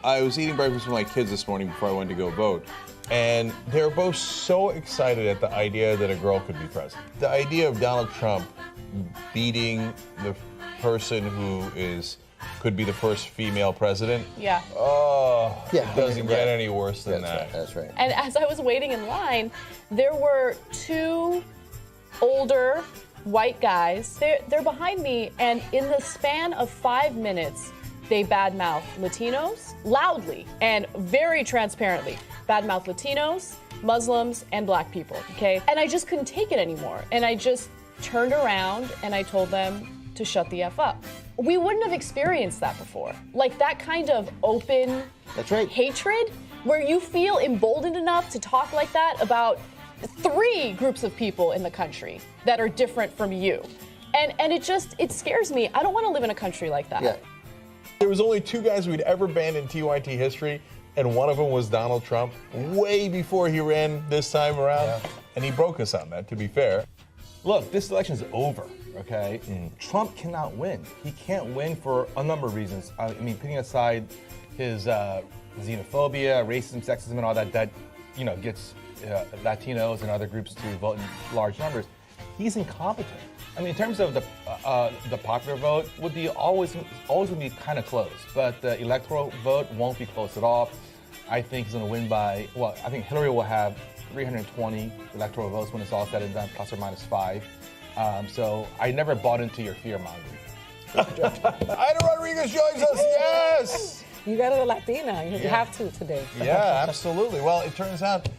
I was eating breakfast with my kids this morning before I went to go vote, and they're both so excited at the idea that a girl could be president. The idea of Donald Trump beating the person who could be the first female president. Yeah. Oh, Yeah, it doesn't get any worse than that. Right, that's right. And as I was waiting in line, there were two older white guys. They're behind me, and in the span of 5 minutes, they badmouth Latinos loudly and very transparently. Badmouth Latinos, Muslims, and black people, okay? And I just couldn't take it anymore. And I just turned around and I told them to shut the F up. We wouldn't have experienced that before. Like that kind of open That's right. hatred where you feel emboldened enough to talk like that about 3 groups of people in the country that are different from you. And it scares me. I don't want to live in a country like that. Yeah. There was only 2 guys we'd ever banned in TYT history, and one of them was Donald Trump, way before he ran this time around. Yeah. And he broke us on that, to be fair. Look, this election is over, okay? Trump cannot win. He can't win for a number of reasons. I mean, putting aside his xenophobia, racism, sexism, and all that gets Latinos and other groups to vote in large numbers. He's incompetent. I mean, in terms of the popular vote, would be always would be kind of close, but the electoral vote won't be close at all. I think he's going to win by, I think Hillary will have 320 electoral votes when it's all said and done, plus or minus 5. So I never bought into your fear-mongering. Ida Rodriguez joins us, yes! You got a Latina. You have to today. Yeah, absolutely. Well, it turns out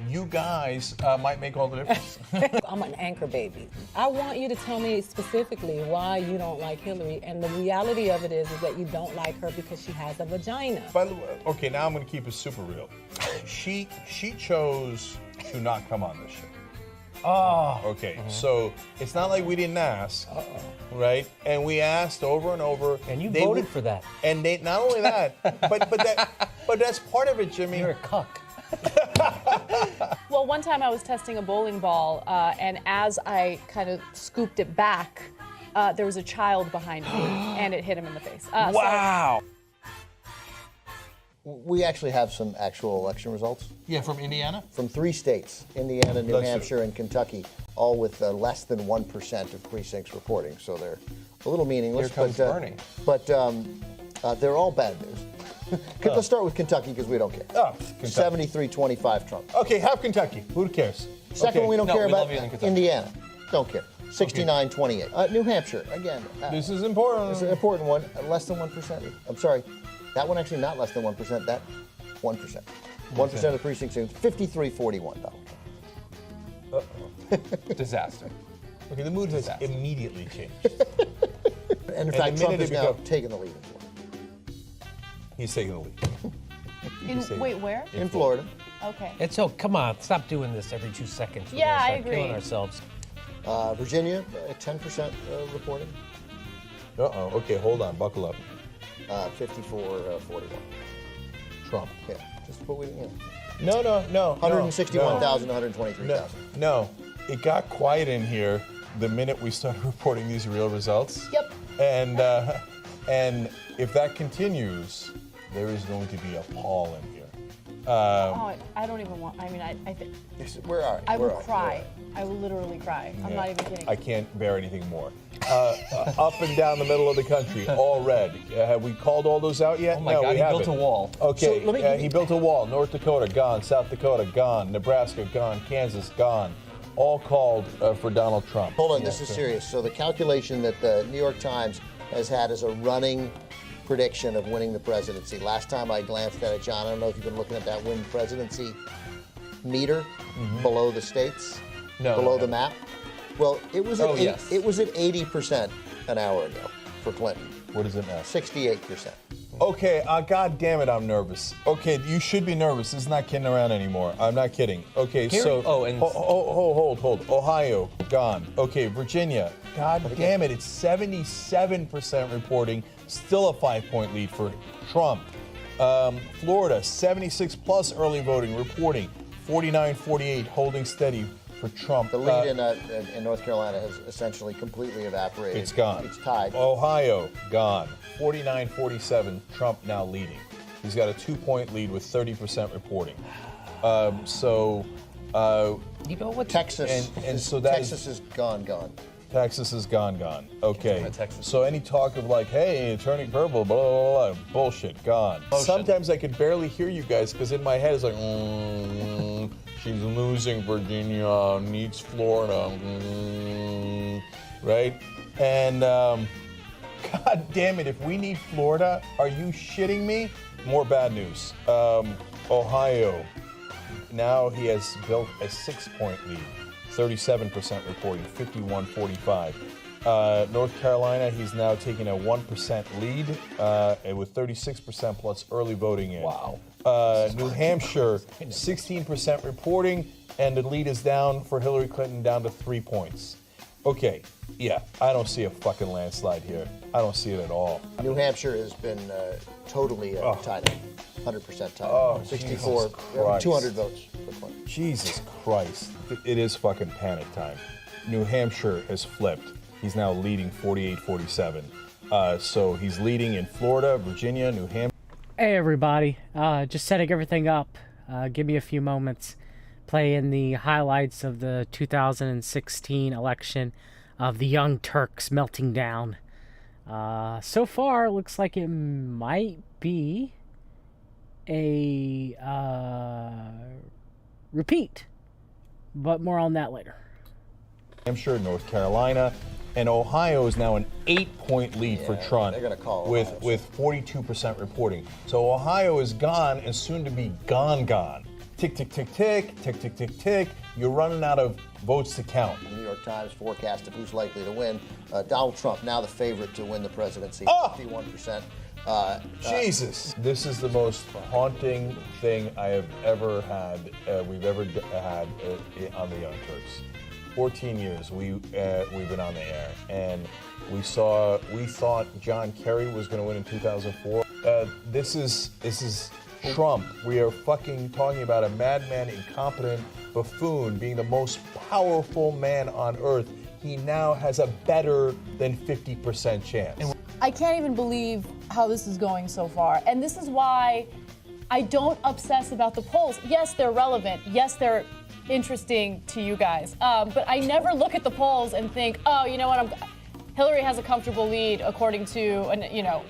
you guys might make all the difference. I'm an anchor baby. I want you to tell me specifically why you don't like Hillary. And the reality of it is that you don't like her because she has a vagina. By the way, okay, now I'm going to keep it super real. She chose to not come on this show. Oh. Okay, so it's not like we didn't ask, right? And we asked over and over. And you voted for that. And they not only that, but that's part of it, Jimmy. You're a cuck. Well, one time I was testing a bowling ball, and as I kind of scooped it back, there was a child behind me, and it hit him in the face. Wow. We actually have some actual election results Yeah, from Indiana? from 3 states, Indiana, New Let's see. Hampshire, and Kentucky, all with less than 1% of precincts reporting. So they're a little meaningless. Here comes Bernie. But they're all bad news. Let's start with Kentucky because we don't care. Oh, Kentucky. 73-25 Trump. Okay, half Kentucky. Who cares? Second one we don't No, care we about, love you in Kentucky. Indiana. Don't care. 69-28. New Hampshire, again. This is important. It's an important one. Less than 1%. I'm sorry. That one actually not less than 1%. That 1%. 1% of the precincts. 53-41 though. Disaster. Okay, the mood has immediately changed. And in And fact, the Trump minute is it now becomes- taking the lead in Florida. He's taking the lead. Wait, where? In Florida. Okay. It's come on, stop doing this every 2 seconds. We're Yeah, gonna I start agree. killing ourselves. Virginia, 10% reporting. Uh-oh. Okay, hold on. Buckle up. 54-41. Trump. Yeah, just what we, No. 161,000, 123,000. No. It got quiet in here the minute we started reporting these real results. Yep. And if that continues, there is going to be a Paul in here. Oh, I don't even want. I mean, I think Where are you? I Where will are you? cry. I will literally cry. I'm not even kidding. I can't bear anything more. Up and down the middle of the country, all red. Have we called all those out yet? Oh my no, God, we he haven't. built a wall. Okay, So let me- he built a wall. North Dakota, gone. South Dakota, gone. Nebraska, gone. Kansas, gone. All called for Donald Trump. Hold on, this is serious. So the calculation that the New York Times has had as a running prediction of winning the presidency. Last time I glanced at it, John, I don't know if you've been looking at that win presidency meter below the states, No, below no. the map. Well, it was Oh, at yes. it was at 80% an hour ago for Clinton. What is it now? 68%. Okay, God damn it, I'm nervous. Okay, you should be nervous. This is not kidding around anymore. I'm not kidding. Okay, so hold. Ohio, gone. Okay, Virginia, God damn it, it's 77% reporting, still a 5-point lead for Trump. Florida, 76 plus early voting reporting, 49-48 holding steady for Trump. The lead in North Carolina has essentially completely evaporated. It's gone. It's tied. Ohio, gone. 49-47, Trump now leading. He's got a 2-point lead with 30% reporting. You know what? Texas, Texas is gone. Texas is gone. Okay. Texas. So any talk of like, hey, turning purple, blah, blah, blah, bullshit, gone. Sometimes I could barely hear you guys because in my head it's like, she's losing Virginia, needs Florida, right? And God damn it, if we need Florida, are you shitting me? More bad news. Ohio, now he has built a 6-point lead. 37% reporting, 51-45. North Carolina, he's now taking a 1% lead with 36% plus early voting in. Wow. New Hampshire, 16% reporting, and the lead is down for Hillary Clinton down to 3 points. Okay, yeah, I don't see a fucking landslide here. I don't see it at all. New Hampshire has been totally tied up, 100% tied Oh, up. 64, Jesus Christ. 200 votes for Clinton. Jesus Christ. It is fucking panic time. New Hampshire has flipped. He's now leading 48-47. So he's leading in Florida, Virginia, New Hampshire. Hey everybody, just setting everything up. Give me a few moments. Play in the highlights of the 2016 election of the Young Turks melting down. So far, it looks like it might be a repeat, but more on that later. Hampshire, North Carolina, and Ohio is now an 8-point lead for Trump. They're gonna call with Ohio. with 42% reporting. So Ohio is gone and soon to be gone. Tick, tick, tick, tick, tick, tick, tick, tick. You're running out of votes to count. The New York Times forecast of who's likely to win. Donald Trump, now the favorite to win the presidency, 51%. Jesus. This is the most haunting thing I have ever had, we've ever had on the Young Turks. 14 years we've been on the air, and we thought John Kerry was going to win in 2004. This is Trump. We are fucking talking about a madman, incompetent buffoon being the most powerful man on earth. He now has a better than 50% chance. I can't even believe how this is going so far. And this is why I don't obsess about the polls. Yes, they're relevant. Yes, they're interesting to you guys. But I never look at the polls and think, oh, you know what, Hillary has a comfortable lead according to,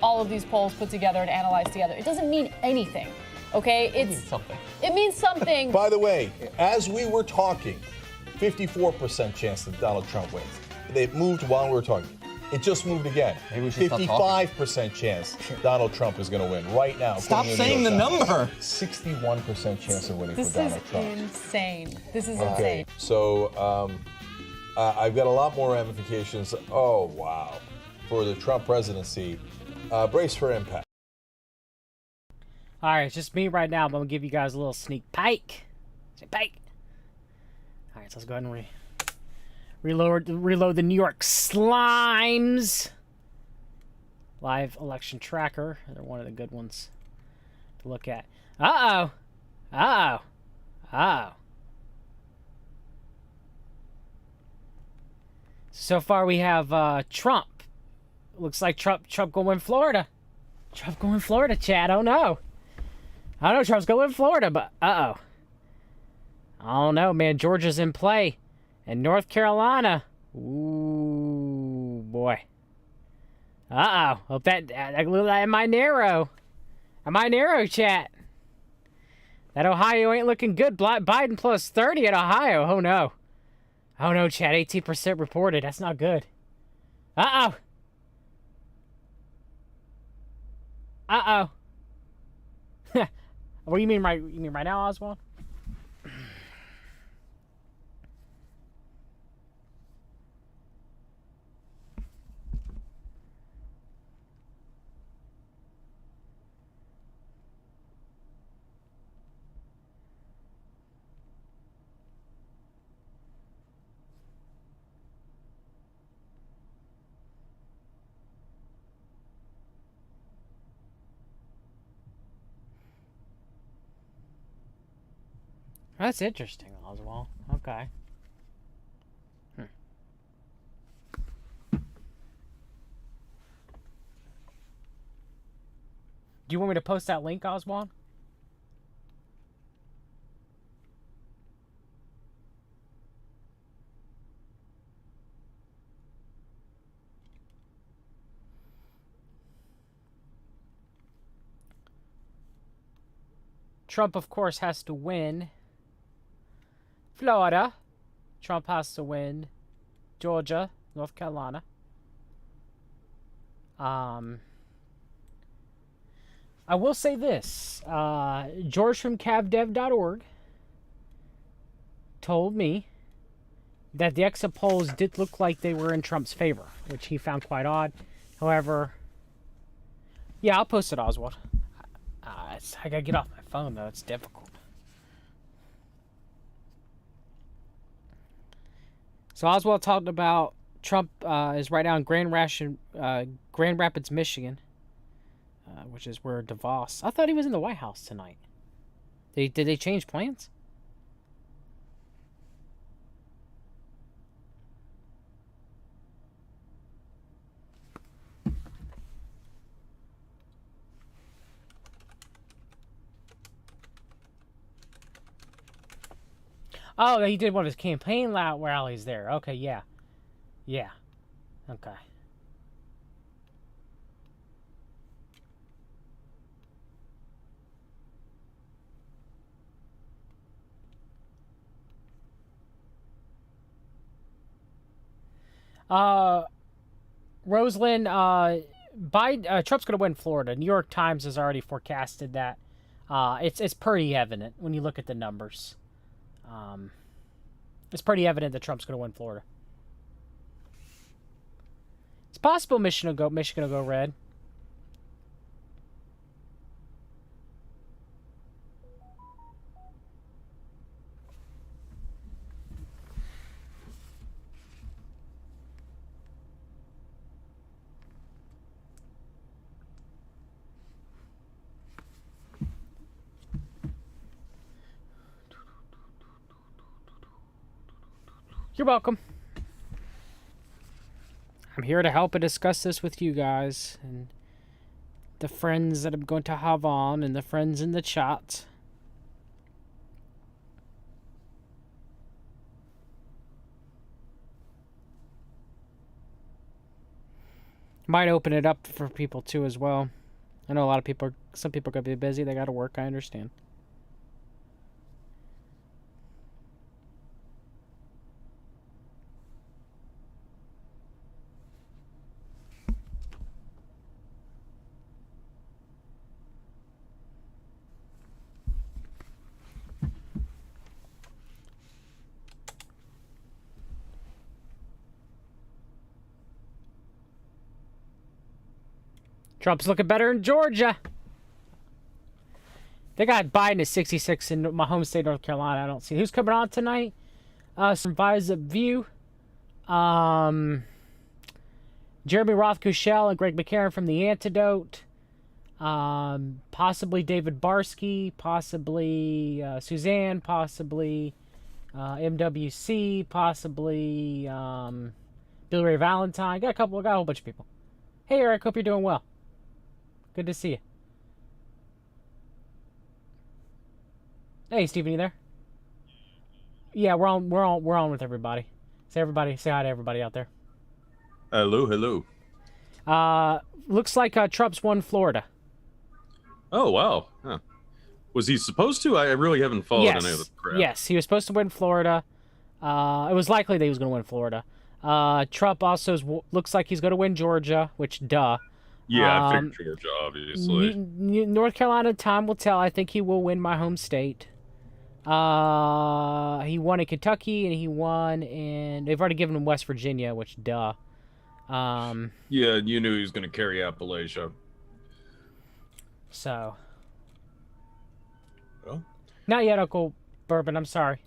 all of these polls put together and analyzed together. It doesn't mean anything, okay? It means something. By the way, as we were talking, 54% chance that Donald Trump wins. It moved while we were talking. It just moved again. Maybe we should stop 55% chance Donald Trump is going to win right now. Stop saying the number. 61% chance of winning This for Donald is Trump. insane. This is Okay, insane. so I've got a lot more ramifications. Oh, wow. For the Trump presidency. Brace for impact. All right, it's just me right now, but I'm gonna give you guys a little sneak peek. Sneak peek. All right, so let's go ahead and reload the New York Slimes live election tracker. They're one of the good ones to look at. So far we have Trump. Looks like Trump gonna win Florida. Trump gonna win Florida, Chad. Oh no. I don't know Trump's gonna win Florida, but I don't know, man. Georgia's in play. And North Carolina. Ooh, boy. Hope that am I narrow? Am I narrow, chat? That Ohio ain't looking good. Biden plus 30 at Ohio. Oh, no. Oh, no, chat. 18% reported. That's not good. What do you mean right? You mean right now, Oswald? That's interesting, Oswald. Okay. Do you want me to post that link, Oswald? Trump, of course, has to win Florida. Trump has to win Georgia, North Carolina. I will say this. George from cavdev.org told me that the exit polls did look like they were in Trump's favor, which he found quite odd. However, yeah, I'll post it, Oswald. I gotta get off my phone, though. It's difficult. So Oswald talked about Trump is right now in Grand Rapids, Michigan, which is where DeVos. I thought he was in the White House tonight. Did they change plans? Oh, he did one of his campaign rallies there. Okay, yeah. Yeah. Okay. Rosalind, Trump's going to win Florida. New York Times has already forecasted that. It's pretty evident when you look at the numbers. It's pretty evident that Trump's going to win Florida. It's possible Michigan will go red. You're welcome. I'm here to help and discuss this with you guys and the friends that I'm going to have on and the friends in the chat. Might open it up for people too as well. I know some people are going to be busy. They got to work. I understand. Trump's looking better in Georgia. They got Biden at 66 in my home state, North Carolina. I don't see who's coming on tonight. Some Visa View. Jeremy Roth-Cushel and Greg McCarran from The Antidote. Possibly David Barsky. Possibly Suzanne. Possibly MWC. Possibly Billy Ray Valentine. Got a whole bunch of people. Hey Eric, hope you're doing well. Good to see you. Hey, Steven, you there? Yeah, we're on with everybody. Say hi to everybody out there. Hello. Looks like Trump's won Florida. Oh wow. Huh. Was he supposed to? I really haven't followed any of the crap. Yes, he was supposed to win Florida. It was likely that he was going to win Florida. Trump also looks like he's going to win Georgia, which duh. Yeah, I figured Georgia, obviously. North Carolina, time will tell. I think he will win my home state. He won in Kentucky, and he won in... They've already given him West Virginia, which duh. Yeah, you knew he was going to carry Appalachia. So... Well? Not yet, Uncle Bourbon. I'm sorry.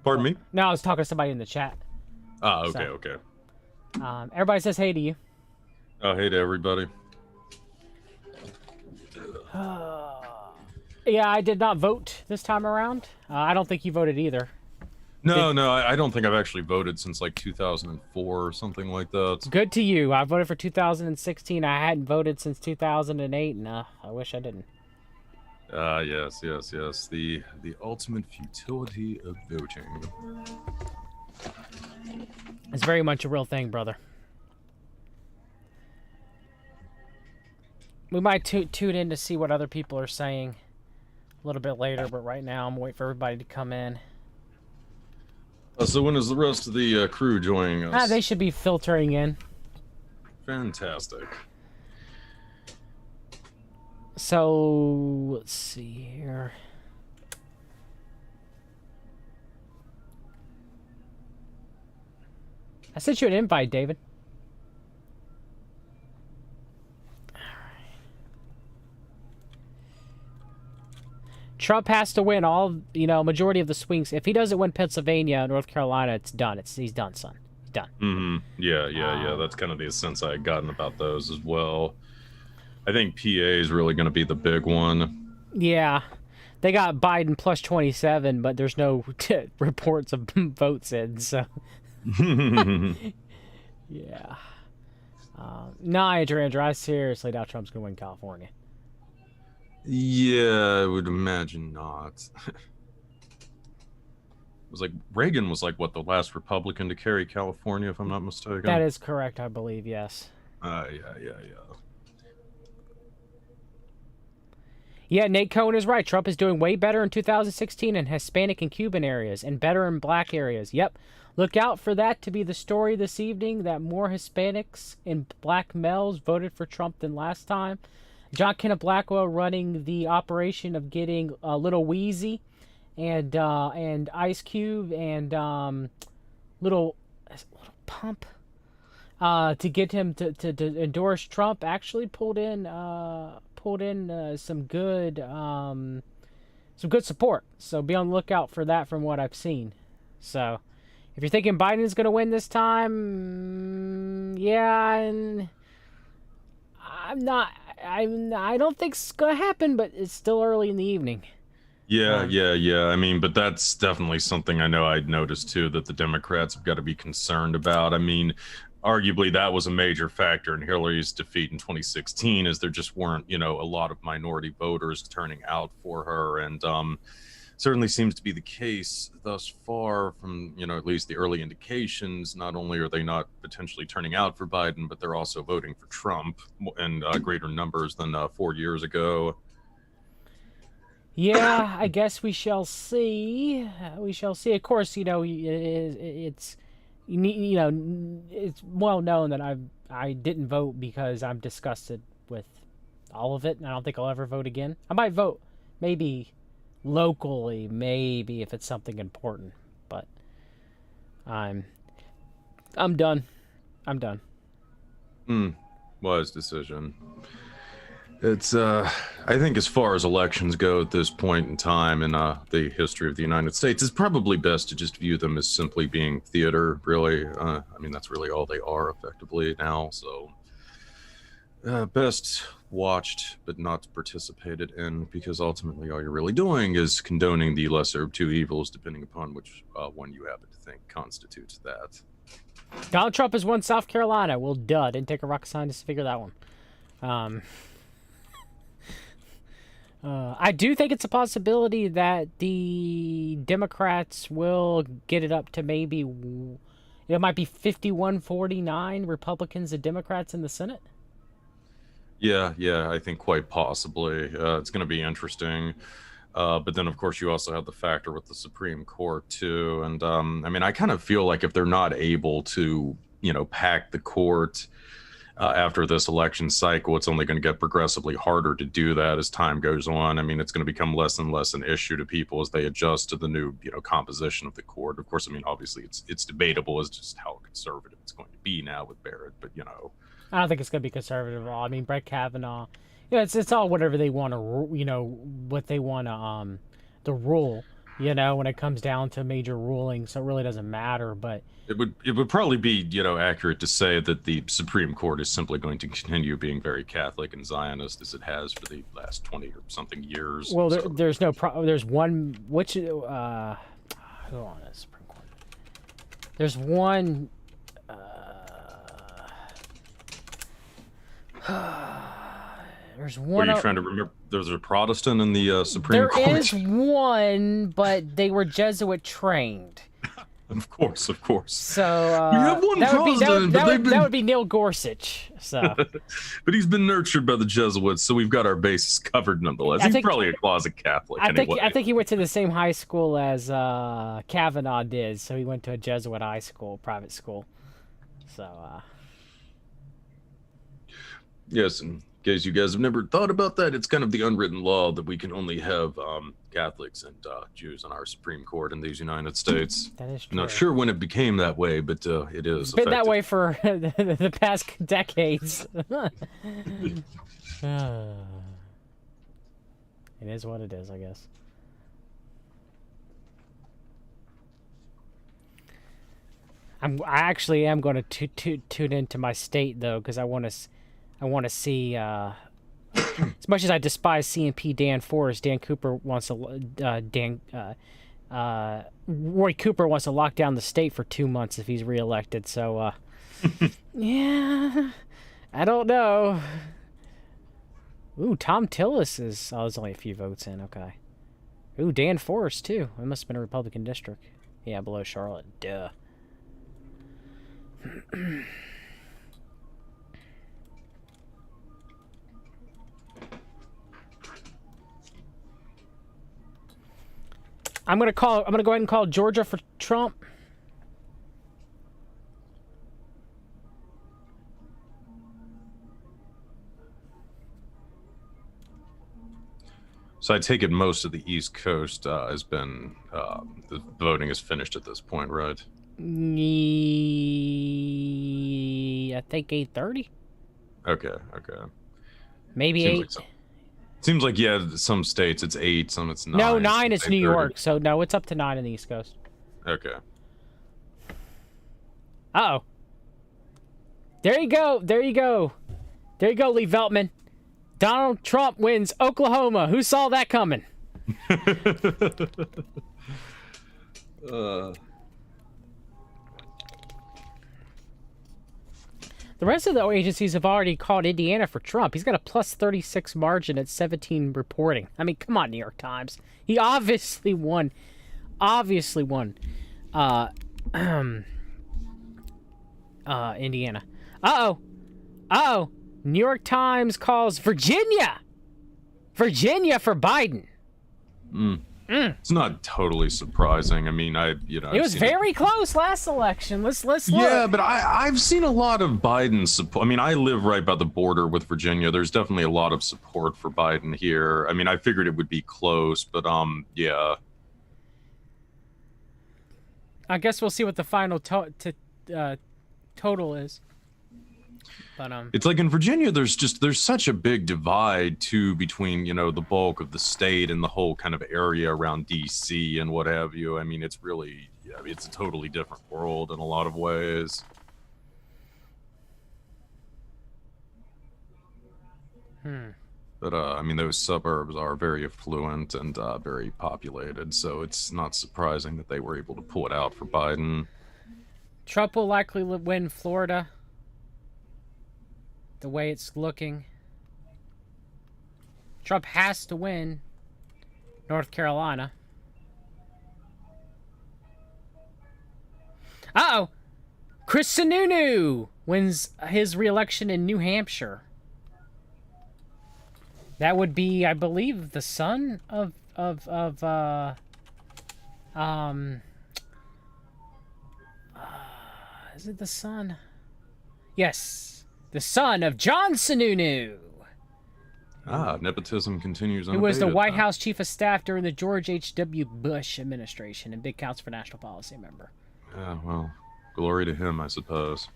Pardon me? No, I was talking to somebody in the chat. Ah, okay, okay. Everybody says hey to you. Oh, hey to everybody. Yeah, I did not vote this time around. I don't think you voted either. No, I don't think I've actually voted since like 2004 or something like that. Good to you. I voted for 2016. I hadn't voted since 2008, and I wish I didn't. Yes. The ultimate futility of voting. It's very much a real thing, brother. We might tune in to see what other people are saying a little bit later, but right now I'm waiting for everybody to come in. So when is the rest of the crew joining us? They should be filtering in. Fantastic. So, let's see here. I sent you an invite, David. Trump has to win majority of the swings. If he doesn't win Pennsylvania, North Carolina, it's done. He's done, son. He's done. Mm-hmm. Yeah. That's kind of the sense I had gotten about those as well. I think PA is really going to be the big one. Yeah. They got Biden plus 27, but there's no reports of votes in, so. Yeah. No, Andrew, I seriously doubt Trump's going to win California. Yeah, I would imagine not. It was like Reagan was like what, the last Republican to carry California, if I'm not mistaken. That is correct, I believe. Yes. Yeah. Yeah, Nate Cohen is right. Trump is doing way better in 2016 in Hispanic and Cuban areas, and better in black areas. Yep. Look out for that to be the story this evening. That more Hispanics and black males voted for Trump than last time. John Kenneth Blackwell running the operation of getting Little Weezy and Ice Cube and Little Pump to get him to endorse Trump. Actually pulled in some good support. So be on the lookout for that from what I've seen. So if you're thinking Biden's going to win this time, yeah, and I don't think it's going to happen, but it's still early in the evening. Yeah. I mean, but that's definitely something I know I'd noticed too, that the Democrats have got to be concerned about. I mean, arguably that was a major factor in Hillary's defeat in 2016, is there just weren't, a lot of minority voters turning out for her. And certainly seems to be the case thus far from, at least the early indications. Not only are they not potentially turning out for Biden, but they're also voting for Trump in greater numbers than 4 years ago. Yeah, I guess we shall see. We shall see. Of course, it's well known that I didn't vote because I'm disgusted with all of it, and I don't think I'll ever vote again. I might vote maybe locally, maybe if it's something important, but I'm done. I'm done. Wise decision. It's I think as far as elections go at this point in time in the history of the United States, it's probably best to just view them as simply being theater, really. I mean, that's really all they are effectively now, so best watched but not participated in, because ultimately all you're really doing is condoning the lesser of two evils, depending upon which one you happen to think constitutes that. Donald Trump has won South Carolina. Well, didn't take a rocket scientist to figure that one. I do think it's a possibility that the Democrats will get it up to maybe, it might be 51-49 Republicans and Democrats in the Senate. Yeah, I think quite possibly. It's going to be interesting. But then, of course, you also have the factor with the Supreme Court, too. And, I mean, I kind of feel like if they're not able to, pack the court after this election cycle, it's only going to get progressively harder to do that as time goes on. I mean, it's going to become less and less an issue to people as they adjust to the new, composition of the court. Of course, I mean, obviously, it's debatable as just how conservative it's going to be now with Barrett, but, I don't think it's going to be conservative at all. I mean, Brett Kavanaugh, it's all whatever they want to, what they want to rule, when it comes down to major rulings. So it really doesn't matter. But it would probably be, accurate to say that the Supreme Court is simply going to continue being very Catholic and Zionist as it has for the last 20 or something years. Well, there's no problem. There's one, who on the Supreme Court? There's one. There's one. What are you trying to remember? There's a Protestant in the Supreme Court. There is one, but they were Jesuit trained. Of course. So we have one Protestant, that would be Neil Gorsuch. So, but he's been nurtured by the Jesuits, so we've got our bases covered nonetheless. He's probably a closet Catholic. I anyway. think he went to the same high school as Kavanaugh did, so he went to a Jesuit high school, private school. So. Yes, in case you guys have never thought about that, it's kind of the unwritten law that we can only have Catholics and Jews on our Supreme Court in these United States. That is true. I'm not sure when it became that way, but it is. It's been that way for the past decades. It is what it is, I guess. I actually am going to tune into my state though, because I want to see. As much as I despise CMP Dan Forrest, Dan Cooper wants to Roy Cooper wants to lock down the state for 2 months if he's reelected. So, yeah, I don't know. Ooh, Tom Tillis is. Oh, there's only a few votes in. Okay. Ooh, Dan Forrest too. It must have been a Republican district. Yeah, below Charlotte. Duh. I'm gonna go ahead and call Georgia for Trump. So I take it most of the East Coast has been the voting is finished at this point, right? I think 8:30. Okay. Maybe Seems 8. Seems like, yeah, some states it's 8, some it's 9. No, 9 is New York, so no, it's up to 9 in the East Coast. Okay. Uh-oh. There you go, Lee Veltman. Donald Trump wins Oklahoma. Who saw that coming? The rest of the agencies have already called Indiana for Trump. He's got a plus 36 margin at 17 reporting. I mean, come on, New York Times. He obviously won. Indiana. Uh-oh. New York Times calls Virginia for Biden. It's not totally surprising. I mean, it was very close last election. Let's look. Yeah, but I've seen a lot of Biden support. I mean, I live right by the border with Virginia. There's definitely a lot of support for Biden here. I mean, I figured it would be close, but yeah. I guess we'll see what the final total is. But it's like in Virginia, there's such a big divide too between, the bulk of the state and the whole kind of area around DC and what have you. I mean, it's really, it's a totally different world in a lot of ways. But I mean, those suburbs are very affluent and very populated, so it's not surprising that they were able to pull it out for Biden. Trump will likely win Florida. The way it's looking. Trump has to win North Carolina. Uh-oh! Chris Sununu wins his re-election in New Hampshire. That would be, I believe, the son of is it the son? Yes. The son of John Sununu. Nepotism continues unabated. Who was the White House Chief of Staff during the George H.W. Bush administration and Big Council for National Policy member. Yeah, well, glory to him, I suppose.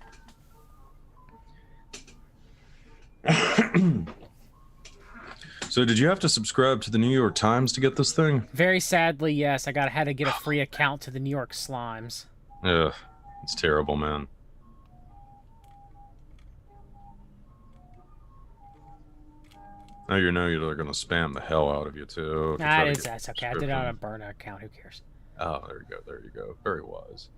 So did you have to subscribe to the New York Times to get this thing? Very sadly, yes. I had to get a free account to the New York Slimes. Yeah, it's terrible, man. Now you know they're going to spam the hell out of you, too. That's okay. I did it on a burner account. Who cares? Oh, there you go. Very wise.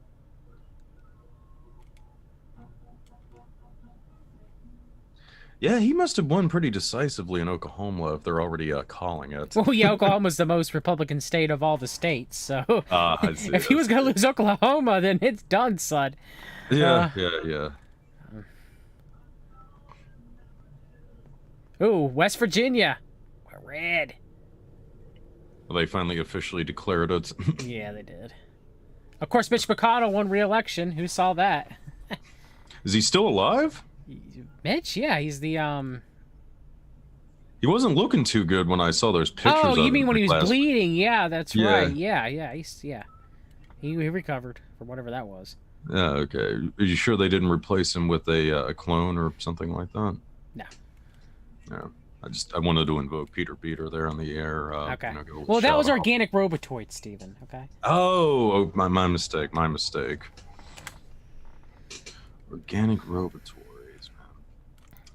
Yeah, he must have won pretty decisively in Oklahoma if they're already calling it. Well, yeah, Oklahoma's the most Republican state of all the states, so I see, if he was going to lose Oklahoma, then it's done, son. Yeah, yeah. Ooh, West Virginia. We're red. They finally officially declared it. Yeah, they did. Of course, Mitch McConnell won re-election. Who saw that? Is he still alive? Mitch? Yeah, he's the He wasn't looking too good when I saw those pictures. Oh, of you mean him when he was last- bleeding? Yeah, that's Yeah. right. Yeah. He recovered from whatever that was. Yeah, okay. Are you sure they didn't replace him with a clone or something like that? No. Yeah. I wanted to invoke Peter Beater there on the air. Okay. Go Well, that was shout out. organic robotoid, Steven. Okay. Oh, my mistake. My mistake. Organic robotoids, man.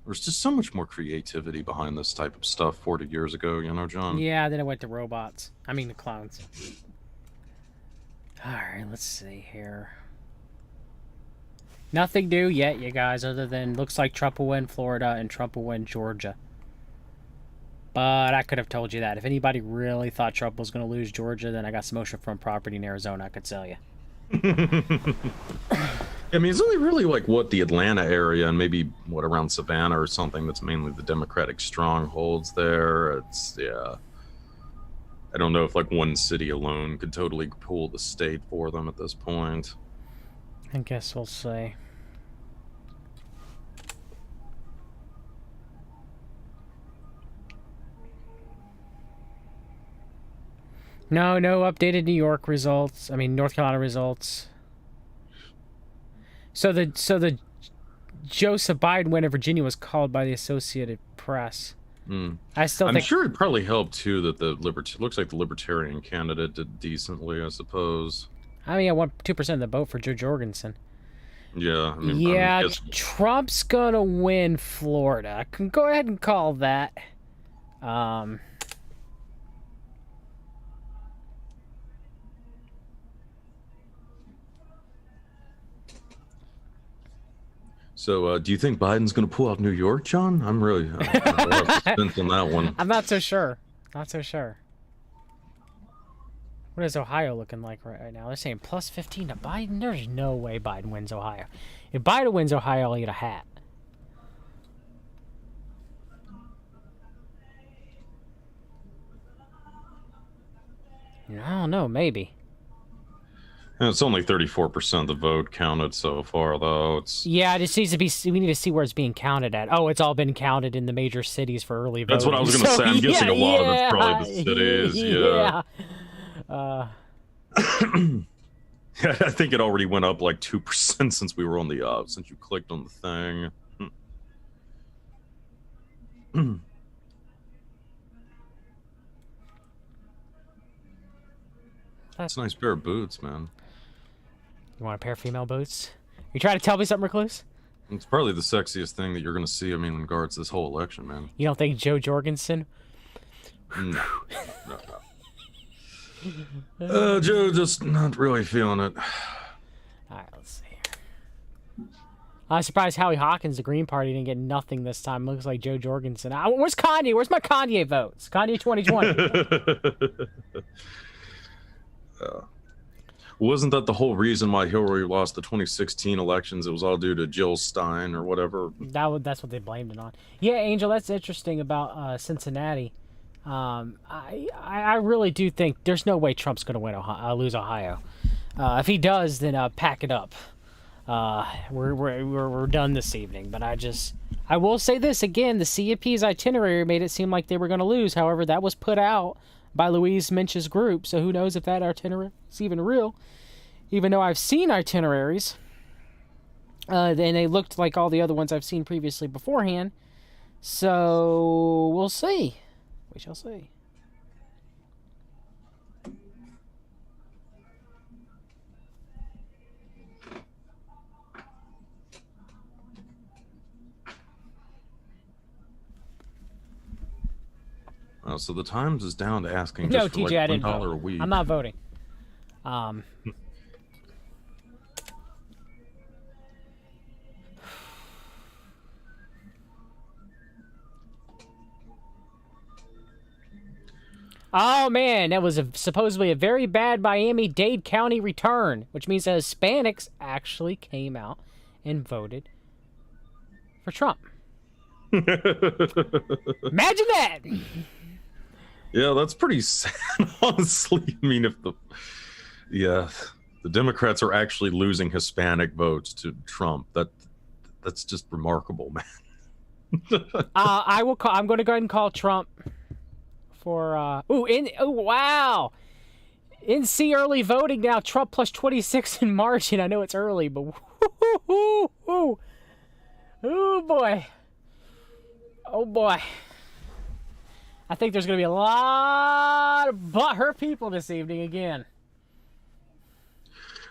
There's just so much more creativity behind this type of stuff 40 years ago, you know, John? Yeah, then it went to robots. I mean, the clones. All right, let's see here. Nothing new yet, you guys, other than looks like Trump will win Florida and Trump will win Georgia. But I could have told you that. If anybody really thought Trump was going to lose Georgia, then I got some oceanfront property in Arizona I could sell you. I mean, it's only really like what the Atlanta area and maybe what around Savannah or something that's mainly the Democratic strongholds there. It's, yeah. I don't know if like one city alone could totally pull the state for them at this point. I guess we'll see. No updated New York results. I mean, North Carolina results. So the Joseph Biden win in Virginia was called by the Associated Press. I still I'm think sure it probably helped too that the looks like the Libertarian candidate did decently, I suppose. I mean, I want 2% of the vote for Joe Jorgensen. Yeah. I mean, Yeah, I guess, Trump's gonna win Florida. I can go ahead and call that. so, do you think Biden's going to pull out New York, John? I'm really suspense on that one. I'm not so sure. Not so sure. What is Ohio looking like right now? They're saying plus 15 to Biden. There's no way Biden wins Ohio. If Biden wins Ohio, I'll eat a hat. I don't know. Maybe. And it's only 34% of the vote counted so far, though. It's Yeah, it just needs to be. We need to see where it's being counted at. Oh, it's all been counted in the major cities for early voting. That's what I was going to say. I'm guessing a lot of it's probably the cities. Yeah. I think it already went up like 2% since we were on the since you clicked on the thing. That's a nice pair of boots, man. You want a pair of female boots? You trying to tell me something, Recluse? It's probably the sexiest thing that you're going to see, I mean, in regards to this whole election, man. You don't think Joe Jorgensen? No. Joe just not really feeling it. All right, let's see here. I'm surprised Howie Hawkins, the Green Party, didn't get nothing this time. Looks like Joe Jorgensen. Where's Kanye? Where's my Kanye votes? Kanye 2020. Wasn't that the whole reason why Hillary lost the 2016 elections? It was all due to Jill Stein or whatever. That's what they blamed it on. Yeah, Angel, that's interesting about Cincinnati. I really do think there's no way Trump's going to lose Ohio. If he does, then pack it up. We're done this evening. But I will say this again: the CFP's itinerary made it seem like they were going to lose. However, that was put out by Louise Minch's group, so who knows if that itinerary is even real. Even though I've seen itineraries, and they looked like all the other ones I've seen previously beforehand. So we'll see. We shall see. So the Times is down to asking No, just for TJ, I like didn't $1 vote. a week. I'm not voting. Oh man, that was supposedly a very bad Miami-Dade County return, which means that Hispanics actually came out and voted for Trump. Imagine that. Yeah, that's pretty sad, honestly. I mean, if the Democrats are actually losing Hispanic votes to Trump, that's just remarkable, man. I'm going to go ahead and call Trump for wow. NC early voting now. Trump plus 26 in margin. I know it's early, but oh boy. Oh boy. I think there's going to be a lot of butthurt people this evening again.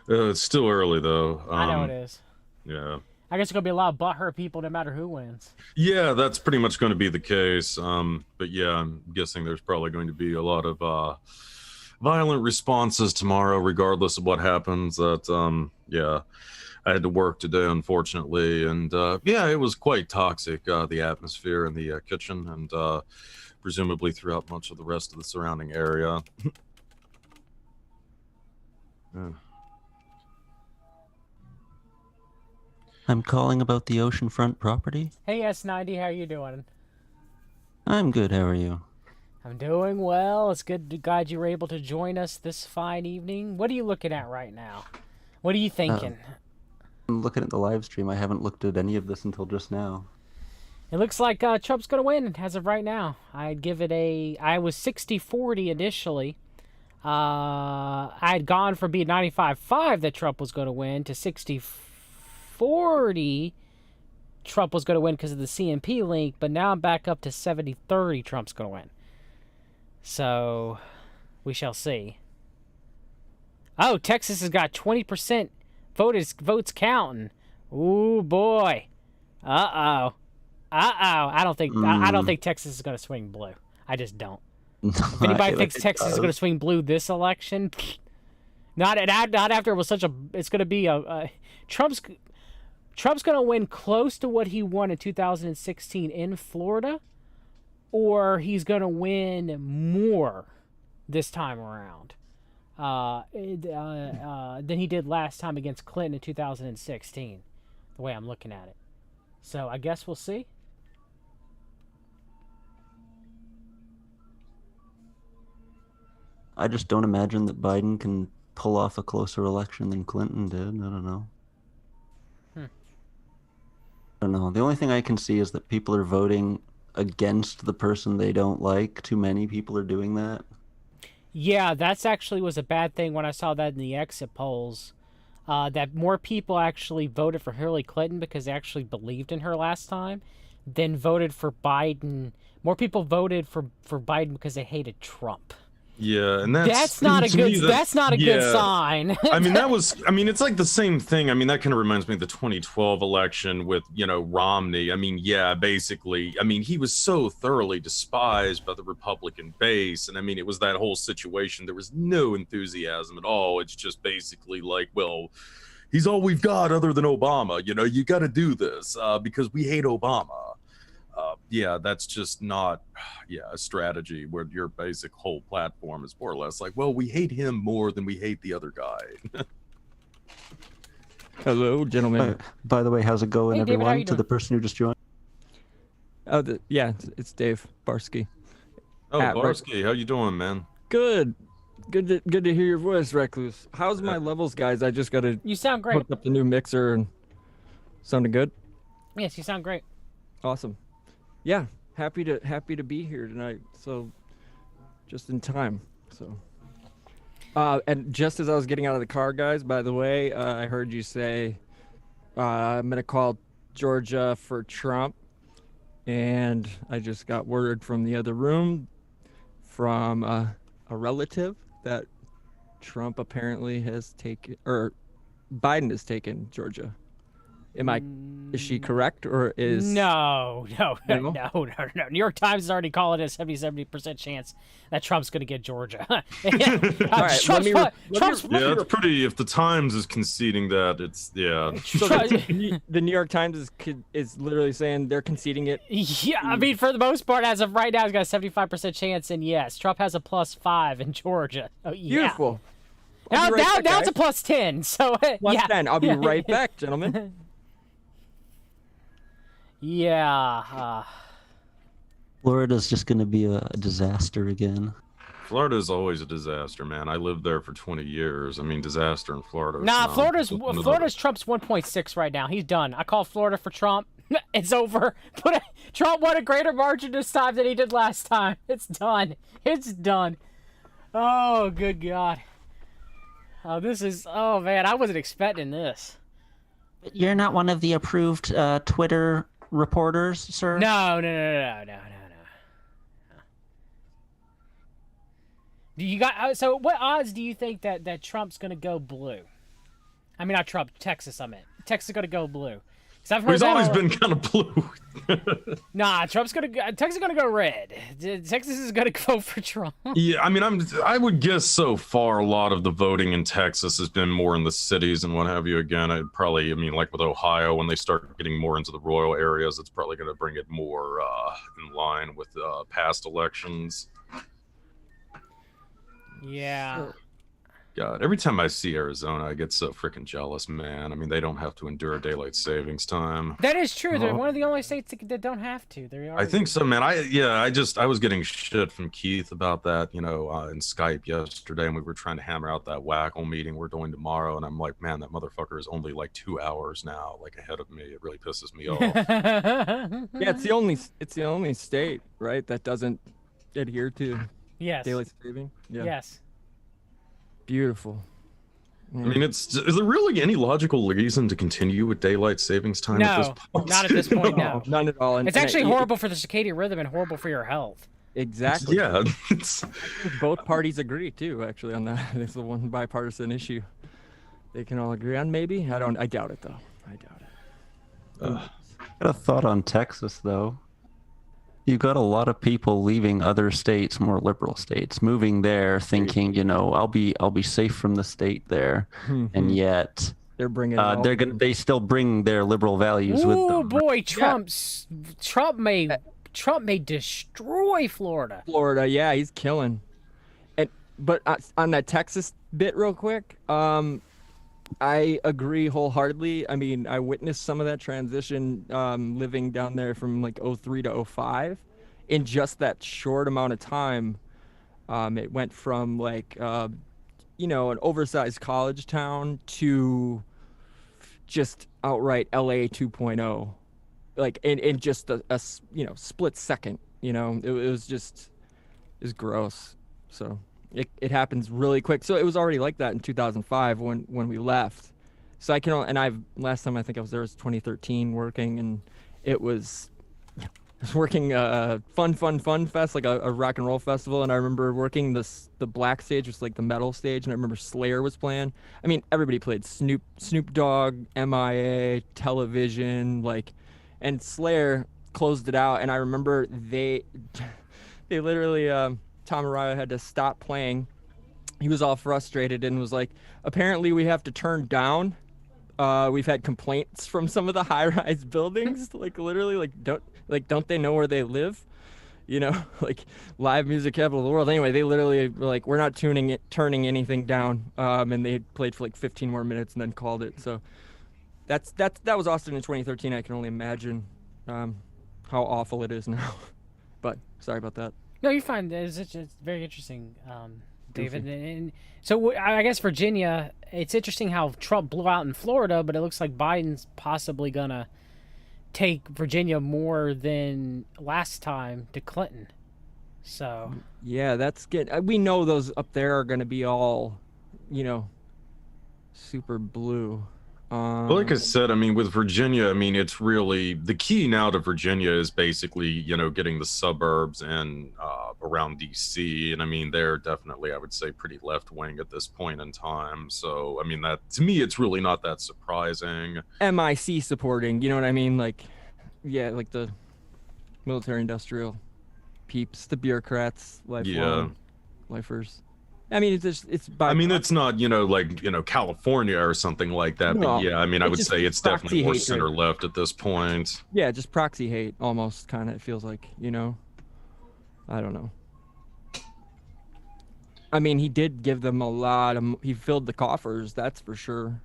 It's still early, though. I know it is. Yeah. I guess there's going to be a lot of butthurt people no matter who wins. Yeah, that's pretty much going to be the case. But yeah, I'm guessing there's probably going to be a lot of violent responses tomorrow, regardless of what happens. Yeah, I had to work today, unfortunately. And yeah, it was quite toxic, the atmosphere in the kitchen and presumably throughout much of the rest of the surrounding area. Yeah. I'm calling about the oceanfront property. Hey, S90, how you doing? I'm good, how are you? I'm doing well. It's glad you were able to join us this fine evening. What are you looking at right now? What are you thinking? I'm looking at the live stream. I haven't looked at any of this until just now. It looks like Trump's going to win as of right now. I'd give it I was 60-40 initially. I'd gone from being 95-5 that Trump was going to win to 60-40 Trump was going to win because of the CMP link, but now I'm back up to 70-30 Trump's going to win. So, we shall see. Oh, Texas has got 20% votes counting. Ooh, boy. Uh-oh. I don't think Texas is going to swing blue. I just don't. If anybody thinks Texas is going to swing blue this election, not after it was such a. It's going to be Trump's going to win close to what he won in 2016 in Florida, or he's going to win more this time around than he did last time against Clinton in 2016. The way I'm looking at it, so I guess we'll see. I just don't imagine that Biden can pull off a closer election than Clinton did. I don't know. I don't know. The only thing I can see is that people are voting against the person they don't like. Too many people are doing that. Yeah, that's actually was a bad thing when I saw that in the exit polls. That more people actually voted for Hillary Clinton because they actually believed in her last time than voted for Biden. More people voted for Biden because they hated Trump. Yeah, and that's not a good sign. I mean, it's like the same thing. I mean, that kind of reminds me of the 2012 election with, Romney. I mean, yeah, basically, I mean, he was so thoroughly despised by the Republican base. And I mean, it was that whole situation. There was no enthusiasm at all. It's just basically like, well, he's all we've got other than Obama. You got to do this because we hate Obama. Yeah, that's just not, a strategy where your basic whole platform is more or less like, well, we hate him more than we hate the other guy. Hello, gentlemen. By the way, how's it going, Hey, David, everyone? how you To the doing? person who just joined. Yeah, it's Dave Barsky. Oh, Barsky, how you doing, man? Good. Good to hear your voice, Recluse. How's my levels, guys? I just got to You sound great. hook up the new mixer and sounding good. Yes, you sound great. Awesome. Yeah, happy to be here tonight. So, just in time. So, and just as I was getting out of the car, guys. By the way, I heard you say I'm gonna call Georgia for Trump, and I just got word from the other room from a relative that Trump apparently has taken, or Biden has taken Georgia. Is she correct, or is No. New York Times is already calling it a 70% chance that Trump's going to get Georgia. Right, it's pretty. If the Times is conceding that, it's So the New York Times is literally saying they're conceding it. Yeah, I mean, for the most part, as of right now, he's got a 75% chance, and yes, Trump has a +5 in Georgia. Oh, yeah. Beautiful. Now it's a +10. So +10. I'll be right back, gentlemen. Yeah. Florida's just going to be a disaster again. Florida is always a disaster, man. I lived there for 20 years. I mean, disaster in Florida. Nah, Florida's Trump's 1.6 right now. He's done. I call Florida for Trump. It's over. Trump won a greater margin this time than he did last time. It's done. It's done. Oh, good God. Oh man, I wasn't expecting this. But you're not one of the approved Twitter reporters, sir? No. Do you got so? What odds do you think that Trump's gonna go blue? I mean, not Trump, Texas. I meant Texas is gonna go blue. He's always been kind of blue. Nah, Texas is gonna go red. Texas is gonna go for Trump. Yeah, I mean, I would guess so far a lot of the voting in Texas has been more in the cities and what have you. Again, like with Ohio, when they start getting more into the rural areas, it's probably going to bring it more in line with past elections. Yeah. God, every time I see Arizona, I get so freaking jealous, man. I mean, they don't have to endure daylight savings time. That is true. They're one of the only states that don't have to. I think so, man. I was getting shit from Keith about that, in Skype yesterday, and we were trying to hammer out that wacko meeting we're doing tomorrow, and I'm like, man, that motherfucker is only like 2 hours now, like ahead of me. It really pisses me off. Yeah, it's the only state, right, that doesn't adhere to daylight saving. Yeah. Yes. Beautiful. I mean, is there really any logical reason to continue with daylight savings time at this point? Not at this point, no. None at all. It's actually horrible for the circadian rhythm and horrible for your health. Exactly. Yeah. Both parties agree, too, actually, on that. It's the one bipartisan issue they can all agree on, maybe? I doubt it, though. I doubt it. Got a thought on Texas, though. You got a lot of people leaving other states, more liberal states, moving there, thinking, I'll be safe from the state there, and yet they're bringing they still bring their liberal values with them. Oh boy, Trump may destroy Florida. Florida, yeah, he's killing. But on that Texas bit, real quick, I agree wholeheartedly. I mean, I witnessed some of that transition living down there from like 03 to 05. In just that short amount of time, it went from like, an oversized college town to just outright LA 2.0. Like in just a split second, it was gross. So. It happens really quick. So it was already like that in 2005 when we left. So last time I think I was there was 2013 working, and I was working Fun Fest, like a rock and roll festival, and I remember working the black stage, was like the metal stage, and I remember Slayer was playing. I mean, everybody played Snoop Dogg, MIA, Television, and Slayer closed it out, and I remember they literally Tom Araya had to stop playing. He was all frustrated and was like, apparently we have to turn down. We've had complaints from some of the high-rise buildings. Don't they know where they live? Live music capital of the world. Anyway, they literally were like, we're not turning anything down. And they played for like 15 more minutes and then called it. So that was Austin in 2013. I can only imagine how awful it is now. But sorry about that. No, you're fine. It's very interesting, David. And so I guess Virginia, it's interesting how Trump blew out in Florida, but it looks like Biden's possibly going to take Virginia more than last time to Clinton. So. Yeah, that's good. We know those up there are going to be all, super blue. Well, like I said, I mean, with Virginia, I mean, it's really the key now to Virginia is basically, getting the suburbs and around DC, and I mean they're definitely, I would say, pretty left wing at this point in time. So I mean that to me, it's really not that surprising. MIC supporting, you know what I mean? Like, yeah, like the military industrial peeps, the bureaucrats, lifelong lifers. I mean, it's I mean, it's not, like, California or something like that. No, but yeah, I mean, I would say it's definitely more hatred. center left at this point. Yeah, just proxy hate almost, kind of, it feels like, I don't know. I mean, he did give them a lot of, he filled the coffers, that's for sure.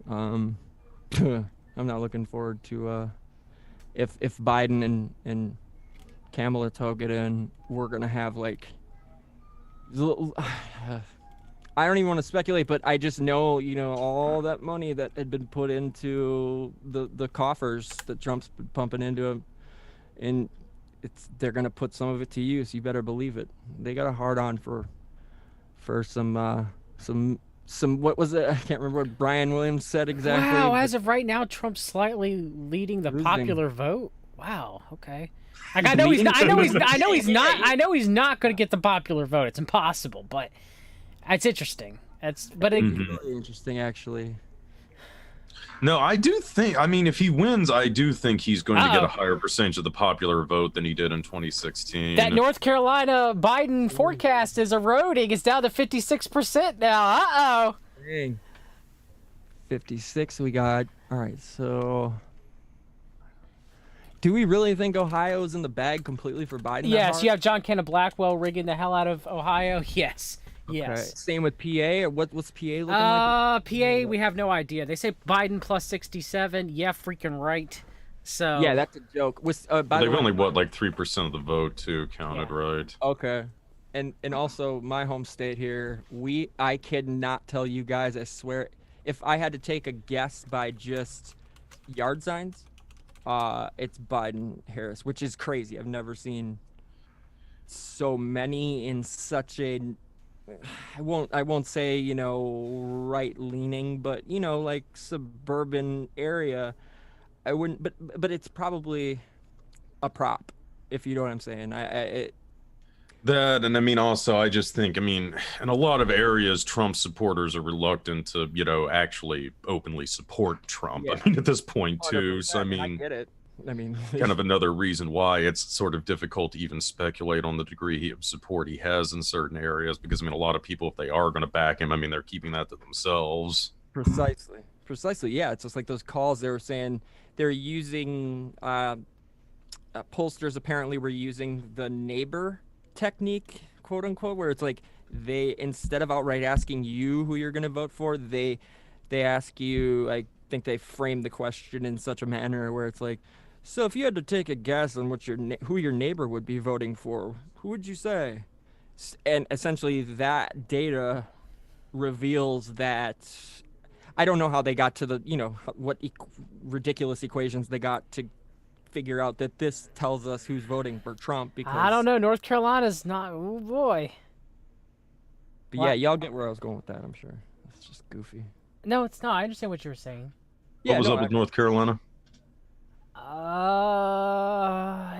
I'm not looking forward to, if Biden and Kamala get in, we're going to have, like, I don't even want to speculate, but I just know, all that money that had been put into the coffers that Trump's been pumping into him, and they're gonna put some of it to use. You better believe it. They got a hard on for some what was it? I can't remember what Brian Williams said exactly. Wow, as of right now, Trump's slightly leading the popular vote. Wow. Okay. Like, I know he's not going to get the popular vote. It's impossible, but it's interesting. Really interesting, actually. No, I do think. I mean, if he wins, I do think he's going to get a higher percentage of the popular vote than he did in 2016. That North Carolina Biden forecast is eroding. It's down to 56% now. Dang. 56 we got. All right, so. Do we really think Ohio's in the bag completely for Biden? Yes, you have John Kenneth Blackwell rigging the hell out of Ohio. Yes, yes. Okay. Same with PA. Or what's PA looking like? PA, we have no idea. They say Biden plus 67. Yeah, freaking right. So yeah, that's a joke. They've only like 3% of the vote too counted, right? Okay, and also my home state here. I cannot tell you guys. I swear, if I had to take a guess by just yard signs. It's Biden-Harris, which is crazy. I've never seen so many in such a, I won't say, right-leaning, but, like suburban area. I wouldn't, but it's probably a prop, if you know what I'm saying. That, and I mean, also, I just think, in a lot of areas, Trump supporters are reluctant to, actually openly support Trump. Yeah. I mean, at this point, too. So, I get it. Kind of another reason why it's sort of difficult to even speculate on the degree of support he has in certain areas. Because, a lot of people, if they are going to back him, they're keeping that to themselves. Precisely. Yeah, it's just like those calls they were saying they're using, pollsters apparently were using the neighbor technique, quote unquote, where it's like they, instead of outright asking you who you're going to vote for, they ask you, I think they frame the question in such a manner where it's like, so if you had to take a guess on who your neighbor would be voting for, who would you say? And essentially that data reveals that, I don't know how they got to the, what ridiculous equations they got to figure out that this tells us who's voting for Trump, because I don't know. North Carolina's not. Oh boy. But yeah, y'all get where I was going with that. I'm sure it's just goofy. No, it's not. I understand what you were saying. What was up with North Carolina?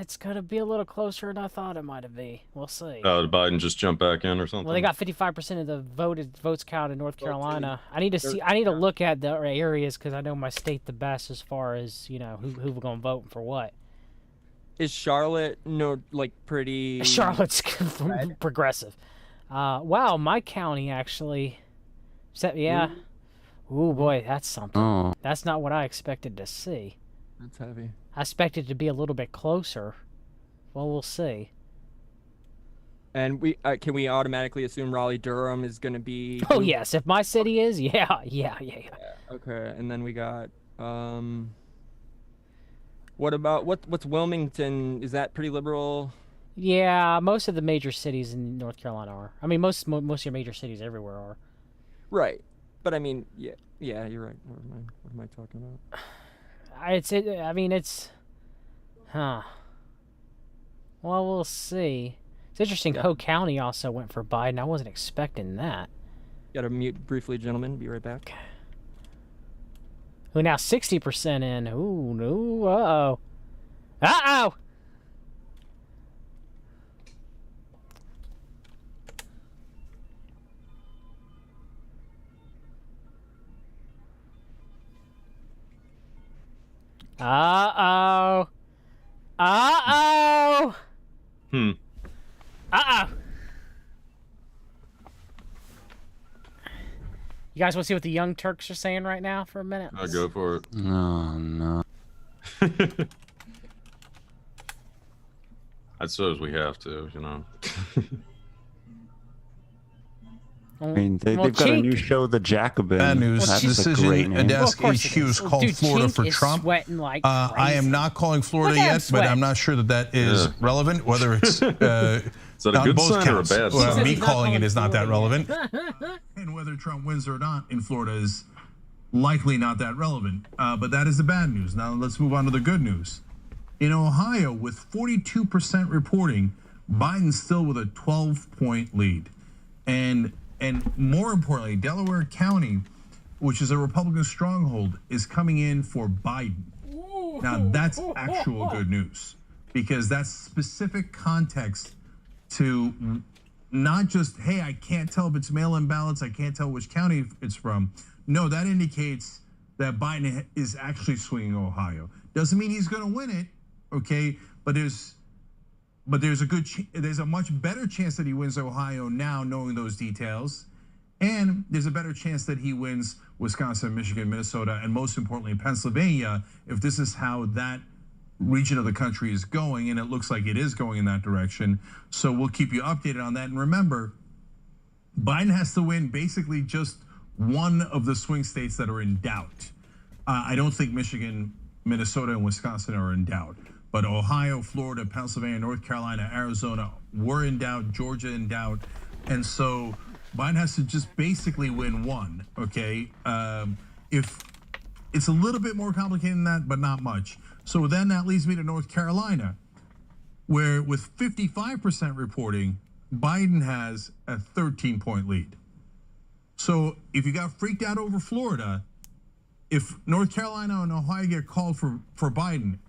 It's gonna be a little closer than I thought it might be. We'll see. Did Biden just jump back in or something? Well, they got 55% of the votes counted in North Carolina. I need to look at the areas because I know my state the best as far as who we're gonna vote for what. Is Charlotte pretty? Charlotte's progressive. Wow, my county actually. Yeah. Ooh boy, that's something. Oh. That's not what I expected to see. That's heavy. I expected it to be a little bit closer. Well, we'll see. And we can we automatically assume Raleigh-Durham is going to be? Oh yes, if my city is, yeah. Okay, and then we got what about what's Wilmington? Is that pretty liberal? Yeah, most of the major cities in North Carolina are. Most of your major cities everywhere are. Right, but yeah, you're right. What am I talking about? Well, we'll see. It's interesting. Hope County also went for Biden. I wasn't expecting that. Got to mute briefly, gentlemen. Be right back. We're now 60% in. Ooh, no. Uh-oh. Uh-oh. Uh-oh. Uh-oh. You guys want to see what the Young Turks are saying right now for a minute? I'll go for it. No. I suppose we have to, you know. I mean, they've got a new show, The Jacobin. Bad news. That's This a is great in name. Desk HQ is called Florida for Trump. Sweating like I am not calling Florida yet, but I'm not sure that is relevant. Whether it's is that a on good both sign or a counts. bad sign? Me calling it is not that relevant. And whether Trump wins or not in Florida is likely not that relevant. But that is the bad news. Now let's move on to the good news. In Ohio, with 42% reporting, Biden's still with a 12-point lead. And more importantly, Delaware County, which is a Republican stronghold, is coming in for Biden. Now that's actual good news, because that's specific context to not just, hey, I can't tell if it's mail-in ballots, I can't tell which county it's from. No, that indicates that Biden is actually swinging Ohio. Doesn't mean he's going to win it, okay? But there's a much better chance that he wins Ohio now, knowing those details, and there's a better chance that he wins Wisconsin, Michigan, Minnesota, and most importantly, Pennsylvania, if this is how that region of the country is going, and it looks like it is going in that direction. So we'll keep you updated on that. And remember, Biden has to win basically just one of the swing states that are in doubt. I don't think Michigan, Minnesota, and Wisconsin are in doubt. But Ohio, Florida, Pennsylvania, North Carolina, Arizona were in doubt, Georgia in doubt. And so Biden has to just basically win one, okay? If it's a little bit more complicated than that, but not much. So then that leads me to North Carolina, where with 55% reporting, Biden has a 13-point lead. So if you got freaked out over Florida, if North Carolina and Ohio get called for Biden,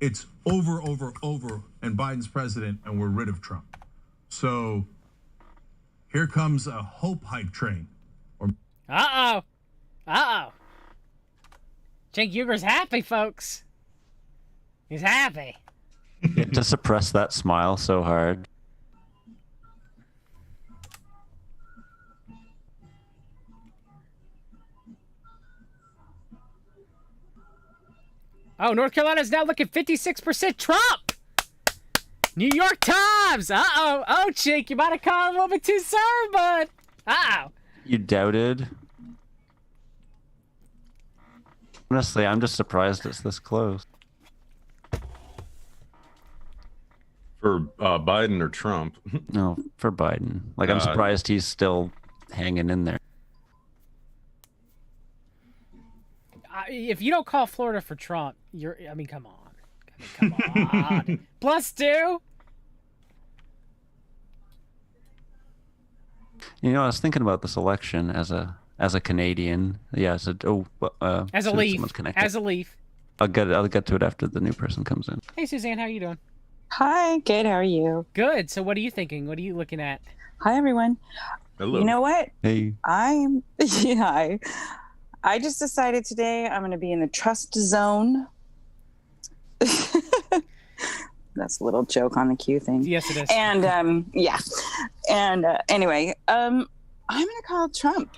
it's over, and Biden's president, and we're rid of Trump. So here comes a hope hype train. Uh-oh. Cenk Uger's happy, folks. He's happy. You have to suppress that smile so hard. Oh, North Carolina's now looking 56% Trump. New York Times. Uh-oh. Oh, Cenk, you might have called a little bit too soon, bud. Uh-oh. You doubted? Honestly, I'm just surprised it's this close. For Biden or Trump? No, for Biden. Like, I'm surprised he's still hanging in there. If you don't call Florida for Trump, I mean, come on. Come on. +2. You know, I was thinking about this election as a Canadian. Yeah, as a Leaf. As a Leaf. I'll get to it after the new person comes in. Hey, Suzanne, how you doing? Hi, good. How are you? Good. So what are you thinking? What are you looking at? Hi, everyone. Hello. You know what? Hey. I just decided today I'm going to be in the trust zone. That's a little joke on the Q thing. Yes, it is. And yeah. And anyway, I'm going to call Trump.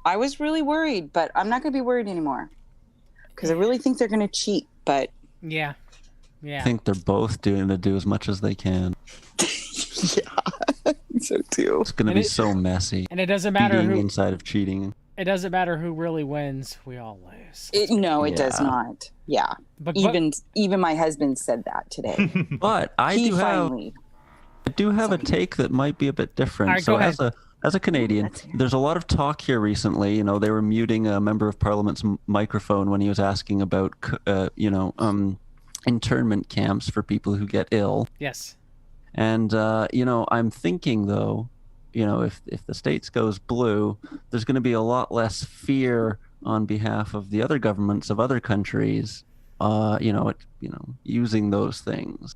I was really worried, but I'm not going to be worried anymore because I really think they're going to cheat. But yeah. I think they're both doing to do as much as they can. Yeah, so too. It's going to be so messy. And it doesn't matter who inside of cheating. It doesn't matter who really wins. We all lose. It does not. Yeah. But even my husband said that today. But I do have a take that might be a bit different. Right, so as a Canadian, there's a lot of talk here recently. You know, they were muting a member of Parliament's microphone when he was asking about, internment camps for people who get ill. Yes. And I'm thinking though, if the States goes blue, there's going to be a lot less fear on behalf of the other governments of other countries, using those things.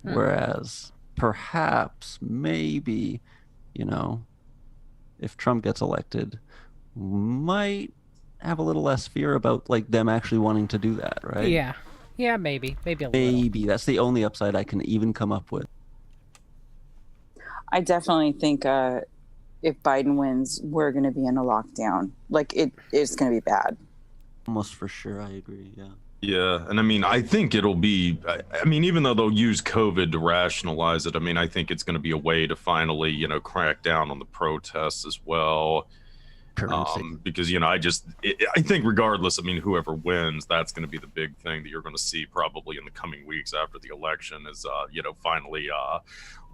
Whereas perhaps maybe, if Trump gets elected, might have a little less fear about like them actually wanting to do that, right? Yeah, maybe a little. Maybe that's the only upside I can even come up with. I definitely think if Biden wins, we're going to be in a lockdown. Like it is going to be bad. Almost for sure, I agree. Yeah. Yeah, and I mean, I think it'll be. I mean, even though they'll use COVID to rationalize it, I mean, I think it's going to be a way to finally, crack down on the protests as well. Because I think regardless, I mean, whoever wins, that's going to be the big thing that you're going to see probably in the coming weeks after the election is, finally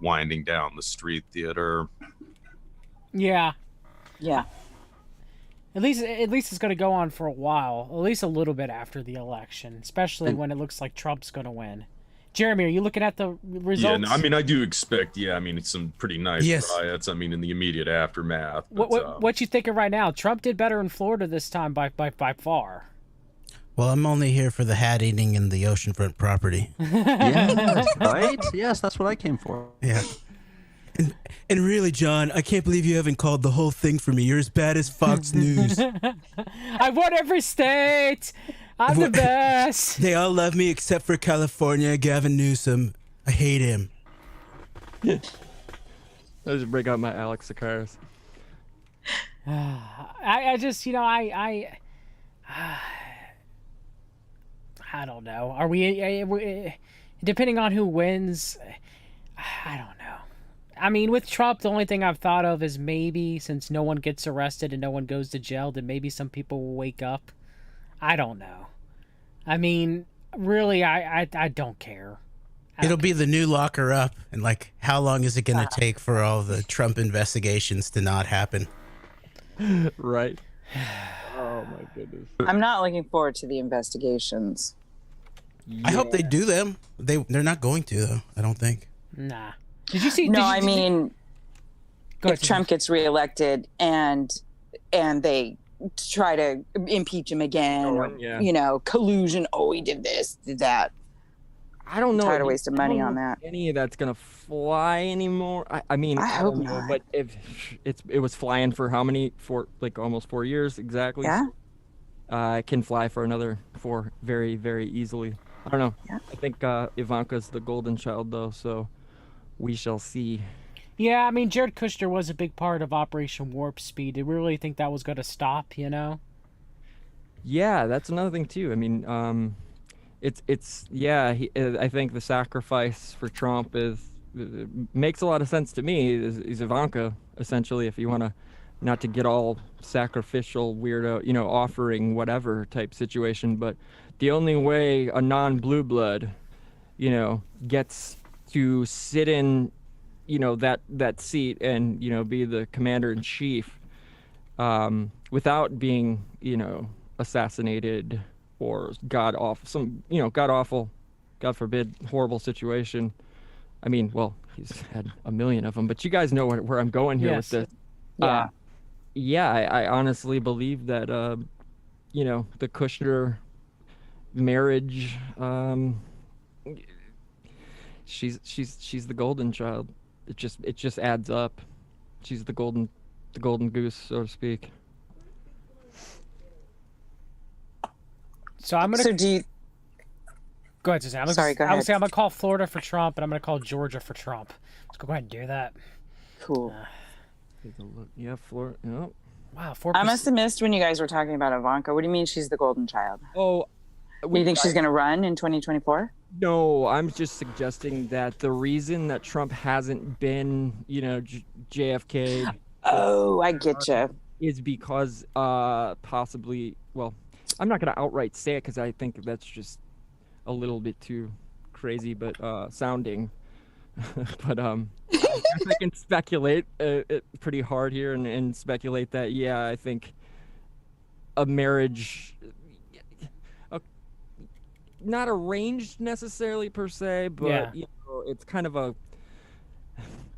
winding down the street theater. Yeah. Yeah. At least it's going to go on for a while, at least a little bit after the election, especially when it looks like Trump's going to win. Jeremy, are you looking at the results? Yeah, no, I mean, I do expect, it's some pretty nice riots, I mean, in the immediate aftermath. But, what you thinking right now? Trump did better in Florida this time by far. Well, I'm only here for the hat eating and the oceanfront property. Yeah, right? Yes, that's what I came for. Yeah. And really, John, I can't believe you haven't called the whole thing for me. You're as bad as Fox News. I won every state. I'm the best. They all love me except for California, Gavin Newsom. I hate him. I just break out my Alex Sakaris. I just, I don't know. Are we depending on who wins? I don't know. I mean, with Trump, the only thing I've thought of is maybe since no one gets arrested and no one goes to jail, then maybe some people will wake up. I don't know. I mean, really, I don't care. It'll be the new locker up. And like, how long is it going to take for all the Trump investigations to not happen? Right. Oh, my goodness. I'm not looking forward to the investigations. Yeah. I hope they do them. They're not going to, though, I don't think. Nah. Did you see? No, I mean, if Trump gets reelected and they try to impeach him again, or collusion. Oh, he did this, did that. I don't know. I'm tired of wasting money on that. Any of that's gonna fly anymore? I mean, I hope don't know, not. but if it was flying for how many? For like almost 4 years exactly. Yeah. It can fly for another 4 very, very easily. I don't know. Yeah. I think Ivanka's the golden child though, so we shall see. Yeah, I mean, Jared Kushner was a big part of Operation Warp Speed. Did we really think that was going to stop, Yeah, that's another thing, too. I mean, I think the sacrifice for Trump makes a lot of sense to me. Is Ivanka, essentially, if you want to, not to get all sacrificial, weirdo, offering whatever type situation. But the only way a non-blue blood, gets to sit in, that seat and, be the commander in chief, without being, assassinated or God awful, God forbid, horrible situation. I mean, well, he's had a million of them, but you guys know where I'm going here with this. I honestly believe that, the Kushner marriage, she's the golden child. It just adds up. She's the golden goose, so to speak. So I'm gonna. So do you? Go ahead, Suzanne. Sorry, go ahead. I'm gonna call Florida for Trump, and I'm gonna call Georgia for Trump. Let's go ahead and do that. Cool. Take a look. Yeah, Florida. Oh. Wow, 4%. I must have missed when you guys were talking about Ivanka. What do you mean she's the golden child? Oh, do you think she's going to run in 2024? No, I'm just suggesting that the reason that Trump hasn't been, JFK. Oh, I get you. Is because possibly, well, I'm not going to outright say it because I think that's just a little bit too crazy, but sounding. But I guess I can speculate it pretty hard here and speculate that, I think a marriage, not arranged necessarily per se, but it's kind of a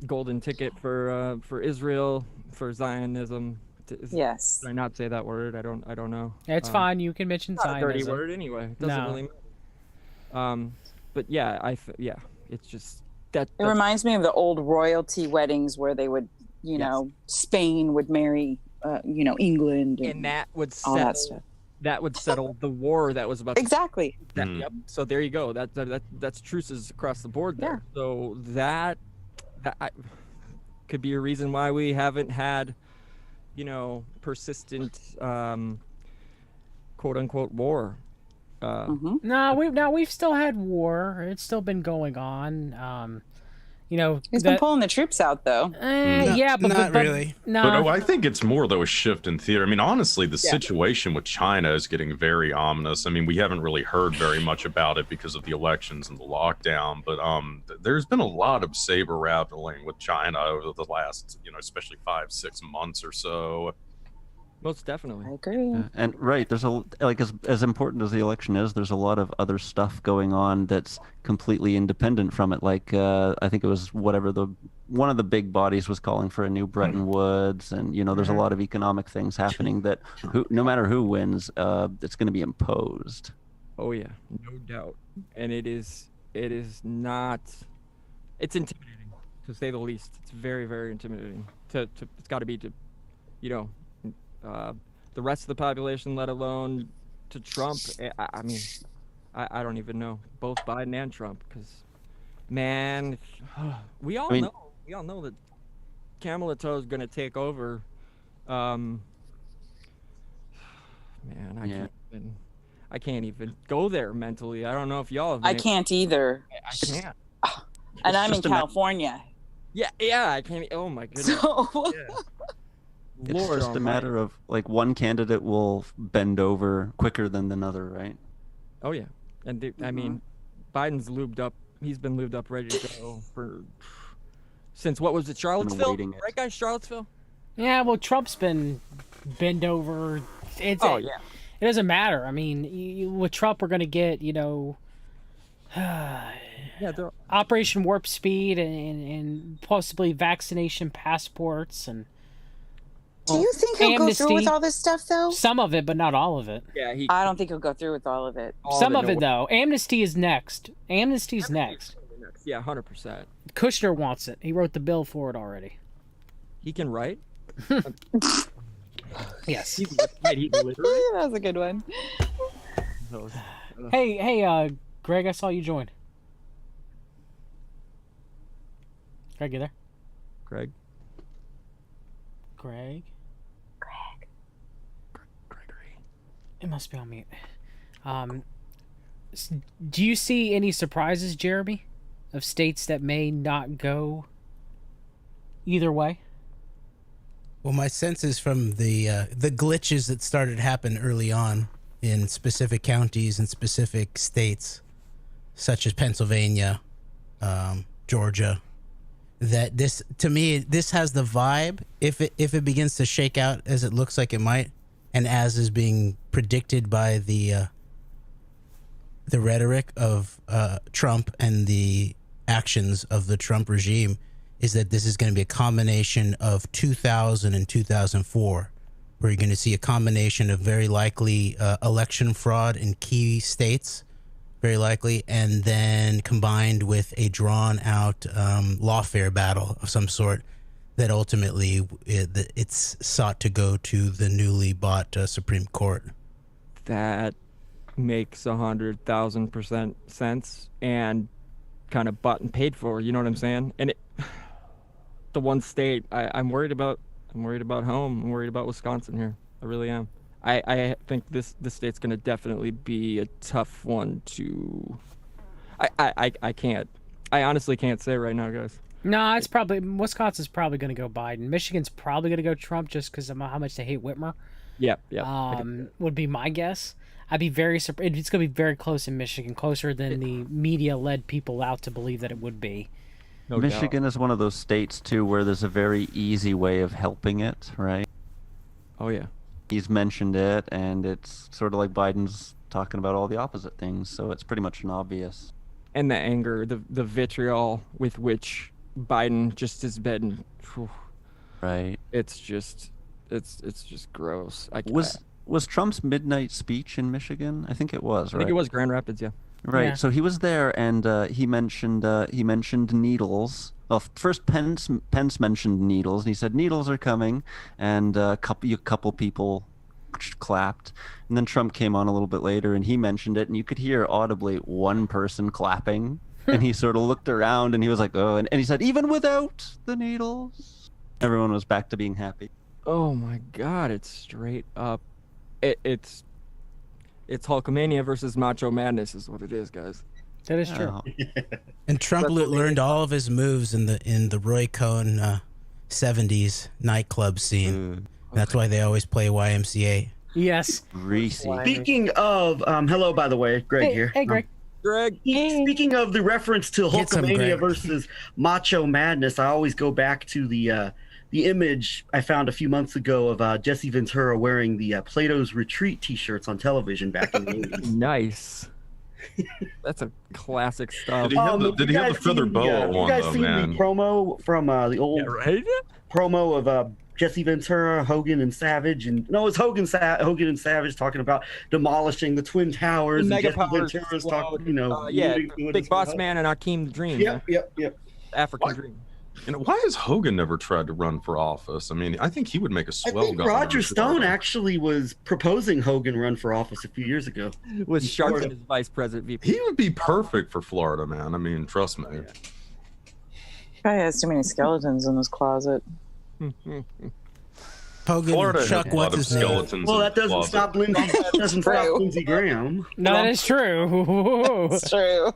golden ticket for Israel, for Zionism. Yes. Did I not say that word? I don't know. It's fine. You can mention Zionism. Not a dirty Zionism. word anyway. It doesn't really matter. But it's just that. It reminds me of the old royalty weddings where they would, Spain would marry England and that would all settle that stuff. that would settle the war that was about Exactly. Yep. So there you go. That's truces across the board there. Yeah. So that could be a reason why we haven't had, persistent, quote unquote war. No, we've still had war. It's still been going on. He's been pulling the troops out, though. Yeah, but not really. No, But I think it's more though a shift in theater. I mean, honestly, the situation with China is getting very ominous. I mean, we haven't really heard very much about it because of the elections and the lockdown. But there's been a lot of saber rattling with China over the last, especially 5-6 months or so. Most definitely. I agree. And right, there's as important as the election is, there's a lot of other stuff going on that's completely independent from it. Like I think it was one of the big bodies was calling for a new Bretton Woods, and there's a lot of economic things happening that no matter who wins, it's going to be imposed. Oh yeah, no doubt. And it is not. It's intimidating, to say the least. It's very, very intimidating. It's got to be to, the rest of the population, let alone to Trump. I mean, I don't even know. Both Biden and Trump, because, man, we all know that Kamala Toe is going to take over. Man, I can't even go there mentally. I don't know if y'all have. I can't either. I can't. And I'm in California. Yeah, I can't. Oh my goodness. So... Yeah. It's just a matter of one candidate will bend over quicker than another, right? Oh yeah, and I mean, Biden's lubed up. He's been lubed up, ready to go since what was it, Charlottesville? Right, guys, Charlottesville. Yeah, well, Trump's been bend over. It doesn't matter. I mean, with Trump, we're gonna get Operation Warp Speed and possibly vaccination passports and. Do you think he'll go through with all this stuff, though? Some of it, but not all of it. Yeah, I don't think he'll go through with all of it. Some of it, though. Amnesty is next. Amnesty's next. Yeah, 100%. Kushner wants it. He wrote the bill for it already. He can write? Yes. He's literate. That was a good one. Hey, Greg, I saw you join. Greg, you there? Greg. Gregory. It must be on mute. Do you see any surprises, Jeremy, of states that may not go either way? Well, my sense is from the glitches that started to happen early on in specific counties and specific states, such as Pennsylvania, Georgia, that this has the vibe, if it begins to shake out as it looks like it might, and as is being predicted by the rhetoric of Trump and the actions of the Trump regime, is that this is going to be a combination of 2000 and 2004, where you're going to see a combination of very likely election fraud in key states, very likely, and then combined with a drawn-out lawfare battle of some sort that ultimately it's sought to go to the newly bought Supreme Court. That makes 100,000% sense and kind of bought and paid for. You know what I'm saying? And the one state I'm worried about. I'm worried about home. I'm worried about Wisconsin here. I really am. I think this state's going to definitely be a tough one to. I can't. I honestly can't say right now, guys. No, it's probably Wisconsin's probably going to go Biden. Michigan's probably going to go Trump just because of how much they hate Whitmer. Yeah. Would be my guess. I'd be very surprised. It's going to be very close in Michigan, closer than the media led people out to believe that it would be. No Michigan doubt. Is one of those states too where there's a very easy way of helping it, right? Oh yeah. He's mentioned it, and it's sort of like Biden's talking about all the opposite things, so it's pretty much an obvious. And the anger, the vitriol with which Biden just has been, right? It's just gross. Was Trump's midnight speech in Michigan? I think it was. Right? I think it was Grand Rapids, yeah. Right. Yeah. So he was there, and he mentioned needles. Well, first Pence mentioned needles, and he said needles are coming, and a couple people clapped, and then Trump came on a little bit later, and he mentioned it, and you could hear audibly one person clapping, and he sort of looked around, and he was like, "Oh," and he said, "Even without the needles," everyone was back to being happy. Oh my God! It's straight up. It's Hulkamania versus Macho Madness is what it is, guys. That is true. And Trump learned all of his moves in the Roy Cohn 70s nightclub scene. That's why they always play YMCA. Yes. Greasy. Speaking of, hello, by the way, Greg here. Hey, Greg. Greg. Speaking of the reference to Get some, Hulkamania Greg. versus Macho Madness, I always go back to the image I found a few months ago of Jesse Ventura wearing the Plato's Retreat T-shirts on television back in the 80s. Nice. That's a classic stuff. Did he have the feather boa one, you guys though, seen man? the promo from the old promo of Jesse Ventura, Hogan, and Savage? And no, it's Hogan and Savage talking about demolishing the Twin Towers. And Mega Jesse Powers Ventura's explode. talking, Yeah, doing Big his Boss own- Man and Akeem the Dream. Yep. African Dream. And why has Hogan never tried to run for office? I mean, I think he would make a I swell think governor Roger in Stone Florida. actually was proposing Hogan run for office a few years ago. With Sharp Florida. as vice president VP. He would be perfect for Florida, man. I mean, trust me. Guy has too many skeletons in his closet. Hogan, Florida Chuck, has a lot what's of his name? skeletons. Well, in that the doesn't closet. stop Lindsey. That doesn't stop Lindsey Graham. No, that is true. It's true.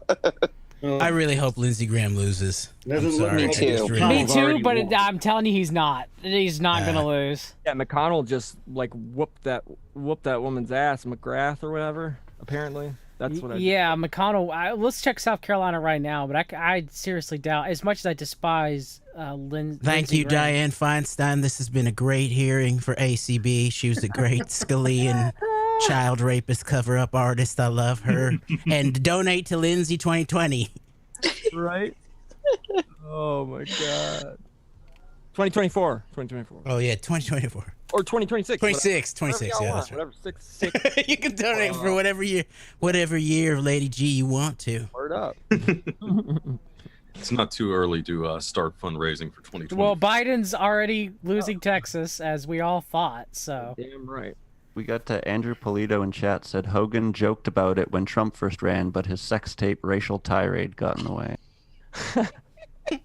I really hope Lindsey Graham loses. I'm Doesn't look sorry. Me like too. it's Me Trump's too, already but won. I'm telling you, he's not. He's not gonna lose. Yeah, McConnell just like whooped that woman's ass, McGrath or whatever. Apparently, that's what I. Yeah, McConnell. Let's check South Carolina right now, but I seriously doubt. As much as I despise Thank Lindsey you, Graham. Dianne Feinstein. This has been a great hearing for ACB. She was a great Scalia child rapist cover-up artist. I love her. And donate to Lindsay 2020. Right. Oh my God. 2024. Oh, yeah, 2024. Or 2026. 26, yeah, that's right. Whatever. Six. You can donate for whatever year of Lady G you want to. Word up. It's not too early to start fundraising for 2020. Well, Biden's already losing Texas, as we all thought. So Damn right. We got Andrew Polito in chat said Hogan joked about it when Trump first ran, but his sex tape racial tirade got in the way.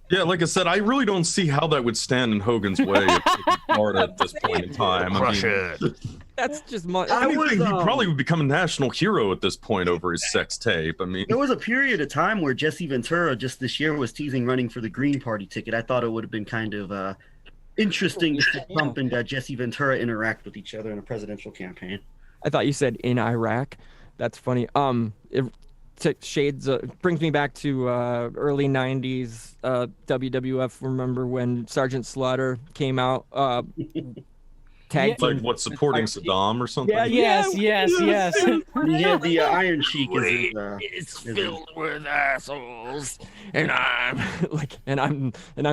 Yeah, like I said, I really don't see how that would stand in Hogan's way if taking Florida at this point in time. Crush I mean, it. That's just I would think he probably would become a national hero at this point over his sex tape. I mean, There was a period of time where Jesse Ventura just this year was teasing running for the Green Party ticket. I thought it would have been kind of interesting to see Trump and Jesse Ventura interact with each other in a presidential campaign. I thought you said in Iraq. That's funny. It brings me back to early 90s WWF. Remember when Sergeant Slaughter came out? Tag like team. what, supporting Saddam or something? Yeah, yes. He had the Iron Sheik as his, It's filled with assholes, and I'm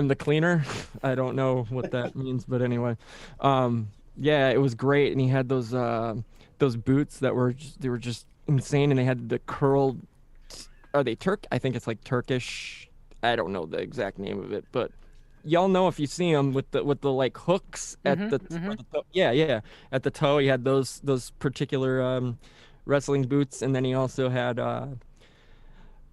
the cleaner. I don't know what that means, but anyway, yeah, it was great, and he had those boots that were just insane, and they had the curled. Are they I think it's like Turkish. I don't know the exact name of it, but y'all know if you see them with the like hooks at the toe. Yeah, at the toe. He had those particular wrestling boots, and then he also had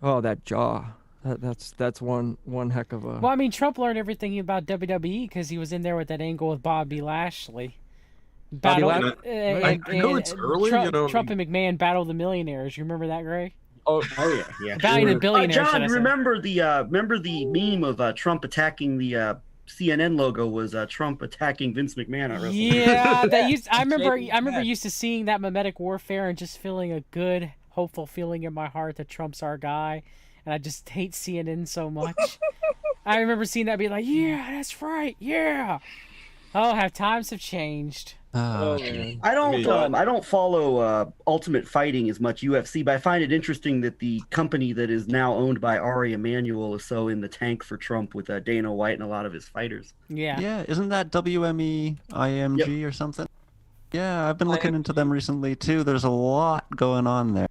that jaw. That's one heck of a. Well, I mean, Trump learned everything about WWE because he was in there with that angle with Bobby Lashley. Bobby Lashley? I know it's early, Trump, you know. Trump and McMahon Battle of the Millionaires. You remember that, Greg? Oh yeah. Valley of the Billionaires. should John, I say. remember the meme of Trump attacking the CNN logo was Trump attacking Vince McMahon at WrestleMania. Yeah, I remember used to seeing that mimetic warfare and just feeling a good, hopeful feeling in my heart that Trump's our guy, and I just hate CNN so much. I remember seeing that, be like, yeah, that's right, yeah. Oh, how times have changed. I don't follow Ultimate Fighting as much, UFC, but I find it interesting that the company that is now owned by Ari Emanuel is so in the tank for Trump with Dana White and a lot of his fighters. Yeah, isn't that WME IMG or something? Yeah, I've been looking into them recently too. There's a lot going on there.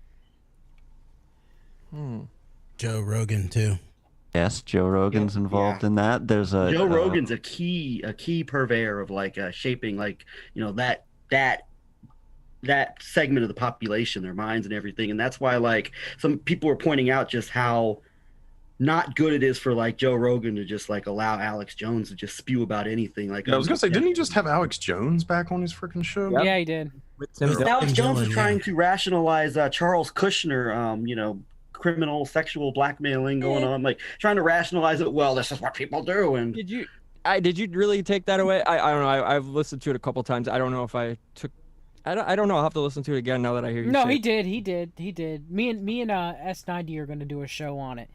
Joe Rogan too. Yes, Joe Rogan's involved in that. There's a Joe Rogan's a key purveyor of like shaping like that segment of the population, their minds and everything, and that's why like some people were pointing out just how not good it is for like Joe Rogan to just like allow Alex Jones to just spew about anything. Like I was gonna say, didn't he just have Alex Jones back on his freaking show? Yep. Yeah, he did. Alex Jones is trying to rationalize Charles Kushner, criminal sexual blackmailing going on, like trying to rationalize it. Well, this is what people do. And did you really take that away? I don't know. I've listened to it a couple times. I don't know if I took. I don't know. I'll have to listen to it again now that I hear you. No, say he did. Me and S90 are going to do a show on it,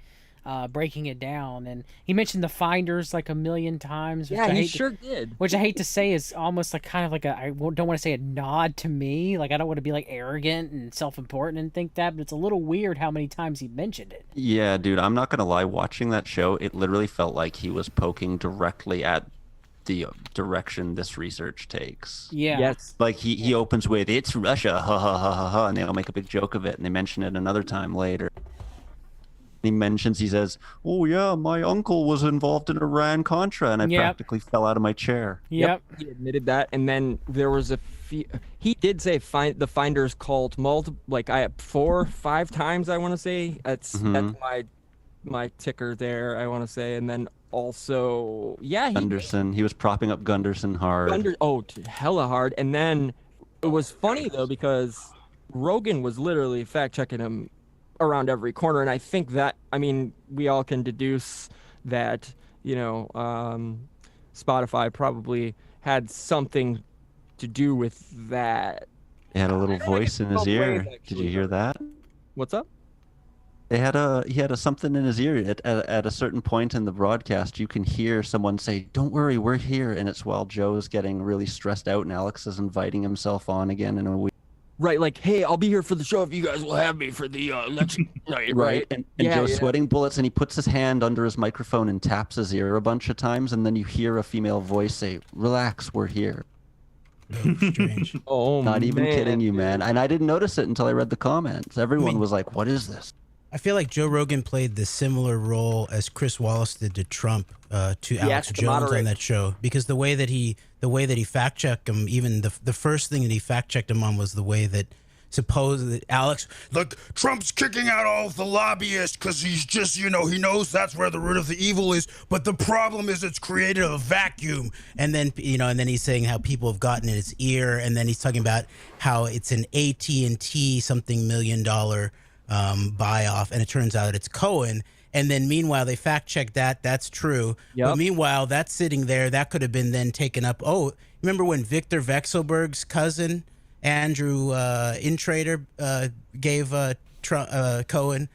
breaking it down. And he mentioned the Finders like a million times. Yeah, he sure did. Which I hate to say is almost like kind of like I don't want to say a nod to me. Like I don't want to be like arrogant and self-important and think that, but it's a little weird how many times he mentioned it. Yeah, dude, I'm not gonna lie. Watching that show, it literally felt like he was poking directly at the direction this research takes. Yeah. Yes. Like he opens with "It's Russia," ha ha ha ha ha, and they'll make a big joke of it, and they mention it another time later. He says, "Oh yeah, my uncle was involved in Iran Contra, and I practically fell out of my chair." Yep. He admitted that, and then there was he did say the Finders called like 4 or 5 times. I want to say that's my ticker there. I want to say, and then also Gunderson. He was propping up Gunderson hard. Hella hard. And then it was funny though because Rogan was literally fact checking him around every corner, and I think that we all can deduce that Spotify probably had something to do with that. He had a little voice in his ear. Did you hear that? What's up? He had a something in his ear at a certain point in the broadcast. You can hear someone say, "Don't worry, we're here," and it's while Joe's getting really stressed out and Alex is inviting himself on again in a week. Right, like, hey, I'll be here for the show if you guys will have me for the election night, right? And Joe's sweating bullets, and he puts his hand under his microphone and taps his ear a bunch of times, and then you hear a female voice say, "Relax, we're here." Strange. Not even kidding you, man. And I didn't notice it until I read the comments. Everyone was like, "What is this?" I feel like Joe Rogan played the similar role as Chris Wallace did to Trump, to Alex Jones on that show, because the way that he fact checked him, even the first thing that he fact checked him on was the way that supposedly Alex, look, Trump's kicking out all of the lobbyists because he's just, he knows that's where the root of the evil is. But the problem is it's created a vacuum. And then, and then he's saying how people have gotten in his ear, and then he's talking about how it's an AT&T something $1 million buy off, and it turns out it's Cohen. And then meanwhile they fact check that's true. But meanwhile that's sitting there, that could have been then taken up. Remember when Victor Vekselberg's cousin Andrew Intrater gave Cohen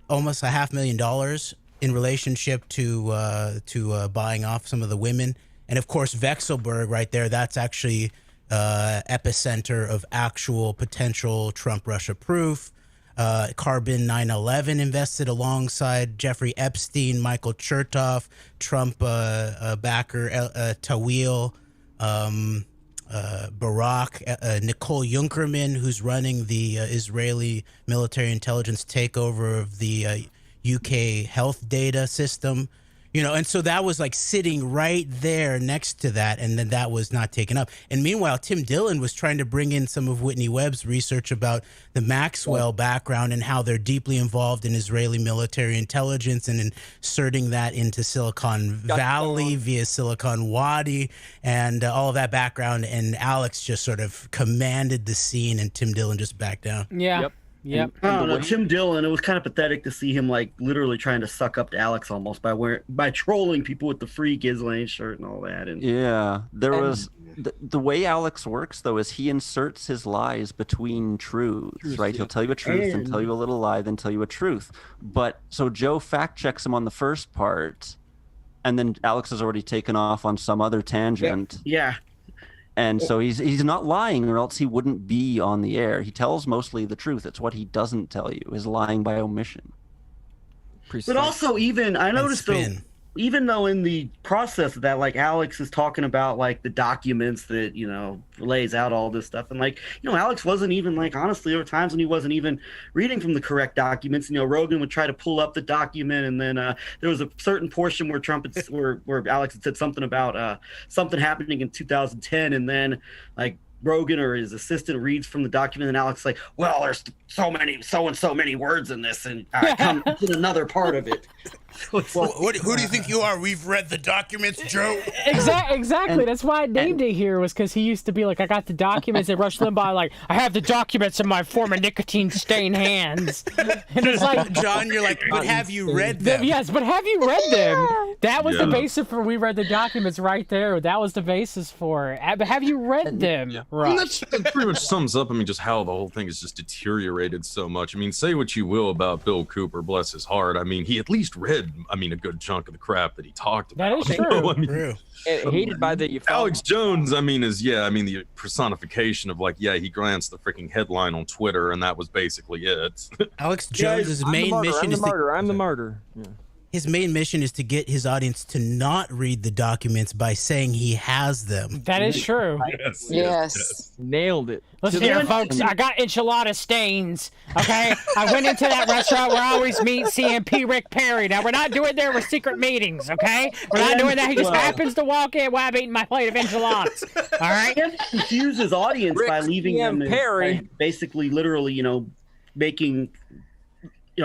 almost $500,000 in relationship to buying off some of the women? And of course Vekselberg right there, that's actually epicenter of actual potential Trump-Russia proof. Carbon 9/11 invested alongside Jeffrey Epstein, Michael Chertoff, Trump backer Tawil, Barack, Nicole Junkerman, who's running the Israeli military intelligence takeover of the UK health data system. And so that was like sitting right there next to that, and then that was not taken up. And meanwhile, Tim Dillon was trying to bring in some of Whitney Webb's research about the Maxwell background and how they're deeply involved in Israeli military intelligence and inserting that into Silicon Valley via Silicon Wadi and all of that background. And Alex just sort of commanded the scene, and Tim Dillon just backed down. Yeah. Yep. I don't know, Tim Dillon, it was kind of pathetic to see him like literally trying to suck up to Alex almost by trolling people with the free Ghislaine shirt and all that. And there was the way Alex works though is he inserts his lies between truths, right? He'll tell you a truth and tell you a little lie, then tell you a truth. But so Joe fact checks him on the first part, and then Alex has already taken off on some other tangent. Yeah. And so he's not lying, or else he wouldn't be on the air. He tells mostly the truth. It's what he doesn't tell you, is lying by omission. But also, even I noticed though, even though in the process of that, like Alex is talking about like the documents that, lays out all this stuff. And like, Alex wasn't even like, honestly, there were times when he wasn't even reading from the correct documents. Rogan would try to pull up the document. And then there was a certain portion where where Alex had said something about something happening in 2010. And then like Rogan or his assistant reads from the document, and Alex is like, well, there's so many words in this, and I come to another part of it. Well, who do you think you are? We've read the documents, Joe. Exactly. That's why I named it here, was because he used to be like, I got the documents, and Rush Limbaugh like, I have the documents in my former nicotine-stained hands. And it's like, John, you're like, but have you read them? Yes, but have you read them? That was the basis for we read the documents right there. That was the basis for it. But have you read them? Yeah. Right. That pretty much sums up, just how the whole thing has just deteriorated so much. Say what you will about Bill Cooper, bless his heart. He at least read, a good chunk of the crap that he talked about. That is true. True. Hated by the Alex Jones, is the personification of like, he glanced the freaking headline on Twitter, and that was basically it. Alex Jones' main mission is I'm the martyr. Yeah. His main mission is to get his audience to not read the documents by saying he has them. That is true. Yes. Nailed it. Listen here, folks. I got enchilada stains. Okay, I went into that restaurant where I always meet CMP Rick Perry. Now we're not doing there with secret meetings. Okay, we're not doing that. He just happens to walk in while I'm eating my plate of enchiladas. All right. He confuse his audience by leaving them Perry, basically, literally, making.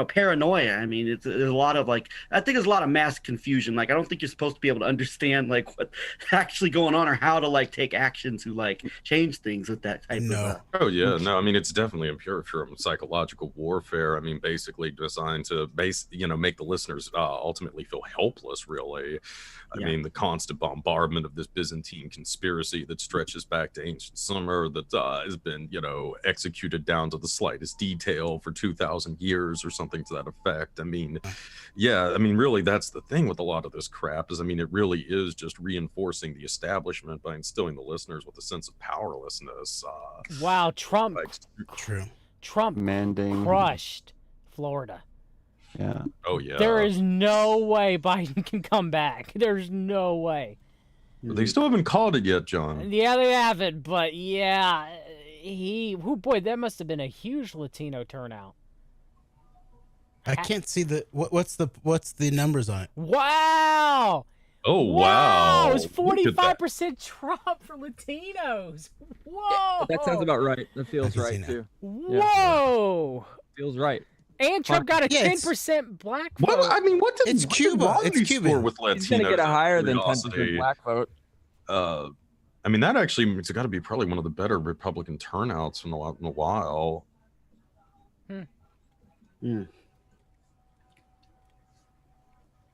Paranoia. There's a lot of I think there's a lot of mass confusion. I don't think you're supposed to be able to understand what's actually going on or how to take action to change things with that type of. Oh yeah, no. It's definitely a pure psychological warfare. Basically designed to make the listeners ultimately feel helpless. Really, the constant bombardment of this Byzantine conspiracy that stretches back to ancient summer that has been executed down to the slightest detail for 2,000 years or something to that effect. Really that's the thing with a lot of this crap is it really is just reinforcing the establishment by instilling the listeners with a sense of powerlessness. Wow, Trump crushed Florida. Yeah. Oh yeah. There is no way Biden can come back. There's no way. They still haven't called it yet, John. Yeah, they haven't, but that must have been a huge Latino turnout. I can't see what's the numbers on it. Wow. Oh wow. It was 45% Trump for Latinos. Whoa. That sounds about right. That feels right too. Whoa. Feels right. And Trump got a 10% black vote. What did it's Cuba. It's Cuban. With Latinos, he's gonna get a higher than 10% black vote. That actually, it's got to be probably one of the better Republican turnouts in a while.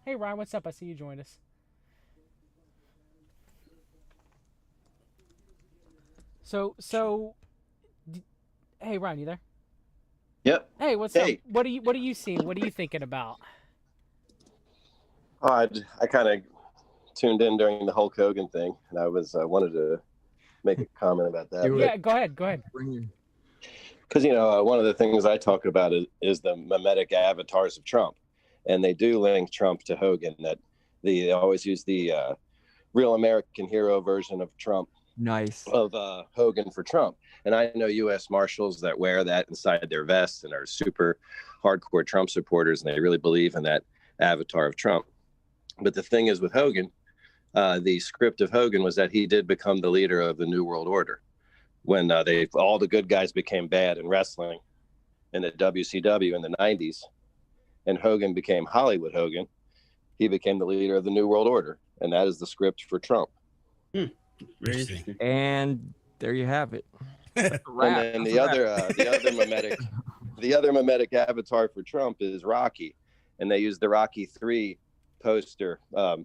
Hey Ryan, what's up? I see you joined us. Hey Ryan, you there? Yep. Hey, what's up? What are you seeing? What are you thinking about? I kind of tuned in during the Hulk Hogan thing, and I wanted to make a comment about that. Yeah, go ahead. Because one of the things I talk about is the mimetic avatars of Trump, and they do link Trump to Hogan. That they always use the real American hero version of Trump. Nice. Of Hogan for Trump. And I know U.S. Marshals that wear that inside their vests and are super hardcore Trump supporters, and they really believe in that avatar of Trump. But the thing is with Hogan, the script of Hogan was that he did become the leader of the New World Order when all the good guys became bad in wrestling in the WCW in the 90s, and Hogan became Hollywood Hogan. He became the leader of the New World Order, and that is the script for Trump. And there you have it. And then the other mimetic avatar for Trump is Rocky, and they use the Rocky 3 poster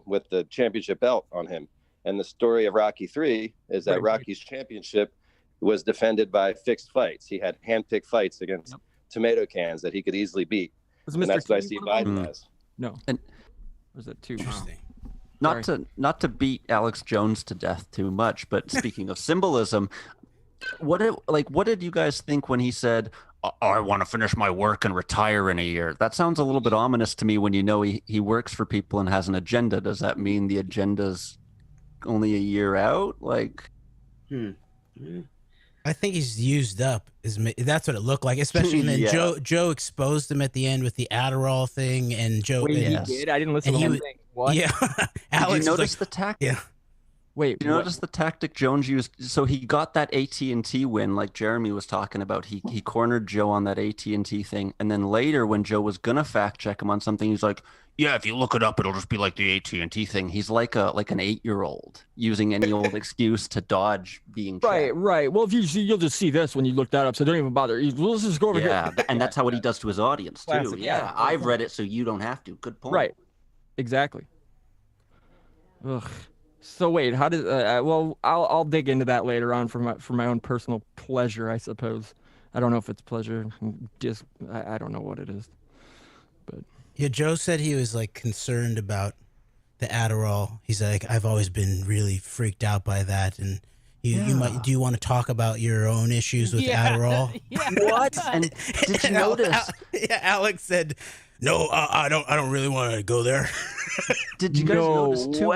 with the championship belt on him. And the story of Rocky 3 is that Rocky's championship was defended by fixed fights. He had hand-picked fights against tomato cans that he could easily beat. And that's what I see Biden as. No. And was it too interesting? Not to beat Alex Jones to death too much, but speaking of symbolism, what did you guys think when he said, I want to finish my work and retire in a year. That sounds a little bit ominous to me when you know he works for people and has an agenda. Does that mean the agenda's only a year out? Like, I think he's used up. That's what it looked like, especially and then Yeah. Joe exposed him at the end with the Adderall thing, and Joe. Wait, and he did? I didn't listen to and the he whole was- thing. What? Yeah, Did Alex you was notice like, the tactic? Yeah. Wait, Did you notice the tactic Jones used? So he got that AT&T win, like Jeremy was talking about. He cornered Joe on that AT&T thing, and then later when Joe was gonna fact check him on something, he's like, "Yeah, if you look it up, it'll just be like the AT&T thing." He's like an 8-year-old using any old excuse to dodge being checked. Right. Well, if you see, you'll just see this when you look that up. So don't even bother. Let's just go over here. Yeah, and that's how what he does to his audience too. Classic. Yeah, I've read it, so you don't have to. Good point. Right. Exactly. Ugh. So wait, how does? Well, I'll dig into that later on for my own personal pleasure, I suppose. I don't know if it's pleasure. Just I don't know what it is. But Yeah, Joe said he was like concerned about the Adderall. He's like, I've always been really freaked out by that, and you might. Do you want to talk about your own issues with Adderall? What? And did you notice? Alex said, "No, I don't really want to go there." Did you guys notice too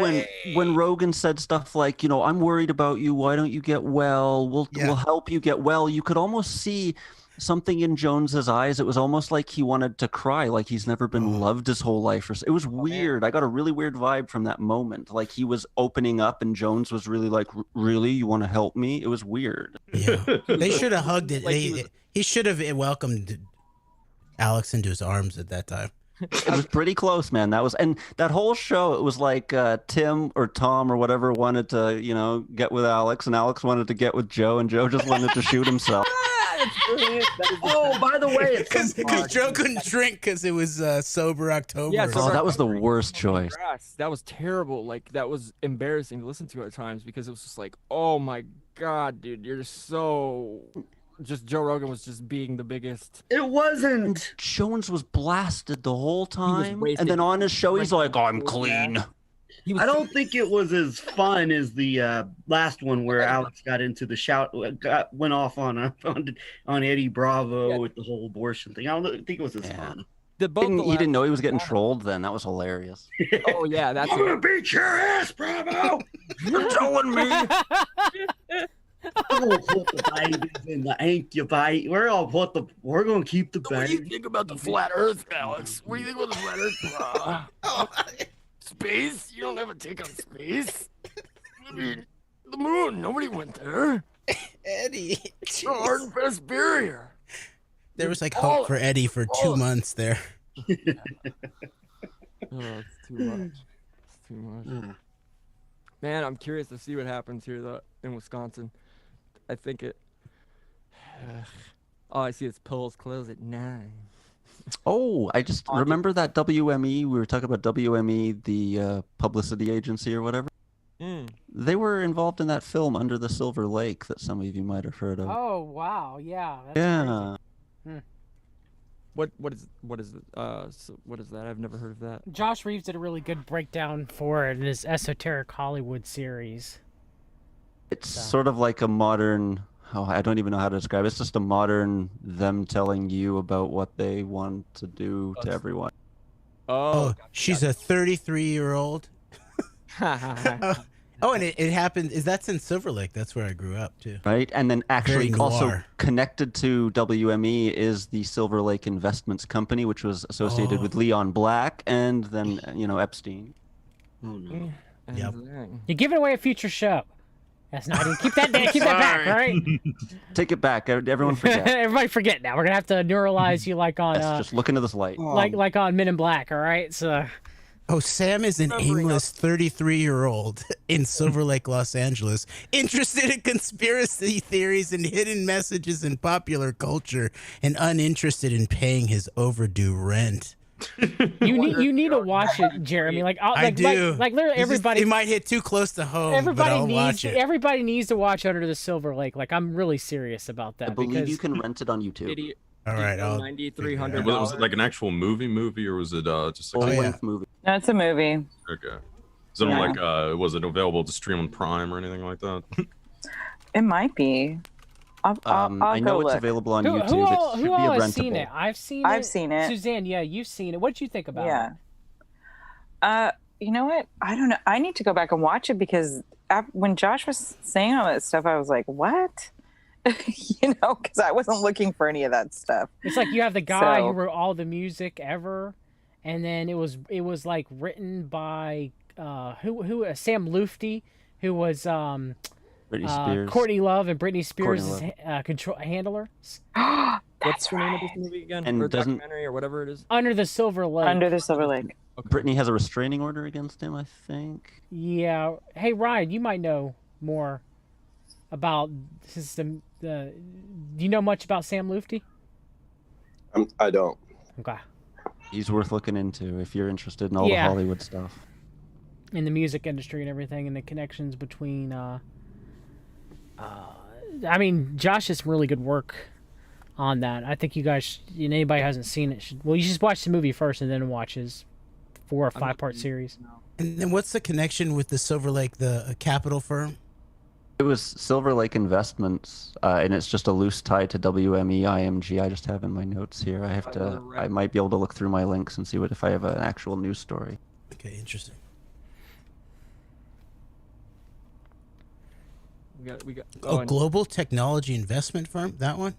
when Rogan said stuff like, I'm worried about you. Why don't you get well? We'll help you get well. You could almost see something in Jones's eyes. It was almost like he wanted to cry, like he's never been loved his whole life. It was weird. I got a really weird vibe from that moment. Like he was opening up, and Jones was really like, "Really, you want to help me?" It was weird. Yeah, they should have hugged it. He should have welcomed Alex into his arms at that time. It was pretty close, man. And that whole show, it was like Tim or Tom or whatever wanted to, get with Alex, and Alex wanted to get with Joe, and Joe just wanted to shoot himself. Oh, by the way, because Joe couldn't drink because it was sober October. Yeah, Oh, that was the worst choice. that was terrible. Like that was embarrassing to listen to at times because it was just like, oh my god, dude, you're so. Just Joe Rogan was just being the biggest. It wasn't. Jones was blasted the whole time, wasted. and then on his show, he's like, "I'm clean." I don't think it was as fun as the last one where Alex got into the went off on Eddie Bravo with the whole abortion thing. I don't think it was as fun. He didn't know he was getting trolled then. That was hilarious. Oh, yeah. That's I'm going to beat your ass, Bravo! You're telling me. We'll put the babies in the incubate. We're going to keep the babies. What do you think about the flat Earth, Alex? What do you think about the flat Earth? Space? You don't have a take on space? I mean, the moon. Nobody went there. Eddie. The hard and fast barrier. There was like hope for Eddie for 2 months there. Oh, it's too much. It's too much. Man, I'm curious to see what happens here though in Wisconsin. I think it. Oh, I see. Its polls close at 9. Oh, I just remember that WME. We were talking about WME, the publicity agency or whatever. They were involved in that film Under the Silver Lake that some of you might have heard of. Oh wow, yeah. That's Yeah. crazy. What is that? I've never heard of that. Josh Reeves did a really good breakdown for it in his Esoteric Hollywood series. It's sort of like a modern. Oh, I don't even know how to describe it. It's just a modern them telling you about what they want to do to everyone. Oh, she's a 33-year-old. Oh, and it happened. That's in Silver Lake. That's where I grew up too. Right, and then actually Very also noir. connected to WME is the Silver Lake Investments Company, which was associated with Leon Black and then Epstein. Oh no! Yep. You're giving away a future show. That's not even keep that back, all right? Take it back. Everyone forget. Everybody forget now. We're gonna have to neuralize you like on just look into this light. like on Men in Black, all right? So Oh, Sam is an aimless 33-year-old in Silver Lake, Los Angeles, interested in conspiracy theories and hidden messages in popular culture, and uninterested in paying his overdue rent. you need to watch it, Jeremy. I do. Like literally everybody. It might hit too close to home, but I'll watch it. Everybody needs to watch Under the Silver Lake. Like I'm really serious about that. I believe you can rent it on YouTube. All right, $9,300. Was it like an actual movie, or was it just like Full-length movie? That's a movie. Okay. Is it on was it available to stream on Prime or anything like that? It might be. I'll I know go it's look. available on Who YouTube. all, It should who be all a has rentable. seen it? I've seen it. Suzanne, yeah, you've seen it. What'd you think about it? You know what? I don't know. I need to go back and watch it because when Josh was saying all that stuff, I was like, what? Because I wasn't looking for any of that stuff. It's like you have the guy who wrote all the music ever, and then it was like written by who Sam Lufty, who was Britney Spears. Courtney Love and Britney Spears' Courtney handler. What's the name of this movie again? And or doesn't- documentary or whatever it is? Under the Silver Lake. Under the Silver Lake. Brittany has a restraining order against him, I think. Yeah. Hey Ryan, you might know more about do you know much about Sam Lufty? I don't. Okay. He's worth looking into if you're interested in all the Hollywood stuff. In the music industry and everything, and the connections between. I mean, Josh has some really good work on that. I think you guys, anybody who hasn't seen it, you should watch the movie first and then watch his 4 or 5 part series. And then what's the connection with the Silver Lake, the capital firm? It was Silver Lake Investments, and it's just a loose tie to WME IMG. I just have in my notes here. I might be able to look through my links and see if I have an actual news story. Okay, interesting. We got. Global Technology Investment Firm, that one?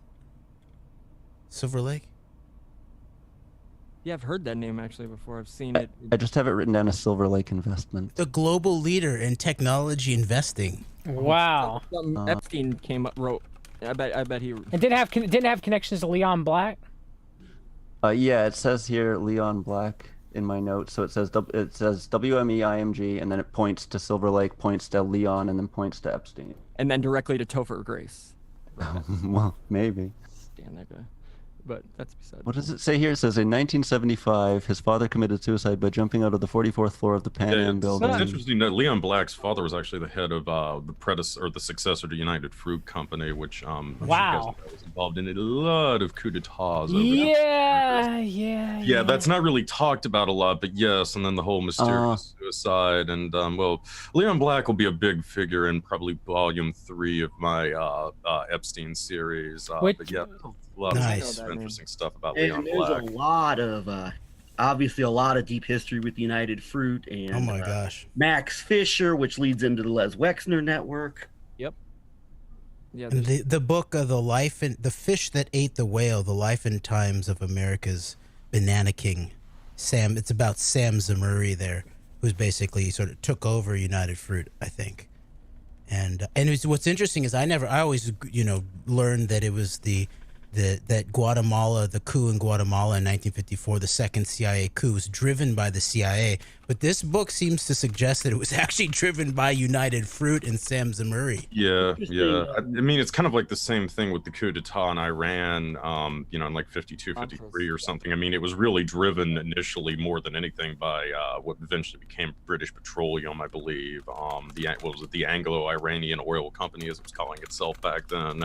Silver Lake? Yeah, I've heard that name actually before. I've seen it. I just have it written down as Silver Lake Investment. The global leader in technology investing. Wow. Epstein wrote. I bet he. And didn't have connections to Leon Black. Yeah, it says here Leon Black in my notes. So it says WME IMG, and then it points to Silver Lake, points to Leon, and then points to Epstein. And then directly to Topher Grace. Well, maybe. Stand that guy. But that's beside. What does it say here? It says in 1975, his father committed suicide by jumping out of the 44th floor of the Pan Am building. It's interesting that Leon Black's father was actually the head of the successor to United Fruit Company, which Wow. was involved in a lot of coup d'etats. Yeah, that's not really talked about a lot, but yes, and then the whole mysterious suicide, and Leon Black will be a big figure in probably volume 3 of my Epstein series. But yeah, a lot of interesting stuff about Leon there's Black. a lot of obviously a lot of deep history with United Fruit and oh my gosh, Max Fisher, which leads into the Les Wexner network. Yep. Yeah. And the book of the life and the fish that ate the whale, the life and times of America's Banana King, Sam. It's about Sam Zamuri there, who's basically sort of took over United Fruit, I think. And what's interesting is I always learned that it was that Guatemala, the coup in Guatemala in 1954, the second CIA coup, was driven by the CIA. But this book seems to suggest that it was actually driven by United Fruit and Sam Zamuri. Yeah. I mean, it's kind of like the same thing with the coup d'etat in Iran, in like 52, 53 or something. I mean, it was really driven initially more than anything by what eventually became British Petroleum, I believe. The Anglo-Iranian Oil Company, as it was calling itself back then.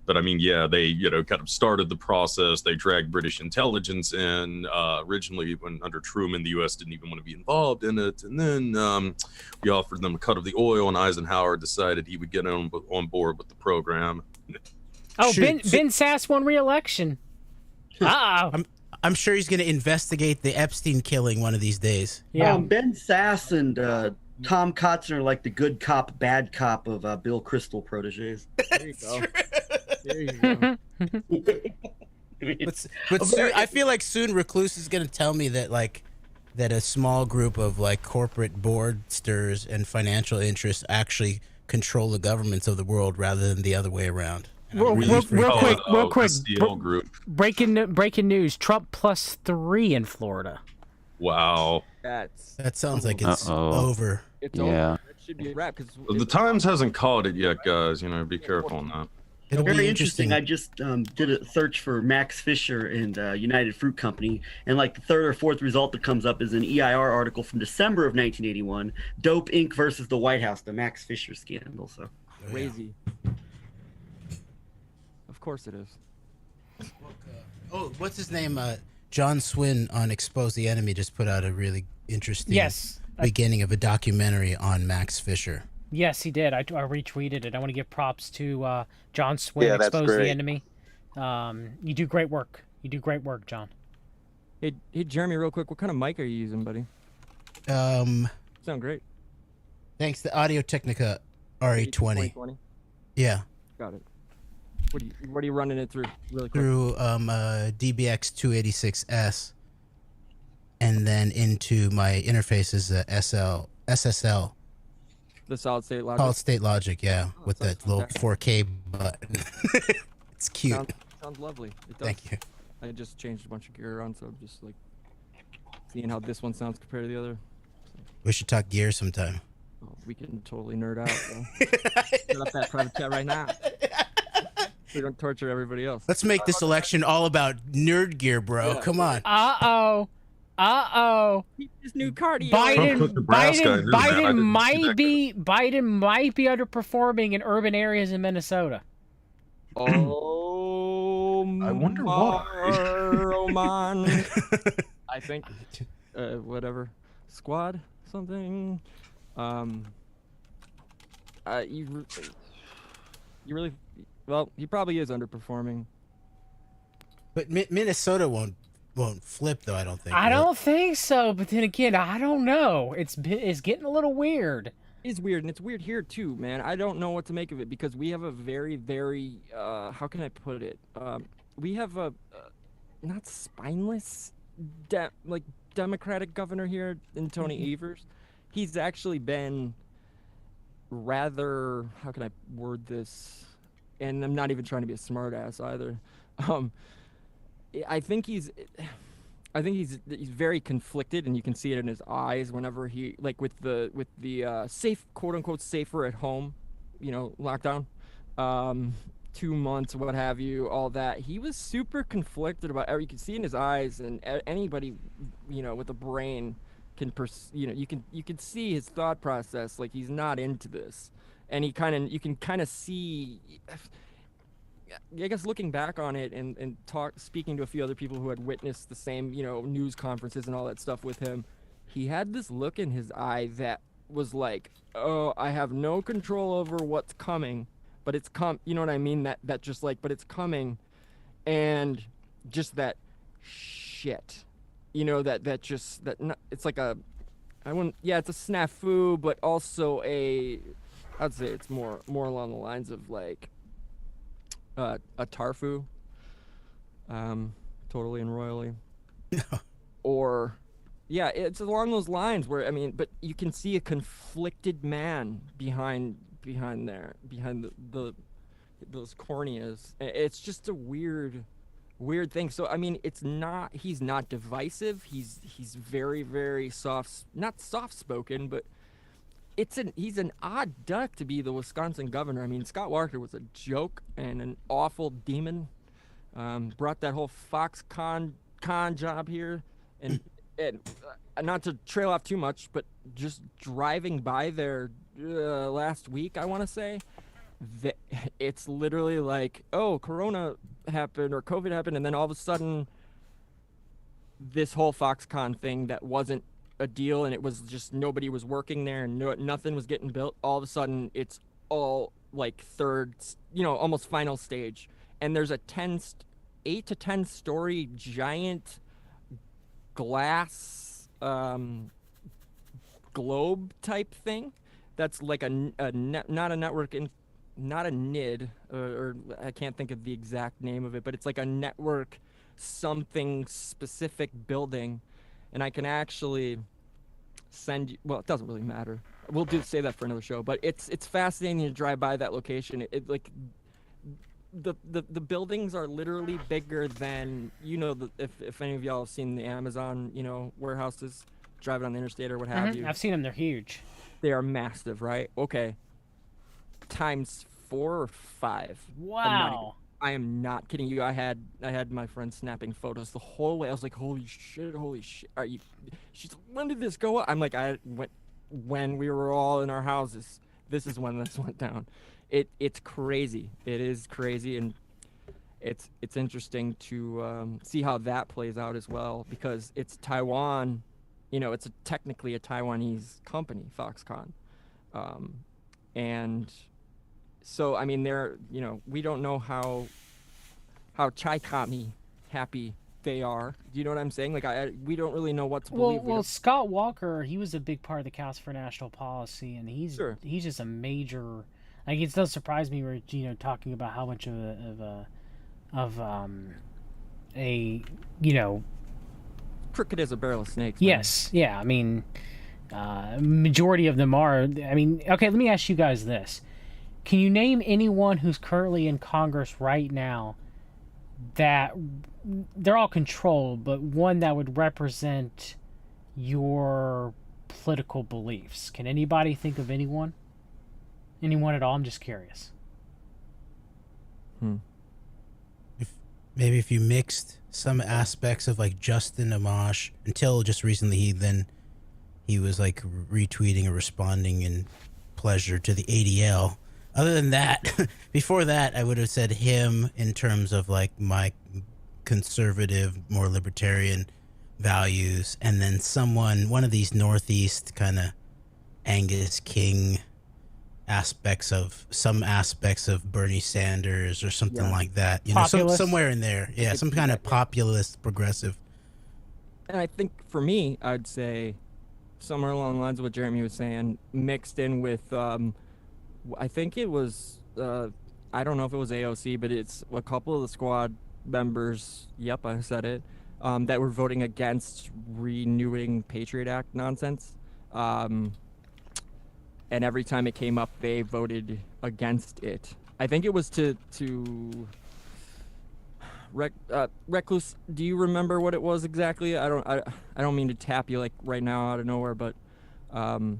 But I mean, yeah, they kind of started the process. They dragged British intelligence in. Originally, when under Truman, the U.S. didn't even want to be involved in it. And then we offered them a cut of the oil, and Eisenhower decided he would get on board with the program. Oh, Ben Sass won re-election. I'm sure he's going to investigate the Epstein killing one of these days. Yeah. Ben Sass and Tom Kotzen are like the good cop, bad cop of Bill Kristol proteges. There you go. There you go. But soon, I feel like soon Recluse is going to tell me that a small group of corporate boardsters and financial interests actually control the governments of the world rather than the other way around. Real quick. Group. Breaking news: Trump +3 in Florida. Wow. That sounds like it's over. It's over. It should be a wrap. The Times hasn't called it yet, guys. Be careful on that. It'll Very be interesting. I just did a search for Max Fisher and United Fruit Company, and the third or fourth result that comes up is an EIR article from December of 1981, Dope Inc. versus the White House, the Max Fisher scandal. So crazy. Of course it is. What's his name? John Swin on Expose the Enemy just put out a really interesting beginning of a documentary on Max Fisher. Yes, he did. I retweeted it. I want to give props to John Swim, Yeah, that's Expose the great. Enemy. You do great work. You do great work, John. Hey, Jeremy, real quick, what kind of mic are you using, buddy? Um, Sound great. Thanks to Audio Technica RA20. 2020? Yeah. Got it. What are you running it through, really quick? Through DBX 286S, and then into my interface is SSL. The solid state logic. Solid state logic, yeah, with that little 4K button. It's cute. Sounds lovely. It does. Thank you. I just changed a bunch of gear around, so I'm just like seeing how this one sounds compared to the other. We should talk gear sometime. Oh, we can totally nerd out. Set up that private chat right now. We don't torture everybody else. Let's make this election all about nerd gear, bro. Yeah. Come on. This new cardio. Biden might be underperforming in urban areas in Minnesota. Oh, I wonder why. Oh man. I think whatever squad something. You really well. He probably is underperforming. But Minnesota won't flip though. I don't think. I don't think so. But then again, I don't know. It's getting a little weird. It's weird, and it's weird here too, man. I don't know what to make of it because we have a very, very how can I put it? We have a not spineless, Democratic governor here in Tony Evers. He's actually been rather, how can I word this? And I'm not even trying to be a smartass either. I think he's very conflicted, and you can see it in his eyes whenever he with the safe, quote unquote, safer at home, lockdown, 2 months, what have you, all that. He was super conflicted about. You can see in his eyes, and anybody, with a brain can you can see his thought process. Like, he's not into this, and you can kind of see. I guess looking back on it and speaking to a few other people who had witnessed the same, news conferences and all that stuff with him, he had this look in his eye that was like, oh, I have no control over what's coming, but it's you know what I mean? That just like, but it's coming, and just that shit, it's like it's a snafu, but also I'd say it's more along the lines of like, a tarfu, totally and royally, or it's along those lines where but you can see a conflicted man behind those corneas. It's just a weird thing. So he's not divisive. He's very, very not soft spoken, but he's an odd duck to be the Wisconsin governor. Scott Walker was a joke and an awful demon. Brought that whole Foxconn job here, and not to trail off too much, but just driving by there last week, I want to say, it's literally like, oh, Corona happened or COVID happened, and then all of a sudden, this whole Foxconn thing that wasn't a deal, and it was just nobody was working there, and nothing was getting built. All of a sudden, it's all like third, almost final stage, and there's a 8 to 10 story giant glass globe type thing that's like not a network, not a NID, or I can't think of the exact name of it, but it's like a network something specific building. And I can actually send you. Well, it doesn't really matter. We'll say that for another show. But it's fascinating to drive by that location. The buildings are literally bigger than if any of y'all have seen the Amazon warehouses driving on the interstate or what have you. I've seen them. They're huge. They are massive, right? Okay. Times 4 or 5. Wow. I am not kidding you. I had my friend snapping photos the whole way. I was like, holy shit. Are you? She's like, when did this go up? I'm like, when we were all in our houses. This is when this went down. It's crazy. It is crazy, and it's interesting to see how that plays out as well, because it's Taiwan. It's technically a Taiwanese company, Foxconn. And so, I mean, we don't know how Chai-Kami happy they are. Do you know what I'm saying? Like, we don't really know what to believe. Well, Scott Walker, he was a big part of the Council for National Policy, and he's just a major. Like, it does surprise me we're talking about how much of a crooked as a barrel of snakes. Yes, yeah. I mean, majority of them are. I mean, okay. Let me ask you guys this: can you name anyone who's currently in Congress right now that they're all controlled, but one that would represent your political beliefs? Can anybody think of anyone? Anyone at all? I'm just curious. Maybe if you mixed some aspects of like Justin Amash, until just recently he was like retweeting or responding in pleasure to the ADL. Other than that, before that, I would have said him in terms of like my conservative, more libertarian values, and then one of these Northeast kind of Angus King aspects of Bernie Sanders or something like that. Somewhere in there. Yeah, some kind of populist progressive. And I think for me, I'd say somewhere along the lines of what Jeremy was saying, mixed in with, I think it was, I don't know if it was AOC, but it's a couple of the squad members, yep, I said it, that were voting against renewing Patriot Act nonsense. And every time it came up, they voted against it. I think it was to Recluse. Do you remember what it was exactly? I don't mean to tap you like right now out of nowhere, but do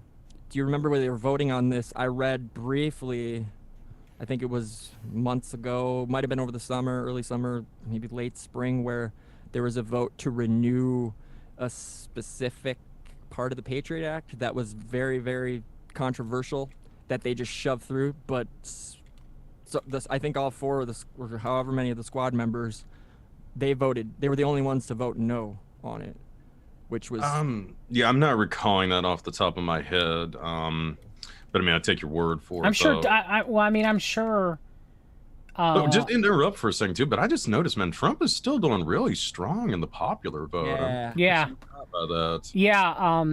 you remember where they were voting on this? I read briefly. I think it was months ago. Might have been over the summer, early summer, maybe late spring, where there was a vote to renew a specific part of the Patriot Act that was very, very controversial, that they just shoved through. But I think all four of or however many of the squad members, they were the only ones to vote no on it, which was yeah, I'm not recalling that off the top of my head, but I mean, I take your word for it. I'm sure. I'm sure. Just interrupt for a second too, but I just noticed, man, Trump is still doing really strong in the popular vote. Yeah. About that. Yeah.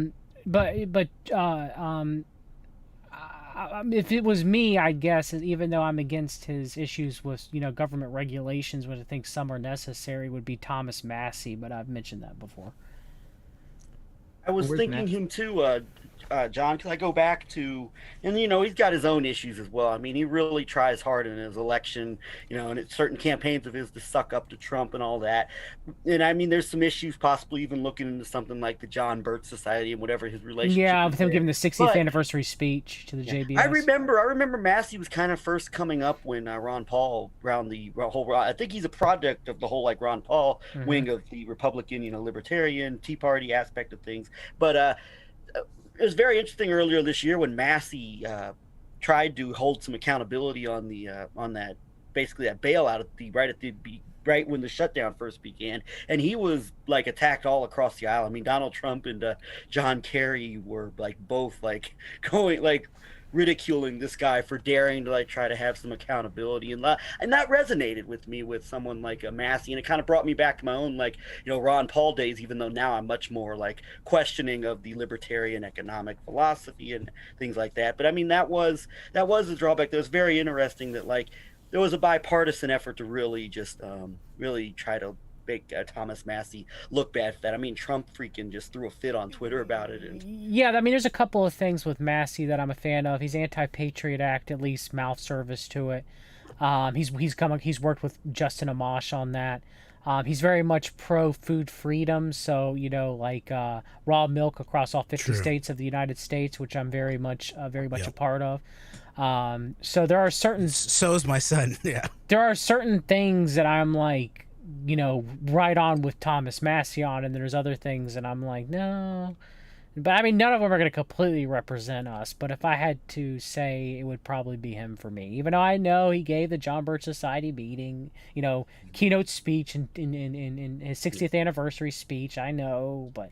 If it was me, I guess, even though I'm against his issues with, government regulations, which I think some are necessary, would be Thomas Massey, but I've mentioned that before. I was thinking him too, John, because I go back to, and he's got his own issues as well. I mean, he really tries hard in his election, and it's certain campaigns of his to suck up to Trump and all that. And I mean, there's some issues, possibly even looking into something like the John Birch Society and whatever his relationship. Yeah, with him giving the 60th anniversary speech to the JBS. I remember Massey was kind of first coming up when Ron Paul around the whole. I think he's a product of the whole like Ron Paul wing of the Republican, libertarian Tea Party aspect of things, but. It was very interesting earlier this year when Massey tried to hold some accountability on the on that bailout right when the shutdown first began, and he was like attacked all across the aisle. I mean, Donald Trump and John Kerry were like both like going like ridiculing this guy for daring to like try to have some accountability, and that resonated with me with someone like a Massey, and it kind of brought me back to my own like Ron Paul days, even though now I'm much more like questioning of the libertarian economic philosophy and things like that. But I mean, that was the drawback. That was very interesting that like there was a bipartisan effort to really just really try to make Thomas Massey look bad for that. I mean, Trump freaking just threw a fit on Twitter about it. And yeah, I mean, there's a couple of things with Massey that I'm a fan of. He's anti-Patriot Act, at least mouth service to it. He's worked with Justin Amash on that. He's very much pro food freedom, so like raw milk across all 50 states of the United States, which I'm very much a part of. So there are certain. So is my son. Yeah. There are certain things that I'm like, right on with Thomas Massey on, and there's other things that I'm like, no. But I mean, none of them are going to completely represent us. But if I had to say, it would probably be him for me. Even though I know he gave the John Birch Society meeting, keynote speech in his 60th anniversary speech. I know, but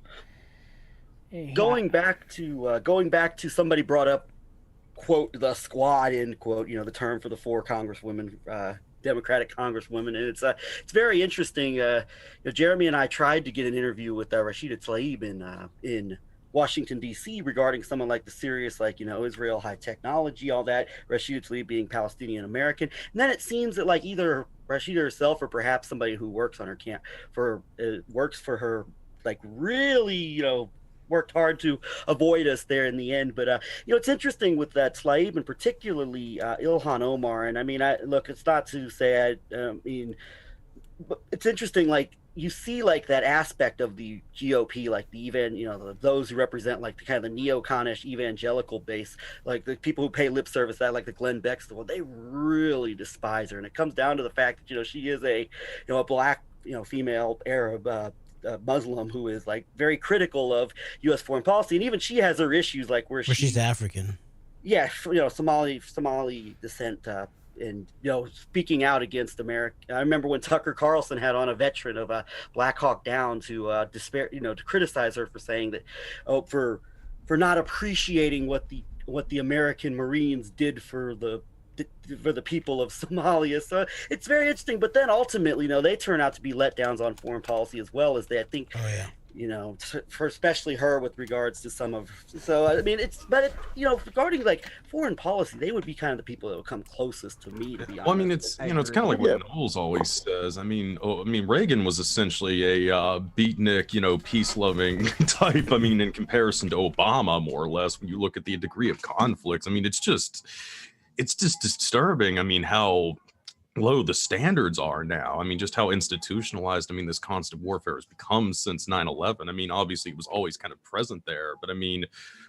going back to somebody brought up quote the squad, end quote, the term for the 4 congresswomen, Democratic congresswomen, and it's very interesting. Jeremy and I tried to get an interview with Rashida Tlaib in Washington D.C. regarding someone like the serious, Israel high technology, all that. Rashida Tlaib being Palestinian American, and then it seems that either Rashida herself or perhaps somebody who works on her works for her, really, worked hard to avoid us there in the end. But it's interesting with that Tlaib and particularly Ilhan Omar. And I mean, look, it's not to say but it's interesting. You see that aspect of the GOP, those who represent the kind of the neoconish evangelical base, the people who pay lip service that, the Glenn Beck's, they really despise her. And it comes down to the fact that she is a black female Arab Muslim who is very critical of U.S. foreign policy, and even she has her issues where she's African. Yeah, Somali descent, and speaking out against America. I remember when Tucker Carlson had on a veteran of Black Hawk Down to to criticize her for saying that, for not appreciating what the American Marines did for the people of Somalia. So it's very interesting. But then ultimately, they turn out to be letdowns on foreign policy as well, as they, I think, for especially her with regards to some of. So I mean, regarding foreign policy, they would be kind of the people that would come closest to me, to be honest. Well, I mean, it's kind of like what Knowles always says. I mean, Reagan was essentially a beatnik, peace-loving type. I mean, in comparison to Obama, more or less, when you look at the degree of conflicts. I mean, it's just disturbing. I mean, how low the standards are now. I mean, just how institutionalized, this constant warfare has become since 9/11. I mean, obviously it was always kind of present there, but I mean,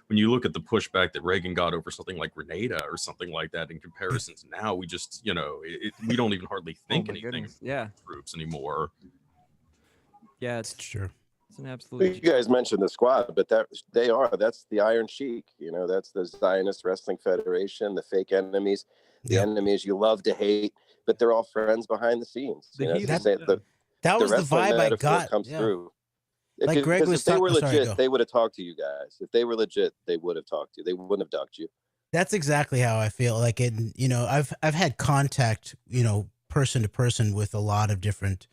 when you look at the pushback that Reagan got over something like Grenada or something like that in comparison to now, we just, we don't even hardly think anything of troops anymore. Yeah, it's true. It's an absolute. You guys mentioned the squad, but that's the Iron Sheik. That's the Zionist Wrestling Federation, the fake enemies, the enemies you love to hate, but they're all friends behind the scenes. That was the vibe I got. Comes through. Greg was if they were legit, they would have talked to you guys. If they were legit, they would have talked to you. They wouldn't have ducked you. That's exactly how I feel. I've had contact, person to person with a lot of different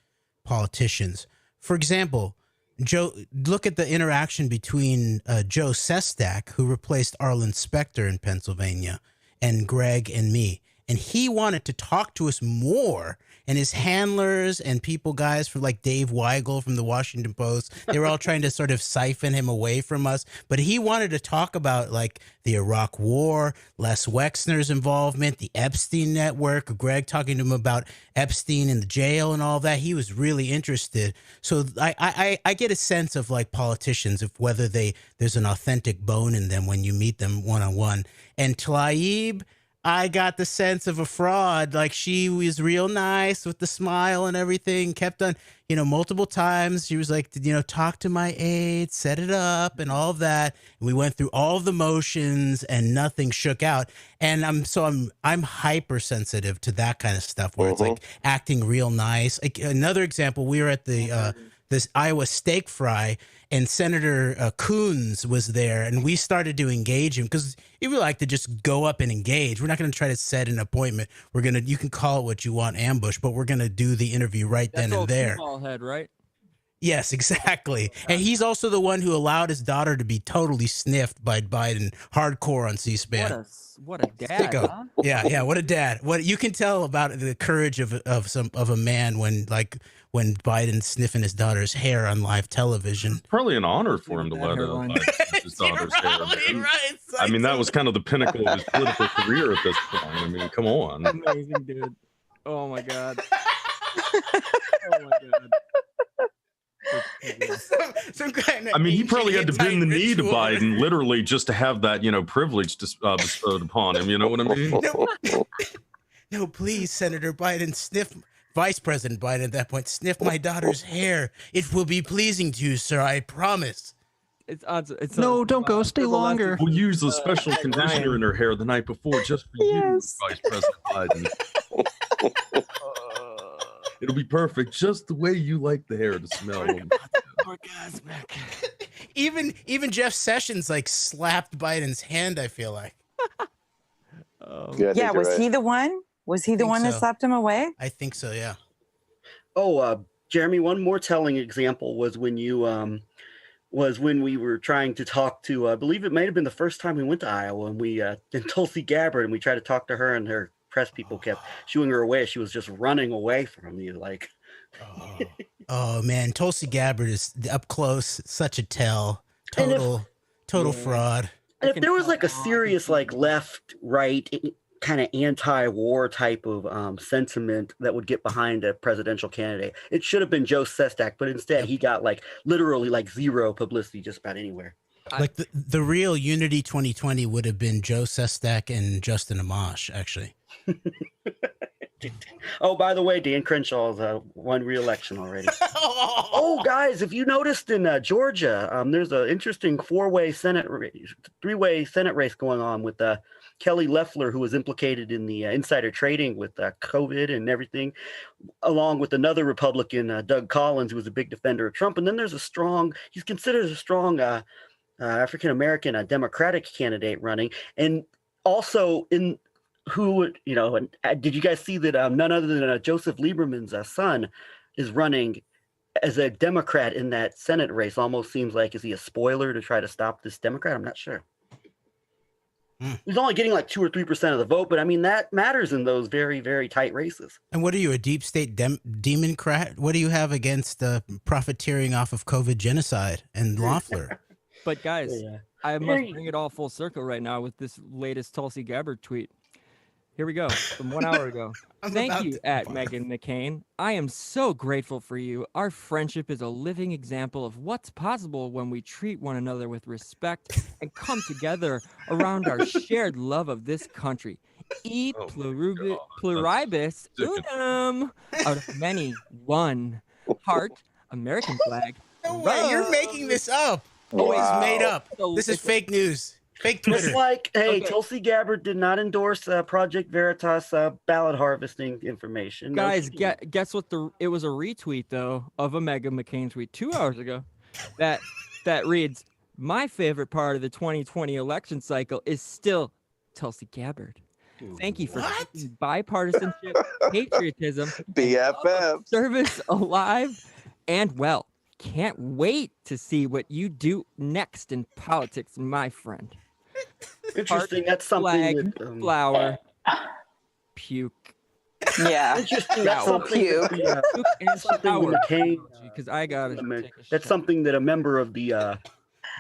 politicians. For example, Joe, look at the interaction between Joe Sestak, who replaced Arlen Specter in Pennsylvania, and Greg and me. And he wanted to talk to us more. And his handlers and guys for Dave Weigel from the Washington Post, they were all trying to sort of siphon him away from us. But he wanted to talk about the Iraq War, Les Wexner's involvement, the Epstein network, Greg talking to him about Epstein in the jail and all that. He was really interested. So I get a sense of politicians, of whether there's an authentic bone in them when you meet them one-on-one. And Tlaib, I got the sense of a fraud. She was real nice with the smile and everything, kept on, multiple times. She was talk to my aide, set it up and all of that. And we went through all of the motions and nothing shook out. And I'm hypersensitive to that kind of stuff where it's acting real nice. Another example, we were at this Iowa steak fry, and Senator Coons was there, and we started to engage him because we like to just go up and engage. We're not going to try to set an appointment. You can call it what you want, ambush, but we're going to do the interview right then and there. That's head, right? Yes, exactly. And he's also the one who allowed his daughter to be totally sniffed by Biden, hardcore on C-SPAN. What a dad! Huh? Yeah. What a dad! What you can tell about the courage of a man when Biden's sniffing his daughter's hair on live television. Probably an honor for him to let his daughter's hair. Right. That was kind of the pinnacle of his political career at this point. Come on. Amazing, dude. Oh my god. Oh my god. Some kind of he probably had to bend the knee to Biden, literally, just to have that, privilege bestowed upon him. You know what I mean? No, please, Senator Biden, sniff. Vice President Biden at that point, sniff my daughter's hair. It will be pleasing to you, sir. I promise. No, don't go. Stay longer. We'll use a special conditioner in her hair the night before just for you, Vice President Biden. It'll be perfect, just the way you like the hair to smell. Orgasmic. Even Jeff Sessions slapped Biden's hand, I feel like. Yeah, was he the one? Was he the one that slapped him away? I think so, yeah. Oh, Jeremy, one more telling example was when you when we were trying to talk to I believe it might have been the first time we went to Iowa, and we in Tulsi Gabbard, and we tried to talk to her, and her press people kept shooing her away. She was just running away from you, like. Oh man, Tulsi Gabbard is up close, such a tell. Total fraud. And if there was like a serious like left right kind of anti-war type of sentiment that would get behind a presidential candidate, it should have been Joe Sestak, but instead he got like literally like zero publicity just about anywhere. Like the real Unity 2020 would have been Joe Sestak and Justin Amash, actually. Oh, by the way, Dan Crenshaw's won re-election already. Oh, guys, if you noticed in Georgia, there's an interesting three-way Senate race going on with Kelly Loeffler, who was implicated in the insider trading with COVID and everything, along with another Republican, Doug Collins, who was a big defender of Trump. And then there's he's considered a strong African-American Democratic candidate running. And also did you guys see that none other than Joseph Lieberman's son is running as a Democrat in that Senate race? Almost seems like, is he a spoiler to try to stop this Democrat? I'm not sure. He's only getting like 2 or 3% of the vote, but I mean, that matters in those very, very tight races. And what are you, a deep state democrat? What do you have against profiteering off of COVID genocide and Loeffler? But guys, I must bring it all full circle right now with this latest Tulsi Gabbard tweet. Here we go, from 1 hour ago. Thank you, @Meghan McCain. I am so grateful for you. Our friendship is a living example of what's possible when we treat one another with respect and come together around our shared love of this country. E pluribus unum, out of many, one. Heart, American flag. No way, you're making this up. Wow. This is made up. This is fake news. Fake Twitter. Just like, hey, Tulsi Gabbard did not endorse Project Veritas ballot harvesting information. Guys, guess what? It was a retweet though of a Meghan McCain tweet 2 hours ago, that reads, "My favorite part of the 2020 election cycle is still Tulsi Gabbard. Thank you for keeping bipartisanship, patriotism, BFF service alive and well. Can't wait to see what you do next in politics, my friend." Interesting. That's something that, flower, puke. Yeah. Interesting. That's something. Because I got it. That's something that a member of the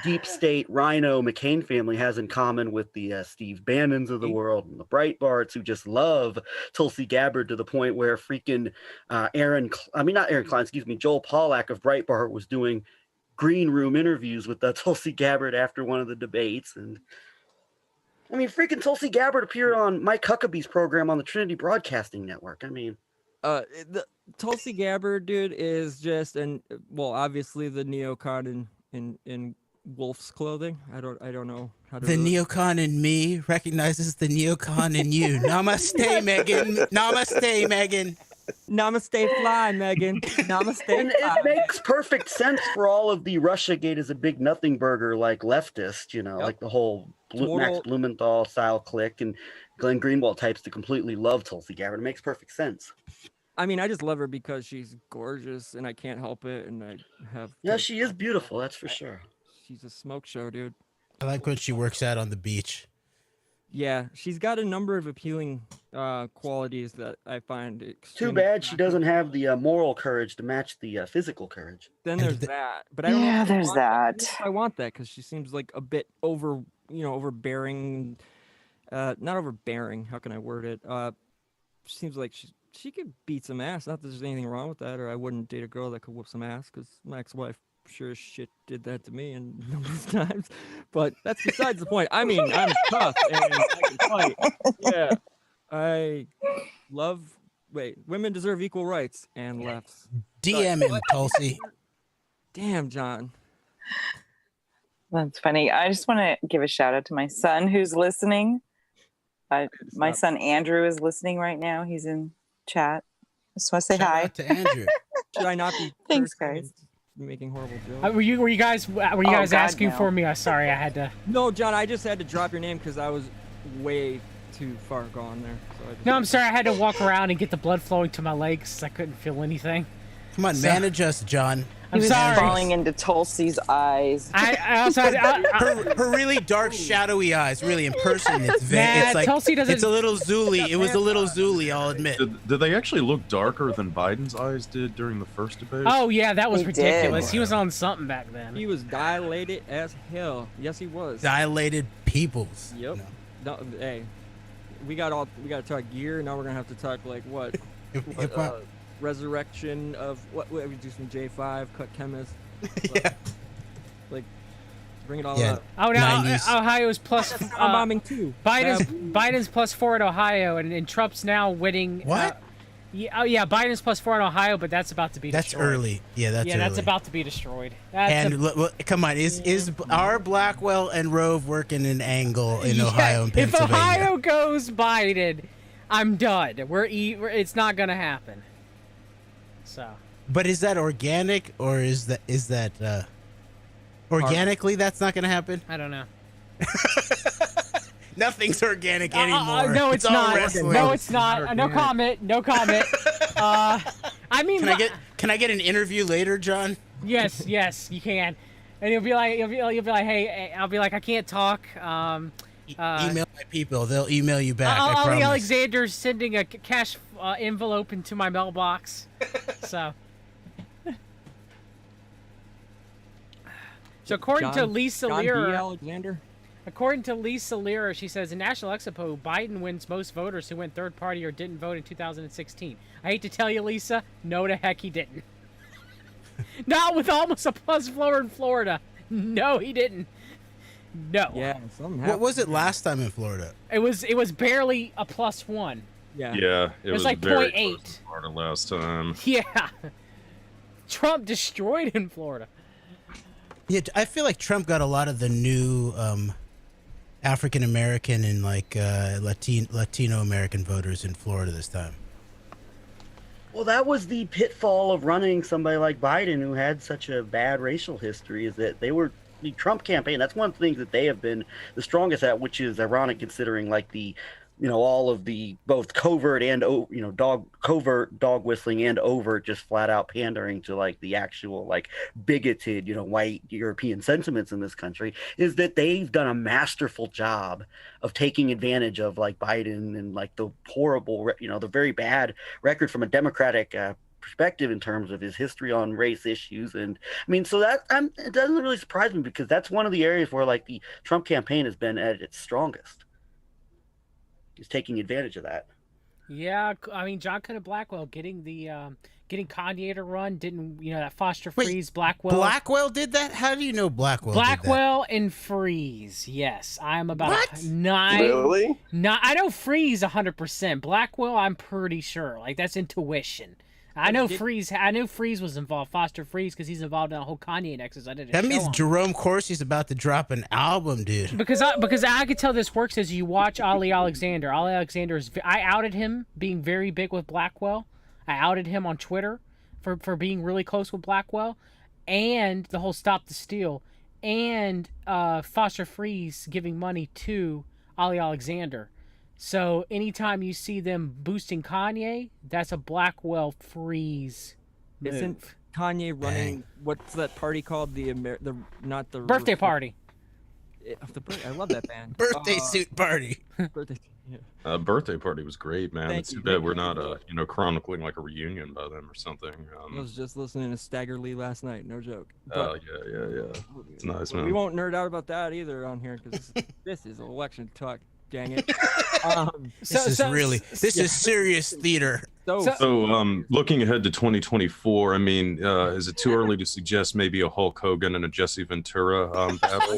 deep state Rhino McCain family has in common with the Steve Bannons of the world and the Breitbarts, who just love Tulsi Gabbard to the point where freaking Joel Pollack of Breitbart was doing green room interviews with Tulsi Gabbard after one of the debates. And I mean, freaking Tulsi Gabbard appeared on Mike Huckabee's program on the Trinity Broadcasting Network. I mean, the Tulsi Gabbard, dude, is just obviously the neocon in wolf's clothing. I don't know how to. The neocon in me recognizes the neocon in you. Namaste, Megan. Namaste, Megan. Namaste, fly, Megan. Namaste. And it makes perfect sense for all of the Russiagate as a big nothing burger like leftist, like the whole Max Blumenthal style clique and Glenn Greenwald types to completely love Tulsi Gabbard. It makes perfect sense. I mean, I just love her because she's gorgeous and I can't help it. And I have. Yeah, she is beautiful. That's for sure. She's a smoke show, dude. I like when she works out on the beach. Yeah, she's got a number of appealing qualities that I find too bad she doesn't have the moral courage to match the physical courage. Then there's that. But I don't know. There's that. I want that because she seems like a bit overbearing. Not overbearing. How can I word it? She seems like she could beat some ass. Not that there's anything wrong with that, or I wouldn't date a girl that could whoop some ass because my ex-wife sure as shit did that to me and numerous times, but that's besides the point. I mean, I'm tough and I can fight. Yeah, I love. Women deserve equal rights and lefts. DM him, Tulsi. Damn, John. That's funny. I just want to give a shout out to my son who's listening. My son Andrew is listening right now. He's in chat. Just want to say hi to Andrew. Should I not be? Thanks, guys. Making horrible jokes. Were you guys asking for me? Sorry, I had to. No, John, I just had to drop your name because I was way too far gone there. So I just No, I'm sorry. I had to walk around and get the blood flowing to my legs. I couldn't feel anything. Come on, manage us, John. I'm sorry. Falling into Tulsi's eyes. I also had, her really dark, shadowy eyes. Really, in person, it's like Tulsi doesn't. It's a little Zuli. It was a little Zuli. I'll admit. Did they actually look darker than Biden's eyes did during the first debate? Oh yeah, that was ridiculous. did. He was on something back then. He was dilated as hell. Yes, he was. Dilated peoples. Yep. No, hey, we got to talk gear. Now we're gonna have to talk like what? Resurrection of what we do some J5 cut chemist. Yeah. Like bring it all Yeah. up. Oh no, Ohio's plus. bombing too. Biden's +4 at Ohio, and Trump's now winning. What? Yeah, Biden's +4 in Ohio, but that's about to be That's destroyed. early. Yeah, that's early. that's about to be destroyed. Come on, is our Blackwell and Rove working an angle in Ohio and Pennsylvania? If Ohio goes Biden, I'm done. It's not gonna happen. So. But is that organic, or is that organically that's not gonna happen? I don't know. Nothing's organic anymore. No, it's all not. wrestling. No, it's not. No comment. No comment. I mean, can I get an interview later, John? Yes, you can. And you'll be like, hey, I'll be like, I can't talk. Email my people. They'll email you back. I Ollie promise. Alexander's sending a cash envelope into my mailbox. So according to Lisa John D. Lear, Alexander. According to Lisa Lear, she says in National Expo, Biden wins most voters who went third party or didn't vote in 2016. I hate to tell you, Lisa, no the heck he didn't. Not with almost a +4 in Florida. No, he didn't. No. Yeah, something happened. What was it last time in Florida? It was barely a +1. Yeah, it was like very 0.8. close to Florida last time. Yeah. Trump destroyed in Florida. Yeah, I feel like Trump got a lot of the new African American and like Latino American voters in Florida this time. Well, that was the pitfall of running somebody like Biden, who had such a bad racial history, is that they were the Trump campaign. That's one of the things that they have been the strongest at, which is ironic considering like the, all of the both covert and covert dog whistling and overt just flat out pandering to like the actual like bigoted white European sentiments in this country, is that they've done a masterful job of taking advantage of like Biden and like the horrible the very bad record from a Democratic perspective in terms of his history on race issues. And I mean, so that it doesn't really surprise me, because that's one of the areas where like the Trump campaign has been at its strongest. Is taking advantage of that. Yeah, I mean, John Connor Blackwell getting Kanye to run, didn't that Foster Freeze Blackwell? Blackwell did that? How do you know Blackwell? Blackwell and Freeze. Yes, I'm about What? 9. Really? I know Freeze 100%. Blackwell, I'm pretty sure. Like that's intuition. I know Freeze was involved. Foster Freeze, because he's involved in the whole Kanye nexus. I didn't. That means him. Jerome Corsi's about to drop an album, dude. Because I could tell this works as you watch Ollie Alexander. Ollie Alexander I outed him being very big with Blackwell. I outed him on Twitter for being really close with Blackwell, and the whole Stop the Steal, and Foster Freeze giving money to Ollie Alexander. So anytime you see them boosting Kanye, that's a Blackwell Freeze move. Isn't Kanye running? What's that party called? Not the birthday party. I love that band. Birthday suit party. Birthday. Yeah. Birthday party was great, man. Thank It's too you. bad we're not chronicling like a reunion by them or something. I was just listening to Stagger Lee last night. No joke. Oh yeah. It's nice, man. We won't nerd out about that either on here, because this is election talk. Dang it. This is serious theater. So, looking ahead to 2024, I mean, is it too early to suggest maybe a Hulk Hogan and a Jesse Ventura battle?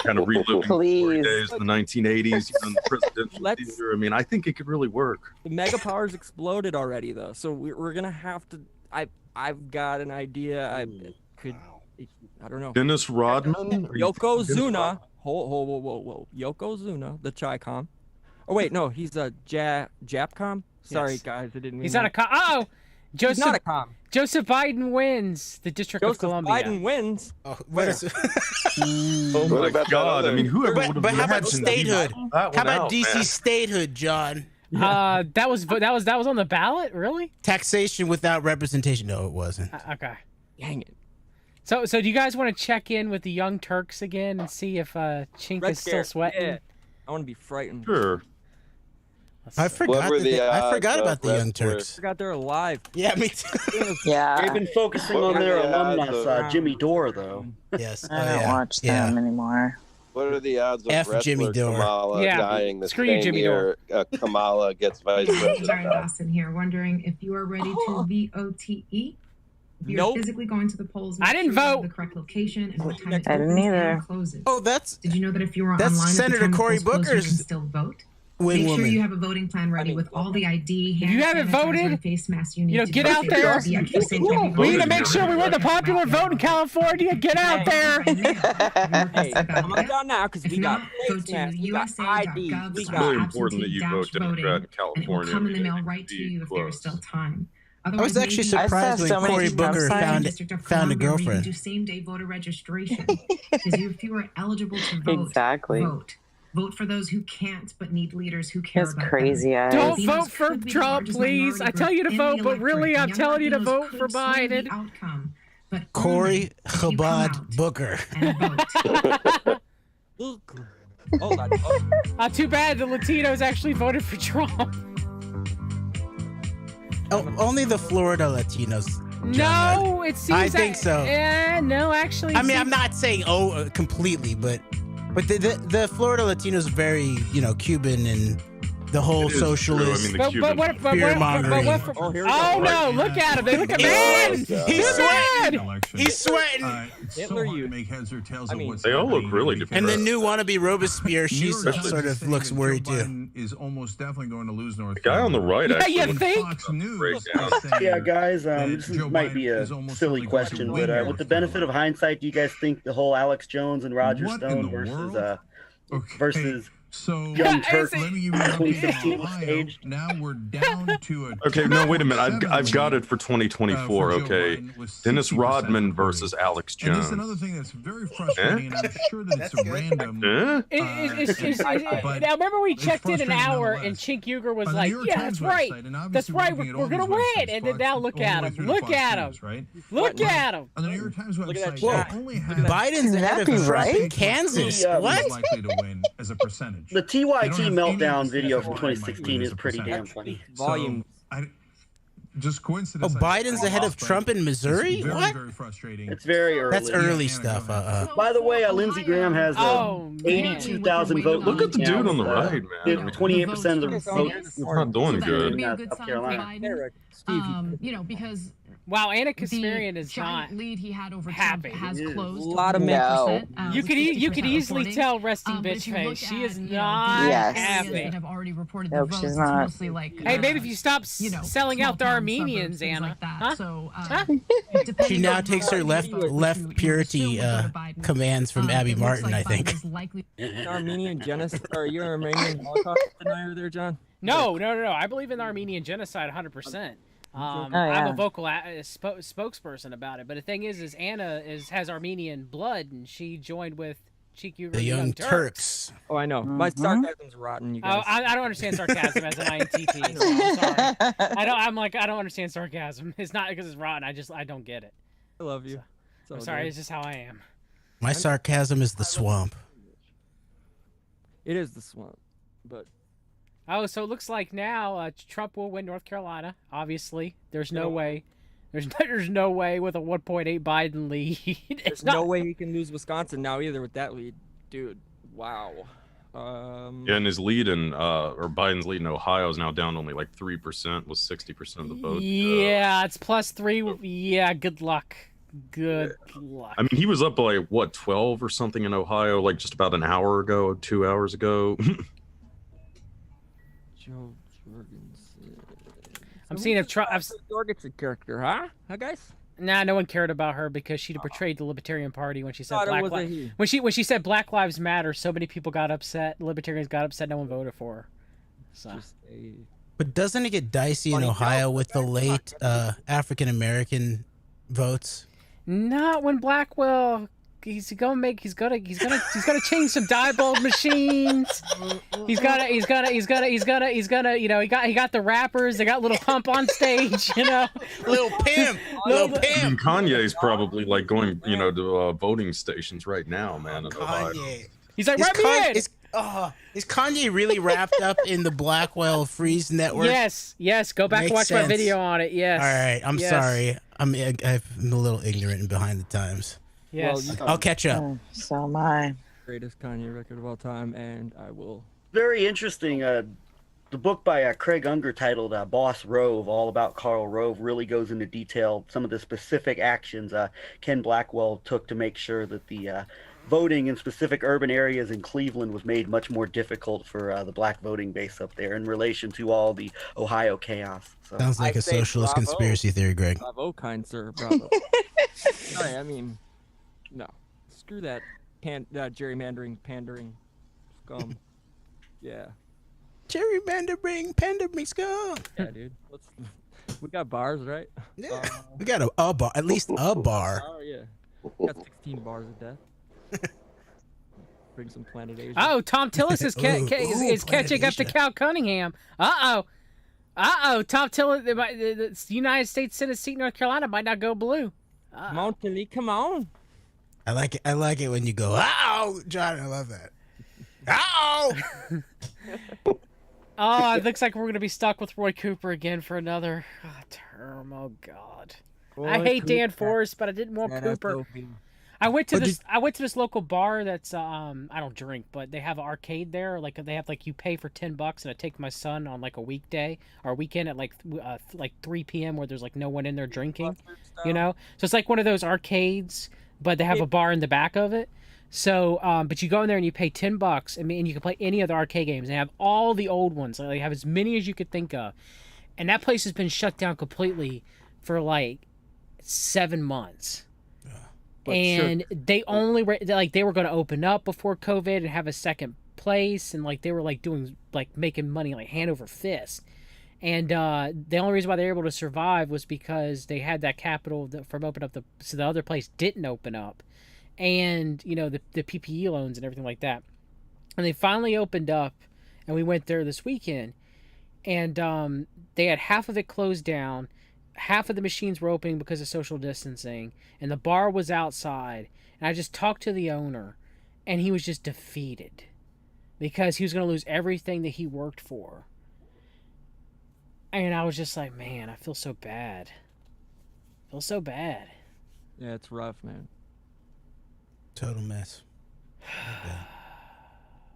Kind of reliving the glory days of the 1980s, in the presidential theater. I mean, I think it could really work. The mega powers exploded already, though, so we're gonna have to. I've got an idea. I don't know. Dennis Rodman, Yokozuna. Whoa. Yokozuna, the Chi-Com. Oh wait, no, he's a Japcom. Sorry, Yes. guys, I didn't mean He's that. not a Joseph, not a com. Joseph Biden wins the District of Columbia. Biden wins. Oh, what is it? Oh my God! I mean, whoever would have But how about imagined statehood? that How one about out, DC man. statehood, John? That was on the ballot, really? Taxation without representation. No, it wasn't. Okay. Dang it. So do you guys want to check in with the Young Turks again and see if Chink Red is still Scare, sweating? yeah. I want to be frightened. Sure. I forgot about the Young Turks. I forgot they're alive. Yeah, me too. Yeah. They've been focusing on their alumnus, Jimmy Dore, though. Yes. I don't watch them anymore. What are the odds of F. wrestler Jimmy Dore. Kamala Yeah. dying the Screw you, same Jimmy year Kamala gets vice president? Darren Dawson here, wondering if you are ready to VOTE. If you're Nope. physically going to the polls, I didn't make sure you vote. have the correct location and what time it I didn't opens either. and closes. Oh, that's. Did you know that if you were That's online at the Senator time the Cory polls closed, you Booker's can still vote? wing Make sure woman. you have a voting plan ready with all the ID, If hand you haven't sanitizer, voted, and face masks you need you know, to get vote. out there. The extra safe heavy We need voting to make sure we win the popular vote in California. Get out there. Hey, I'm done now because we got go face to masks, we got ID, we It's got really important that you vote Democrat in California. come in the because mail it right to could be you if there's close. still time. I was actually maybe- surprised when Cory Booker found a District of girlfriend. Columbia, where you can do same-day voter registration. Because if you are eligible to vote, Exactly. vote. Vote for those who can't but need leaders who care That's about crazy, them. eyes. Don't Latinos vote for could be the Trump, largest please. minority I tell group you to in vote, the but really, electorate, I'm and telling you to young vote Latinos for could sway the Biden. outcome, but Cory only if you come Chabad out Booker. and vote. Too bad the Latinos actually voted for Trump. Oh, only the Florida Latinos. No, it seems. I think so. No, actually. I mean, I'm not saying completely, but the Florida Latinos are very, Cuban and the whole It is true. I socialist mean, the Cubans- fear-mongering. Oh no! Look at him! They look at man. He's sweating. He's sweating. Hitler, you. Make heads or tails I mean, They all look really And depressed. the new wannabe Robespierre, she sort of looks worried too. Biden is almost definitely going to lose North The guy on the right Yeah, actually. you think? Fox News Breakdown. is saying Yeah, guys, this Joe might be Biden a is almost silly certainly question, going to but win with the benefit of hindsight, do you guys think the whole Alex Jones and Roger What in Stone the versus world? versus So Young Turks let me give you an update 2016 on was Ohio. staged? Now we're down to a Okay, no, wait a minute. 7 I've got it for 2024. for Joe Okay, Biden with Dennis 60% Rodman recording. versus Alex And this Jones. is another thing that's very frustrating, and I'm sure that it's a random. Now remember we checked in an frustrating hour nonetheless. and Chink Uger was On the like, New York "Yeah, Times that's right. website, and That's obviously right. looking at We're all gonna these win." websites, And then now look all the at way him. through to Look Fox at him. News, right? Look at him. On the New York Times Look at that website, chat. they only Look have at that. Biden's ahead of be Trump right? in Kansas. The, What? is likely to win as a percentage. The TYT They don't have any meltdown video of from Biden might win 2016 as is a pretty damn percentage. funny. Volume. Just Oh, coincidence. Biden's ahead of Trump in Missouri? It's very, What? very frustrating. It's very early. That's early Yeah, stuff. By the way, Lindsey Graham has Oh, man. 82,000 vote Look at the lead dude now on the with, right, man. 28% of the vote. He's not doing That good. would be a good South sign for Carolina. Biden. Because Wow, Anna the Kasparian is not giant lead he had over happy. Trump has A closed. lot of to No. 1%, You with could you 50% could easily reporting. tell resting But bitch if you look face. She at, is the not Yes. areas happy. that have already reported Nope, the she's votes, not. it's mostly like Hey, maybe if you stop selling out the small town Armenians, suburbs, things Anna. like that. Huh? So, Huh? depending She now on takes how her you left vote, which left you would purity assume would go to Biden, commands from Abby it looks Martin, like I think. Biden is likely- Armenian genocide. Are you an Armenian Holocaust denier there, John? No. I believe in the Armenian genocide 100%. I'm yeah. a vocal spokesperson about it. But the thing is Anna has Armenian blood, and she joined with Cheek Uger The and Young Turks. Turks. Oh, I know. My sarcasm's rotten, you guys. Oh, I don't understand sarcasm as an INTP. So I'm sorry. I don't understand sarcasm. It's not because it's rotten. I don't get it. I love you. I'm sorry. It's just how I am. My sarcasm is the swamp. It is the swamp, but Oh, so it looks like now Trump will win North Carolina. Obviously, there's no way. There's no way with a 1.8 Biden lead. there's no way he can lose Wisconsin now either with that lead, dude. Wow. Yeah, and his lead in or Biden's lead in Ohio is now down to only like 3%, with 60% of the vote. Yeah, it's +3. Yeah, good luck. Good luck. I mean, he was up by like, what, 12 or something in Ohio, like just about an hour ago, 2 hours ago. Joe Jorgensen. I'm seeing if Trump. Jorgensen character, huh? Huh, guys? Nah, no one cared about her because she betrayed the Libertarian Party when she said Thought it Black was a Lives. he. When she said Black Lives Matter, so many people got upset. Libertarians got upset. No one voted for her. So. Just a But doesn't it get dicey in Ohio with the late African American votes? Not when Blackwell. He's gonna change some diebold machines. He's gonna. You know, he got the rappers. They got Little Pump on stage. You know, Lil Pimp. I mean, Kanye's probably like going, you know, to voting stations right now, man. In Ohio. He's like, "Write me in." Is Kanye really wrapped up in the Blackwell Freeze network? Yes. Go back and watch my video on it. Yes. All right. I'm sorry. I'm a little ignorant and behind the times. Yes. Well, I'll catch up. So am I. Greatest Kanye record of all time, and I will. Very interesting. The book by Craig Unger titled Boss Rove, all about Karl Rove, really goes into detail some of the specific actions Ken Blackwell took to make sure that the voting in specific urban areas in Cleveland was made much more difficult for the black voting base up there in relation to all the Ohio chaos. So. Sounds like a socialist conspiracy theory, Greg. Bravo, kind sir. Bravo. Sorry, I mean, no. Screw that gerrymandering, pandering, scum. Yeah. Gerrymandering, pandering, scum. Yeah, dude. We got bars, right? Yeah. We got a bar, at least a bar. Oh, yeah. We got 16 bars of death. Bring some Planet Asia. Oh, Tom Tillis is catching up to Cal Cunningham. Uh-oh. Tom Tillis, the United States Senate seat in North Carolina might not go blue. Come on, Tilly, come on. I like it when you go, ow, John, I love that. Ow! Oh, it looks like we're going to be stuck with Roy Cooper again for another term. Oh, God. I hate Dan Forrest, but I didn't want Cooper. I went to this local bar that's I don't drink, but they have an arcade there. Like they have you pay for $10, and I take my son on like a weekday or weekend at like 3 p.m. where there's like no one in there drinking, you know. So it's like one of those arcades, but they have a bar in the back of it. So, but you go in there and you pay $10, and you can play any of the arcade games. They have all the old ones. They have as many as you could think of, and that place has been shut down completely for like 7 months. And they only they were going to open up before COVID and have a second place, and they were doing making money hand over fist. And the only reason why they were able to survive was because they had that capital from open up so the other place didn't open up, and the PPE loans and everything like that. And they finally opened up, and we went there this weekend, and they had half of it closed down. Half of the machines were opening because of social distancing, and the bar was outside. And I just talked to the owner, and he was just defeated because he was going to lose everything that he worked for. And I was just like, man, I feel so bad. Yeah, it's rough, man. Total mess.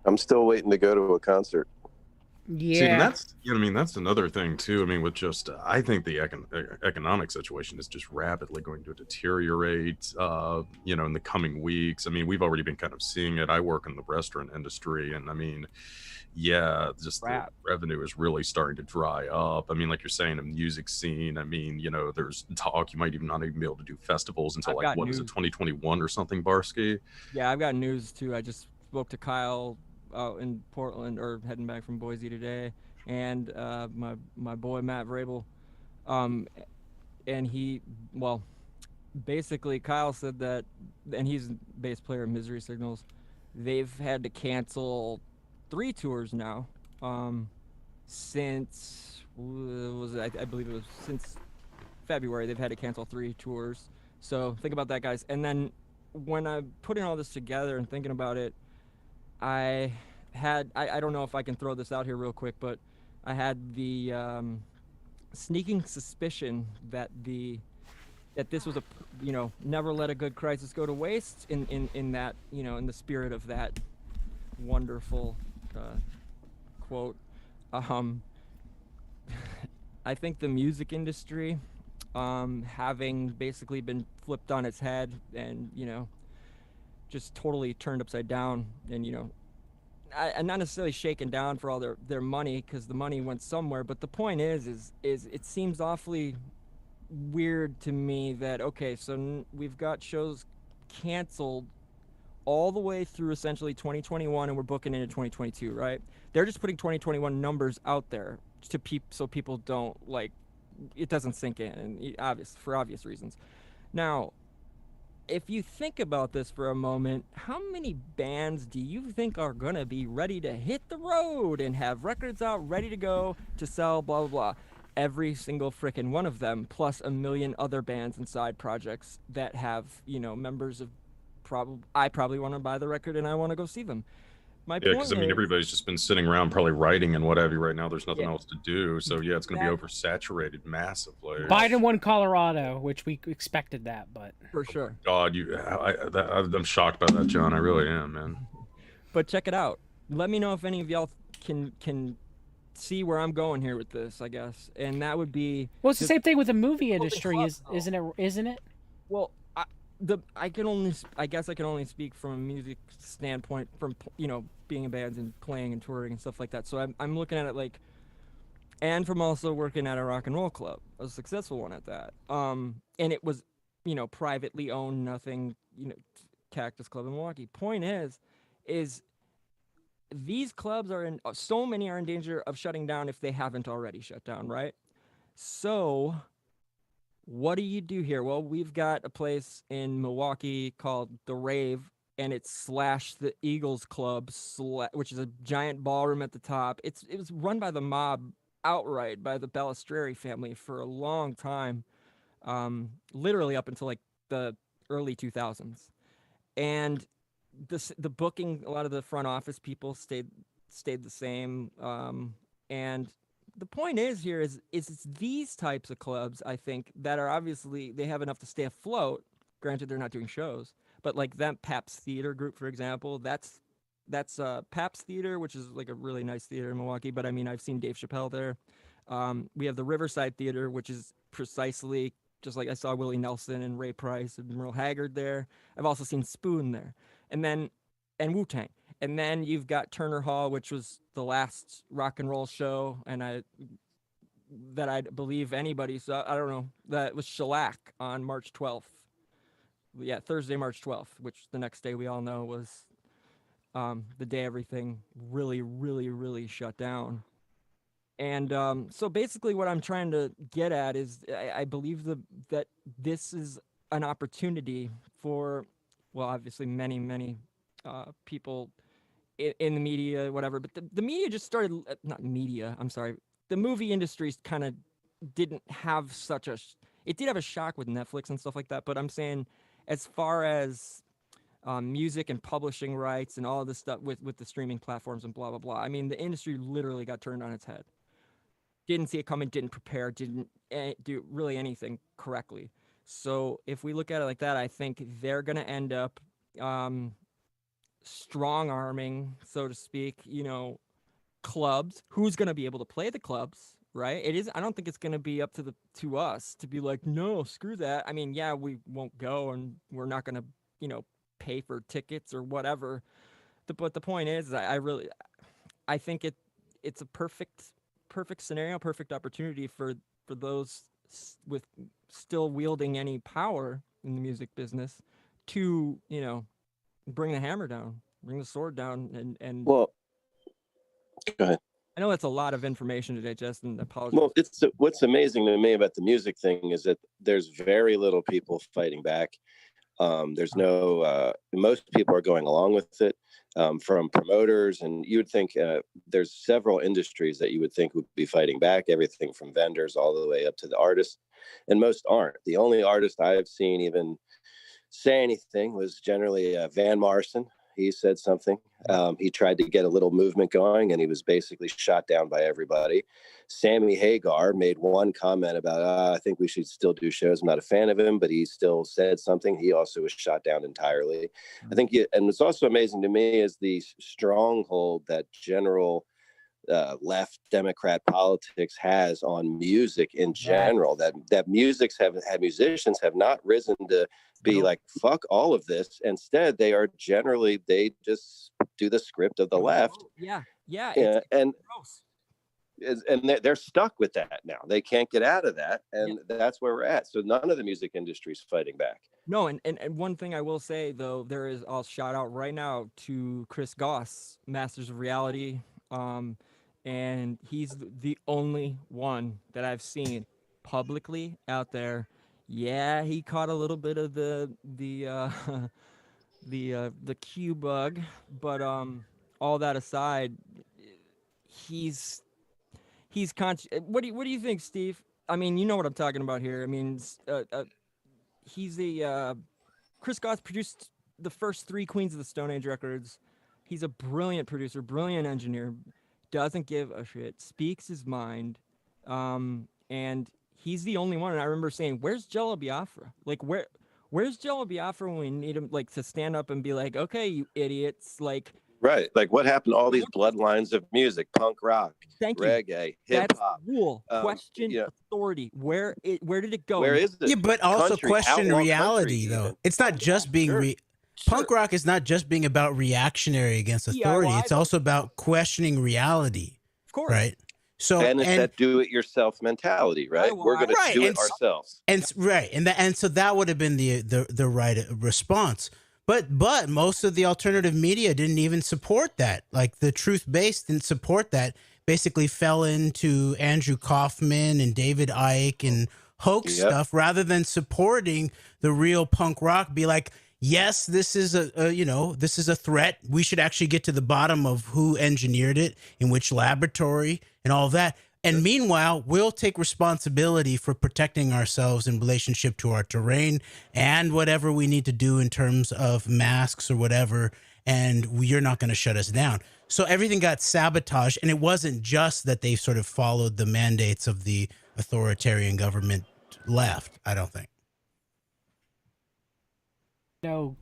I'm still waiting to go to a concert. Yeah. See, and that's another thing too. I mean, with just, I think the economic situation is just rapidly going to deteriorate, in the coming weeks. I mean, we've already been kind of seeing it. I work in the restaurant industry, and I mean, yeah, just the revenue is really starting to dry up. I mean, like you're saying, the music scene, I mean, there's talk you might not even be able to do festivals until what is it, 2021 or something, Barsky? Yeah, I've got news too. I just spoke to Kyle out in Portland, or heading back from Boise today, and my boy Matt Vrabel, and basically Kyle said that, and he's a bass player of Misery Signals, they've had to cancel 3 tours now, since I believe it was since February. They've had to cancel 3 tours. So think about that, guys. And then when I'm putting all this together and thinking about it, I don't know if I can throw this out here real quick, but I had the sneaking suspicion that this was never let a good crisis go to waste in that, in the spirit of that wonderful quote. I think the music industry, having basically been flipped on its head and, just totally turned upside down, and I'm not necessarily shaken down for all their money, because the money went somewhere, but the point is it seems awfully weird to me that, okay, so we've got shows canceled all the way through essentially 2021, and we're booking into 2022, right? They're just putting 2021 numbers out there so people don't like it doesn't sink in, and for obvious reasons. Now, if you think about this for a moment, how many bands do you think are gonna be ready to hit the road and have records out ready to go to sell, blah blah blah? Every single frickin' one of them, plus a million other bands and side projects that have, members of I probably want to buy the record and I want to go see them. My Yeah, because point is, everybody's just been sitting around probably writing and what have you right now. There's nothing else to do, so yeah, it's going to be oversaturated massively. Biden won Colorado, which we expected that, but for sure. God, I'm shocked by that, John. I really am, man. But check it out. Let me know if any of y'all can see where I'm going here with this, I guess. And that would be, well, it's the same thing with the movie industry, isn't it? Well, I guess I can only speak from a music standpoint, from being in bands and playing and touring and stuff like that. So I'm looking at it like, and from also working at a rock and roll club, a successful one at that. And it was, privately owned, nothing, Cactus Club in Milwaukee. Point is these clubs so many are in danger of shutting down if they haven't already shut down, right? So what do you do here? Well, we've got a place in Milwaukee called The Rave, and it's / the Eagles Club, which is a giant ballroom at the top. It was run by the mob outright, by the LBRY family for a long time, literally up until like the early 2000s. And the booking, a lot of the front office people stayed the same, and the point is it's these types of clubs, I think, that are obviously, they have enough to stay afloat. Granted, they're not doing shows, but like that Pabst Theater group, for example, that's Pabst Theater, which is like a really nice theater in Milwaukee. But I mean, I've seen Dave Chappelle there. We have the Riverside Theater, which is precisely just like I saw Willie Nelson and Ray Price and Merle Haggard there. I've also seen Spoon there, and Wu-Tang. And then you've got Turner Hall, which was the last rock and roll show, and I believe anybody saw. I don't know. That was Shellac on March 12th. Yeah, Thursday, March 12th, which the next day we all know was the day everything really, really, really shut down. And so basically what I'm trying to get at is I believe that this is an opportunity for, well, obviously many, many people in the media, whatever, but the media just started, not media, I'm sorry, the movie industry kind of didn't have it did have a shock with Netflix and stuff like that, but I'm saying as far as music and publishing rights and all of this stuff with the streaming platforms and blah, blah, blah, I mean, the industry literally got turned on its head. Didn't see it coming, didn't prepare, didn't do really anything correctly. So if we look at it like that, I think they're going to end up strong-arming, so to speak, clubs. Who's going to be able to play the clubs, right? I don't think it's going to be up to us to be like, no, screw that. I mean, yeah, we won't go and we're not going to, pay for tickets or whatever. But the point is, I think it's a perfect scenario, perfect opportunity for those with still wielding any power in the music business to, bring the hammer down, bring the sword down, and well, go ahead. I know that's a lot of information to digest, and apologize. Well, what's amazing to me about the music thing is that there's very little people fighting back. There's most people are going along with it, from promoters, and you would think there's several industries that you would think would be fighting back, everything from vendors all the way up to the artists, and most aren't. The only artist I've seen even say anything was generally Van Morrison. He said something. He tried to get a little movement going, and he was basically shot down by everybody. Sammy Hagar made one comment about, I think we should still do shows. I'm not a fan of him, but he still said something. He also was shot down entirely. I think, and what's also amazing to me is the stronghold that general left Democrat politics has on music in general. That musicians have not risen to be like, fuck all of this. Instead, they just do the script of the left. Yeah. And they're stuck with that now. They can't get out of that, and that's where we're at. So none of the music industry is fighting back. No, and one thing I will say though, I'll shout out right now to Chris Goss, Masters of Reality. and he's the only one that I've seen publicly out there. Yeah, he caught a little bit of the the Q bug, but all that aside, he's What do you think, Steve? I mean, you know what I'm talking about here. I mean, he's Chris Goss produced the first 3 Queens of the Stone Age records. He's a brilliant producer, brilliant engineer, doesn't give a shit, speaks his mind, and he's the only one. And I remember saying, "Where's Jello Biafra? Like, where's Jello Biafra when we need him, like, to stand up and be like, okay, you idiots, like." Right. Like, what happened to all these bloodlines of music, punk rock, Thank you. reggae, hip hop? Rule. Question authority. Where did it go? Where is it? Yeah, but also Country, question outlaw reality, country, though. even. It's not just being punk rock is not just being about reactionary against authority. DIY, It's also about questioning reality. Of course. Right. So and it's that do-it-yourself mentality, right? We're going to do it ourselves. And so that would have been the right response. But most of the alternative media didn't even support that. Like the Truth Base didn't support that. Basically fell into Andrew Kaufman and David Icke and hoax stuff rather than supporting the real punk rock. Be like, yes, this is this is a threat. We should actually get to the bottom of who engineered it, in which laboratory, and all that. And meanwhile, we'll take responsibility for protecting ourselves in relationship to our terrain and whatever we need to do in terms of masks or whatever. And you're not going to shut us down. So everything got sabotaged. And it wasn't just that they sort of followed the mandates of the authoritarian government left, I don't think.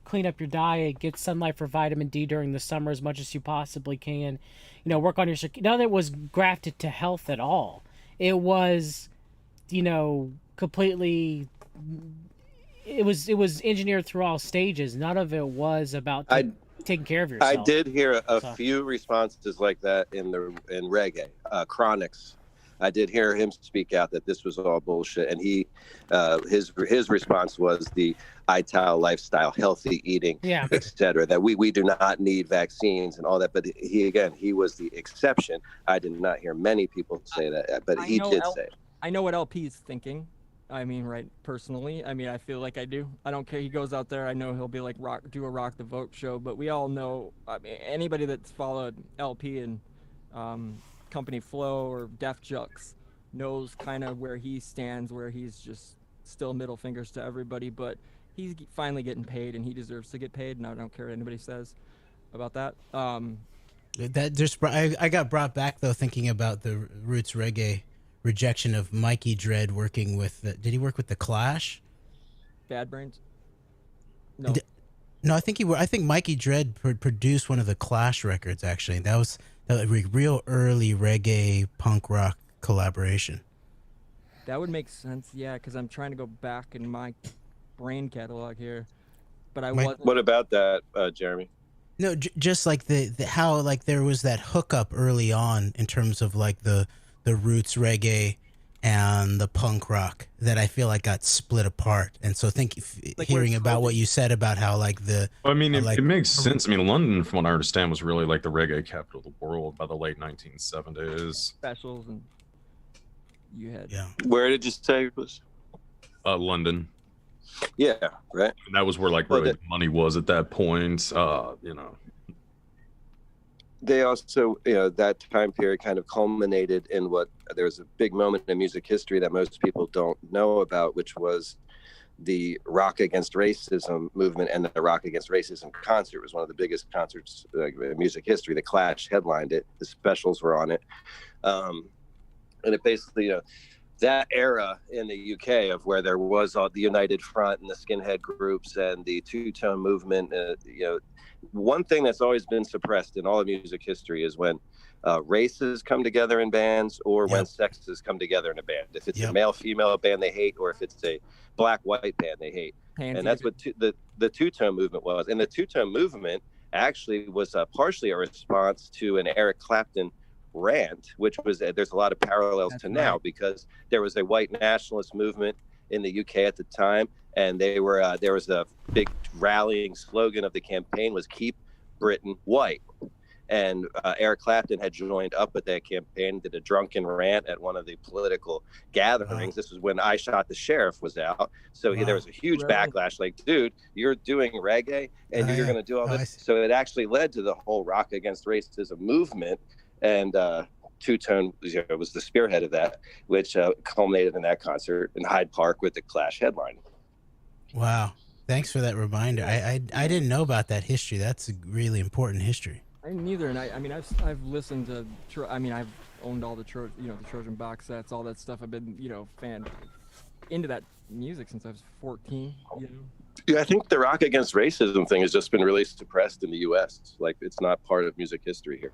Clean up your diet, get sunlight for vitamin D during the summer as much as you possibly can. Work on your none of it was grafted to health at all. It was, completely. It was engineered through all stages. None of it was about taking care of yourself. I did hear a few responses like that in reggae. Chronics. I did hear him speak out that this was all bullshit, and his response was the ITAL lifestyle, healthy eating, etc. That we do not need vaccines and all that. But he was the exception. I did not hear many people say that, but he did say it. I know what LP is thinking. I mean, right, personally. I mean, I feel like I do. I don't care. He goes out there. I know he'll be like do a Rock the Vote show. But we all know. I mean, anybody that's followed LP and Company Flow or Def Jux knows kind of where he stands, where he's just still middle fingers to everybody, but he's finally getting paid and he deserves to get paid, and I don't care what anybody says about that. I got brought back though thinking about the Roots Reggae rejection of Mikey Dread working with did he work with the Clash? Bad Brains? No. No, I think Mikey Dread produced one of the Clash records actually. That was a real early reggae punk rock collaboration. That would make sense, yeah, because I'm trying to go back in my brain catalog here, but I wasn't. What about that, Jeremy? No, just like the how like there was that hookup early on in terms of like the roots reggae and the punk rock that I feel like got split apart. And so hearing about what you said about how like the I mean it makes sense. I mean, London, from what I understand, was really like the reggae capital of the world by the late 1970s. Specials and you had Where did you say it was? London. Yeah, right. And that was where like really the money was at that point. They also, that time period kind of culminated in there's a big moment in music history that most people don't know about, which was the Rock Against Racism movement, and the Rock Against Racism concert was one of the biggest concerts in music history. The Clash headlined it. The Specials were on it. And it basically, that era in the UK of where there was the United Front and the skinhead groups and the two-tone movement, one thing that's always been suppressed in all of music history is when races come together in bands or when sexes come together in a band. If it's a male-female band they hate, or if it's a black-white band they hate. And that's what the two-tone movement was. And the two-tone movement actually was partially a response to an Eric Clapton rant, which was there's a lot of parallels to now, because there was a white nationalist movement in the UK at the time, and there was a big rallying slogan of the campaign was "Keep Britain White," And Eric Clapton had joined up with that campaign, did a drunken rant at one of the political gatherings. This was when I Shot the Sheriff was out. So there was a huge backlash, like, dude, you're doing reggae and you're going to do all this. So it actually led to the whole Rock Against Racism movement. And Two-Tone was the spearhead of that, which culminated in that concert in Hyde Park with the Clash headline. Wow. Thanks for that reminder. I didn't know about that history. That's a really important history. I didn't either, and I mean I've listened to, I've owned all the the Trojan box sets, all that stuff. I've been fan into that music since I was 14. Yeah, I think the Rock Against Racism thing has just been really suppressed in the U.S. Like, it's not part of music history here.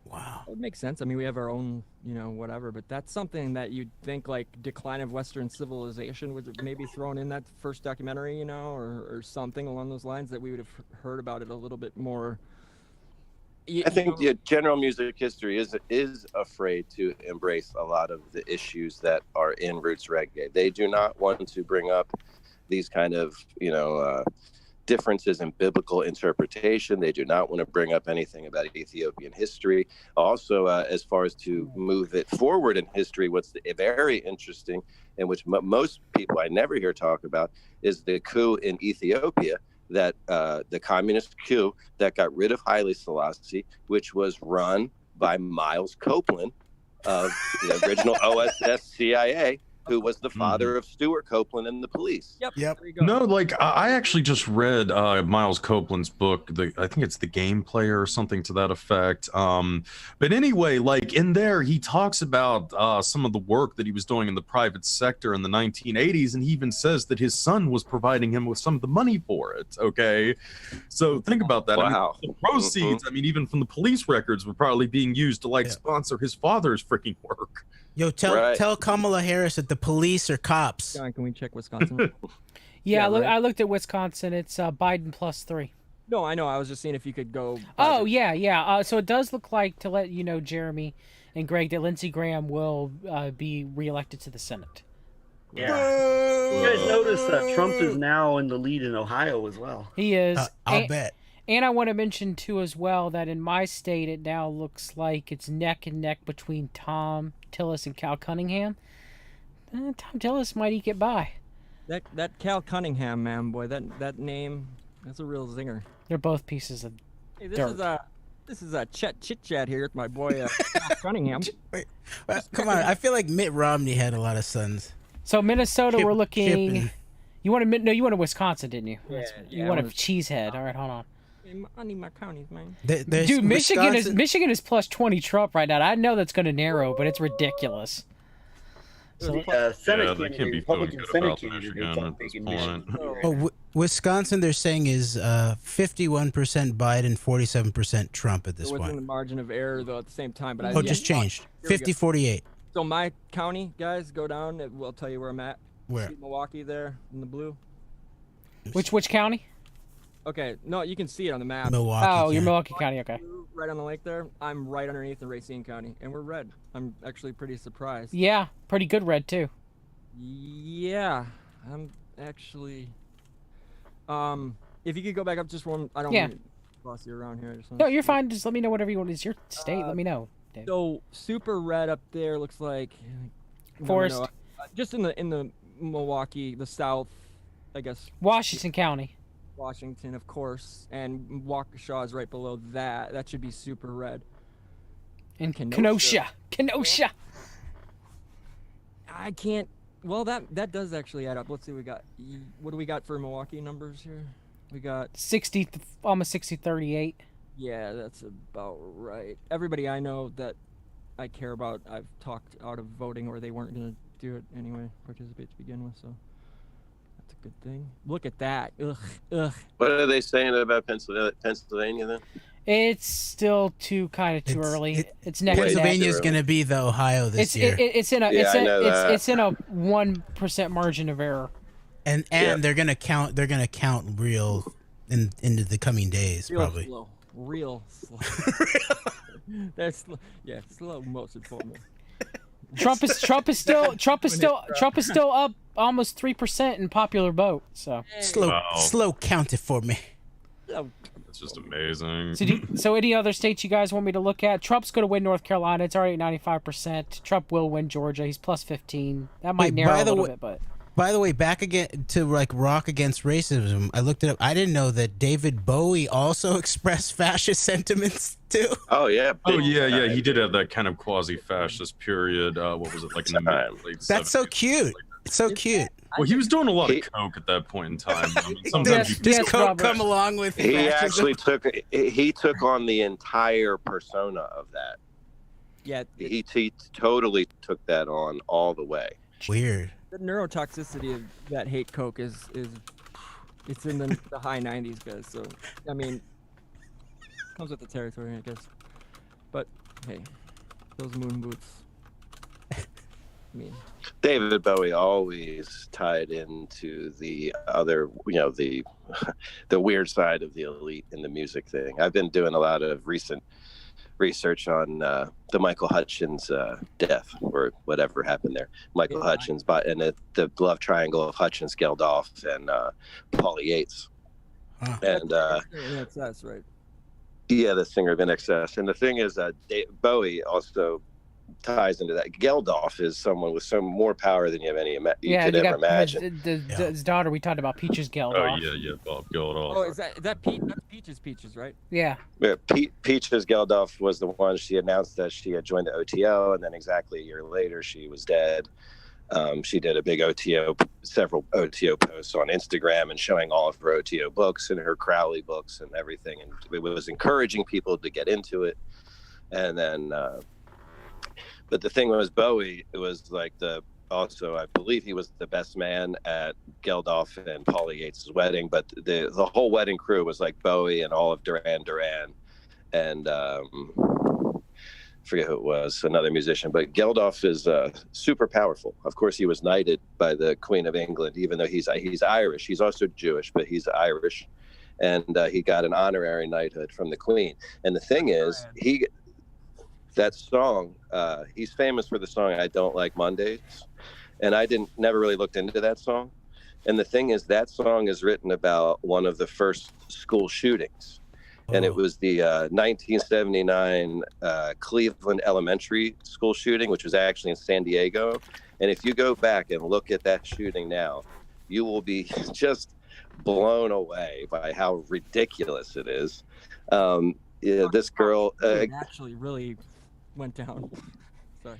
Wow. It makes sense. I mean, we have our own, whatever, but that's something that you'd think, like, Decline of Western Civilization would maybe thrown in that first documentary, or something along those lines, that we would have heard about it a little bit more. I think general music history is afraid to embrace a lot of the issues that are in roots reggae. They do not want to bring up these kind of, differences in biblical interpretation. They do not want to bring up anything about Ethiopian history. Also, as far as to move it forward in history, what's very interesting, and which most people I never hear talk about, is the coup in Ethiopia, that the communist coup that got rid of Haile Selassie, which was run by Miles Copeland of the original OSS CIA, who was the father of Stuart Copeland and the police. Yep. No, like I actually just read Miles Copeland's book. I think it's The Game Player or something to that effect. But anyway, like in there, he talks about some of the work that he was doing in the private sector in the 1980s, and he even says that his son was providing him with some of the money for it. Okay, so think about that. Wow. I mean, the proceeds, I mean, even from the police records, were probably being used to sponsor his father's freaking work. Yo, tell Kamala Harris that the police are cops. John, can we check Wisconsin? I looked at Wisconsin. It's Biden +3. No, I know. I was just seeing if you could go. Yeah. So it does look like, to let you know, Jeremy and Greg, that Lindsey Graham will be reelected to the Senate. Yeah. You guys notice that Trump is now in the lead in Ohio as well. He is. I'll bet. And I want to mention, too, as well, that in my state, it now looks like it's neck and neck between Tom Tillis and Cal Cunningham. Tom Tillis might eke it by. That Cal Cunningham, man, boy, that name, that's a real zinger. They're both pieces of dirt. This is a chit chat here with my boy Cal Cunningham. Wait, come on, I feel like Mitt Romney had a lot of sons. So Minnesota, we're looking. You wanted Wisconsin, didn't you? Yeah. You wanted Cheesehead. All right, hold on. I need my counties, man. Dude, Michigan is +20 Trump right now. I know that's going to narrow, but it's ridiculous. So they can't be feeling good about Michigan at this point. Wisconsin, they're saying, is 51% Biden, 47% Trump at this point. Within the margin of error, though, at the same time. But just changed. 50-48. So my county, guys, go down. We'll tell you where I'm at. Where? See Milwaukee there in the blue. Which county? Okay, no, you can see it on the map. Milwaukee. You're Milwaukee County, okay. Right on the lake there. I'm right underneath the Racine County, and we're red. I'm actually pretty surprised. Yeah, pretty good red, too. Yeah, I'm actually... if you could go back up just one... I don't want to boss you around here. No, you're fine. Just let me know whatever you want. It's your state. Let me know, Dave. So, super red up there looks like... Forest. Just in the Milwaukee, the south, I guess. Washington County. Washington, of course, and Waukesha is right below that. That should be super red. And Kenosha. I can't. Well, that does actually add up. Let's see. What do we got for Milwaukee numbers here? We got 60, almost 60-38. Yeah, that's about right. Everybody I know that I care about, I've talked out of voting, or they weren't going to do it anyway, participate to begin with. So. Good thing. Look at that. Ugh. What are they saying about Pennsylvania then? It's still too early. It's next. Pennsylvania's going to be the Ohio this year. It's in a 1% margin of error. And they're going to count. They're going to count real into the coming days, probably. Real slow. That's slow most importantly. Trump is still up almost 3% in popular vote. So slow count it for me. It's just amazing. So any other states you guys want me to look at? Trump's going to win North Carolina. It's already at 95%. Trump will win Georgia. He's plus 15. That might narrow a little bit, but. By the way, back again to like rock against racism. I looked it up. I didn't know that David Bowie also expressed fascist sentiments too. Oh yeah. Yeah. He did have that kind of quasi-fascist period. What was it like in the late 70s? That's so cute. It's so cute. Well, he was doing a lot of coke at that point in time. I mean, sometimes does coke come along with He fascism? actually took on the entire persona of that. Yeah. He totally took that on all the way. Weird. The neurotoxicity of that hate coke is it's in the high 90s, guys. So I mean, comes with the territory, I guess. But hey, those moon boots. I mean, David Bowie always tied into the other, the weird side of the elite in the music thing. I've been doing a lot of recent research on the Michael Hutchins death, or whatever happened there. Michael Hutchins, and the love triangle of Hutchins, Geldof, and Paulie Yates. And that's right. Yeah, the singer of INXS. And the thing is, Bowie also ties into that. Geldof is someone with some more power than you could ever imagine. His daughter, we talked about Peaches Geldof. Oh yeah, Bob Geldof. Oh, is that Peaches, right? Yeah. Peaches Geldof was the one. She announced that she had joined the OTO, and then exactly a year later, she was dead. She did a big several OTO posts on Instagram and showing all of her OTO books and her Crowley books and everything, and it was encouraging people to get into it. And then, but the thing was, Bowie, it was like also, I believe he was the best man at Geldof and Paulie Yates' wedding, but the whole wedding crew was like Bowie and all of Duran Duran, and forget who it was, another musician. But Geldof is super powerful. Of course, he was knighted by the Queen of England, even though he's Irish. He's also Jewish, but he's Irish, and he got an honorary knighthood from the Queen. And the thing is, that song, he's famous for the song "I Don't Like Mondays," and I never really looked into that song. And the thing is, that song is written about one of the first school shootings, and it was the 1979 Cleveland Elementary school shooting, which was actually in San Diego. And if you go back and look at that shooting now, you will be just blown away by how ridiculous it is. This girl actually really went down. Sorry.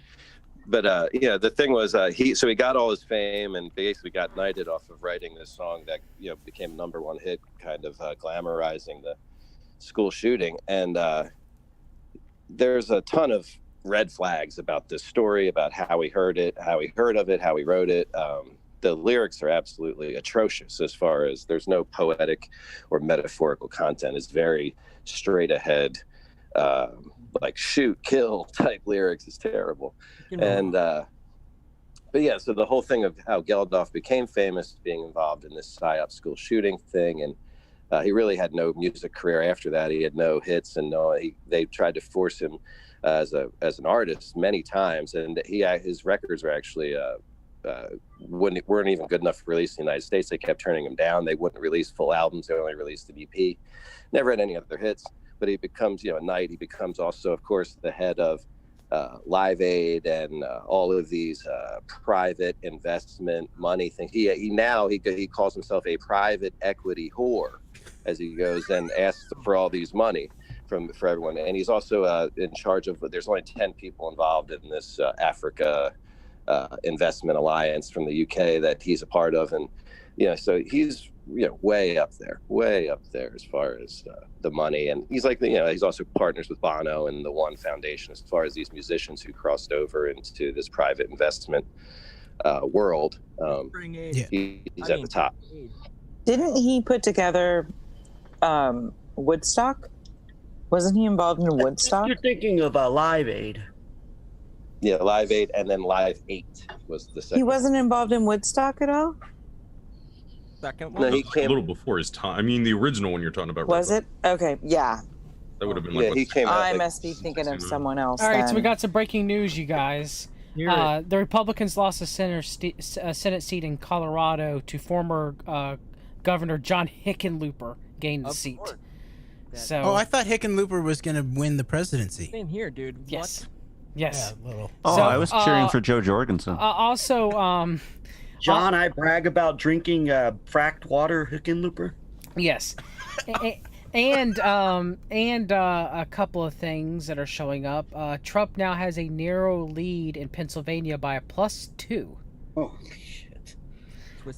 But the thing was, he got all his fame and basically got knighted off of writing this song that became a #1 hit, kind of glamorizing the school shooting. And there's a ton of red flags about this story, about how he heard it, how he heard of it, how he wrote it. The lyrics are absolutely atrocious, as far as there's no poetic or metaphorical content. It's very straight ahead, like shoot, kill type lyrics. Is terrible. And but yeah, so the whole thing of how Geldof became famous, being involved in this PSYOP school shooting thing, and he really had no music career after that. He had no hits, and they tried to force him as an artist many times, and his records were actually weren't even good enough to release in the United States. They kept turning him down. They wouldn't release full albums. They only released an EP. Never had any other hits. But he becomes, a knight. He becomes also, of course, the head of Live Aid and all of these private investment money things. He calls himself a private equity whore, as he goes and asks for all these money for everyone. And he's also in charge of. There's only 10 people involved in this Africa investment alliance from the UK that he's a part of, and so he's way up there as far as the money. And he's like, he's also partners with Bono and the One Foundation as far as these musicians who crossed over into this private investment world. He's at the top. Didn't he put together Woodstock? Wasn't he involved in Woodstock? You're thinking of Live Aid. Yeah, Live Aid, and then Live 8 was the second. He wasn't involved in Woodstock at all? Second one? No, he came a little before his time. I mean, the original one you're talking about. Was it? Okay, yeah. That would have been he came out. I must be thinking of someone else. All right, then. so we got some breaking news, you guys. The Republicans lost a Senate seat in Colorado to former Governor John Hickenlooper gained the seat. So. Oh, I thought Hickenlooper was going to win the presidency. Same here, dude. Yes. What? Yes. Yeah, little. Oh, So, I was cheering for Joe Jorgensen. Also, John, I brag about drinking fracked water, Hickenlooper. Yes. And a couple of things that are showing up. Trump now has a narrow lead in Pennsylvania by a +2. Oh shit! And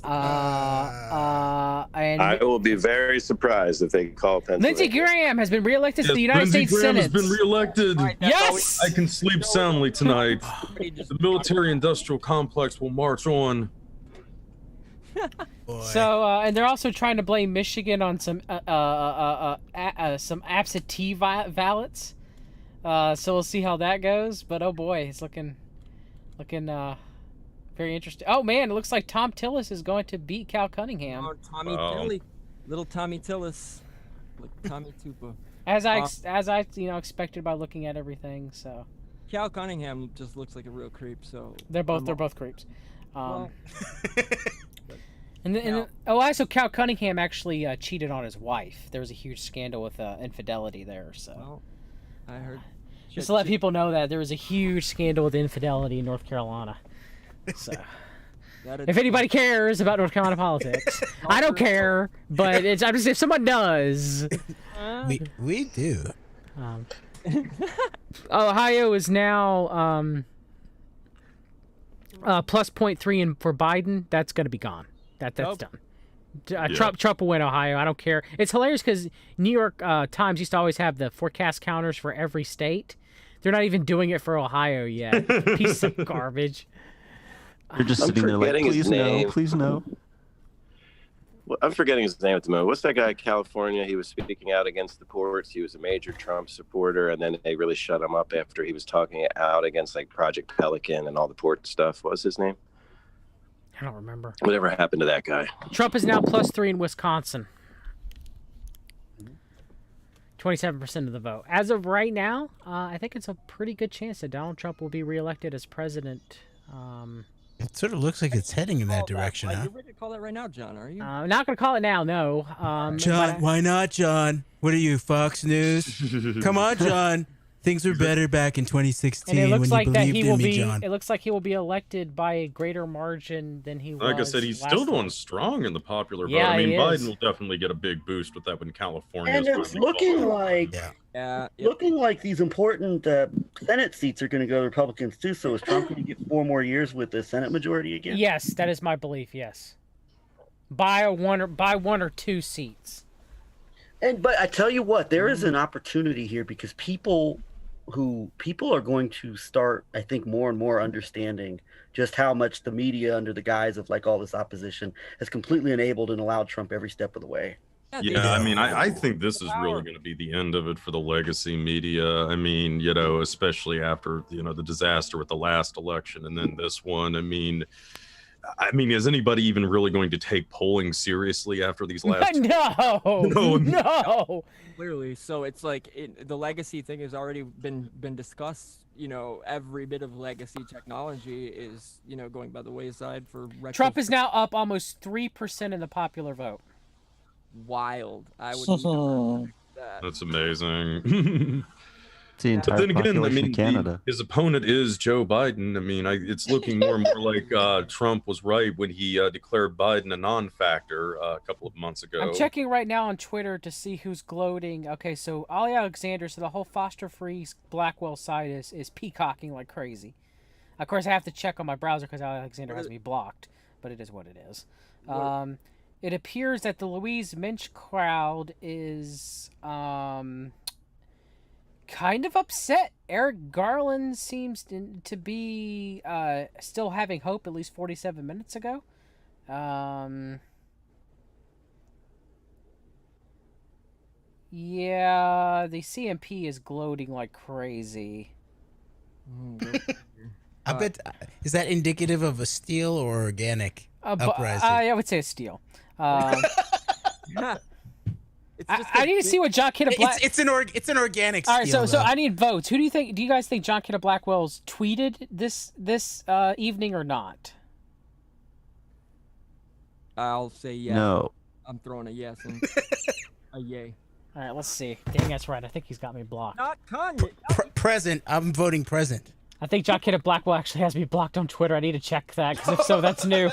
I will be very surprised if they call Pennsylvania. Lindsey Graham has been reelected to the United States Graham Senate. has been reelected. Yes! I can sleep soundly tonight. The military-industrial complex will march on. So, and they're also trying to blame Michigan on some absentee ballots. So we'll see how that goes. But oh boy, it's looking very interesting. Oh man, it looks like Tom Tillis is going to beat Cal Cunningham. Oh, Tommy Tilly, little Tommy Tillis, like Tommy Tupa. As I expected by looking at everything. So Cal Cunningham just looks like a real creep. So they're both creeps. Well, So Cal Cunningham actually cheated on his wife. There was a huge scandal with infidelity there. So well, I heard. Just to let people know that there was a huge scandal with infidelity in North Carolina. So, if anybody cares about North Carolina politics, I don't care. But I'm just if someone does, we do. Ohio is now plus 0.3 for Biden. That's going to be gone. That's done. Trump will win Ohio. I don't care. It's hilarious because New York Times used to always have the forecast counters for every state. They're not even doing it for Ohio yet. Piece of garbage. You're just sitting there like, please no, please no. Well, I'm forgetting his name at the moment. What's that guy in California? He was speaking out against the ports. He was a major Trump supporter, and then they really shut him up after he was talking out against like Project Pelican and all the port stuff. What was his name? I don't remember. Whatever happened to that guy? Trump is now +3 in Wisconsin. 27% of the vote. As of right now, I think it's a pretty good chance that Donald Trump will be reelected as president. It sort of looks like it's heading in that direction, huh? You're ready to call that right now, John? Are you? I'm not going to call it now, no. John, why not, John? What are you, Fox News? Come on, John. Things were better back in 2016 and it looks when like you that believed he will in me, be. John. It looks like he will be elected by a greater margin than he was. Like I said, he's still doing strong in the popular vote. Yeah, I mean, he Biden is. will definitely get a big boost with that when California. And it's looking like, looking like these important Senate seats are going to go to Republicans too. So is Trump going to get 4 more years with the Senate majority again? Yes, that is my belief. Yes, by one or two seats. But I tell you what, there is an opportunity here because people are going to start, I think, more and more understanding just how much the media, under the guise of like all this opposition, has completely enabled and allowed Trump every step of the way. Yeah, I mean, I think this is really going to be the end of it for the legacy media. I mean, especially after, the disaster with the last election and then this one. I mean, is anybody even really going to take polling seriously after these last? No. Clearly, so it's like the legacy thing has already been discussed. Every bit of legacy technology is going by the wayside for Trump is now up almost 3% in the popular vote. Wild. I would. That's amazing. It's the entire but then again, population of Canada. His opponent is Joe Biden. I mean, it's looking more and more like Trump was right when he declared Biden a non-factor a couple of months ago. I'm checking right now on Twitter to see who's gloating. Okay, so Ollie Alexander, so the whole Foster Free Blackwell side is peacocking like crazy. Of course, I have to check on my browser because Ollie Alexander has me blocked, but it is what it is. It appears that the Louise Minch crowd is kind of upset. Eric Garland seems to be still having hope, at least 47 minutes ago. Yeah, the CMP is gloating like crazy. I bet, is that indicative of a steel or organic uprising? I would say a steel. I need to see what John Kidda Black. It's an organic steel. All right, so I need votes. Do you guys think John Kidda Blackwell's tweeted this evening or not? I'll say yes. No. I'm throwing a yes and a yay. All right, let's see. Dang, that's right. I think he's got me blocked. Not Kanye. Present. I'm voting present. I think Jock Kid at Blackwell actually has me blocked on Twitter. I need to check that, because if so, that's new.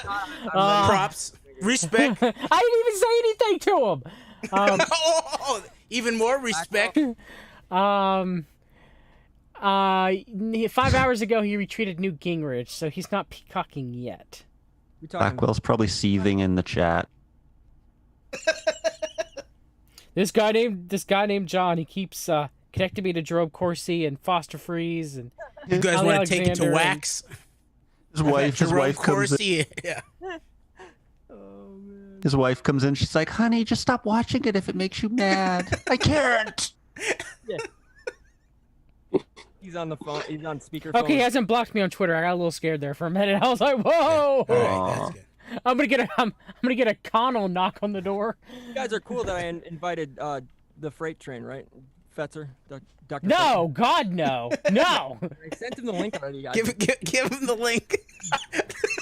Props. Respect. I didn't even say anything to him. Even more respect. 5 hours ago, he retweeted Newt Gingrich, so he's not peacocking yet. Blackwell's probably seething in the chat. This guy named John. He keeps connecting me to Jerome Corsi and Foster Freeze and. You guys want to take it to wax? His wife comes in. Yeah. His wife comes in. She's like, "Honey, just stop watching it if it makes you mad." I can't. Yeah. He's on the phone. He's on speakerphone. Okay, he hasn't blocked me on Twitter. I got a little scared there for a minute. I was like, "Whoa!" Right, I'm gonna get a Connell knock on the door. You guys are cool that I invited the freight train, right? Fetzer, Dr. No, God, no, no. I sent him the link already, guys. Give him the link.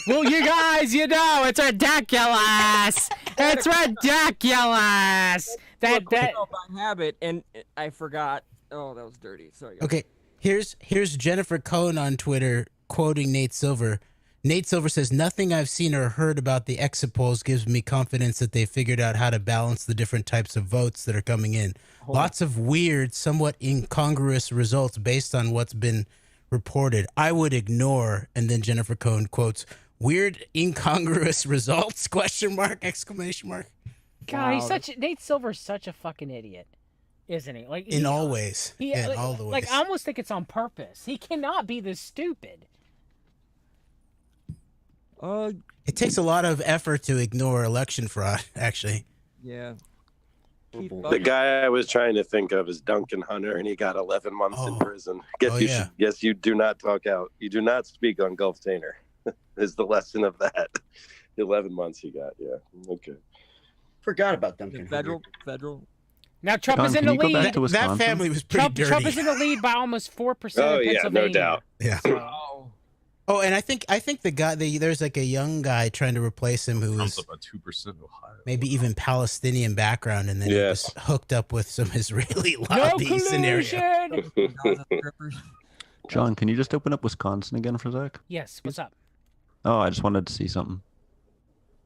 Well, you guys, it's ridiculous. It's ridiculous. That by habit, and I forgot. Oh, that was dirty. Sorry. Guys. Okay, here's Jennifer Cohn on Twitter quoting Nate Silver. Nate Silver says, "Nothing I've seen or heard about the exit polls gives me confidence that they figured out how to balance the different types of votes that are coming in. Lots of weird, somewhat incongruous results based on what's been reported. I would ignore," and then Jennifer Cohn quotes, "weird, incongruous results, question mark, exclamation mark." God, Nate Silver's such a fucking idiot, isn't he? Like in all ways. In all the ways. Like I almost think it's on purpose. He cannot be this stupid. It takes a lot of effort to ignore election fraud, actually. Yeah. The guy I was trying to think of is Duncan Hunter, and he got 11 months in prison. Guess you do not talk out. You do not speak on Gulf Tainer. Is the lesson of that? 11 months he got. Yeah. Okay. Forgot about Duncan. Federal. Now Trump is in the lead. That family was pretty dirty. Trump is in the lead by almost 4% in Pennsylvania. No doubt. Yeah. Oh, and I think the guy there's like a young guy trying to replace him who Trump's is about 2% Ohio. maybe even Palestinian background, and then he was hooked up with some Israeli lobby scenario. John, can you just open up Wisconsin again for a sec? Yes. What's up? Oh, I just wanted to see something.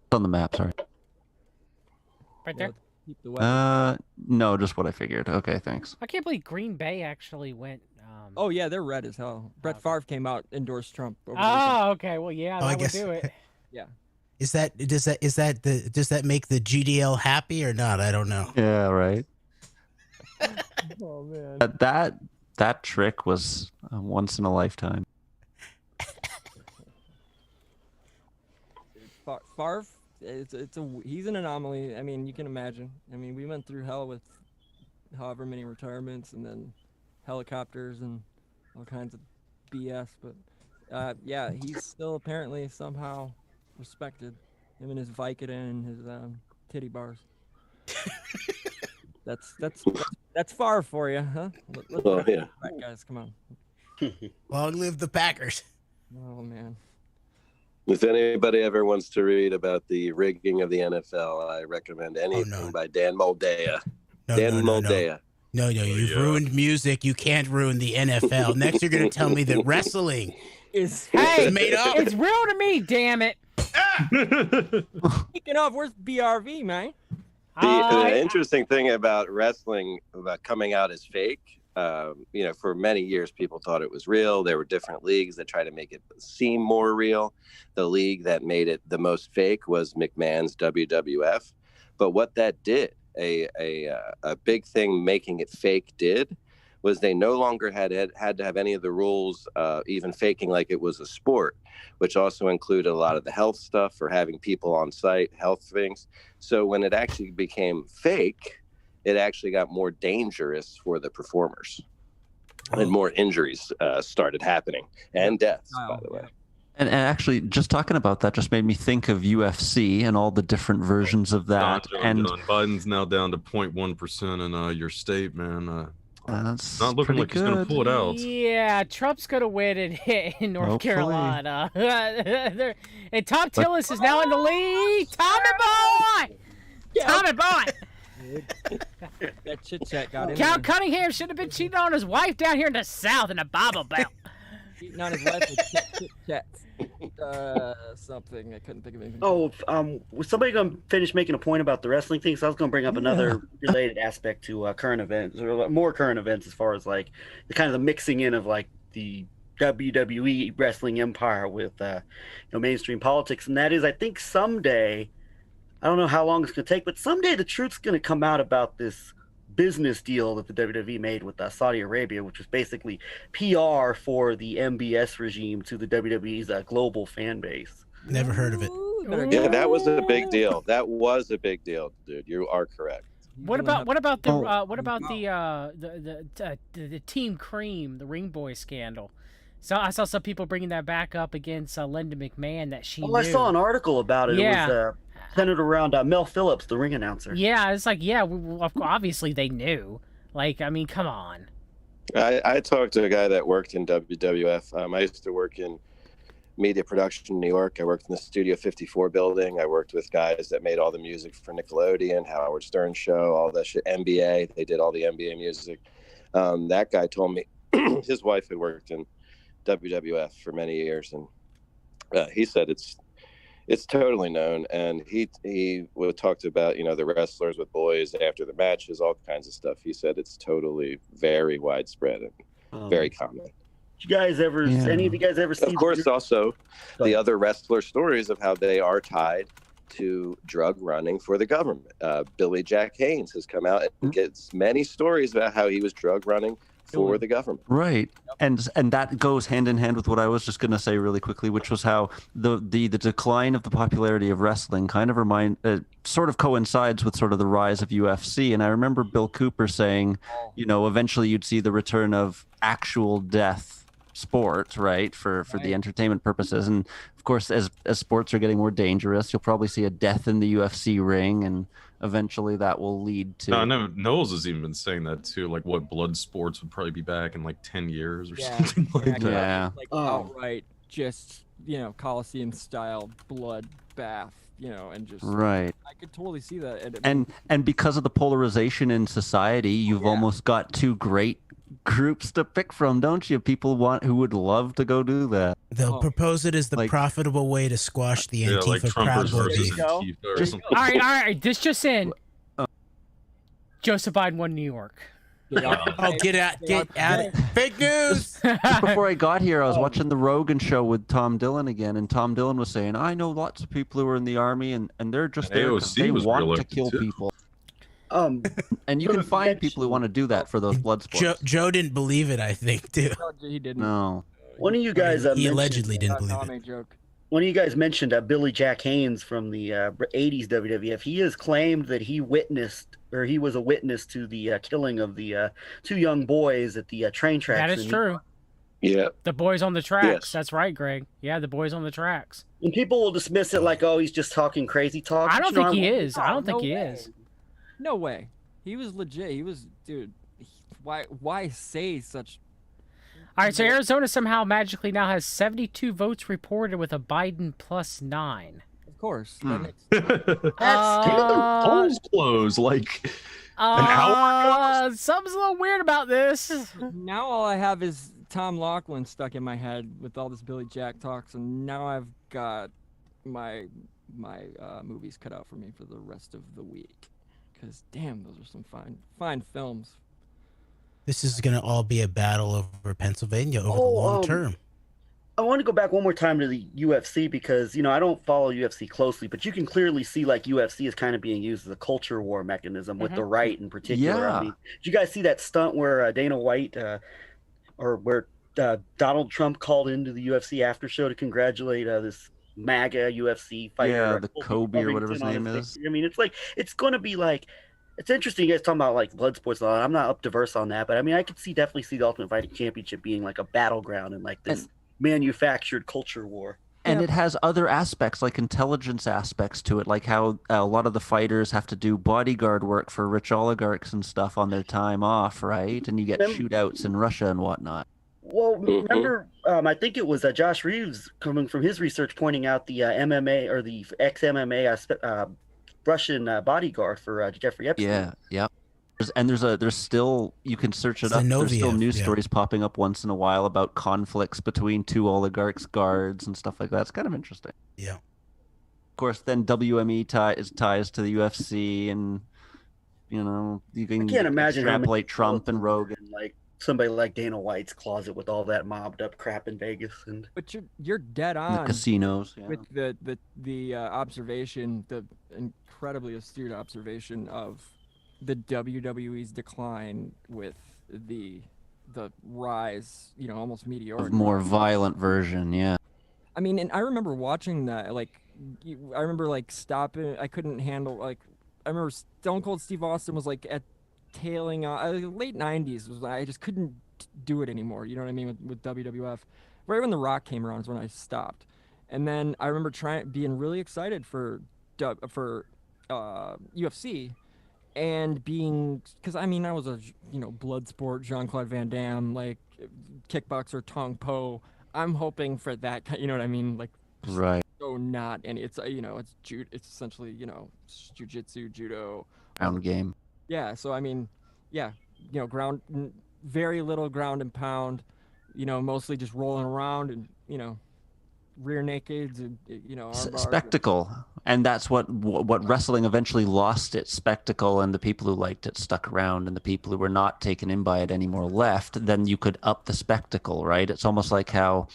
It's on the map, sorry. Right there. No, just what I figured. Okay, thanks. I can't believe Green Bay actually went. Oh yeah, they're red as hell. Brett Favre came out, endorsed Trump. Okay. Well, yeah, that would do it. Yeah. Does that make the GDL happy or not? I don't know. Yeah, right. Oh man. That trick was once in a lifetime. Favre, he's an anomaly. I mean, you can imagine. I mean, we went through hell with however many retirements, and then helicopters and all kinds of BS, but yeah, he's still apparently somehow respected. Him and his Vicodin and his titty bars. That's far for you, huh? Yeah. Right, guys, come on. Long live the Packers. Oh man. If anybody ever wants to read about the rigging of the NFL, I recommend anything by Dan Moldea. Moldea. No, you've ruined music. You can't ruin the NFL. Next, you're going to tell me that wrestling is made up. It's real to me, damn it. Speaking of, where's BRV, man? The interesting thing about wrestling, about coming out as fake, for many years, people thought it was real. There were different leagues that tried to make it seem more real. The league that made it the most fake was McMahon's WWF. But what that did, a big thing making it fake did, was they no longer had to have any of the rules, even faking like it was a sport, which also included a lot of the health stuff for having people on site, health things. So when it actually became fake, it actually got more dangerous for the performers, and more injuries started happening, and deaths, by the way. And actually, just talking about that just made me think of UFC and all the different versions of that. And Biden's now down to 0.1% in your state, man. That's not looking like he's going to pull it out. Yeah, Trump's going to win it in North Carolina. And Tom Tillis is now in the lead. Tommy boy! Tommy boy! That chit chat got in. Count Cunningham should have been cheating on his wife down here in the South in the Bible Belt. Cheating on his wife with chit chats. Something I couldn't think of anything. Oh, was somebody going to finish making a point about the wrestling thing? So I was going to bring up another related aspect to current events, or more current events, as far as like the kind of the mixing in of like the WWE wrestling empire with mainstream politics, and that is, I think someday, I don't know how long it's going to take, but someday the truth's going to come out about this business deal that the WWE made with Saudi Arabia, which was basically PR for the MBS regime to the WWE's global fan base. Never heard of it. Yeah, that was a big deal. That was a big deal, dude. You are correct. What about the Team Cream, the Ring Boy scandal? So I saw some people bringing that back up against Linda McMahon that she knew. I saw an article about it. Yeah. It was centered around Mel Phillips, the ring announcer. Yeah, it's like, yeah, obviously they knew. Like, I mean, come on. I talked to a guy that worked in WWF. I used to work in media production in New York. I worked in the Studio 54 building. I worked with guys that made all the music for Nickelodeon, Howard Stern Show, all that shit, NBA. They did all the NBA music. That guy told me his wife had worked in WWF for many years, and he said it's totally known. And he would talk about the wrestlers with boys after the matches, all kinds of stuff. He said it's totally very widespread and very common. Did you guys ever? Any of you guys ever see? Of course, also the other wrestler stories of how they are tied to drug running for the government. Billy Jack Haynes has come out and gets many stories about how he was drug running for the government. Right. And that goes hand in hand with what I was just going to say really quickly, which was how the decline of the popularity of wrestling kind of sort of coincides with sort of the rise of UFC. And I remember Bill Cooper saying, eventually you'd see the return of actual death sport, right, for the entertainment purposes. And of course, as sports are getting more dangerous, you'll probably see a death in the UFC ring, and eventually that will lead to... No, Knowles has even been saying that too, like what blood sports would probably be back in like 10 years or something like that. Yeah. Like outright, just, Coliseum style blood bath, and just... Right. I could totally see that. And because of the polarization in society, you've almost got two great groups to pick from, don't you? People who would love to go do that. They'll propose it as the profitable way to squash the Antifa Proud Boy beef. All right. This just in. Joseph Biden won New York. Oh, get out it. Fake news! Just before I got here, I was watching the Rogan show with Tom Dillon again, and Tom Dillon was saying, I know lots of people who are in the army, and they're just there because they want to kill people. And you can find people who want to do that for those blood sports. Joe didn't believe it, I think, too. He didn't. No. One of you guys he allegedly didn't believe it. Joke. One of you guys mentioned Billy Jack Haynes from the 80s WWF. He has claimed that he was a witness to the killing of the two young boys at the train tracks. That is true. Yeah. The boys on the tracks. Yes. That's right, Greg. Yeah, the boys on the tracks. And people will dismiss it like, oh, he's just talking crazy talk. I don't think he is. I don't think he is. No way. He was legit. He was, dude. Why say such? All right, so Arizona somehow magically now has 72 votes reported with a Biden +9. Of course. That's polls close like an hour ago. Something's a little weird about this. Now all I have is Tom Laughlin stuck in my head with all this Billy Jack talks, and now I've got my movies cut out for me for the rest of the week. Because damn, those are some fine films. This is going to all be a battle over Pennsylvania over the long term. I want to go back one more time to the UFC because, I don't follow UFC closely, but you can clearly see like UFC is kind of being used as a culture war mechanism with the right in particular. Yeah. I mean, did you guys see that stunt where Dana White where Donald Trump called into the UFC after show to congratulate this MAGA UFC fighter? Yeah, the Kobe or whatever his name is. I mean, it's going to be like, it's interesting you guys talking about like blood sports. I'm not up to verse on that, but I mean, I could definitely see the Ultimate Fighting Championship being like a battleground and like this manufactured culture war. And it has other aspects, like intelligence aspects to it, like how a lot of the fighters have to do bodyguard work for rich oligarchs and stuff on their time off, right? And you get shootouts in Russia and whatnot. Well, remember, I think it was Josh Reeves coming from his research pointing out the MMA or the ex-MMA Russian bodyguard for Jeffrey Epstein. Yeah, yep. There's still, you can search it up. There's still Zinoviev, news yeah. stories popping up once in a while about conflicts between two oligarchs' guards and stuff like that. It's kind of interesting. Yeah. Of course, then WME ties to the UFC, and you know you can I can't imagine how many extrapolate Trump and Rogan. Like somebody like Dana White's closet with all that mobbed up crap in Vegas, and But you're dead on. The casinos, yeah. With the observation, the incredibly astute observation of the WWE's decline with the rise, almost meteoric. More violent version, yeah. I mean, and I remember watching that. I remember stopping. I couldn't handle I remember Stone Cold Steve Austin was at tailing late '90s. I just couldn't do it anymore. You know what I mean with WWF. Right when The Rock came around is when I stopped. And then I remember being really excited for UFC, and because I was a blood sport, Jean-Claude Van Damme, kickboxer Tong Po. I'm hoping for that, you know what I mean, right. So not, and it's it's essentially jiu-jitsu, judo, Ground game. Yeah, so ground, very little ground and pound, mostly just rolling around and rear nakeds and arm bars. Spectacle, and that's what wrestling eventually lost its spectacle, and the people who liked it stuck around, and the people who were not taken in by it anymore left. Then you could up the spectacle, right? It's almost like how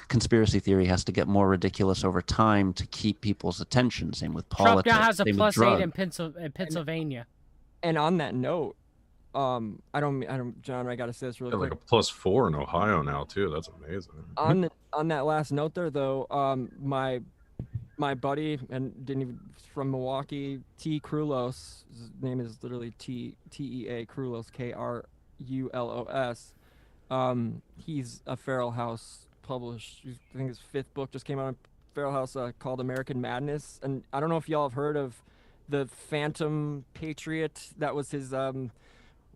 conspiracy theory has to get more ridiculous over time to keep people's attention. Same with politics. Trump now has a same with +8 in drugs. Pennsylvania. And on that note, I don't, John, I gotta say this really quick. Like a +4 in Ohio now too. That's amazing. On that last note there, though, my buddy from Milwaukee, T. Krulos, his name is literally Tea Krulos, Krulos. He's a Feral House published. I think his 5th book just came out on Feral House called American Madness. And I don't know if y'all have heard of the Phantom Patriot. That was his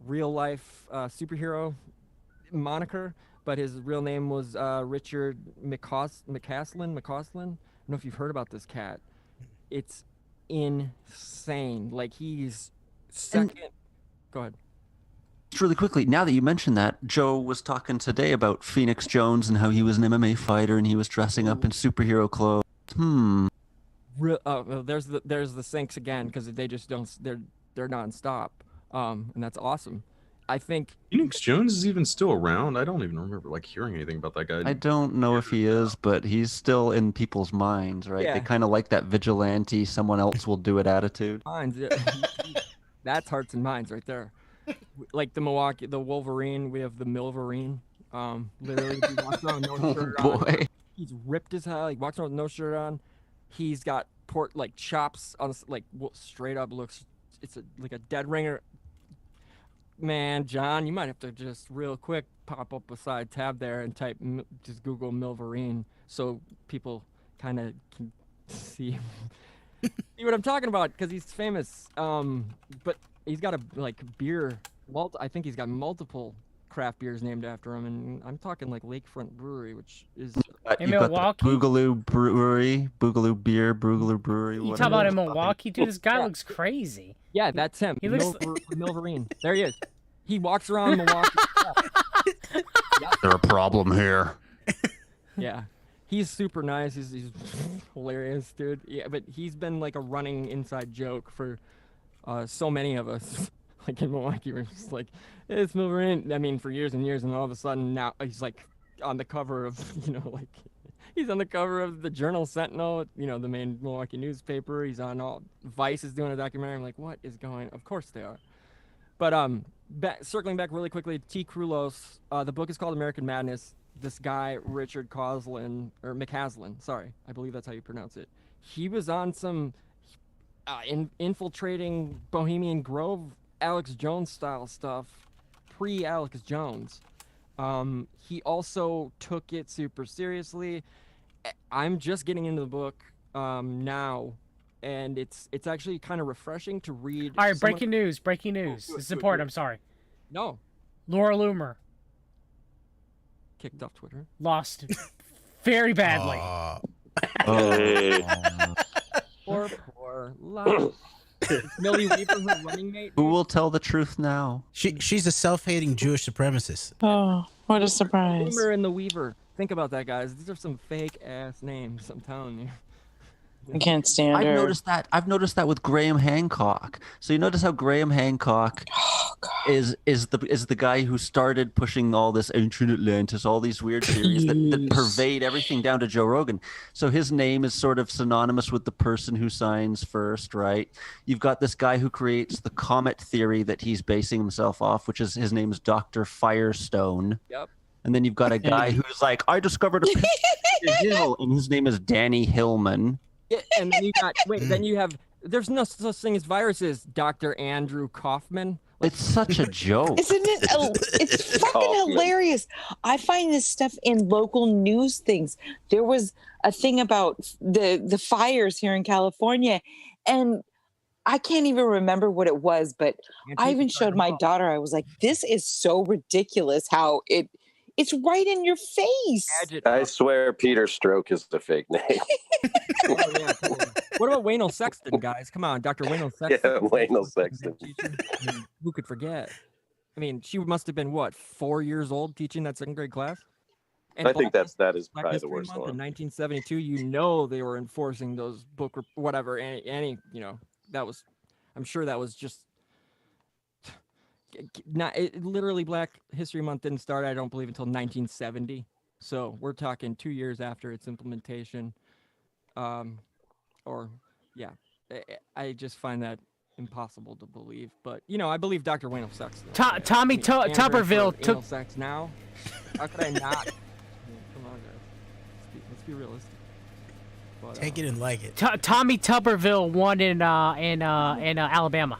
real life superhero moniker, but his real name was Richard McCaslin. I don't know if you've heard about this cat. It's insane. He's second. Go ahead. Just really quickly, now that you mention that, Joe was talking today about Phoenix Jones and how he was an MMA fighter and he was dressing up in superhero clothes. There's the syncs again, because they just don't. They're nonstop, and that's awesome. I think Phoenix Jones is even still around. I don't even remember hearing anything about that guy. I don't know if he is, but he's still in people's minds, right? Yeah. They kind of like that vigilante, someone else will do it attitude. Minds. That's hearts and minds right there. Like the Wolverine, we have the Milverine. Literally, he walks around with no shirt on. Boy. He's ripped as hell. He walks around with no shirt on. He's got chops on, straight up looks. It's like a dead ringer. Man, John, you might have to just real quick pop up a side tab there and just Google Milverine so people kind of can see what I'm talking about, because he's famous. But he's got a beer. I think he's got multiple craft beers named after him, and I'm talking Lakefront Brewery, which is in Milwaukee. Boogaloo Brewery, Boogaloo Beer, Boogaloo Brewery. You talk about in Milwaukee, dude. This guy looks crazy. Yeah, that's him. He looks Milverine. There he is. He walks around Milwaukee. There's a problem here. Yeah, he's super nice. He's hilarious, dude. Yeah, but he's been a running inside joke for so many of us. In Milwaukee, we're just it's Milverine. I mean, for years and years, and all of a sudden now he's on the cover of he's on the cover of the Journal Sentinel, the main Milwaukee newspaper. He's on all Vice is doing a documentary. I'm like, what is going? Of course they are. But circling back really quickly, T. Krulos, the book is called American Madness. This guy, Richard McCaslin, sorry, I believe that's how you pronounce it. He was on some infiltrating Bohemian Grove, Alex Jones style stuff, pre-Alex Jones. He also took it super seriously. I'm just getting into the book now, and it's actually kind of refreshing to read. All right, breaking news. This is important. I'm sorry. No. Laura Loomer kicked off Twitter. Lost very badly. Poor Laura. Millie Weaver her running mate? Who will tell the truth now? She's a self-hating Jewish supremacist. Oh, what a surprise. Boomer and the Weaver. Think about that, guys. These are some fake ass names, I'm telling you. I can't stand I've her. noticed that with Graham Hancock. So you notice how Graham Hancock is the guy who started pushing all this ancient Atlantis, all these weird theories that pervade everything down to Joe Rogan. So his name is sort of synonymous with the person who signs first, right? You've got this guy who creates the comet theory that he's basing himself off, which is his name is Dr. Firestone. Yep. And then you've got a guy who's like, I discovered a picture of the hill, and his name is Danny Hillman. Yeah, and then you have there's no such thing as viruses, Dr. Andrew Kaufman. It's such a joke. Isn't it? It's fucking hilarious. I find this stuff in local news things. There was a thing about the fires here in California, and I can't even remember what it was, but I even showed my daughter. I was like, this is so ridiculous how it's right in your face. I swear Peter Stroke is the fake name. Oh, yeah, totally. What about Waynell Sexton, guys? Come on, Dr. Waynell Sexton. Yeah, Waynell Sexton. I mean, who could forget? I mean, she must have been, what, 4 years old teaching that second grade class? And I think that is Black probably the History worst Month one. in 1972, you know they were enforcing those whatever, any, you know, that was, I'm sure that was just, literally Black History Month didn't start, I don't believe, until 1970. So we're talking 2 years after its implementation. I just find that impossible to believe. But, you know, I believe Dr. Waynell Sexton. Tommy Tuberville took... Sex now? How could I not? Come on, guys. Let's be realistic. But, Take it and like it. Tommy Tuberville won in Alabama.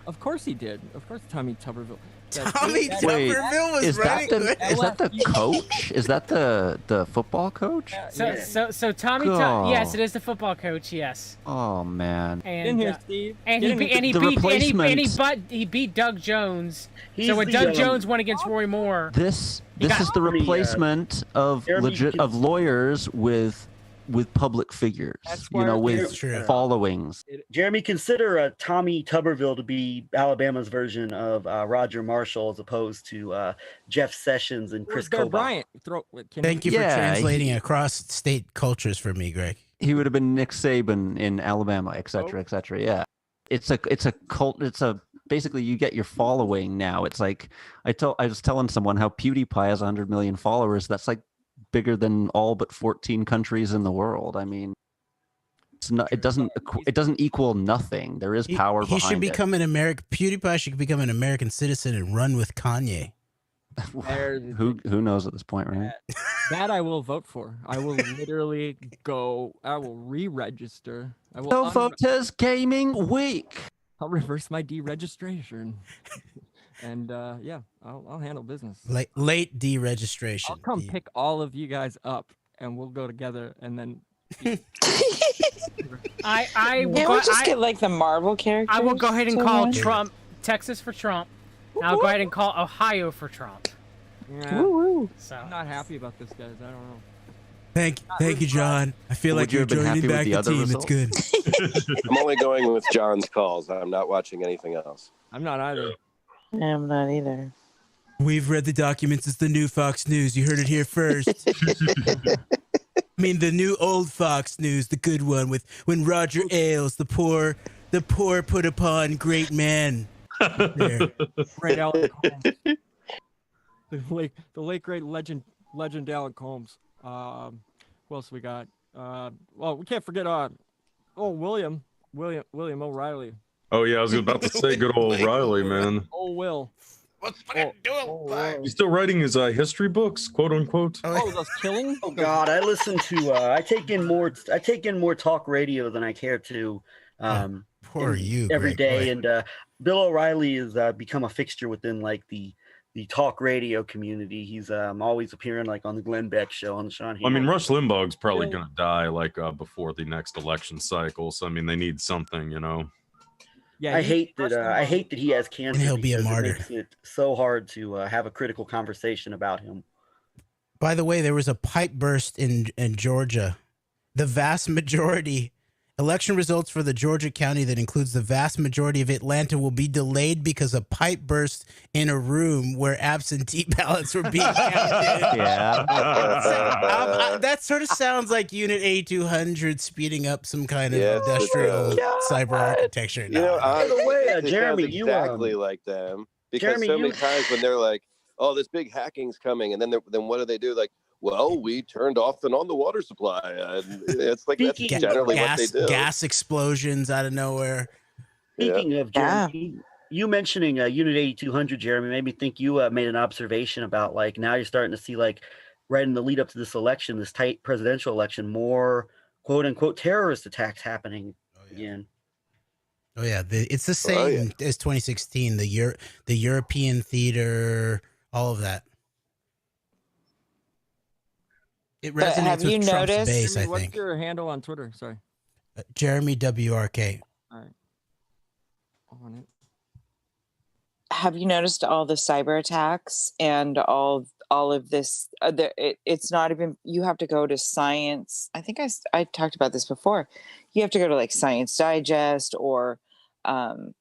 Of course he did. Of course Tommy Tuberville. Tommy Tuberville was running good. Is that the coach? Is that the football coach? So Tommy, God. yes, it is the football coach. Yes. Oh man. And, in here, Steve. And he beat Doug Jones. So when Doug Jones went against Roy Moore, This is the replacement of lawyers with public figures, with followings. Jeremy, consider Tommy Tuberville to be Alabama's version of Roger Marshall as opposed to Jeff Sessions and Chris Kobach. Bryant. Thank you for translating across state cultures for me, Greg. He would have been Nick Saban in Alabama, et cetera, et cetera. Yeah, it's a cult. Basically you get your following now. It's like I was telling someone how PewDiePie has 100 million followers. That's like bigger than all but 14 countries in the world. I mean, it's not. It doesn't equal nothing. There is power behind it. He should become an American. PewDiePie should become an American citizen and run with Kanye. Who knows at this point, right? That I will vote for. I will literally go. I will re-register. I will. No voters gaming week. I'll reverse my deregistration. And I'll handle business. Late deregistration. I'll come pick all of you guys up, and we'll go together, and then. I will. Can't we just get like the Marvel characters? I will go ahead and call Trump, Texas for Trump. And I'll go ahead and call Ohio for Trump. Yeah. Woo-woo. So I'm not happy about this, guys. I don't know. Thank you, John. I feel like you're joining back the team. It's good. I'm only going with John's calls. I'm not watching anything else. I'm not either. I'm not either. We've read the documents. It's the new Fox News. You heard it here first. I mean, the new old Fox News, the good one with when Roger Ailes, the poor put upon great man. There. Great Alan Combs. The late great legend Alan Combs. Who else we got? Well, we can't forget William O'Reilly. Oh yeah, I was about to say good old Riley, man. Oh, Will. What's fucking doing? He's still writing his history books, quote unquote. Oh, those killing? Oh God, I listen to. I take in more talk radio than I care to. Poor you. Every Greg, day, boy. and Bill O'Reilly has become a fixture within like the talk radio community. He's always appearing like on the Glenn Beck show on the Sean. I mean, Rush Limbaugh's probably gonna die like before the next election cycle. So I mean, they need something, you know. Yeah, I hate that he has cancer. And he'll be a because martyr. It makes it so hard to have a critical conversation about him. By the way, there was a pipe burst in Georgia. The vast majority, Election results for the Georgia county that includes the vast majority of Atlanta will be delayed because a pipe burst in a room where absentee ballots were being counted. Yeah. That sort of sounds like Unit 8200 speeding up some kind of industrial cyber architecture. By the way, Jeremy, sounds exactly like them, because Jeremy, so many times when they're like, "Oh, this big hacking's coming," and then what do? Like, well, we turned off and on the water supply. And it's like that's generally what they do. Gas explosions out of nowhere. Speaking of Jeremy, you mentioning Unit 8200, Jeremy, made me think you made an observation about like now you're starting to see like right in the lead up to this election, this tight presidential election, more quote unquote terrorist attacks happening again. Oh yeah, it's the same as 2016. The European theater, all of that. It resonates with Trump's base, I think. What's your handle on Twitter? Sorry. Jeremy WRK. All right. On it. Have you noticed all the cyber attacks and all of this? It's not even. You have to go to Science. I think I talked about this before. You have to go to like Science Digest or like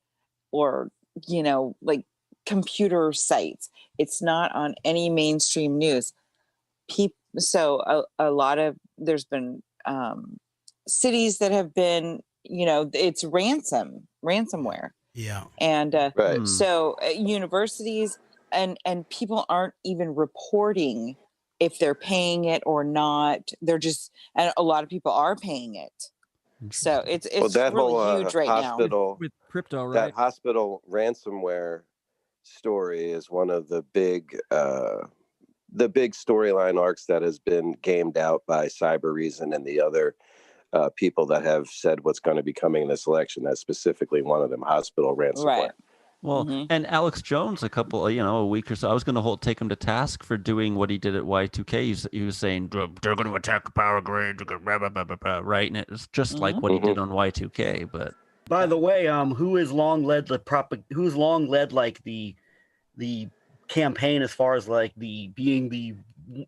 computer sites. It's not on any mainstream news. So a lot of there's been cities that have been, it's ransomware. Yeah. And so universities and people aren't even reporting if they're paying it or not. They're just, and a lot of people are paying it. So it's that really whole, huge right hospital, now. With crypto, right? That hospital ransomware story is one of the big storyline arcs that has been gamed out by Cyber Reason and the other people that have said what's going to be coming in this election. That's specifically one of them, hospital ransomware. Right. Well, and Alex Jones, a week or so, I was going to take him to task for doing what he did at Y2K. He was saying they're going to attack the power grid, right? And it's just like what he did on Y2K. But by the way, who has long led like the campaign as far as like the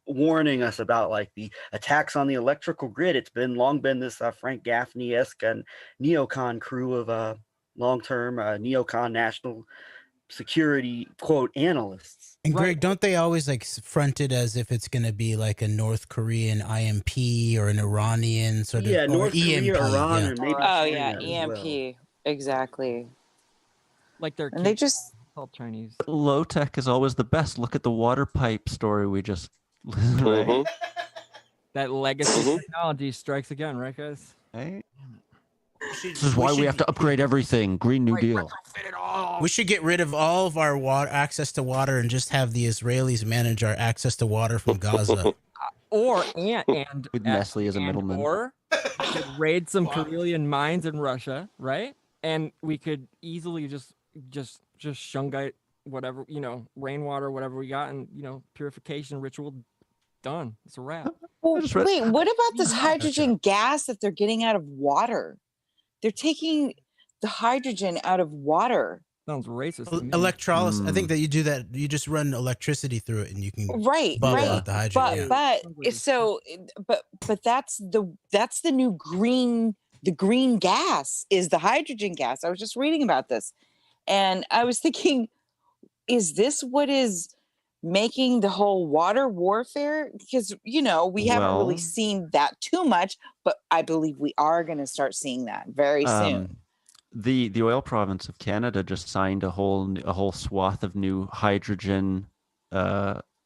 warning us about like the attacks on the electrical grid? It's long been this Frank Gaffney-esque and neocon crew of long-term neocon national security quote analysts. And Greg, don't they always like front it as if it's going to be like a North Korean IMP or an Iranian sort of North Korea, EMP, Iran, and maybe EMP, exactly. Like they're and they just called Chinese. Low tech is always the best. Look at the water pipe story we just. Right? That legacy technology strikes again, right, guys? Hey. This is why we have to upgrade everything. Green New Deal. We should get rid of all of our access to water and just have the Israelis manage our access to water from Gaza. And with Nestle as a middleman. Or we could raid some Karelian mines in Russia, right? And we could easily just shungite whatever, rainwater, whatever we got, and purification ritual done. It's a wrap. Well, wait, what about this hydrogen gas that they're getting out of water? They're taking the hydrogen out of water. Sounds racist. Electrolysis. I think that you do that. You just run electricity through it, and you can bubble out the hydrogen. But that's the new green. The green gas is the hydrogen gas. I was just reading about this, and I was thinking, is this what is making the whole water warfare? Because we haven't really seen that too much, but I believe we are going to start seeing that very soon. The oil province of Canada just signed a whole swath of new hydrogen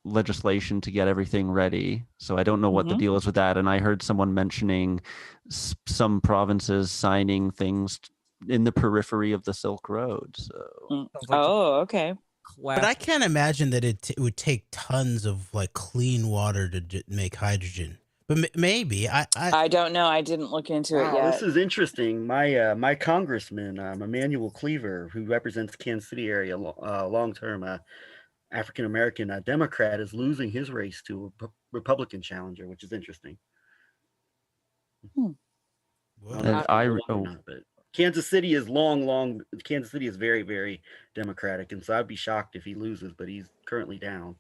legislation to get everything ready. So I don't know what the deal is with that. And I heard someone mentioning some provinces signing things in the periphery of the Silk Road. So okay. But I can't imagine that it would take tons of like clean water to make hydrogen. But maybe I don't know. I didn't look into it yet. This is interesting. My congressman, Emmanuel Cleaver, who represents Kansas City area, long-term African American Democrat, is losing his race to a Republican challenger, which is interesting. But Kansas City is Kansas City is very, very Democratic, and so I'd be shocked if he loses. But he's currently down.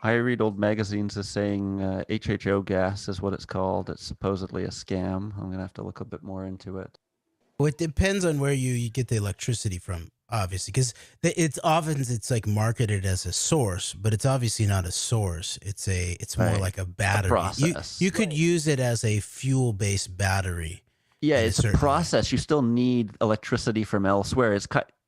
I read old magazines as saying HHO gas is what it's called. It's supposedly a scam. I'm gonna have to look a bit more into it. Well, it depends on where you get the electricity from, obviously, because it's like marketed as a source, but it's obviously not a source. It's more like a battery. process. You could use it as a fuel-based battery. Yeah, it's a process. You still need electricity from elsewhere.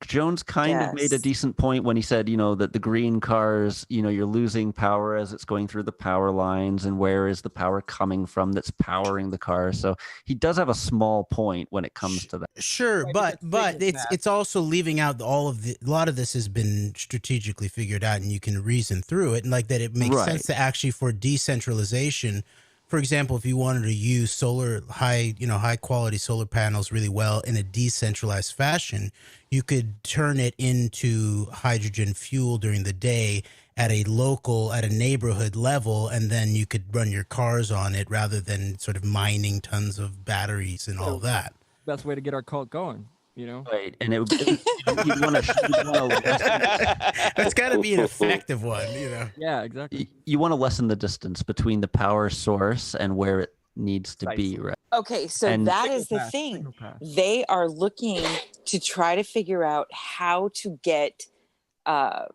Jones kind of made a decent point when he said, that the green cars, you're losing power as it's going through the power lines, and where is the power coming from that's powering the car? So he does have a small point when it comes to that. Sure, but it's also leaving out a lot of this has been strategically figured out, and you can reason through it, and like that it makes sense to actually for decentralization. For example, if you wanted to use high quality solar panels really well in a decentralized fashion, you could turn it into hydrogen fuel during the day at a neighborhood level, and then you could run your cars on it rather than sort of mining tons of batteries and all that. Best way to get our cult going, Right, and you'd want to. That's got to be an effective one, Yeah, exactly. You want to lessen the distance between the power source and where it needs to be, right? Okay, so that is the thing. They are looking to try to figure out how to get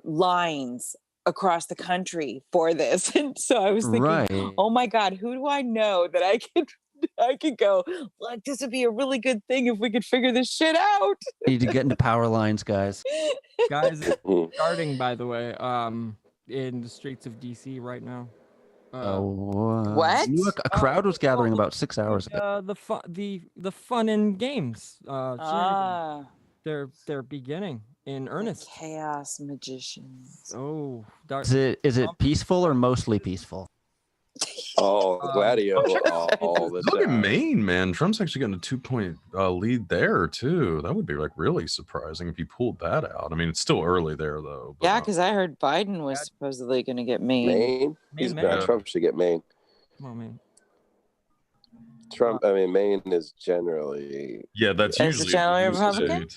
lines across the country for this. And so I was thinking, oh my God, who do I know that I could go, look, this would be a really good thing if we could figure this shit out. Need to get into power lines, guys. Guys, it's starting, by the way, in the streets of DC right now. What? A crowd was gathering about 6 hours ago. The fun and games. They're beginning in earnest. The chaos magicians. Oh, is it peaceful or mostly peaceful? Gladio all the Look at time. Maine, man. Trump's actually getting a 2-point lead there too. That would be like really surprising if he pulled that out. I mean, it's still early there though. But, yeah, because I heard Biden was supposedly going to get Maine. Trump should get Maine. Come on, Maine. Trump. I mean, Maine is generally. Yeah, that's usually generally a Republican.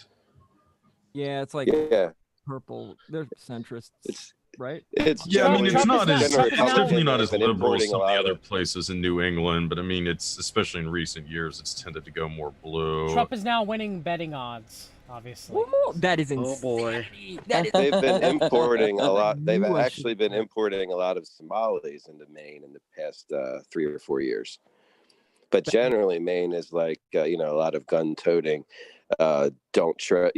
Yeah, it's like purple. They're centrists. Right? It's definitely not as liberal as some of the other places in New England, but I mean, it's especially in recent years, it's tended to go more blue. Trump is now winning betting odds, obviously. Ooh, that is insane. Oh boy. They've been importing a lot. They've actually been importing a lot of Somalis into Maine in the past 3 or 4 years. But generally, Maine is like a lot of gun-toting. Governments.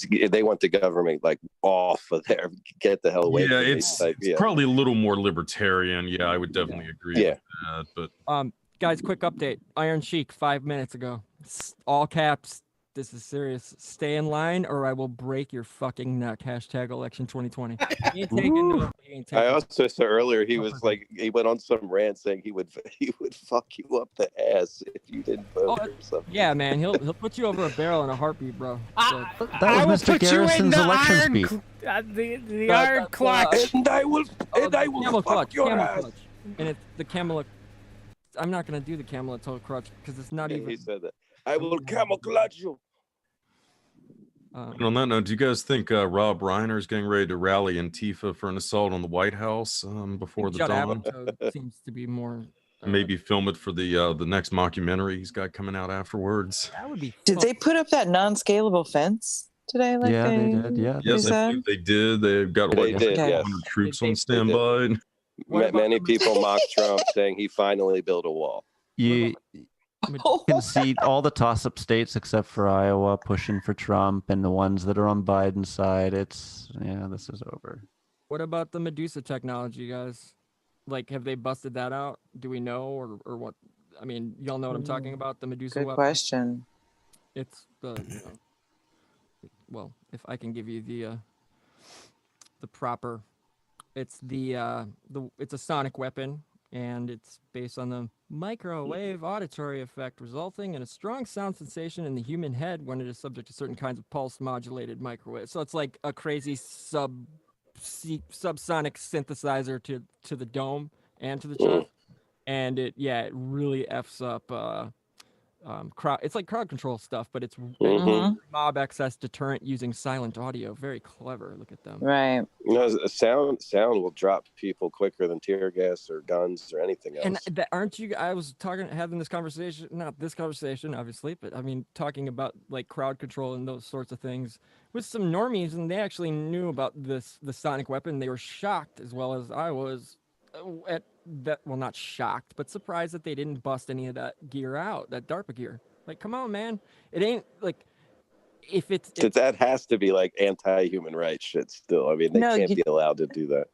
They want the government like off of there. Get the hell away. Yeah, it's probably a little more libertarian. Yeah, I would definitely agree with that. But guys, quick update. Iron Sheik 5 minutes ago. All caps. This is serious. Stay in line, or I will break your fucking neck. # election 2020. I also saw earlier he was like he went on some rant saying he would fuck you up the ass if you didn't vote or something. Yeah, man, he'll put you over a barrel in a heartbeat, bro. I will Mr. put Garrison's you in election the iron clutch. And I will fuck your ass. Clutch. And it's the camel. I'm not gonna do the camel toe crutch because it's not even. He said that. I will camel clutch you. And on that note, do you guys think Rob Reiner is getting ready to rally Antifa for an assault on the White House before the dawn? Seems to be more. Maybe film it for the next mockumentary he's got coming out afterwards. That would be. Did they put up that non-scalable fence today? Like yeah, they did. Yeah, yes, I think they did. They've got like 100 troops on standby. Many people mock Trump, saying he finally built a wall. You can see all the toss-up states except for Iowa pushing for Trump, and the ones that are on Biden's side. This is over. What about the Medusa technology, guys? Like, have they busted that out? Do we know, or what? I mean, y'all know what I'm talking about, the Medusa Good weapon? question. It's the well, if I can give you the proper, it's it's a sonic weapon, and it's based on the microwave auditory effect, resulting in a strong sound sensation in the human head when it is subject to certain kinds of pulse modulated microwave. So it's like a crazy subsonic synthesizer to the dome and to the chest, and it really f's up crowd. It's like crowd control stuff, but it's mob access deterrent using silent audio. Very clever. Look at them. Right. You know, sound will drop people quicker than tear gas or guns or anything else. And aren't you? I was having this conversation, not this conversation, obviously, but I mean, talking about like crowd control and those sorts of things with some normies, and they actually knew about the sonic weapon. They were shocked, as well as I was, at that. Well, not shocked, but surprised that they didn't bust any of that gear out, that DARPA gear. Like, come on, man, it ain't like. If that has to be like anti-human rights shit still. I mean, they can't be allowed to do that.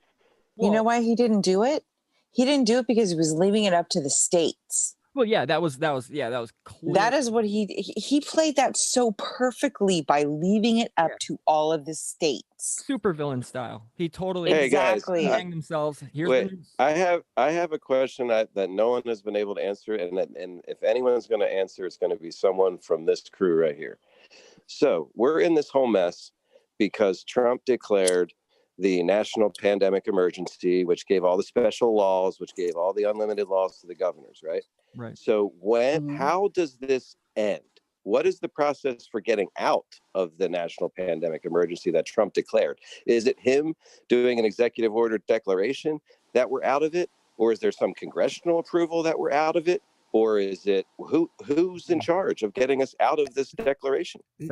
You know why he didn't do it? He didn't do it because he was leaving it up to the states. Well, yeah, that was clear. That is what he played that so perfectly by leaving it up to all of the states. Super villain style. He totally exactly hang themselves. Wait, I have a question that no one has been able to answer, and if anyone's going to answer, it's going to be someone from this crew right here. So we're in this whole mess because Trump declared the national pandemic emergency, which gave all the special laws, which gave all the unlimited laws to the governors, right? Right. So how does this end? What is the process for getting out of the national pandemic emergency that Trump declared? Is it him doing an executive order declaration that we're out of it? Or is there some congressional approval that we're out of it? Or is it who's in charge of getting us out of this declaration? This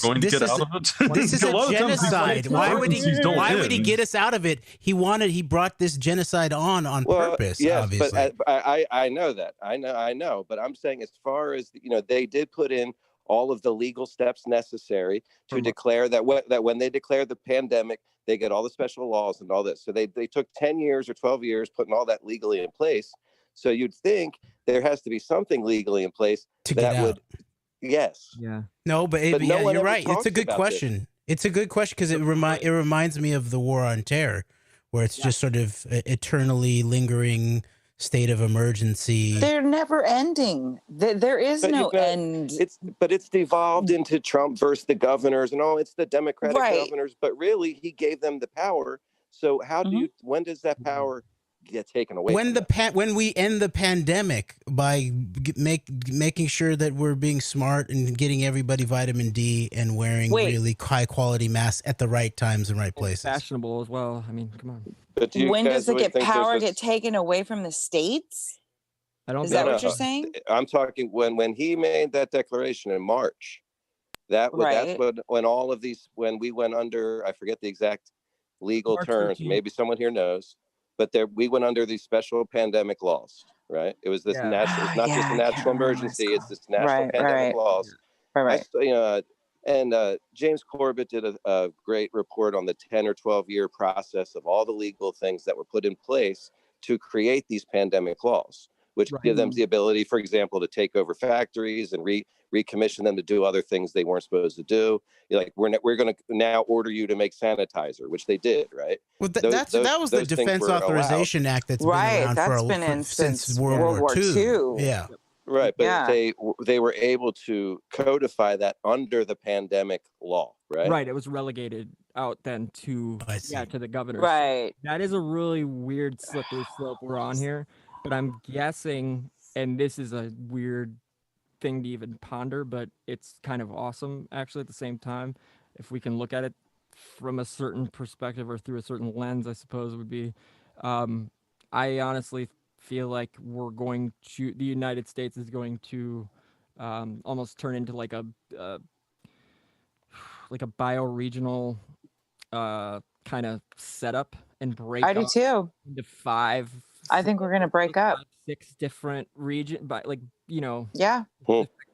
is a genocide. Why would he get us out of it? He brought this genocide on purpose. Yes, obviously. but I know that. I know. But I'm saying, as far as they did put in all of the legal steps necessary to declare that when they declared the pandemic, they get all the special laws and all this. So they took 10 years or 12 years putting all that legally in place. So you'd think there has to be something legally in place that would, yes. Yeah. No, but no you're right. It's a good question. It's a good question because it reminds me of the War on Terror, where it's just sort of eternally lingering state of emergency. They're never ending. There is no end. It's devolved into Trump versus the governors, and it's the Democratic governors. But really, he gave them the power. So how do you? When does that power get taken away? When we end the pandemic by making sure that we're being smart and getting everybody vitamin D and wearing really high quality masks at the right times and right places. Fashionable as well. I mean, come on. But when does the power get taken away from the states? Is that what you're saying? I'm talking when he made that declaration in March. That's when all of these, when we went under, I forget the exact legal terms. Maybe someone here knows. But we went under these special pandemic laws, right? It was this national, it's not just a national emergency, it's this national pandemic laws. And James Corbett did a great report on the 10 or 12-year process of all the legal things that were put in place to create these pandemic laws, which give them the ability, for example, to take over factories and recommission them to do other things they weren't supposed to do. Like, we're going to now order you to make sanitizer, which they did, right? Well, that was the Defense Authorization Act that's been around since World War II. Yeah. Right, but they were able to codify that under the pandemic law, right? Right, it was relegated out then to the governors. Right. That is a really weird slippery slope we're on here, but I'm guessing, and this is a weird thing to even ponder, but it's kind of awesome actually at the same time. If we can look at it from a certain perspective or through a certain lens, I suppose would be, I honestly feel like the United States is going to almost turn into like a bioregional kind of setup and break I do too. Into 5. I think we're going to break up 6 different regions, but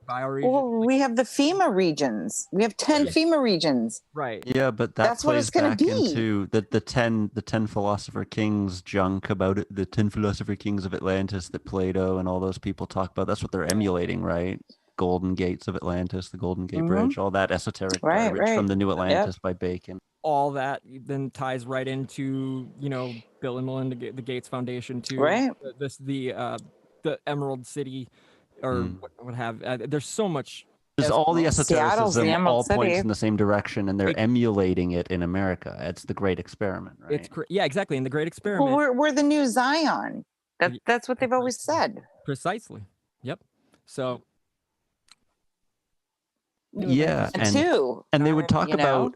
bioregion. Well, we have the FEMA regions. We have 10 FEMA regions. Right. Yeah, but that's what it's going to be. Into the 10 Philosopher Kings junk about it, the 10 Philosopher Kings of Atlantis that Plato and all those people talk about. That's what they're emulating, right? Golden Gates of Atlantis, the Golden Gate Bridge, all that esoteric garbage from the New Atlantis by Bacon. All that then ties right into, Bill and Melinda, the Gates Foundation too. Right. The Emerald City, or what have. There's so much. There's all the esotericism all points in the same direction, and they're emulating it in America. It's the Great Experiment, right? Exactly. In the Great Experiment. Well, we're the new Zion. That's what they've always said. Precisely. Yep. So Yeah, and they would talk about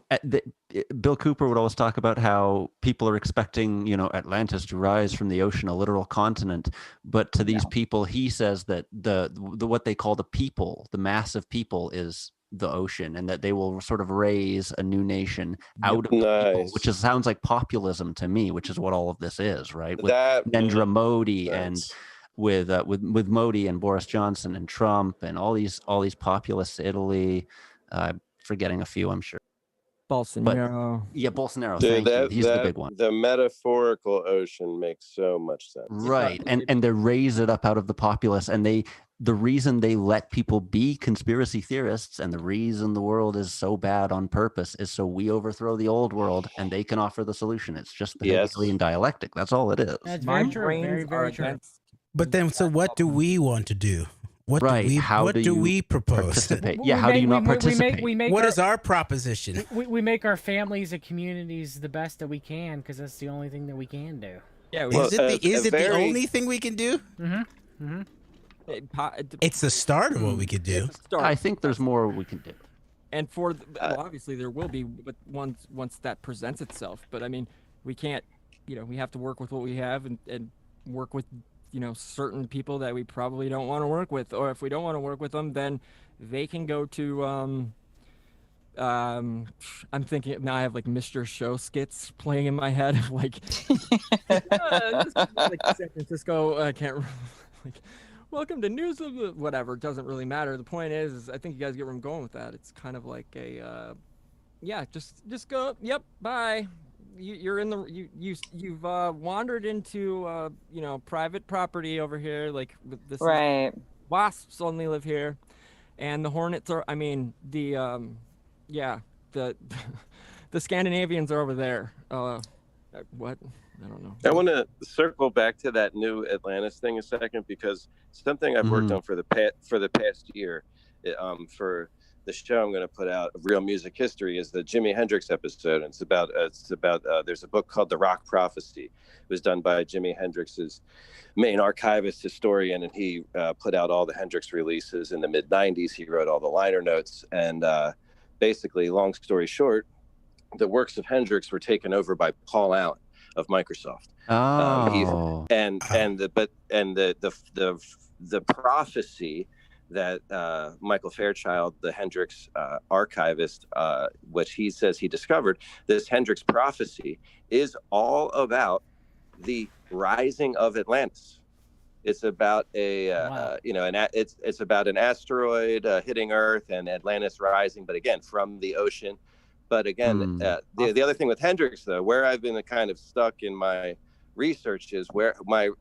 Bill Cooper would always talk about how people are expecting, Atlantis to rise from the ocean, a literal continent, but to these people, he says that the what they call the people, the mass of people, is the ocean, and that they will sort of raise a new nation out of the people, which sounds like populism to me, which is what all of this is, right? With Narendra Modi and with Modi and Boris Johnson and Trump and all these populists, Italy, forgetting a few, I'm sure. Bolsonaro. Bolsonaro. Dude, Thank you. He's the big one. The metaphorical ocean makes so much sense. Right, and they raise it up out of the populace, and the reason they let people be conspiracy theorists, and the reason the world is so bad on purpose, is so we overthrow the old world and they can offer the solution. It's just the Hegelian dialectic. That's all it is. That's very true. Very, very true. But then, so what do we want to do? What do we propose? Participate? Yeah, how do you not participate? What is our proposition? We make our families and communities the best that we can, because that's the only thing that we can do. Yeah. Is it the only thing we can do? Mm-hmm. Mm-hmm. It's the start of what we could do. I think there's more we can do. And obviously there will be, but once that presents itself. But I mean, we can't, we have to work with what we have and work with, certain people that we probably don't want to work with. Or if we don't want to work with them, then they can go to, I'm thinking now I have like Mr. Show skits playing in my head of like, like San Francisco, I can't remember, like, welcome to news of the whatever. It doesn't really matter. The point is I think you guys get where I'm going with that. It's kind of like a, just go. Yep. Bye. You're in the you've wandered into private property over here. Like this. Right. Wasps only live here, and the hornets are. I mean the the Scandinavians are over there. What? I don't know. I want to circle back to that new Atlantis thing a second, because something I've worked on for the past year, for the show I'm going to put out of Real Music History, is the Jimi Hendrix episode. And it's about there's a book called The Rock Prophecy. It was done by Jimi Hendrix's main archivist historian, and he put out all the Hendrix releases in the mid '90s. He wrote all the liner notes, and basically, long story short, the works of Hendrix were taken over by Paul Allen of Microsoft. The prophecy that Michael Fairchild, the Hendrix archivist, which he says he discovered, this Hendrix prophecy is all about the rising of Atlantis. It's about it's about an asteroid hitting Earth and Atlantis rising, but again from the ocean. But again, the other thing with Hendrix, though, where I've been kind of stuck in my research is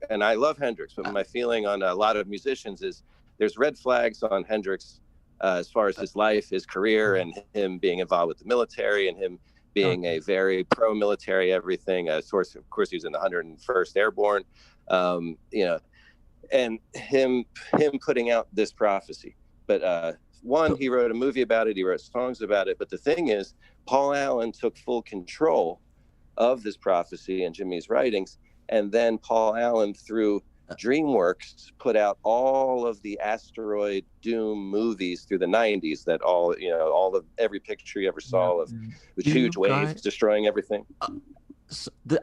and I love Hendrix, but my feeling on a lot of musicians is there's red flags on Hendrix as far as his life, his career, and him being involved with the military, and him being a very pro-military everything. Of course, he was in the 101st Airborne, and him putting out this prophecy. But he wrote a movie about it, he wrote songs about it, but the thing is, Paul Allen took full control of this prophecy and Jimmy's writings, and then Paul Allen, through DreamWorks, put out all of the asteroid doom movies through the 90s, that every picture you ever saw of huge waves destroying everything.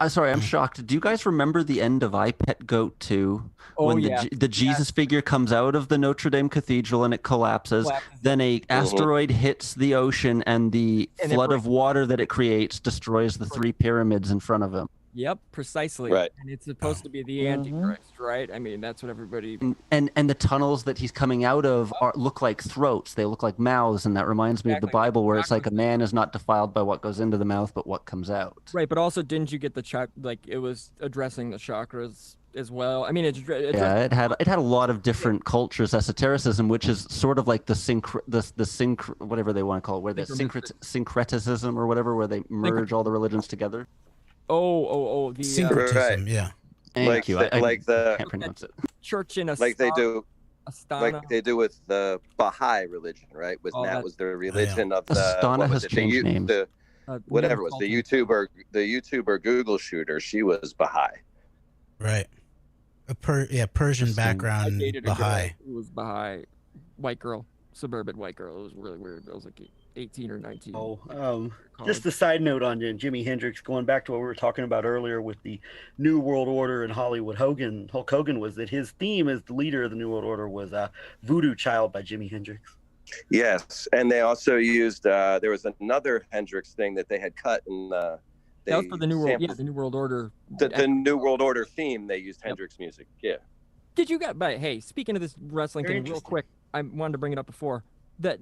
Sorry, I'm shocked. Do you guys remember the end of I Pet Goat 2? When the Jesus figure comes out of the Notre Dame Cathedral and it collapses. Then a asteroid hits the ocean, and the flood of water that it creates destroys the 3 pyramids in front of him. Yep, precisely. Right. And it's supposed to be the Antichrist, right? I mean, that's what everybody... And the tunnels that he's coming out of look like throats. They look like mouths, and that reminds me of the Bible, where it's like a man is not defiled by what goes into the mouth, but what comes out. Right, but also didn't you get it was addressing the chakras as well? I mean, it had a lot of different cultures, esotericism, which is sort of like the whatever they want to call it, where the syncretism or whatever, where they merge all the religions together. The syncretism, yeah. Thank you. I can't pronounce it. Church in like they do with the Baha'i religion, right? That was the religion of the Astana has changed names. Whatever it was, the YouTuber Google shooter, she was Baha'i. Right. Persian background Baha'i. It was Baha'i, white girl. suburban white girl. It was really weird. I was like 18 or 19. Just a side note on Jimi Hendrix, going back to what we were talking about earlier with the New World Order and Hollywood Hogan. Hulk Hogan was that his theme as the leader of the New World Order was Voodoo Child by Jimi Hendrix. Yes, and they also used, there was another Hendrix thing that they had cut and that was for the New World, the New World Order. The New World Order theme, they used Hendrix music, yeah. Did you guys, but hey, speaking of this wrestling thing real quick, I wanted to bring it up before. I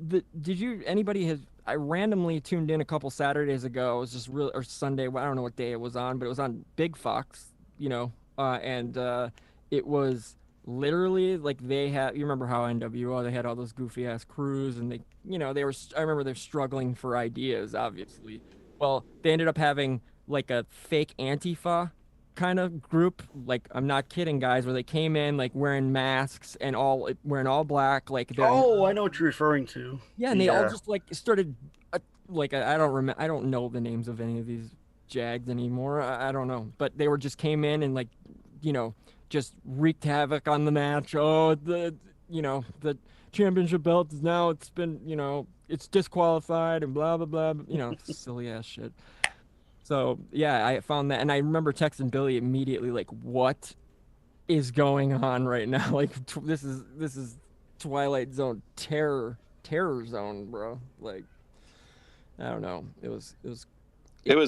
randomly tuned in a couple Saturdays ago. It was just or Sunday. I don't know what day it was on, but it was on Big Fox, and it was literally like they had. You remember how NWO, they had all those goofy ass crews, and I remember they're struggling for ideas, obviously. Well, they ended up having like a fake Antifa kind of group, like, I'm not kidding, guys, where they came in like wearing masks and wearing all black, like I know what you're referring to. Yeah, and they all just like started I don't know the names of any of these jags anymore. I don't know, but they came in and like, just wreaked havoc on the match. The championship belt is now, it's been, it's disqualified and blah blah blah, silly ass shit. So yeah, I found that, and I remember texting Billy immediately, like, "What is going on right now? Like, this is Twilight Zone terror zone, bro." Like, I don't know. It was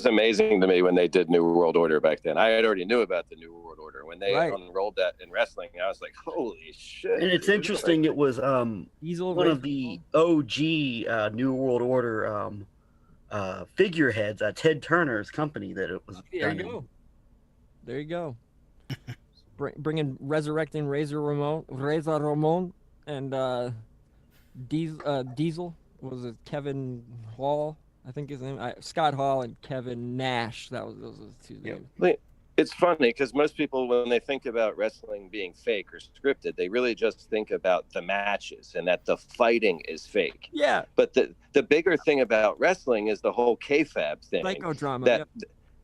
amazing to me when they did New World Order back then. I had already knew about the New World Order when they unrolled that in wrestling. I was like, "Holy shit!" And it's interesting. It was one of the OG New World Order figureheads, Ted Turner's company that it was. There you go. Resurrecting Razor Ramon, and Diesel. What was it? Kevin Hall, I think his name. Scott Hall and Kevin Nash. Those are the two names. It's funny because most people, when they think about wrestling being fake or scripted, they really just think about the matches and that the fighting is fake. Yeah. But the bigger thing about wrestling is the whole kayfabe thing. Psychodrama.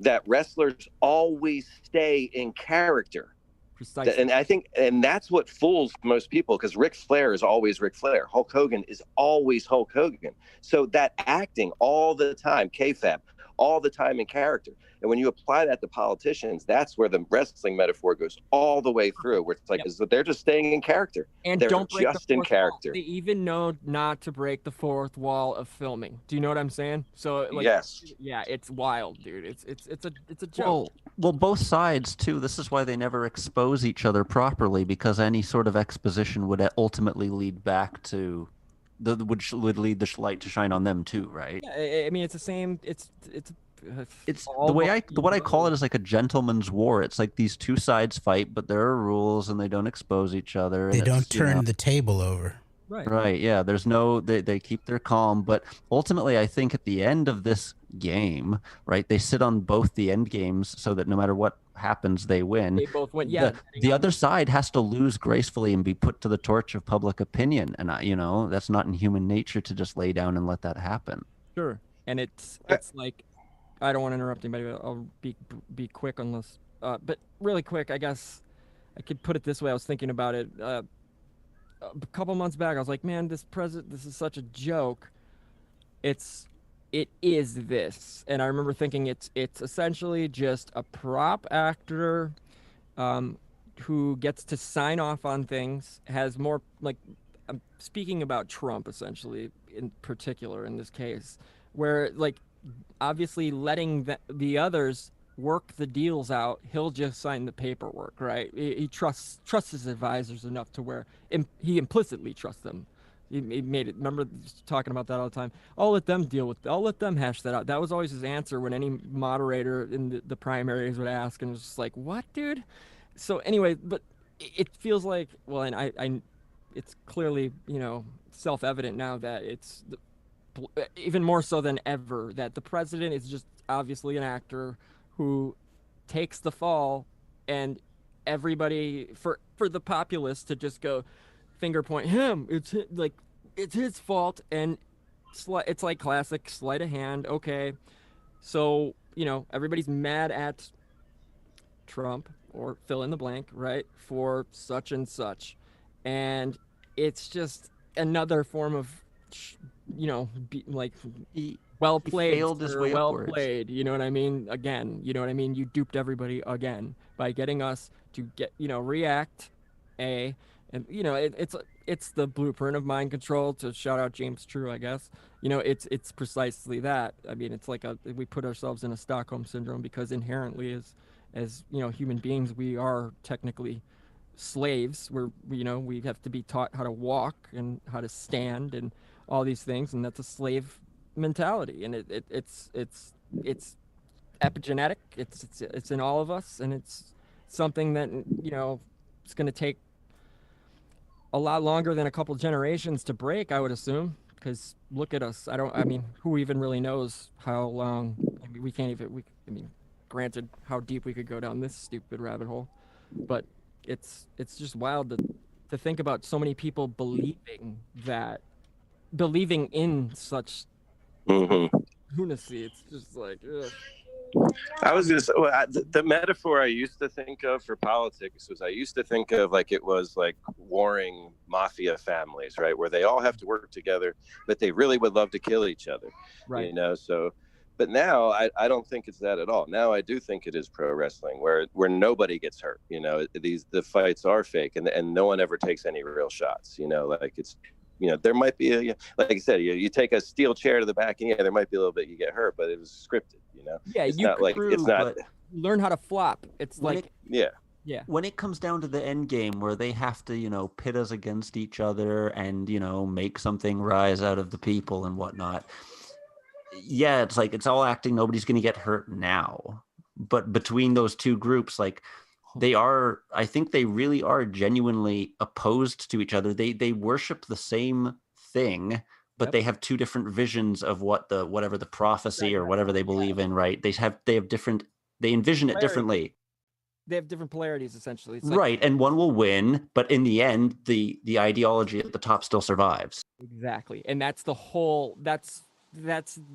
That wrestlers always stay in character. Precisely. And I think, and that's what fools most people, because Ric Flair is always Ric Flair. Hulk Hogan is always Hulk Hogan. So that acting all the time, kayfabe, all the time in character. And when you apply that to politicians, that's where the wrestling metaphor goes all the way through, where it's like, is that they're just staying in character. And they're don't break just in character. Wall. They even know not to break the fourth wall of filming. Do you know what I'm saying? So like, yes. Yeah, it's wild, dude. It's a joke. Well, both sides too. This is why they never expose each other properly, because any sort of exposition would ultimately lead back to would lead the light to shine on them too, right? Yeah, I mean, it's the same. It's what I call it is like a gentleman's war. It's like these two sides fight, but there are rules and they don't expose each other. They don't turn the table over. Right. Yeah. There's no. They keep their calm, but ultimately, I think at the end of this game, right, they sit on both the end games so that no matter what happens, they win. They both win. Yeah. The other side has to lose gracefully and be put to the torch of public opinion, and that's not in human nature to just lay down and let that happen. Sure. And it's like, I don't want to interrupt anybody, but I'll be quick on this. But really quick, I guess I could put it this way. I was thinking about it a couple months back. I was like, man, this is such a joke. It is this. And I remember thinking it's essentially just a prop actor who gets to sign off on things, has more, like, I'm speaking about Trump essentially in particular in this case, where, like, obviously letting the others work the deals out, he'll just sign the paperwork, right? He trusts his advisors enough to where he implicitly trusts them. He made it. Remember talking about that all the time. I'll let them I'll let them hash that out. That was always his answer when any moderator in the primaries would ask, and it was just like, what, dude? So anyway, but it feels like, well, and I it's clearly, self-evident now that it's even more so than ever that the president is just obviously an actor who takes the fall, and everybody, for the populace to just go finger point him, it's his fault, and it's like classic sleight of hand. Okay, so everybody's mad at Trump or fill in the blank, right, for such and such, and it's just another form of, well played, failed his sir, way well upwards. played. You know what I mean? Again, you know what I mean? You duped everybody again by getting us to react, and it's the blueprint of mind control. To shout out James True, I guess. It's precisely that. I mean, it's like we put ourselves in a Stockholm syndrome because inherently, as human beings, we are technically slaves. We have to be taught how to walk and how to stand and all these things, and that's a slave mentality, and it's epigenetic. It's in all of us, and it's something that it's going to take a lot longer than a couple generations to break, I would assume, because look at us. Who even really knows how long? We can't even. Granted, how deep we could go down this stupid rabbit hole, but it's just wild to think about so many people believing in such lunacy. It's just like, ugh. The metaphor I used to think of for politics was I used to think of like it was like warring mafia families, right? Where they all have to work together, but they really would love to kill each other, right? But now I don't think it's that at all. Now I do think it is pro wrestling where nobody gets hurt. The fights are fake and no one ever takes any real shots. Like it's. There might be like I said, you take a steel chair to the back and there might be a little bit you get hurt, but it was scripted, Yeah, it's not like it's not. Learn how to flop. It's yeah. When it comes down to the end game where they have to, pit us against each other and, make something rise out of the people and whatnot. Yeah, it's like it's all acting. Nobody's going to get hurt now. But between those two groups, like I think they really are genuinely opposed to each other. They worship the same thing, but they have two different visions of whatever the prophecy or whatever they believe in, right? They envision it differently. They have different polarities, essentially. It's right, and one will win, but in the end, the ideology at the top still survives. Exactly, and that's the whole. That's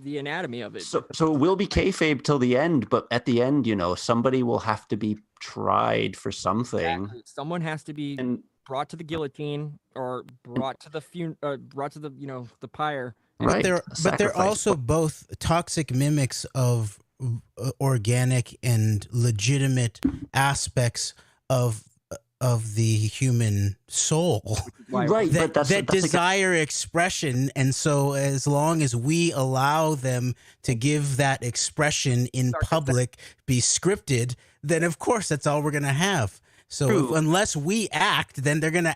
the anatomy of it. So it will be kayfabe till the end, but at the end, somebody will have to be tried for something. Exactly. Someone has to be brought to the guillotine or brought to the the pyre. Right. But they're also both toxic mimics of organic and legitimate aspects of the human soul, right? That desire expression, and so as long as we allow them to give that expression in public, be scripted, then of course that's all we're gonna have. So unless we act, then they're gonna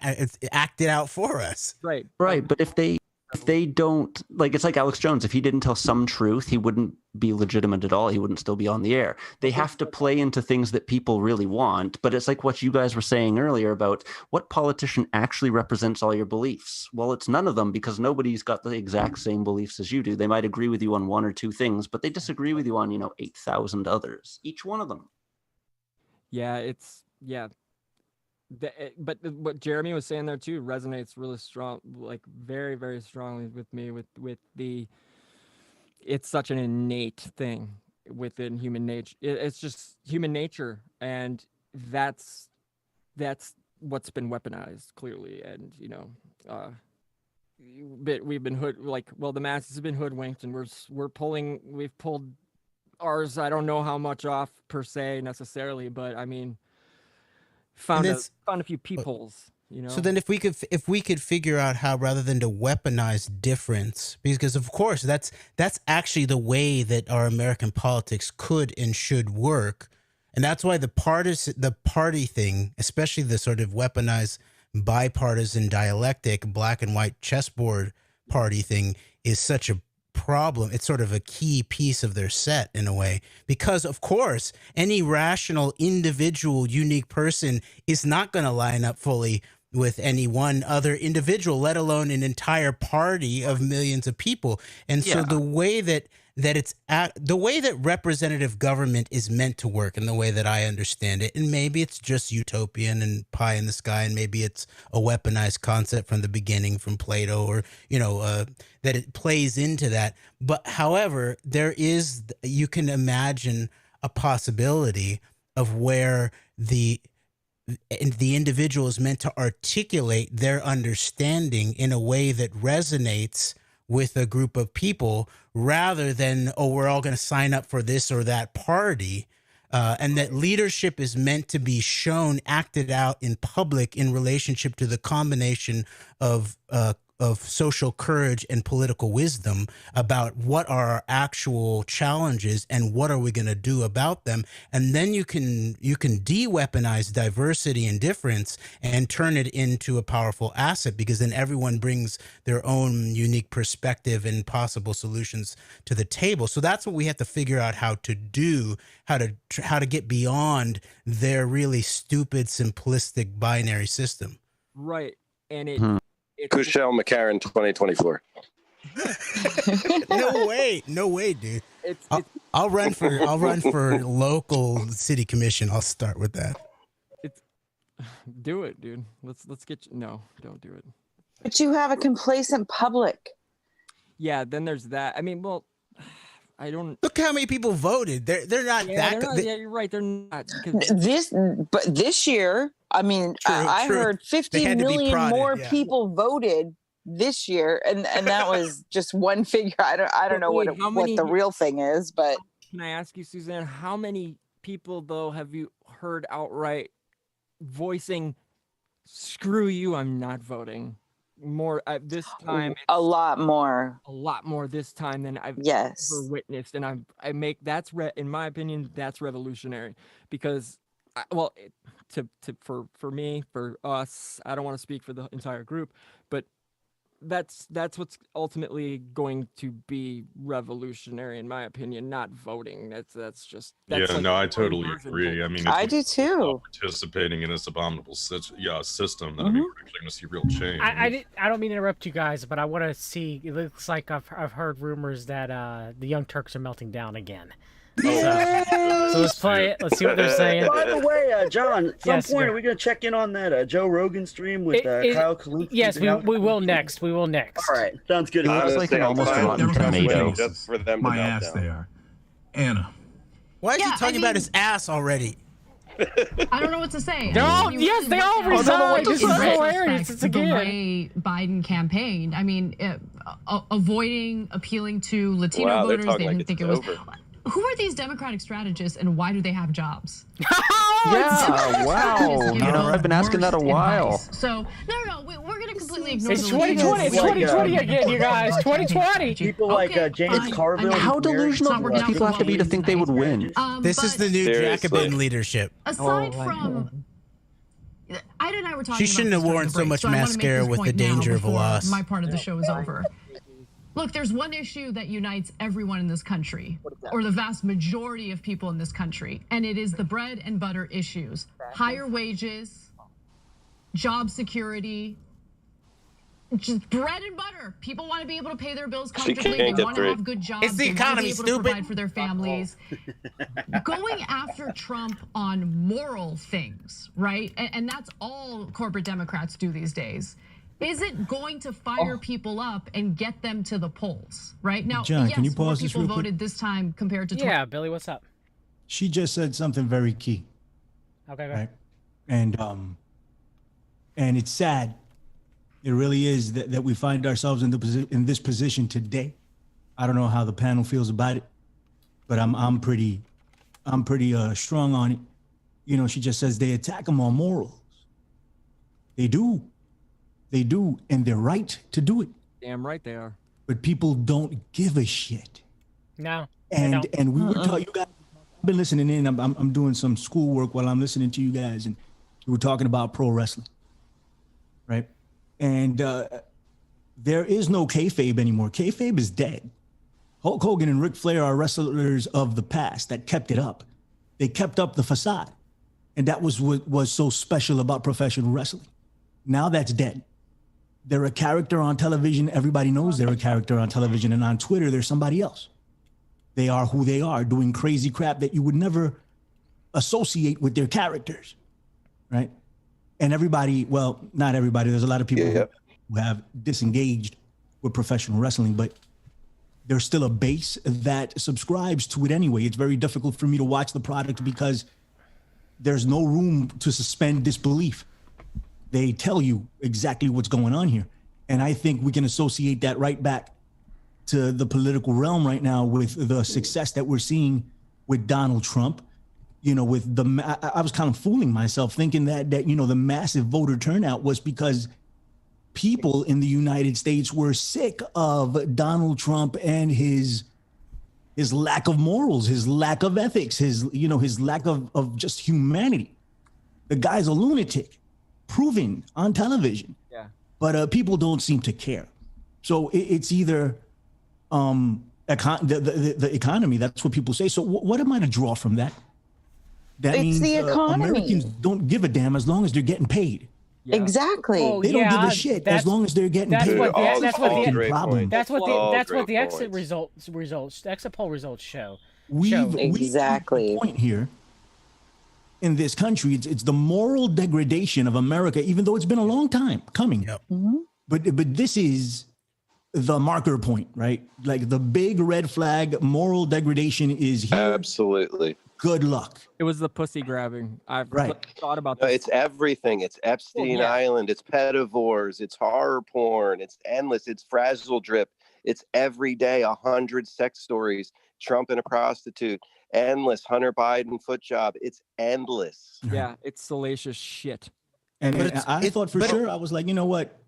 act it out for us. Right. But if they don't, like, it's like Alex Jones. If he didn't tell some truth, he wouldn't be legitimate at all. He wouldn't still be on the air. They have to play into things that people really want. But it's like what you guys were saying earlier about what politician actually represents all your beliefs. Well, it's none of them, because nobody's got the exact same beliefs as you do. They might agree with you on one or two things, but they disagree with you on, 8,000 others, each one of them. But what Jeremy was saying there too resonates really strong, like very, very strongly with me. It's such an innate thing within human nature. It's just human nature, and that's what's been weaponized clearly. And we've been the masses have been hoodwinked, and we've pulled ours. I don't know how much off per se necessarily, but I mean. Found a few peepholes, So then if we could figure out how, rather than to weaponize difference, because of course that's actually the way that our American politics could and should work. And that's why the party thing, especially the sort of weaponized bipartisan dialectic, black and white chessboard party thing, is such a problem. It's sort of a key piece of their set in a way, because of course any rational individual unique person is not going to line up fully with any one other individual, let alone an entire party of millions of people. And so the way that the way that representative government is meant to work, and the way that I understand it, and maybe it's just utopian and pie in the sky, and maybe it's a weaponized concept from the beginning from Plato, or that it plays into that. But however, you can imagine a possibility of where the and the individual is meant to articulate their understanding in a way that resonates with a group of people, rather than, oh, we're all going to sign up for this or that party. And that leadership is meant to be shown, acted out in public in relationship to the combination of social courage and political wisdom about what are our actual challenges and what are we going to do about them. And then you can de-weaponize diversity and difference and turn it into a powerful asset, because then everyone brings their own unique perspective and possible solutions to the table. So that's what we have to figure out how to do, how to get beyond their really stupid, simplistic binary system. Right. And it Kushel McCarran 2024. No way, dude. I'll run for local city commission. I'll start with that. Do it, dude. Let's get you. No, don't do it. But you have a complacent public. Yeah, then there's that. I mean, well, I don't look how many people voted. They're not that. Yeah, you're right. They're not. But this year, I mean, I heard 50 million more people voted this year, and that was just one figure. I don't know what the real thing is, but can I ask you, Suzanne, how many people though have you heard outright voicing, "Screw you, I'm not voting"? More this time, a lot more this time than I've ever witnessed, and in my opinion, that's revolutionary, because for me, for us, I don't want to speak for the entire group, but that's what's ultimately going to be revolutionary, in my opinion, not voting. That's just I totally agree. I mean, I do too. Participating in this abominable system that I mean, we're actually going to see real change. I don't mean to interrupt you guys, but I want to see. It looks like I've heard rumors that the Young Turks are melting down again. So let's play it. Let's see what they're saying. By the way, John, at some point, are we going to check in on that Joe Rogan stream with Kyle Kalinske? Yes, we will next. We will next. All right, sounds good. It's like an almost rotten tomato. Just for them My to melt ass, down. they are. Anna. Why is he talking about his ass already? I don't know what to say. They all resigned. This is hilarious. It's again. The way Biden campaigned. I mean, avoiding appealing to Latino voters. They didn't think it was. Who are these Democratic strategists, and why do they have jobs? Wow. I've been asking that a while. So no, we're going to completely ignore. It's 2020. It's 2020 again, you guys. 2020. People like James Carville. How delusional do people have to be to think they would win? This is the new Jacobin leadership. Aside from, Ida and I were talking. She shouldn't have worn so much mascara with the danger of a loss. My part of the show is over. Look, there's one issue that unites everyone in this country, or the vast majority of people in this country, and it is the bread and butter issues. Higher wages, job security, just bread and butter. People want to be able to pay their bills comfortably. They want to have good jobs. It's the economy, they want to be able to provide for their families. Going after Trump on moral things, right? And that's all corporate Democrats do these days. Isn't going to fire people up and get them to the polls, right? Now, John, yes, can you pause more this people real quick? voted this time compared to Yeah, Billy, what's up? She just said something very key. Okay, go right? And it's sad. It really is that we find ourselves in this position today. I don't know how the panel feels about it, but I'm pretty strong on it. You know, she just says they attack them on morals. They do. They do, and they're right to do it. Damn right they are. But people don't give a shit. No. And we were talking. You guys, I've been listening in. I'm doing some schoolwork while I'm listening to you guys, and we were talking about pro wrestling, right? And there is no kayfabe anymore. Kayfabe is dead. Hulk Hogan and Ric Flair are wrestlers of the past that kept it up. They kept up the facade, and that was what was so special about professional wrestling. Now that's dead. They're a character on television. Everybody knows they're a character on television, and on Twitter, they're somebody else. They are who they are, doing crazy crap that you would never associate with their characters, right? And everybody, well, not everybody. There's a lot of people who have disengaged with professional wrestling, but there's still a base that subscribes to it anyway. It's very difficult for me to watch the product because there's no room to suspend disbelief. They tell you exactly what's going on here. And I think we can associate that right back to the political realm right now with the success that we're seeing with Donald Trump. You know, with I was kind of fooling myself thinking that you know, the massive voter turnout was because people in the United States were sick of Donald Trump and his lack of morals, his lack of ethics, his lack of just humanity. The guy's a lunatic, proven on television. Yeah. But people don't seem to care. So it's either the economy. That's what people say. So what am I to draw from that? That It's means the economy. Americans don't give a damn as long as they're getting paid. Yeah. Exactly. They don't give a shit as long as they're getting paid. That's what the exit exit poll results show. Exactly. The point here in this country, it's the moral degradation of America, even though it's been a long time coming. Mm-hmm. But this is the marker point, right? Like the big red flag, moral degradation is here. Absolutely. Good luck. It was the pussy grabbing. I've thought about No, this. it's everything. It's Epstein Island. It's pedivores. It's horror porn. It's endless. It's frazzle drip. It's every day 100 sex stories. Trump and a prostitute. Endless. Hunter Biden foot job. It's endless. Yeah, it's salacious shit. And I thought for sure, I was like, you know what?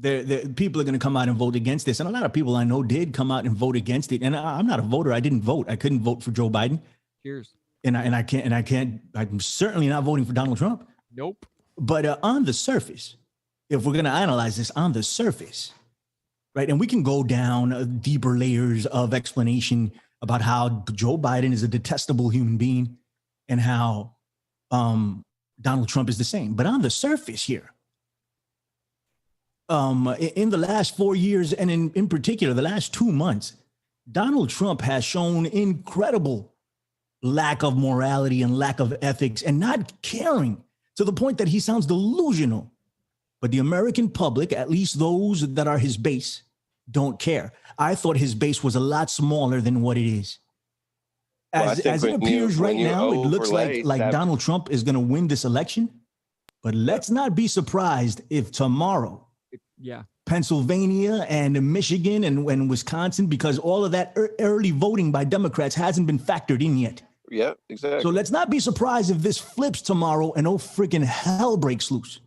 People are going to come out and vote against this. And a lot of people I know did come out and vote against it. And I'm not a voter. I didn't vote. I couldn't vote for Joe Biden. Cheers. I'm certainly not voting for Donald Trump. Nope. But on the surface, if we're going to analyze this on the surface, right, and we can go down deeper layers of explanation about how Joe Biden is a detestable human being and how Donald Trump is the same. But on the surface here, in the last 4 years, and in particular, the last 2 months, Donald Trump has shown incredible lack of morality and lack of ethics and not caring to the point that he sounds delusional. But the American public, at least those that are his base, don't care. I thought his base was a lot smaller than what it is. As it appears right now, it looks like Donald Trump is going to win this election. But let's not be surprised if tomorrow, Pennsylvania and Michigan and Wisconsin, because all of that early voting by Democrats hasn't been factored in yet. Yeah, exactly. So let's not be surprised if this flips tomorrow and freaking hell breaks loose.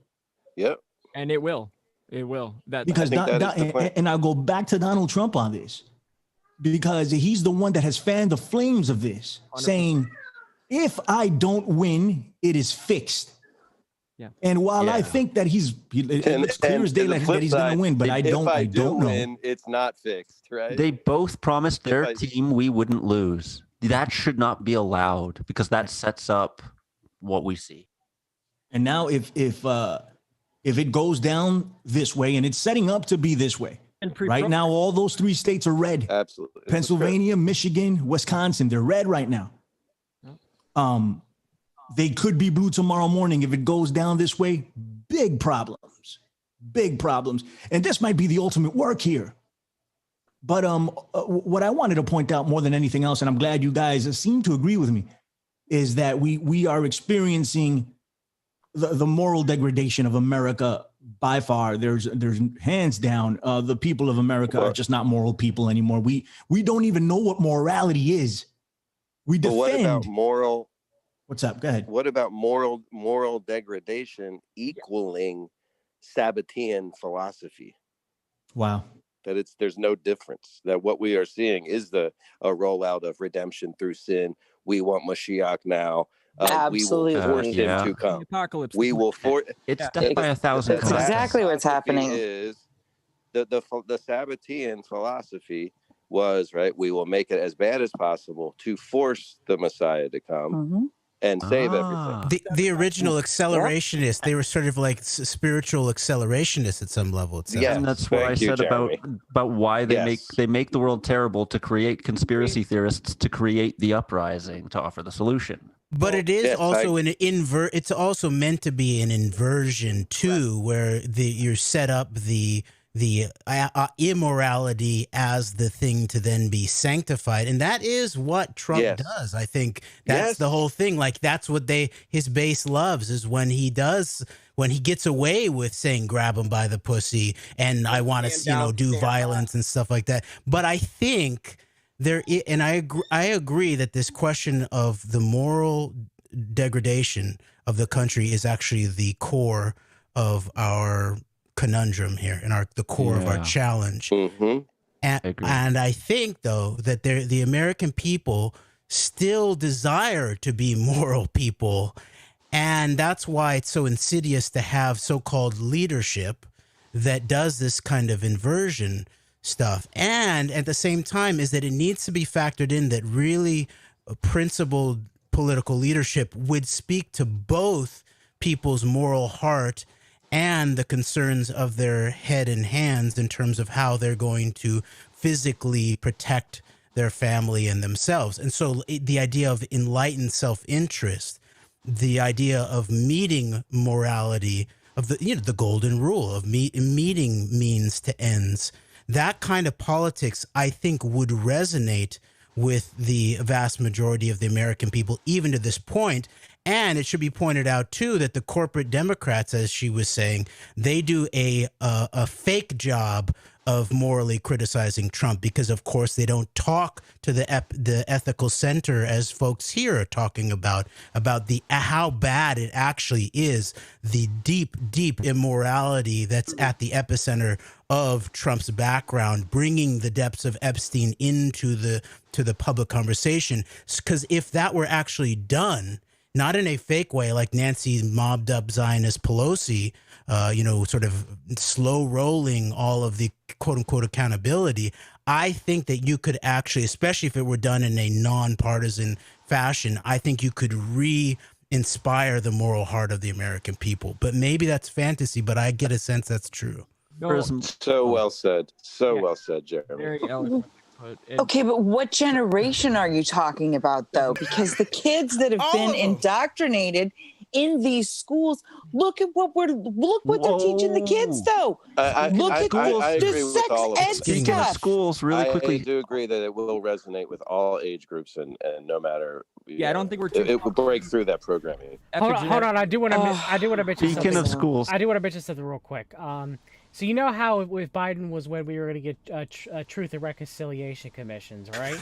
Yep. And it will. It will. Because and I'll go back to Donald Trump on this, because he's the one that has fanned the flames of this, 100%. Saying, if I don't win, it is fixed. Yeah. And while I think that it's clear as daylight that he's going to win, but I don't know. Win, it's not fixed, right? They both promised their team we wouldn't lose. That should not be allowed because that sets up what we see. And now if it goes down this way, and it's setting up to be this way, right now all those 3 states are red. Absolutely. Pennsylvania, Michigan, Wisconsin, they're red right now. They could be blue tomorrow morning if it goes down this way. Big problems. And this might be the ultimate work here. But what I wanted to point out more than anything else, and I'm glad you guys seem to agree with me, is that we are experiencing the moral degradation of America by far. There's hands down, the people of America are just not moral people anymore. We don't even know what morality is. We defend. What about moral? What's up? Go ahead. What about moral degradation equaling Sabbatean philosophy? Wow. That there's no difference. That what we are seeing is a rollout of redemption through sin. We want Mashiach now. Absolutely. We will force him to come. Apocalypse. We will force. It's death by 1,000 That's cuts. exactly what's happening. Is the Sabbatean philosophy was right? We will make it as bad as possible to force the Messiah to come. And save everything. The original accelerationists, they were sort of like spiritual accelerationists at some level. Yeah, and that's what I said about why they make the world terrible to create conspiracy theorists to create the uprising to offer the solution. But it is also it's also meant to be an inversion too, where you're set up the the immorality as the thing to then be sanctified. And that is what Trump does. I think that's the whole thing. Like, that's what his base loves, is when he gets away with saying, grab him by the pussy and I want to, do violence and stuff like that. But I think and I agree that this question of the moral degradation of the country is actually the core of our conundrum here and the core of our challenge. And I think, though, that the American people still desire to be moral people, and that's why it's so insidious to have so-called leadership that does this kind of inversion stuff. And at the same time is that it needs to be factored in that really principled political leadership would speak to both people's moral heart and the concerns of their head and hands in terms of how they're going to physically protect their family and themselves. And so the idea of enlightened self-interest, the idea of meeting morality, of the golden rule of meeting means to ends, that kind of politics, I think, would resonate with the vast majority of the American people, even to this point. And it should be pointed out, too, that the corporate Democrats, as she was saying, they do a fake job of morally criticizing Trump because, of course, they don't talk to the ethical center as folks here are talking about how bad it actually is, the deep, deep immorality that's at the epicenter of Trump's background, bringing the depths of Epstein into the public conversation. Because if that were actually done, not in a fake way like Nancy mobbed up Zionist Pelosi, sort of slow rolling all of the quote unquote accountability, I think that you could actually, especially if it were done in a nonpartisan fashion, I think you could re-inspire the moral heart of the American people. But maybe that's fantasy, but I get a sense that's true. So well said. Well said, Jeremy. Very eloquent. Okay, but what generation are you talking about, though? Because the kids that have been indoctrinated in these schools, look what they're teaching the kids, though. I agree the with all of sex ed it. Schools really quickly. I do agree that it will resonate with all age groups and no matter. Yeah, I don't think it will break through that programming. Hold on. I do want to mention something. Speaking of schools, I do want to mention something real quick. So you know how with Biden was when we were going to get Truth and Reconciliation Commissions, right?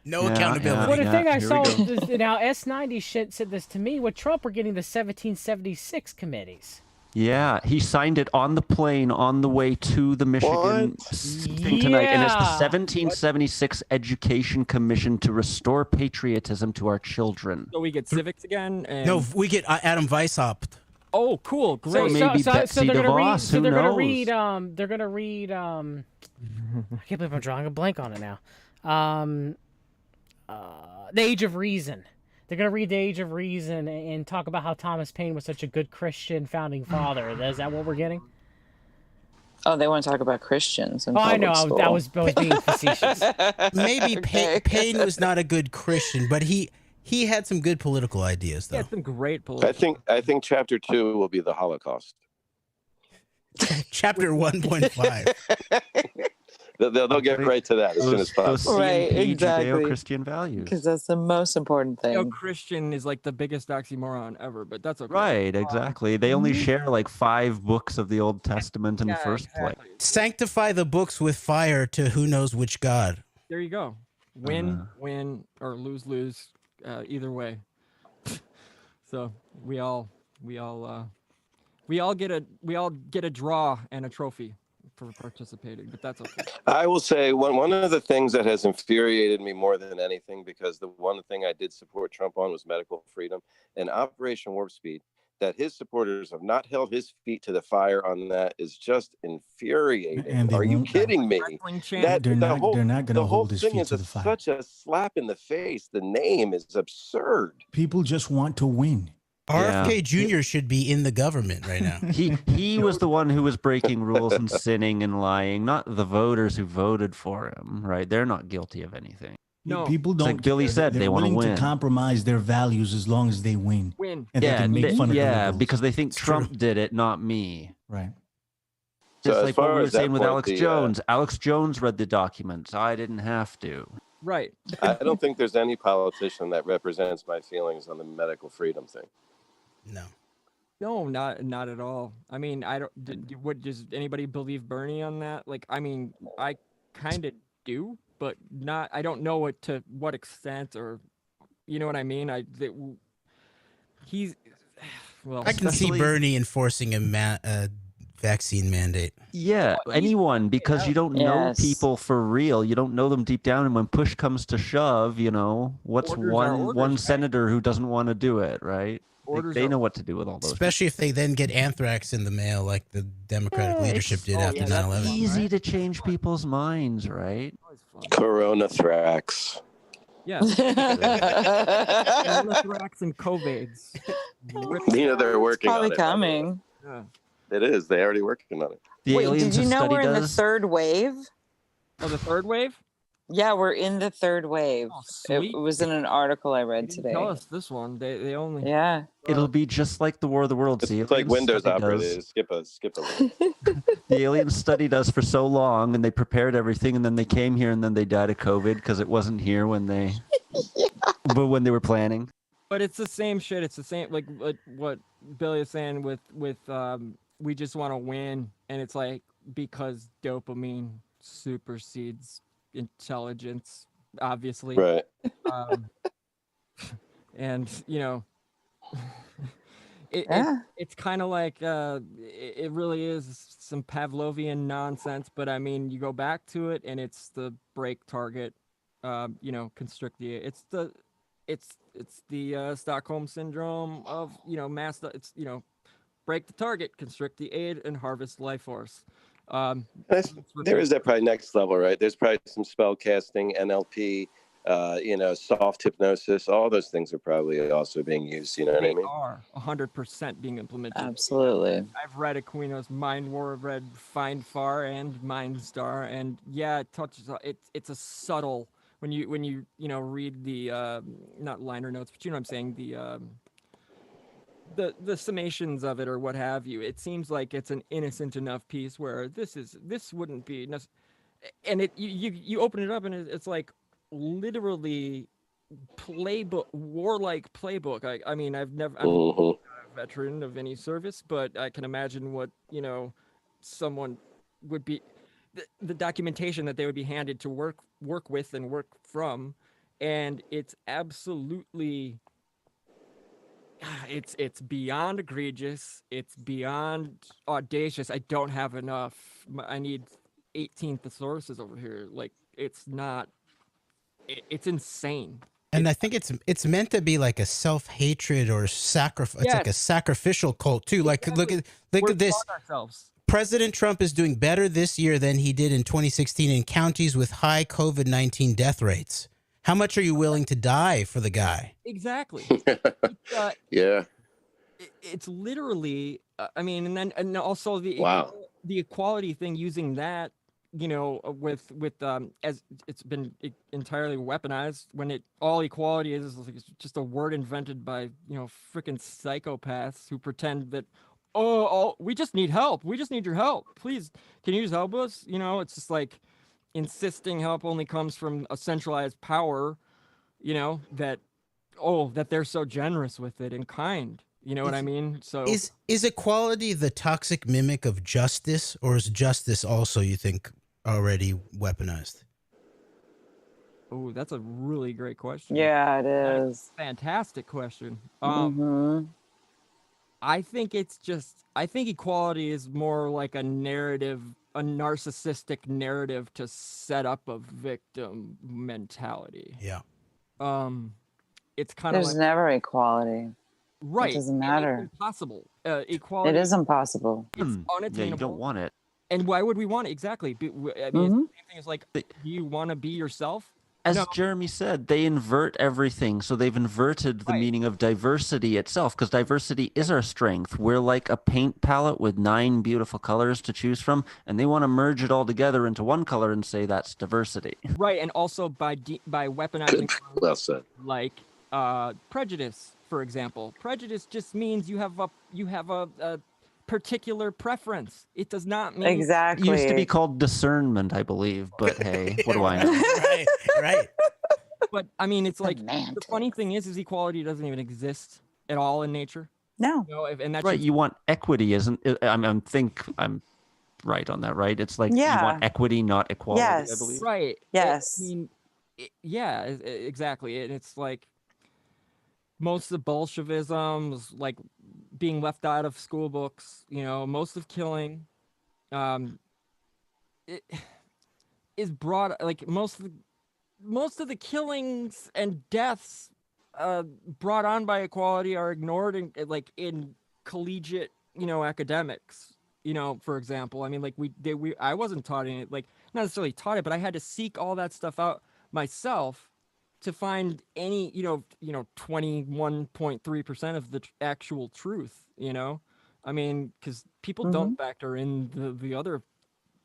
No accountability. Well, the thing I saw is now S90 shit said this to me. With Trump, we're getting the 1776 committees. Yeah, he signed it on the plane on the way to the Michigan thing tonight, and it's the 1776 Education Commission to restore patriotism to our children. So we get civics again? And... No, we get Adam Weishaupt. Oh, cool! Great. Maybe Betsy DeVos. So they're gonna read. They're gonna read. I can't believe I'm drawing a blank on it now. The Age of Reason. They're gonna read The Age of Reason and talk about how Thomas Paine was such a good Christian founding father. Is that what we're getting? Oh, they want to talk about Christians. I know. I was being facetious. Maybe Paine was not a good Christian, but he had some good political ideas, though. He had some great political. I think chapter 2 will be the Holocaust. Chapter 1.5. They'll get right to that as soon as possible. Right, exactly. Judeo-Christian values. Because that's the most important thing. Christian is like the biggest oxymoron ever, but that's okay. Right, exactly. They only share like 5 books of the Old Testament in the first place. Sanctify the books with fire to who knows which God. There you go. Win, or lose. Either way. So we all get a draw and a trophy for participating, but that's okay. I will say one of the things that has infuriated me more than anything, because the one thing I did support Trump on was medical freedom, and Operation Warp Speed, that his supporters have not held his feet to the fire on that is just infuriating. Are you kidding me? They're not going to hold his feet to the fire. Such a slap in the face. The name is absurd. People just want to win. RFK Jr. should be in the government right now. He was the one who was breaking rules and sinning and lying, not the voters who voted for him, right? They're not guilty of anything. No, people don't. Like Billy said, they want to win. To compromise their values as long as they win. Win. And they can make fun of the rebels. Because they think Trump did it, not me. Right. So Just as like what far we were as that saying with point, Alex Jones. Alex Jones read the documents. I didn't have to. Right. I don't think there's any politician that represents my feelings on the medical freedom thing. No. No, not at all. I mean, I don't. What does anybody believe Bernie on that? Like, I mean, I kind of do, but not. I don't know to what extent, or you know what I mean. He's well. I can see Bernie enforcing a vaccine mandate. Yeah, anyone, because you don't know Yes. people for real. You don't know them deep down, and when push comes to shove, you know, what's Orders are one orders, senator who doesn't want to do it, right? Orders They are- know what to do with all those. Especially if they then get anthrax in the mail like the Democratic leadership did after 9/11. It's easy to change people's minds, right? Corona thrax. Yeah. Anthrax and COVIDs. You know, they're working Probably on it. coming. Yeah. It is. They're already working on it. Wait, did you know we're in the third wave? Oh, the third wave? Yeah, we're in the third wave. sweet. It was in an article I read today. Tell us this one. They only. Yeah. It'll be just like the War of the Worlds. It's like Windows operators. Skip a. The aliens studied us for so long, and they prepared everything, and then they came here, and then they died of COVID because it wasn't here when they, but when they were planning. But it's the same shit. It's the same, like what Billy is saying with we just want to win, and it's like because dopamine supersedes intelligence, obviously. Right. And you know, Yeah. it's kind of like it really is some Pavlovian nonsense. But I mean, you go back to it, and it's the break target. You know, constrict the. It's the Stockholm syndrome of mass. It's break the target, constrict the aid, and harvest life force. There is that probably next level, right? There's probably some spell casting, NLP, soft hypnosis. All those things are probably also being used. You know what I mean? They are 100% being implemented. Absolutely. I've read Aquino's Mind War, I've read Find Far and Mind Star, and yeah, it touches. It's a subtle when you read the not liner notes, but you know what I'm saying, the summations of it or what have you. It seems like it's an innocent enough piece where this wouldn't be and you open it up and it's like literally warlike playbook. I mean, I'm not a veteran of any service, but I can imagine what someone would be the documentation that they would be handed to work with and work from, and it's absolutely it's beyond egregious. It's beyond audacious. I don't have enough. I need 18 thesaurus over here. Like, it's not. It's insane. And I think it's meant to be like a self-hatred or sacrifice. It's like a sacrificial cult too. Like look at this. President Trump is doing better this year than he did in 2016 in counties with high COVID-19 death rates. How much are you willing to die for the guy? Exactly. Yeah. It's literally. I mean, and also the equality thing, using that, with as it's been entirely weaponized, when all equality is it's just a word invented by freaking psychopaths who pretend that we just need help. We just need your help. Please, can you just help us? It's just like insisting help only comes from a centralized power, that they're so generous with it and kind. You know what I mean? So is equality the toxic mimic of justice, or is justice also, you think, already weaponized? Oh, that's a really great question. Yeah, it is. Fantastic question. I think equality is more like a narrative, a narcissistic narrative to set up a victim mentality. Yeah. It's kind of There's never equality. Right. It doesn't matter. It's impossible. Equality. It is impossible. It's unattainable. Yeah, you don't want it. And why would we want it? Exactly. I mean, it's the same thing as like, do you want to be yourself? As Jeremy said, they invert everything. So they've inverted the meaning of diversity itself, because diversity is our strength. We're like a paint palette with 9 beautiful colors to choose from, and they want to merge it all together into one color and say that's diversity. Right, and also by weaponizing well said. Like prejudice, for example. Prejudice just means you have a particular preference. It does not mean Exactly. It used to be called discernment, I believe, but hey, what do I know? Right. But I mean, it's like the funny thing is equality doesn't even exist at all in nature. No. And that's Right, just, you want equity, isn't it? I'm right on that, right? It's like you want equity, not equality, I believe. Right. Yes. I mean, exactly. And it's like most of the Bolshevism was like being left out of school books, most of killing it is brought, like most of the killings and deaths brought on by equality are ignored in collegiate, academics, for example. I mean, like I wasn't taught it, like not necessarily taught it, but I had to seek all that stuff out myself to find any, 21.3% of the actual truth, I mean, because people don't factor in the other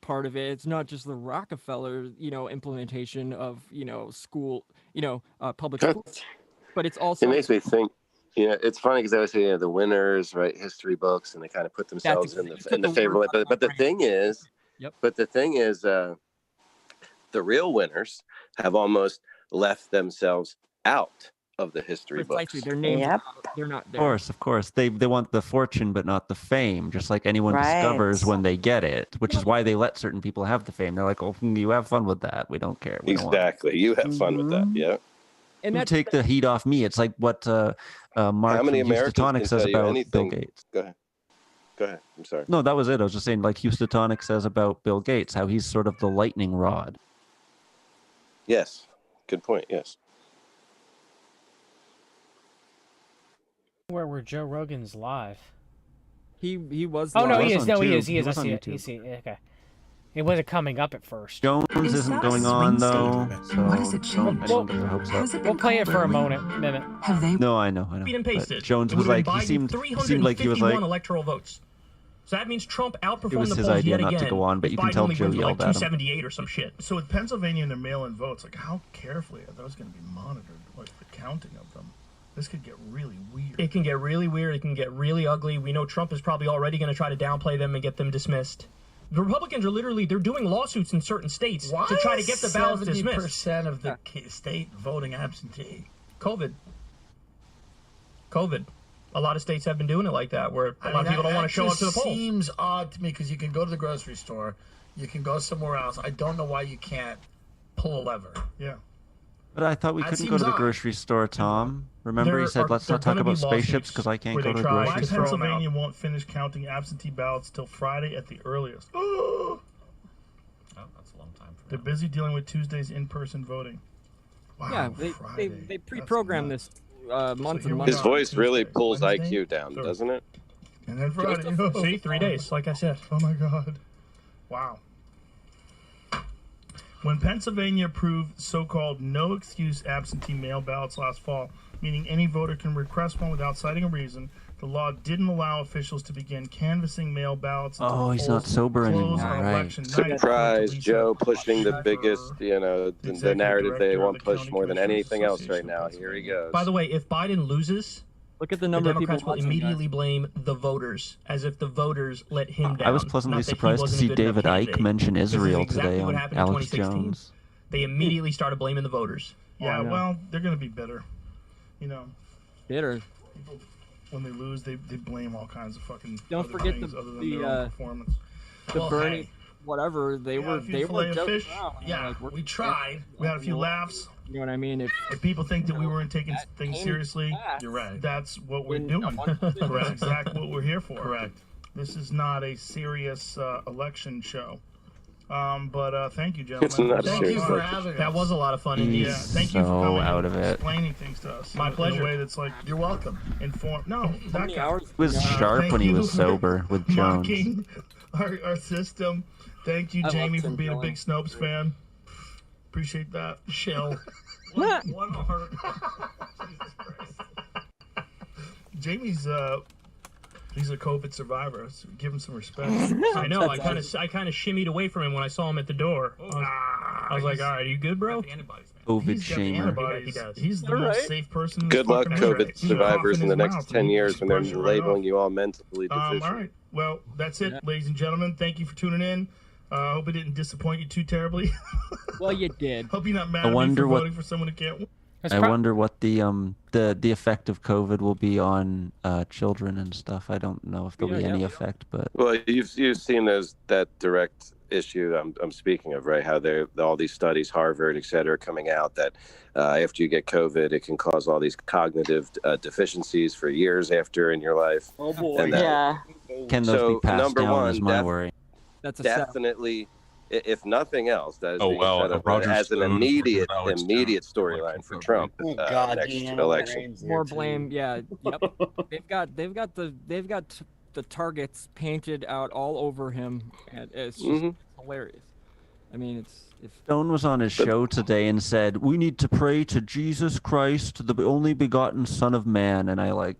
part of it. It's not just the Rockefeller, implementation of, school, public schools, but it's also. It makes me think. It's funny because I always say the winners write history books and they kind of put themselves in the favorite. But the thing is, the real winners have almost left themselves out of the history books. Their names, they're not there. Of course. They want the fortune, but not the fame, just like anyone discovers when they get it, which is why they let certain people have the fame. They're like, oh, you have fun with that. We don't care. Exactly. You have fun with that. Yeah. And that take the heat off me. It's like what Mark from Houstonic says about Bill Gates. Go ahead. I'm sorry. No, that was it. I was just saying, like Houstonic says about Bill Gates, how he's sort of the lightning rod. Yes. Good point. Yes. Where Joe Rogan's live? He was. Oh no, live. he is. No, he is. He is. I was on see it. YouTube. I see it. Okay. It wasn't coming up at first. Jones isn't going on though. So What does it change? I don't get their hopes up. We'll play it for a minute. Have they? No, I know. Beat and pasted. But Jones It was would've like, been he Biden, seemed like he was like, 351 electoral votes. So that means Trump outperformed it was the his polls idea yet not again. to go on, but you can Biden tell only Joe wins by yelled like at him. 278 or some shit. So with Pennsylvania and their mail-in votes, like how carefully are those going to be monitored? Like the counting of them? This could get really weird. It can get really weird. It can get really ugly. We know Trump is probably already going to try to downplay them and get them dismissed. The Republicans are they're doing lawsuits in certain states to try to get the ballots dismissed. 70% of the state voting absentee. COVID. A lot of states have been doing it like that, where a lot of people don't want to show up to the polls. It seems odd to me because you can go to the grocery store, you can go somewhere else. I don't know why you can't pull a lever. Yeah. But I thought we That couldn't go seems to the odd. grocery store, Tom. Remember he said, let's not talk about spaceships because I can't go to the grocery store. Pennsylvania won't finish counting absentee ballots till Friday at the earliest. Oh, that's a long time. They're busy dealing with Tuesday's in-person voting. Wow, they pre-programmed this months and months. His voice really pulls IQ down, doesn't it? And then Friday. See, 3 days, like I said. Oh my God. Wow. When Pennsylvania approved so-called no-excuse absentee mail ballots last fall, meaning any voter can request one without citing a reason, the law didn't allow officials to begin canvassing mail ballots until Oh, he's not sober anymore, right? Surprise, Joe pushing the biggest, the narrative they want pushed more than anything else right now. Here he goes. By the way, if Biden loses, look at the number of people Democrats will immediately blame the voters, as if the voters let him down. I was pleasantly Not that he surprised to wasn't a see good enough David Icke candidate. mention This is Israel exactly today what on happened in Alex 2016. Jones. They immediately started blaming the voters. Yeah, well, they're going to be bitter. Bitter. People, when they lose, they blame all kinds of fucking. Don't other forget things other than their own performance. the Well, Bernie, hey. whatever they were joking fish. around. Yeah, we tried. We had a few laughs. You know what I mean? If people think that we weren't taking things seriously, you're right. That's what we're doing. That's exactly what we're here for. Correct. This is not a serious election show. But thank you, gentlemen. It's not thank serious you for election. having us. That was a lot of fun indeed. Yeah, thank you for so coming out and of it. explaining things to us. My In pleasure. a way that's like, you're welcome. Informed. No, that guy. He was sharp Thank when he you was for sober with Jones. mocking our system. Thank you, I love Jamie, for Tim being a Dillon. big Snopes fan. Appreciate that. Shell. one heart. Jesus Christ. Jamie's he's a COVID survivor. So give him some respect. I know. I kind of shimmied away from him when I saw him at the door. I was like, "All right, are you good, bro?" The antibodies, man. COVID He's got the shamer. antibodies. He's the most safe person. In Good this luck, fucking COVID country. He's survivors, coughing in the his next mouth. 10 He years just when they're brushed it right labeling off. you all mentally deficient. All right. Well, that's it, ladies and gentlemen. Thank you for tuning in. I hope it didn't disappoint you too terribly. Well, you did. Hope you're not mad I at me wonder for what- voting for someone who can't win. I wonder what the effect of COVID will be on children and stuff. I don't know if there'll be any effect, but Well, you've seen that direct issue I'm speaking of, right? How all these studies, Harvard, et cetera, coming out that after you get COVID, it can cause all these cognitive deficiencies for years after in your life. Oh boy. And that- can those So, be passed number down one, is my def- worry. That's definitely, if nothing else, that is Oh, being well, set up Roger as an Stone immediate Alex storyline for Trump next election. More blame, yeah. Yep. they've got the targets painted out all over him, and it's just hilarious. I mean, if Stone was on his show today and said, "We need to pray to Jesus Christ, the only begotten Son of Man," and I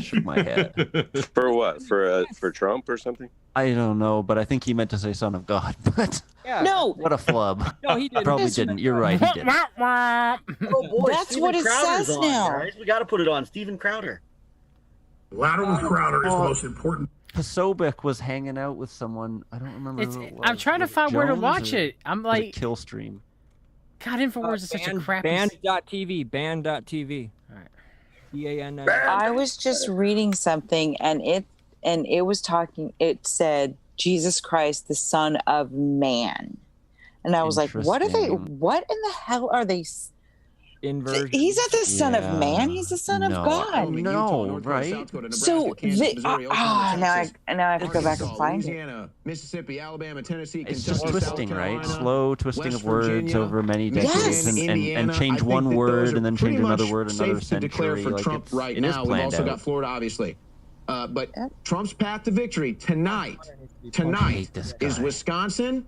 shook my head. For what? For Trump or something? I don't know, but I think he meant to say Son of God. But No. what a flub. No, he didn't. Probably didn't. You're right, he did. Oh boy, That's Steven what it Crowder's says on, now. Guys. We got to put it on. Steven Crowder. Lateral Crowder is the most important. Posobiec was hanging out with someone. I don't remember who it was. I'm trying to Was it find where to Jones watch or it. I'm was it like, Killstream. God, Infowars is such a crappy. Band.tv. Band.tv. All right. BAN. I was just reading something, and it was talking. It said Jesus Christ, the Son of Man, and I was like, "What are they? Interesting. What in the hell are they?" Inversion. He's not the Son of Man. He's the Son of God. No, right? So now I have to go back and find it. Louisiana, Mississippi, Alabama, Tennessee, It's Kentucky, just twisting, South right? Carolina, Slow twisting West of words Virginia, over many decades Yes. and Indiana. change I think one that those word are and then pretty change another much word another safe to declare century. for Trump right it is now. We've planned also out. got Florida, obviously. But Trump's path to victory tonight hate this guy. is Wisconsin,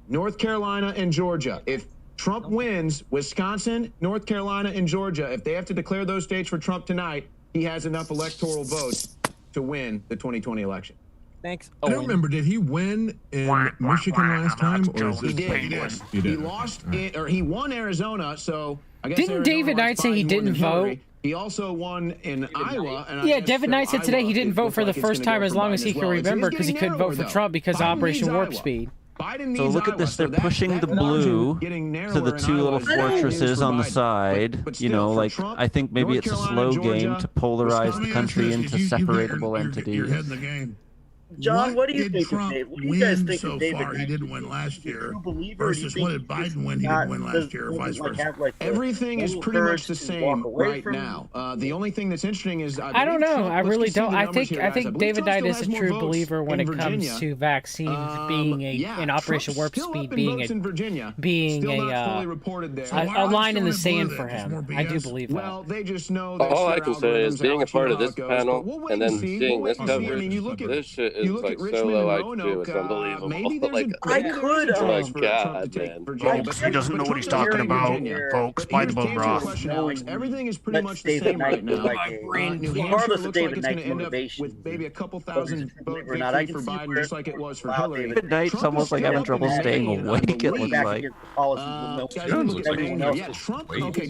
North Carolina, and Georgia. If Trump wins Wisconsin, North Carolina, and Georgia, if they have to declare those states for Trump tonight, he has enough electoral votes to win the 2020 election. Thanks. I don't remember. Did he win in Michigan last time, or is He this? did. He lost, or he won Arizona. So I guess Didn't Arizona David Knight lost say he Biden more than didn't vote? Hillary. He also won in Iowa. And I Yeah, guess David Knight said today he Iowa, didn't it vote looks for the like it's first gonna time go as for long Biden as he as could well. And so remember he's because he getting couldn't vote narrower, for though. Trump because of Biden Operation needs Warp Iowa. Speed. Biden So needs look at Iowa, this. They're so that pushing the margin blue getting to narrower the in two Iowa little is bad news fortresses for on the Biden. side. But You still, know, for like Trump, I think maybe North it's a Carolina, slow game Georgia, to polarize the Wisconsin- country Let me into ask this, 'cause separatable you're entities. ahead in the game. John, what do you did think Trump of Dave? What do you guys win think so of David far? He Knight? didn't win last year. True believer, or do you Versus think what did he's Biden just win? He not- didn't win last year, or doesn't, vice like, versa. have, like, the Everything is moral pretty much courage the to same walk away right from now. The only thing that's interesting is I don't know. I really don't. I think David David Knight is a true believer when it comes to vaccines being an Operation Warp Speed being a line in the sand for him. I do believe that. Well, they just know All I can say is being a part of this panel and then seeing this coverage, this shit is like so low IQ, it's unbelievable. My God, man. Folks, he doesn't know what he's talking about, folks. Buy the boat, Roth. Alex, everything is pretty much the same right now. New Hampshire looks like it's going to end up with maybe a couple thousand vote victory for Biden, just like it was for Hillary. David Knight's almost like having trouble staying awake. It looks like.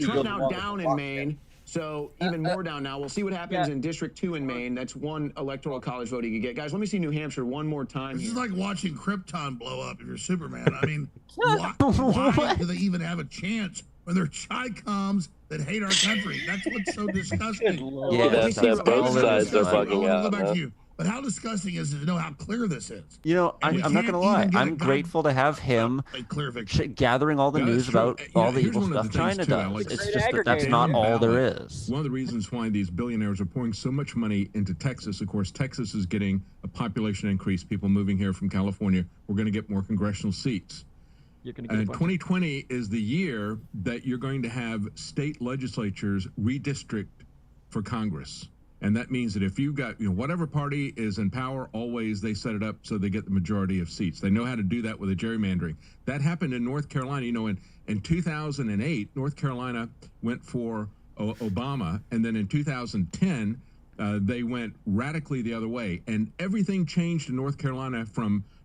Trump now down in Maine. So even more down now. We'll see what happens in District 2 in Maine. That's one electoral college vote he could get. Guys, let me see New Hampshire one more time. This is like watching Krypton blow up if you're Superman. I mean, why do they even have a chance when there are Chi-Coms that hate our country? That's what's so disgusting. Yeah, that both sides are bugging out. Back to you. But how disgusting is it to know how clear this is? You know, I'm not going to lie. I'm grateful to have him gathering all the news about all the evil stuff China does. It's just that that's not all there is. One of the reasons why these billionaires are pouring so much money into Texas, of course, Texas is getting a population increase, people moving here from California. We're going to get more congressional seats. And 2020 is the year that you're going to have state legislatures redistrict for Congress. And that means that if you got, whatever party is in power, always they set it up so they get the majority of seats. They know how to do that with a gerrymandering. That happened in North Carolina. In 2008, North Carolina went for Obama. And then in 2010, they went radically the other way. And everything changed in North Carolina from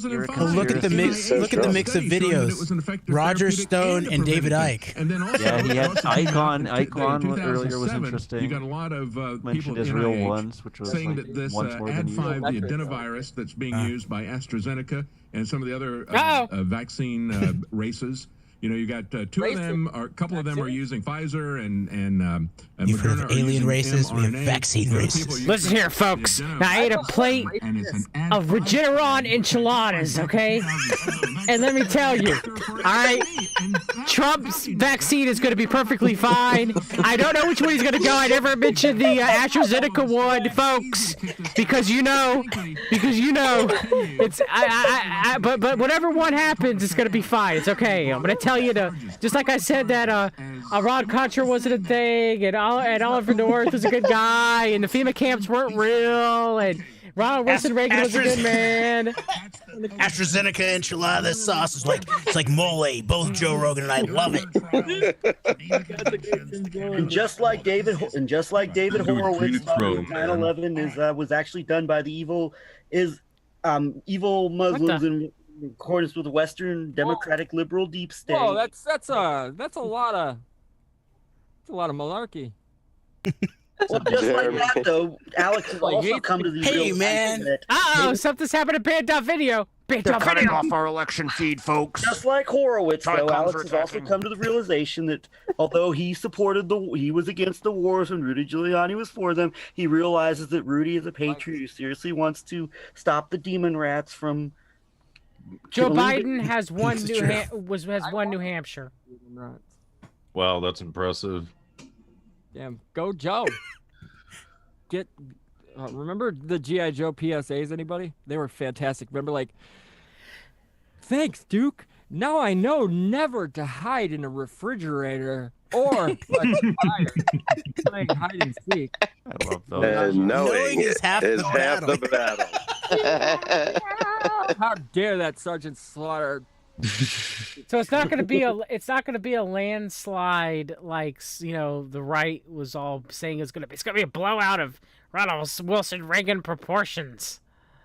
2005. Well, look at the mix. Look at the mix of videos. Roger Stone and David Icke. And then also, Yeah, he had Icon. Icon 2007, earlier was interesting. You got a lot of people Mentioned at his real NIH ones, which was saying like that this once more than Ad5, the usual. adenovirus that's being used by AstraZeneca and some of the other vaccine races. You know, you got two of them, or a couple of them are using Pfizer and You've heard Moderna of are alien using races? We have mRNA. vaccine Other races. people are Listen using here, folks. the Now, I ate a plate of Regeneron enchiladas, okay? And let me tell you, all right, Trump's vaccine is going to be perfectly fine. I don't know which way he's going to go. I never mentioned the AstraZeneca one, folks, because you know, it's but whatever one happens, it's going to be fine. It's okay. I'm going to tell tell you to, just like I said that Rod Contra wasn't a thing, and Oliver North was a good guy, and the FEMA camps weren't real, and Ronald Wilson Reagan was a good man. AstraZeneca enchilada sauce is like mole. Both Joe Rogan and I love it. And just like David Horowitz, 9/11 was actually done by the evil Muslims in accordance with the Western democratic liberal deep state. Oh, that's a lot of malarkey. Well, just like that, though, Alex has also come to the realization that something's happened to Band Video. They're cutting off our election feed, folks. Just like Horowitz, though, Alex has also come to the realization that although he was against the wars when Rudy Giuliani was for them, he realizes that Rudy is a patriot who seriously wants to stop the demon rats from. Joe Biden has one New Hampshire. Wow, that's impressive. Damn, go Joe. Remember the G.I. Joe PSAs, anybody? They were fantastic. Remember, like, thanks, Duke. Now I know never to hide in a refrigerator or playing hide and seek. I love those. And knowing is half the battle. How dare that Sergeant Slaughter? So it's not going to be a landslide like the right was all saying it's going to be. It's going to be a blowout of Ronald Wilson Reagan proportions.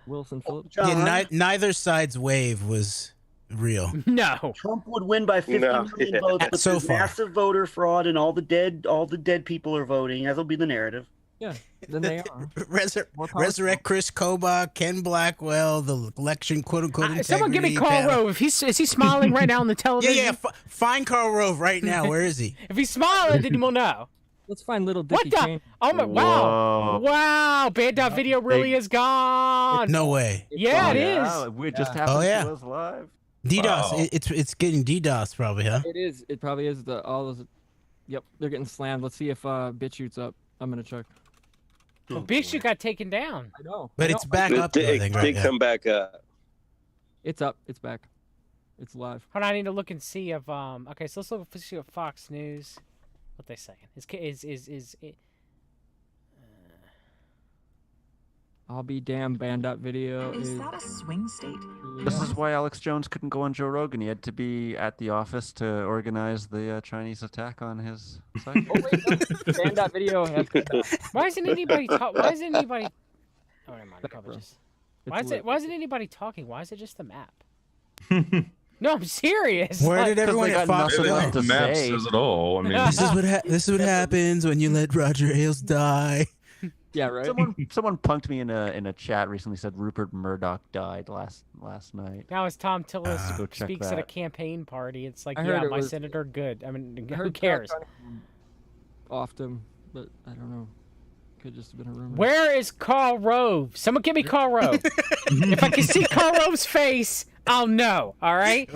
Wilson Phillips. Yeah, neither side's wave was real. No. Trump would win by 50 million votes, but So there's far. massive voter fraud, and all the dead people are voting. That'll be the narrative. Yeah, then they are. Resurrect Chris Kobach, Ken Blackwell, the election quote-unquote Someone give me Karl Rove. Is he smiling right now on the television? Yeah. Find Karl Rove right now. Where is he? If he's smiling, then we'll know. Let's find little Dickie Kane. Oh my! Wow! Wow! Band Video really is gone. No way. Yeah, it is. We just happened to us live. DDoS. It's getting DDoS probably, huh? It is. It probably is. All those. Yep, they're getting slammed. Let's see if BitChute's up. I'm gonna check. Well, BitChute got taken down. I know. But it's back up. It did come back up. It's up. It's back. It's live. Hold on, I need to look and see if Okay, so let's look and see what Fox News, what they saying. Is it? I'll be damned. Band.video Is that a swing state? This is why Alex Jones couldn't go on Joe Rogan. He had to be at the office to organize the Chinese attack on his site. Oh wait, Band.video has. Why isn't anybody? Why isn't anybody? Oh, never mind. Probably just. Why isn't anybody talking? Why is it just the map? No, I'm serious. Where did everyone at Fox go? The map says it all. I mean, this is what happens when you let Roger Ailes die. Yeah, right. Someone punked me in a chat recently. Said Rupert Murdoch died last night. Now as Tom Tillis Go check speaks at that. a campaign party, it's like, I heard yeah, it my was- senator, good. I mean, I who heard cares? Off him, but I don't know. Could just have been a rumor. Where is Karl Rove? Someone give me Karl Rove. If I can see Karl Rove's face, I'll know. All right.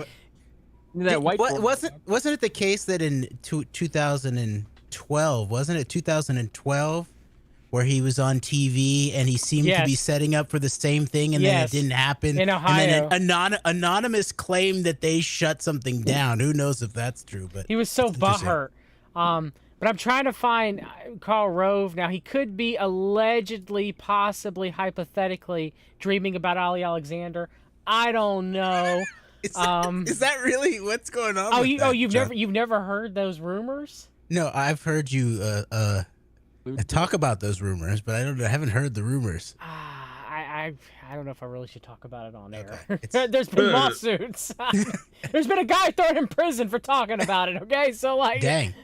That white wasn't it the case that in 2012, wasn't it 2012, where he was on TV and he seemed to be setting up for the same thing and then it didn't happen? In Ohio. And then anonymous claimed that they shut something down. Who knows if that's true? But he was so butthurt. But I'm trying to find Karl Rove now. He could be allegedly, possibly, hypothetically dreaming about Ali Alexander. I don't know. Is that really what's going on? You've never heard those rumors? No, I've heard you talk about those rumors, but I haven't heard the rumors. I don't know if I really should talk about it on air. There's been lawsuits. There's been a guy thrown in prison for talking about it. Okay, so like, dang.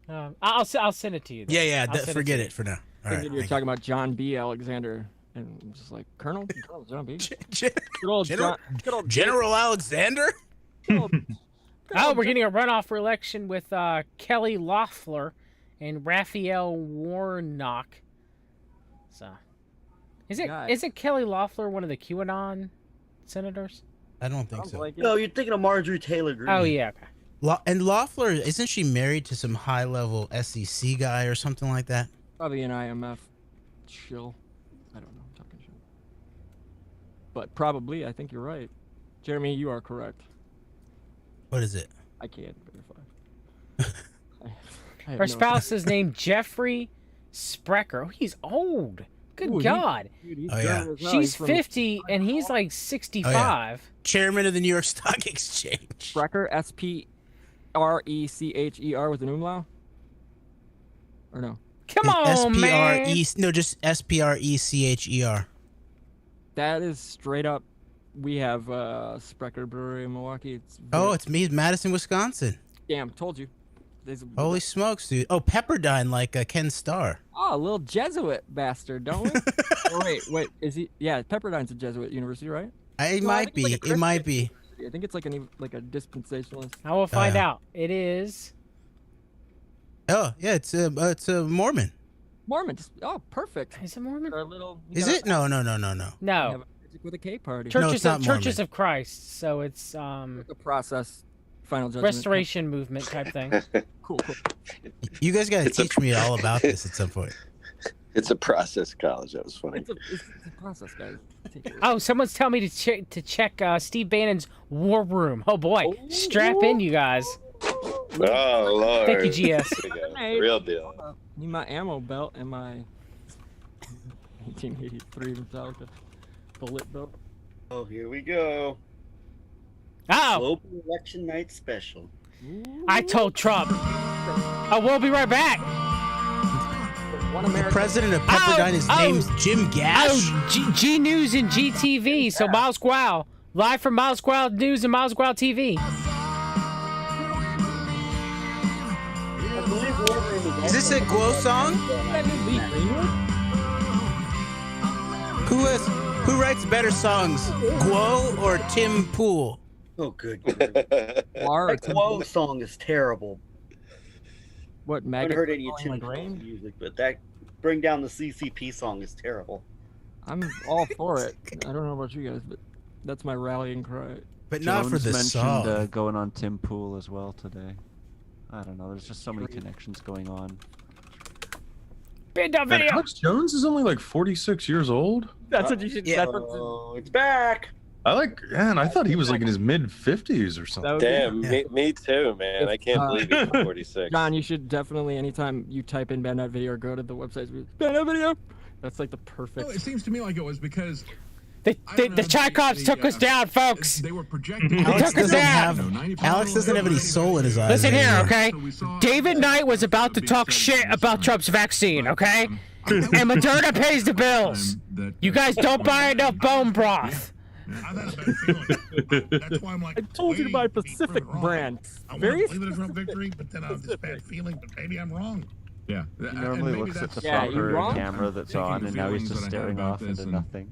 I'll send it to you. Then. Yeah. Forget it for now. All right, you're talking about John B. Alexander, and I'm just like Colonel John B. General Alexander. We're getting a runoff for election with Kelly Loeffler and Raphael Warnock. So, isn't Kelly Loeffler one of the QAnon senators? I don't think so. No, you're thinking of Marjorie Taylor Greene. Oh yeah, okay. And Loeffler, isn't she married to some high-level SEC guy or something like that? Probably an IMF shill. I don't know. I'm talking shit. But probably, I think you're right. Jeremy, you are correct. What is it? I can't verify. I have Her no spouse is named Jeffrey Sprecher. Oh, he's old. Good Ooh, God. he's Oh, yeah. She's 50 and he's like 65. Chairman of the New York Stock Exchange. Sprecher, S-P-R-E-C-H-E-R with an umlaut? Or no? Come on, man. No, just S-P-R-E-C-H-E-R. That is straight up. We have Sprecher Brewery in Milwaukee. It's me, Madison, Wisconsin. Damn, told you. Holy smokes, dude. Oh, Pepperdine, like Ken Starr. Oh, a little Jesuit bastard, don't we? Oh, wait, is he? Yeah, Pepperdine's a Jesuit university, right? It No, might be. Like It might be. University. I think it's like a dispensationalist. I will find out. It is. Oh, yeah, it's a Mormon. Mormon. Oh, perfect. Is it Mormon? Our little. Is it? No. We No. have a magic with a K party. Churches of Christ. So it's the process. Final judgment. restoration movement type thing. Cool. You guys got to teach me all about this at some point. It's a process college. That was funny. It's a process, guys. Oh, someone's telling me to check Steve Bannon's War Room. Oh boy, strap in, you guys. Oh Lord. Thank you, GS. Real deal. Need my ammo belt and my 1883 Metallica bullet belt. Oh, here we go. Oh! Global election night special. I told Trump. I will be right back. The president of Pepperdine, his name's Jim Gash. Oh, G News and GTV. So Miles Gual, live from Miles Gual News and Miles Gual TV. Is this a Guo song? Who writes better songs, Guo or Tim Pool? Oh, good. That Guo song is terrible. What, I haven't heard any of Tim Pool's music, but that Bring Down the CCP song is terrible. I'm all for it. I don't know about you guys, but that's my rallying cry. But Jones not for the mentioned, song. Going on Tim Pool as well today. I don't know. There's just so many connections going on. Bid that And video. Alex Jones is only like 46 years old. That's what you should. Yeah. It's back. And I thought he was like in his mid 50s or something. Damn, me too, man. I can't believe he's 46. John, you should definitely, anytime you type in Bandit Video or go to the website, Bandit Video. That's like the perfect. No, it seems to me like it was because the Chaikovs took us down, folks. they were projecting. Alex doesn't have any soul in his eyes. Listen here, anymore. okay? David Knight was about to talk shit about Trump's vaccine, okay? And Moderna pays the bills. You guys don't buy enough bone broth. I've had a bad feeling. That's why I'm like, I told you to buy Pacific brand. I want to believe it a Trump victory, but then I have this bad feeling, but maybe I'm wrong. Yeah. He normally looks at the proper camera that's on, and now he's just staring off into nothing.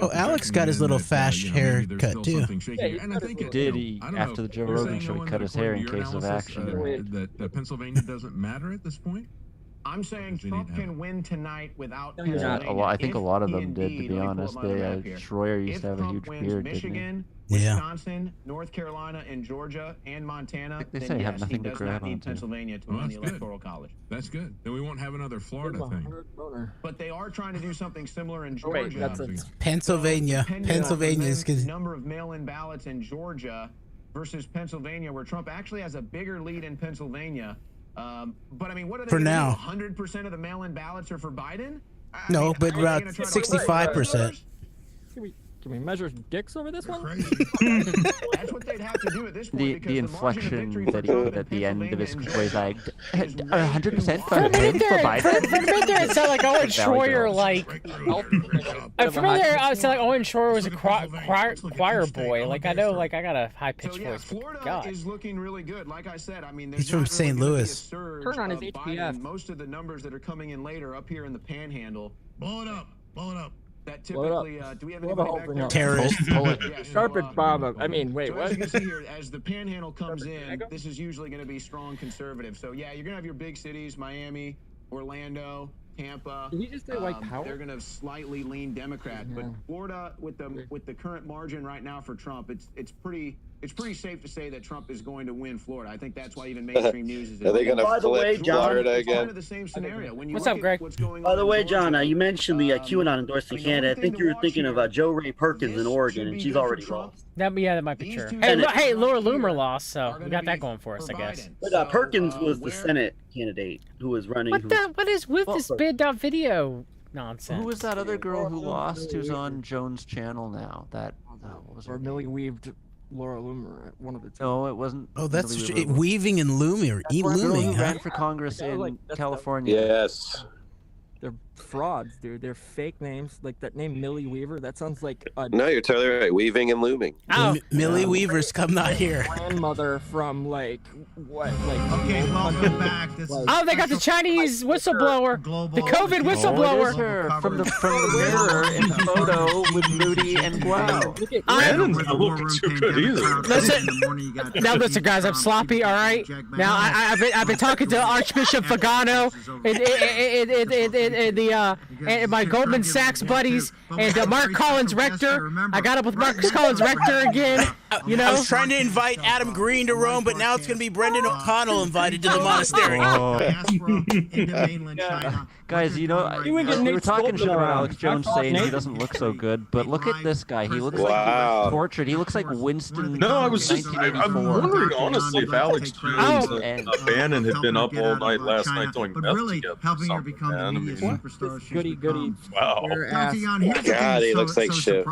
Oh, Alex got his little fast haircut too. And I think Did he, after the Joe Rogan show, he cut his hair in case of action? That Pennsilvania doesn't matter at this point? I'm saying Trump can win tonight without Yeah, Pennsylvania. I think a lot of them If did, he to be indeed- let me pull honest. up my map here. Schroyer used If to have a Trump huge wins beard, didn't he? Michigan, Yeah. Wisconsin, North Carolina, and Georgia, and Montana, They then say have yes, nothing he to does grab not need onto. Pennsylvania to Well, win the that's good. Electoral College. That's good. Then we won't have another Florida thing. But they are trying to do something similar in Oh, wait, Georgia. that's Pennsylvania. Pennsylvania's the because number of mail-in ballots in Georgia versus Pennsylvania, where Trump actually has a bigger lead in Pennsylvania. But I mean, what are they For gonna now. do? 100% of the mail-in ballots are for Biden? no, but about 65%. Can we measure dicks over this one? That's what they'd have to do at this point. The inflection that he put at the end of his was like 100% for For a him minute for there, Biden. it sounded like Owen Schroyer, like. For a minute there, I sounded like Owen Schroyer was a choir boy. Like, I know, like, I got a high pitched voice. Florida God. is looking really good. Like I said, I mean, He's from St. Louis. Turn on his HPF. Most of the numbers that are coming in later up here in the Panhandle. Blow it up. Blow it up. That typically, do we have Blow the anybody whole back thing there? up. Terrorist. Yeah, so, Carpet bomb. I mean, wait, so what? as you can see here, as the Panhandle comes in, this is usually going to be strong conservative. So yeah, you're going to have your big cities: Miami, Orlando, Tampa. Did he just say white power? They're going to slightly lean Democrat, but Florida, with the current margin right now for Trump, it's pretty it's pretty safe to say that Trump is going to win Florida. I think that's why even mainstream news is. Are they going to By the way, flip John, Florida It's kind again? of the same scenario. When you What's look up, at Greg? what's going By on the in way, Georgia, John, you mentioned the QAnon endorsing Canada. I think you were thinking of Joe Ray Perkins in Oregon, and she's already lost. That might be true. two Hey, Senate hey, Laura Loomer here lost, so are we gonna got that be going for us, I guess. Biden. But Perkins was the Senate candidate who was running. What is with this bid.video nonsense? Who was that other girl who lost who's on Jones' channel now? That what was her Or Millie weaved Laura Loomer, one of the two. No, it wasn't. Oh, that's Millie Weaver. weaving and looming. That girl Looming, who huh? ran for Congress in California. Yes. They're frauds, dude. They're fake names. Like that name Millie Weaver. That sounds like a No, you're totally right. Weaving and looming. Millie Weaver's come not here. grandmother from like what? Like Okay, welcome back. This is Oh, they got the Chinese whistleblower, the COVID Oh, it is whistleblower. her from the mirror in photo with Moody and Guo. Brandon's not looking too good either. Listen, guys, I'm sloppy. All right. Now, I've been talking to Archbishop Fagano and my Goldman Sachs buddies and Mark Collins Rector. I got up with Mark Collins Rector again. You know, I was trying to invite Adam Green to Rome, but now it's going to be Brendan O'Connell invited to the monastery. Guys, you know, we were talking shit about Alex Jones saying he doesn't look so good, but look at this guy. He looks like tortured. He looks like Winston. No, I'm wondering honestly if Alex Jones and Bannon had been up all night last night doing meth together. Helping her become the media superstar. Goody. Wow. God, he looks like shit.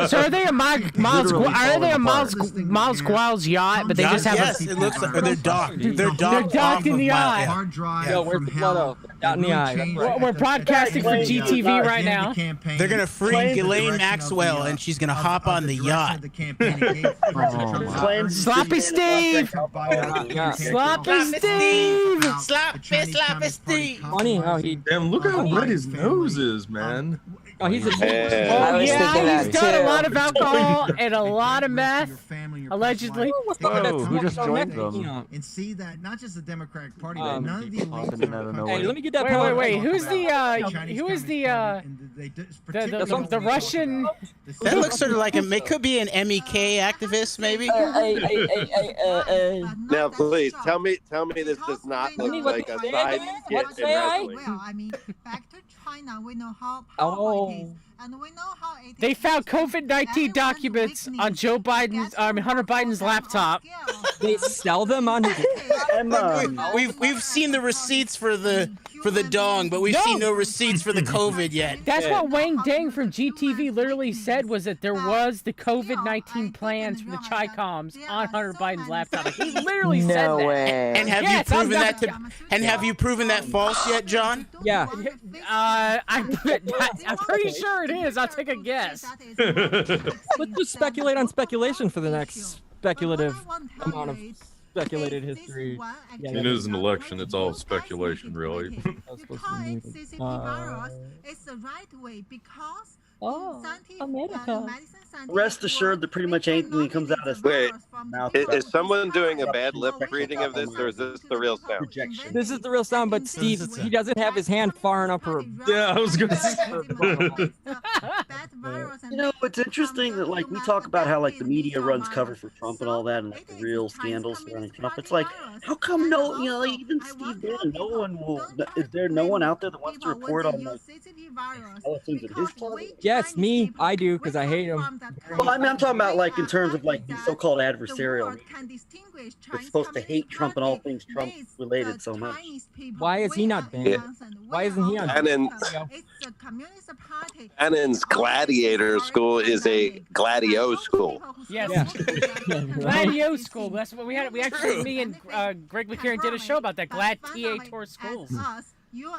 So are they a Miles Guile's yacht? But they just have yes, it looks like they're docked. They're docked in the eye. Hard drive Yo, where's the photo? Out in the eye. We're broadcasting for GTV right now. They're gonna free Ghislaine Maxwell, and she's gonna hop on the yacht. Sloppy Steve. Sloppy Steve. Sloppy Steve. Funny how he. Damn, look how red his nose is, man. Oh, he's a. Oh yeah, he's done a lot of alcohol and a lot of meth, allegedly. Oh, who just joined them? And see that not just the Democratic Party, but none of the elites. Hey, let me get that. Wait. Who's the Russian? That looks sort of like it could be an MEK activist, maybe. Now, please tell me this does not look like a side skit in wrestling. Well, I mean, back to China, we know how Oh. it is, and we know how it They is found because COVID-19 documents on Joe Biden's, Hunter Biden's laptop. They sell them on his. We've seen the receipts for the dong, but we've seen no receipts for the COVID yet. That's what Wang Dang from GTV literally said, was that there was the COVID-19 plans for the Chi-Coms on Hunter Biden's laptop. He literally said that. And have you proven that have you proven that false yet, John? Yeah. I'm pretty sure it is. I'll take a guess. Let's just speculate on speculation for the next speculative amount of speculated history. It is an election. It's all speculation, really. it's the right way because America. Rest assured that pretty much anything that comes out of Wait, mouth is someone doing a bad lip reading of this, or is this the real sound? This is the real sound, but Steve, he doesn't have his hand far enough for. Yeah, I was gonna say. You know, it's interesting that like we talk about how like the media runs cover for Trump and all that, and like the real scandals surrounding Trump. It's like, how come like, even Steve Bannon, no one will. Is there no one out there that wants to report on like skeletons in his closet? Yes, me. I do because I hate him. Well, I mean, I'm talking about like in terms of like the so-called adversarial. It's supposed to hate Trump and all things Trump related so much. Why is he not banned? Why isn't he on? Bannon's gladiator school is a gladio school. Yes. Gladio School. That's what we had. We actually, me and Greg McCarran did a show about that. Gladiator schools.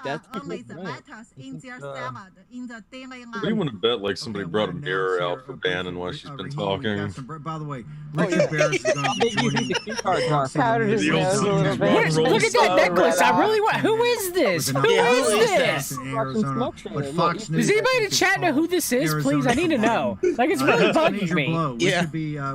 That's only the letters in their salad in the daily life. We want to bet like somebody brought a mirror out for Bannon while she's been talking. By the way, Richard Barris is going to be joining. Look at that necklace. I really want. Who is this? Who is this? Does anybody in the chat know who this is? Please, I need to know. Like, it's really bugging me.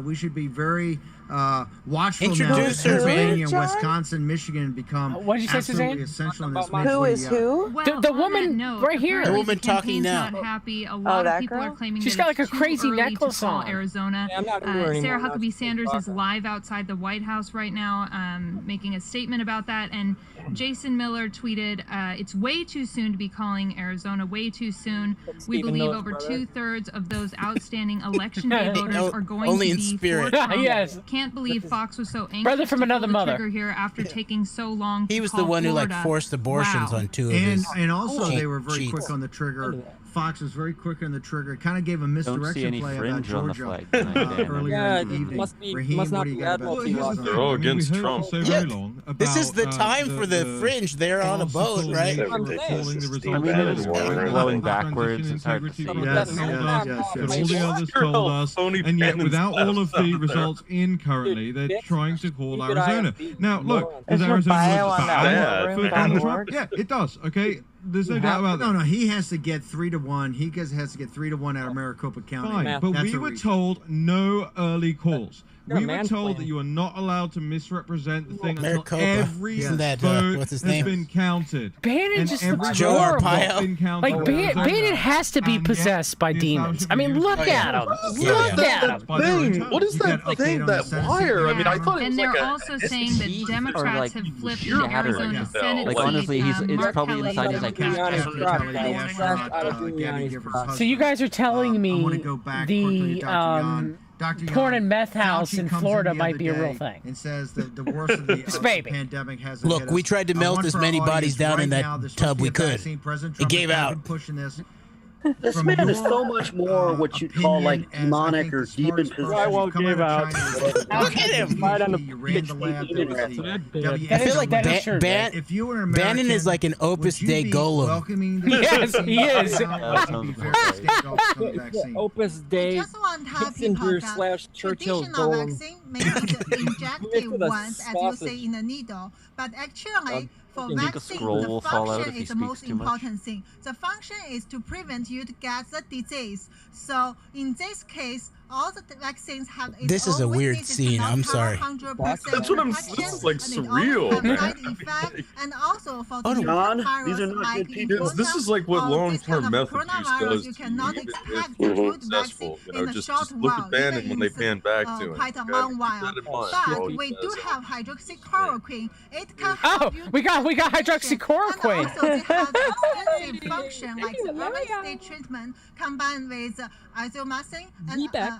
We should be very Watch for Introduce her, Pennsylvania, man. Wisconsin, Michigan become What'd you say, absolutely Suzanne? essential in this. Who is who? The woman right here. The woman talking now. Not happy. A lot of people are claiming She's that got like it's a crazy too early necklace to call on. Arizona. Yeah, I'm not in there Sarah anymore. Huckabee Sanders is live outside the White House right now, making a statement about that. And Jason Miller tweeted, "It's way too soon to be calling Arizona. Way too soon. We Stephen believe Miller's over brother. 2/3 of those outstanding election day voters are going Only to in be spirit. for Trump. Yes. Can't believe Fox was so anxious Brother from to another pull the mother. trigger here after taking so long. He to was the call one who like Florida. forced abortions Wow. on two of his. And also they were very cheats. quick on the trigger. Fox was very quick on the trigger. Kind of gave a Don't see misdirection any play about fringe on the Georgia flag tonight, Dan. earlier Yeah, in the evening. must be- Raheem, must not what do you be got Admiral about T. this? Ross. They're all against we heard Trump. so very long about, This is the time for the fringe. They're on a boat, right? calling the results Blowing backwards. It's hard to see. Yes, but all the others told us, and yet without all of the results in currently, they're trying to call Arizona. Now, look, does Arizona look bad for Donald Trump? Yeah, it does. Okay, there's no doubt about that. No, he has to get 3-1. He has to get 3-1 out of Maricopa County. Fine, but That's we a were reach. told no early calls. You're We a were man's told plan. that you are not allowed to misrepresent the thing until Maricopa. every Isn't that, vote what's his has name? been counted. Bannon And just every looks Joe vote horrible. has been counted Like in Bannon Arizona. has to be And yet possessed by the demons. I mean, establishment look is at him. Yeah, Look yeah. at him. by their own Thing, what is You that got thing? update on the That Senate wire? I mean, I Yeah, thought it was and like they're a also saying that teeth are, Democrats like, have flipped the shattered. Arizona Senate Like, seat. honestly, it's Mark probably Kelly inside his is IQ. Democrat. So you guys are telling me the porn and meth house in Florida might be a real thing. And says that the worst of the pandemic has Look, hit we us. tried to I melt want as for our many bodies audience down in right that now, there's tub we supposed to be a could. vaccine. President It Trump gave has out. been pushing this. This From man is your, so much more what you'd call like demonic or demon possession. I won't give out. Look at him. Right on the I feel like if you were American, Bannon is like an Opus Dei golem. welcoming Yes, he is. Opus Dei, Just want to tell people Kissinger that / Churchill traditional golem. vaccine may be the injected With a ones, as you sausage. say, in the needle. But actually, for think a vaccine, scroll the will fall out function if he is the speaks most too much? important thing. The function is to prevent you to get the disease. So in this case, all the vaccines have its This is own a weird weaknesses, scene. cannot I'm cover sorry. 100% That's what I'm. protection, This is like and it surreal, also man. has side effect, and also for the John, virus these are not like good people. This is like what influenza or this kind long-term of method use coronavirus, does you to cannot you. expect It's a good successful. vaccine You know, in a just short look while, at Bannon when they pan back to him. quite a Okay? long Keep while. that in mind. But Always we do does. have hydroxychloroquine. It can Oh, help you we got And hydroxychloroquine. also they have extensive function like the early stage treatment combined with azithromycin and azithromycin.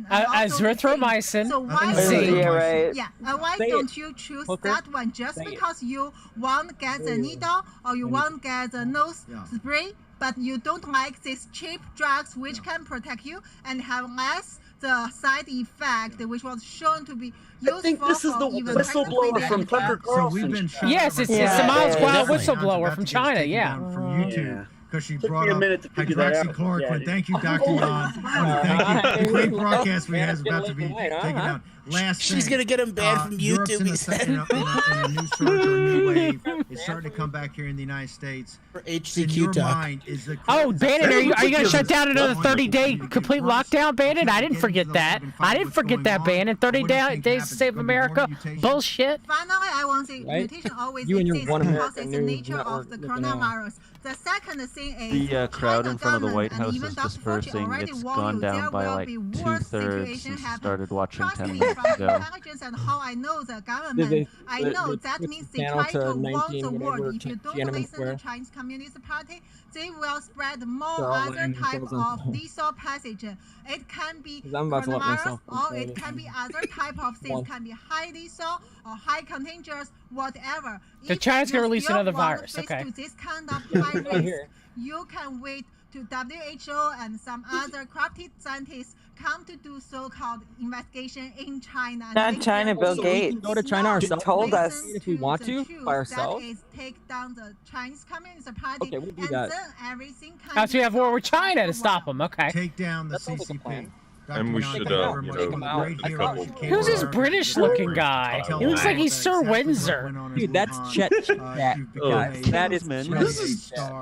Azithromycin. So why and zinc. why don't you choose that one just because you want to get the needle or you want to get the nose spray, but you don't like these cheap drugs which can protect you and have less the side effect which was shown to be useful. I think this is the whistleblower from Tucker Carlson. Yes, it's the Miles Guile whistleblower from China. Yeah. From YouTube. Because she Took brought me a up minute to figure that out. hydroxychloroquine. Yeah, Thank you, Dr. Yon. Thank you. The great broadcast we had is about to be taken down. Last She's thing, gonna get him banned from Europe's YouTube, in he a, said. in a new surge or a new wave. It's starting to come back here in the United States. For In HCQ your talk. mind, is the Oh, Bannon, are you going to shut down another 30-day complete lockdown, Bannon? I didn't forget that. I didn't forget that, Bannon. 30 days to save America? Bullshit. Finally, I want to say Right? mutation always You and your exists One because America it's the News nature network of the looking out. coronavirus. The second thing is The crowd in front of the White China House government is and even Dr. Fauci dispersing. already It's warned gone you there down by will like be worse 2/3 situation since you happen. started watching Trust 10 me, minutes from ago. intelligence and how I know the Did government, they- I they- know they that switched means the they channel try to to warn 19 the whatever, world. If you don't Tiananmen listen Square. to Chinese Communist Party, they will spread more They're all other in type prison. of lethal passage. It can be 'Cause I'm about to let coronavirus myself or go it can be other type of things. One. Can be high lethal or high contagious, whatever. So If China's you gonna release still another want virus, to face okay. to this kind of high risk, here. you can wait to WHO and some other crafty scientists come to do so-called investigation in China. and Not make China, their Bill own. So we can Gates. go to China Not ourselves. told listen us. If we want the to, truth, by ourselves. That is take down the Chinese Communist Party, Okay, we'll do and that. then everything can Oh, so we have war with China to be stop them. Okay. Take down the That sounds like a CCP. plan. And we should, Who's this British-looking guy? He looks like he's Sir Windsor. Dude, that's Chet. That is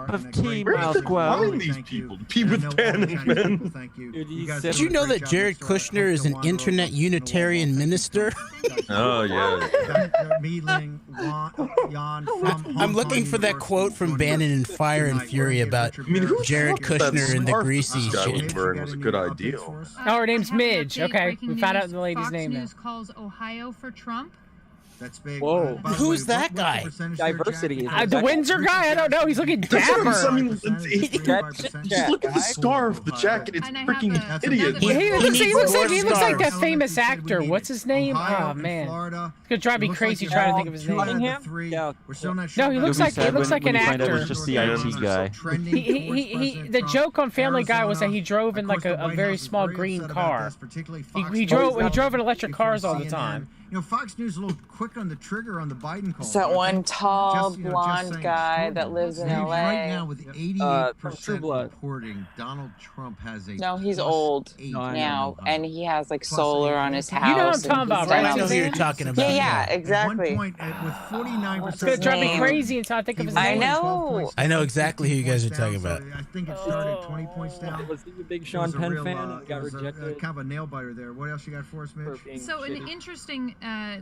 of Team Find these people. People with Bannon, man. Did you know that Jared Kushner is an internet Unitarian minister? Oh, yeah. I'm looking for that quote from Bannon in Fire and Fury about Jared Kushner and the greasy shit. Was a good idea. Oh, her name's Midge. Okay, we found out the lady's Fox name now. News calls Ohio for Trump. That's big. Whoa. Who's that guy? Diversity. The Windsor guy? I don't know. He's looking dapper. Just look at the scarf, the jacket. It's freaking idiot. He looks like that famous actor. What's his name? Oh man, it's gonna drive me crazy trying to think of his name. No, he looks like an actor. It's just the IT guy. The joke on Family Guy was that he drove in like a very small green car. He drove in electric cars all the time. You know, Fox News is a little quick on the trigger on the Biden call. It's that one tall, blonde guy that lives in LA. Right now, with 88% reporting, Donald Trump has a No, he's old now, and he has like solar on his house. You know what I'm talking about, right? I know who you're talking about. Yeah, exactly. At one point, with 49%. It's gonna drive me crazy until I think of his name. I know. I know exactly who you guys are talking about. I think it started 20 points down. Was he a big Sean Penn fan and got rejected? Kind of a nail biter there. What else you got for us, Mitch? So an interesting,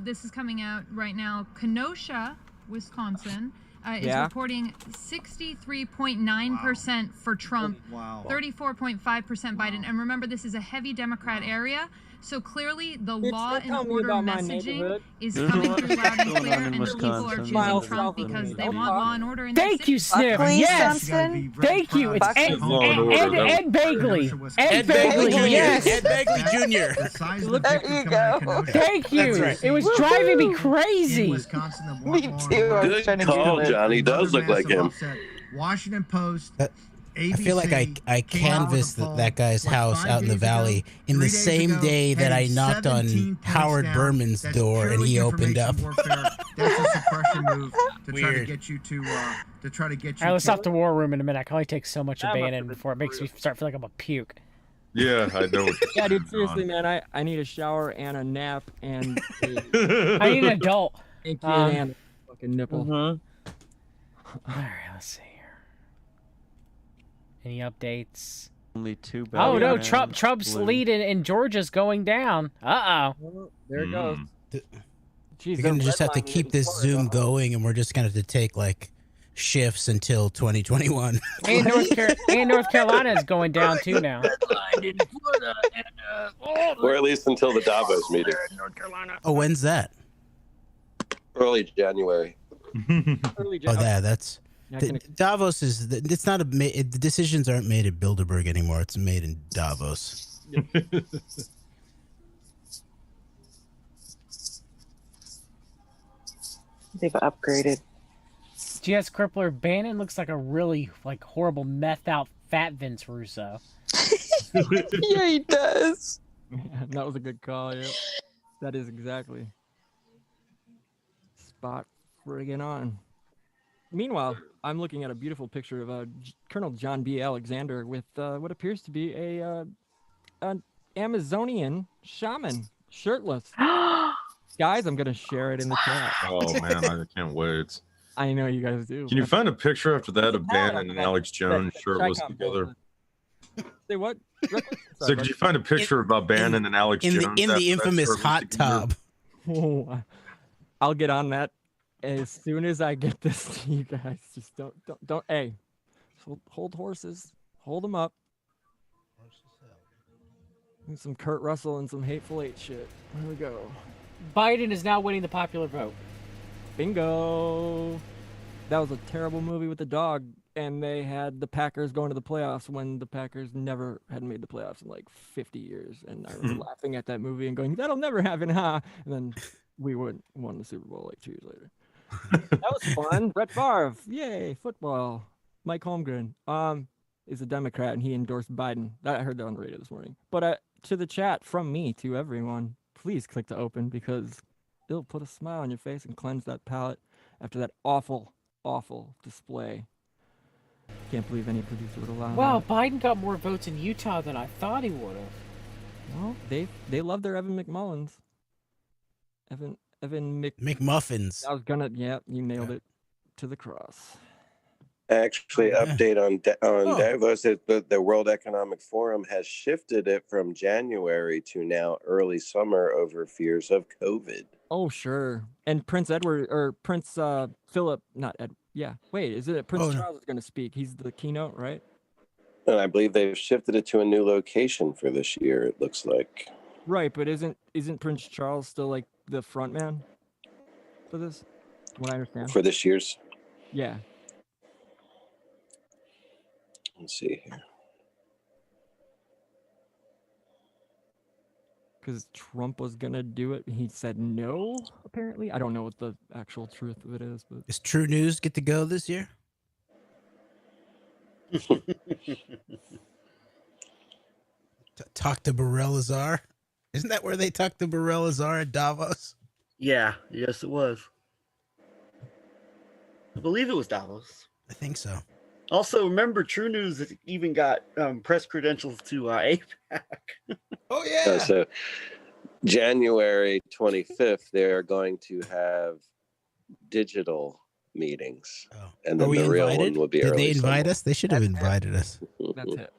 this is coming out right now. Kenosha, Wisconsin, is reporting 63.9% for Trump, 34.5% Biden. And remember, this is a heavy Democrat area. So clearly, the law and order messaging is coming through loud and clear, and the people are choosing Trump because they want law and order in their Thank you, Sniff. Yes. Thank you. It's Ed Bagley. Ed Bagley. Yes. Ed Bagley Jr. There you go. Thank you. Right. It was driving me crazy. Me too. Good call, Johnny. He does look like him. Washington Post. I feel like I canvassed that guy's house out in the valley in the same day that I knocked on Howard Berman's door and he opened up. That's a suppression move to try to get you to All right, let's stop the war room in a minute. I can only take so much of Bannon before it makes me start feeling like I'm a puke. Yeah, I know. Yeah, dude, seriously, man, I need a shower and a nap and I need an adult. And a fucking nipple. All right, let's see. Any updates? Only two. Oh no, Trump's lead in Georgia's going down. There it goes. You're gonna just have to keep this Zoom going, and we're just gonna have to take like shifts until 2021. And North Carolina is going down too now. Or at least until the Davos meeting. Oh, when's that? Early January. Oh, yeah, that's. Davos is. It's not the decisions aren't made at Bilderberg anymore. It's made in Davos. They've upgraded. GS Crippler Bannon looks like a really horrible methed out fat Vince Russo. Yeah, he does. That was a good call. Yeah, that is exactly spot friggin' on. Meanwhile, I'm looking at a beautiful picture of Colonel John B. Alexander with what appears to be an Amazonian shaman, shirtless. Guys, I'm gonna share it in the chat. Oh man, I can't wait. I know you guys do. Can you find a picture after that of Bannon and Alex Jones shirtless together? Say what? So could you find a picture of Bannon and Alex Jones in the infamous hot tub? Oh, I'll get on that as soon as I get this to you guys. Just don't. Hey, hold horses. Hold them up. And some Kurt Russell and some Hateful Eight shit. Here we go. Biden is now winning the popular vote. Bingo. That was a terrible movie with the dog, and they had the Packers going to the playoffs when the Packers never had made the playoffs in like 50 years. And I was laughing at that movie and going, that'll never happen, huh? And then we won the Super Bowl like 2 years later. That was fun. Brett Favre, yay, football. Mike Holmgren is a Democrat, and he endorsed Biden. I heard that on the radio this morning. But to the chat, from me to everyone, please click to open, because it'll put a smile on your face and cleanse that palate after that awful, awful display. Can't believe any producer would allow Wow, that. Biden got more votes in Utah than I thought he would have. Well, they love their Evan McMullins. Evan McMuffins. I was gonna. Yeah, you nailed it to the cross. Actually, update on Davos. The World Economic Forum has shifted it from January to now early summer over fears of COVID. Oh, sure. And Prince Edward or Prince Philip, not Ed. Yeah. Wait, is it Prince Charles is going to speak? He's the keynote, right? And I believe they've shifted it to a new location for this year. It looks like. Right, but isn't Prince Charles still like the front man for this? What I understand. For this year's. Yeah. Let's see here. Because Trump was gonna do it, he said no. Apparently, I don't know what the actual truth of it is, but Does True News get to go this year? Talk to Burrell Azar. Isn't that where they talked to Burrell Azar at Davos? Yeah. Yes, it was. I believe it was Davos. I think so. Also, remember, True News even got press credentials to APAC. Oh, yeah. So January 25th, they're going to have digital meetings. And then the real one will be Did early they invite summer. us? They should have invited us. That's it.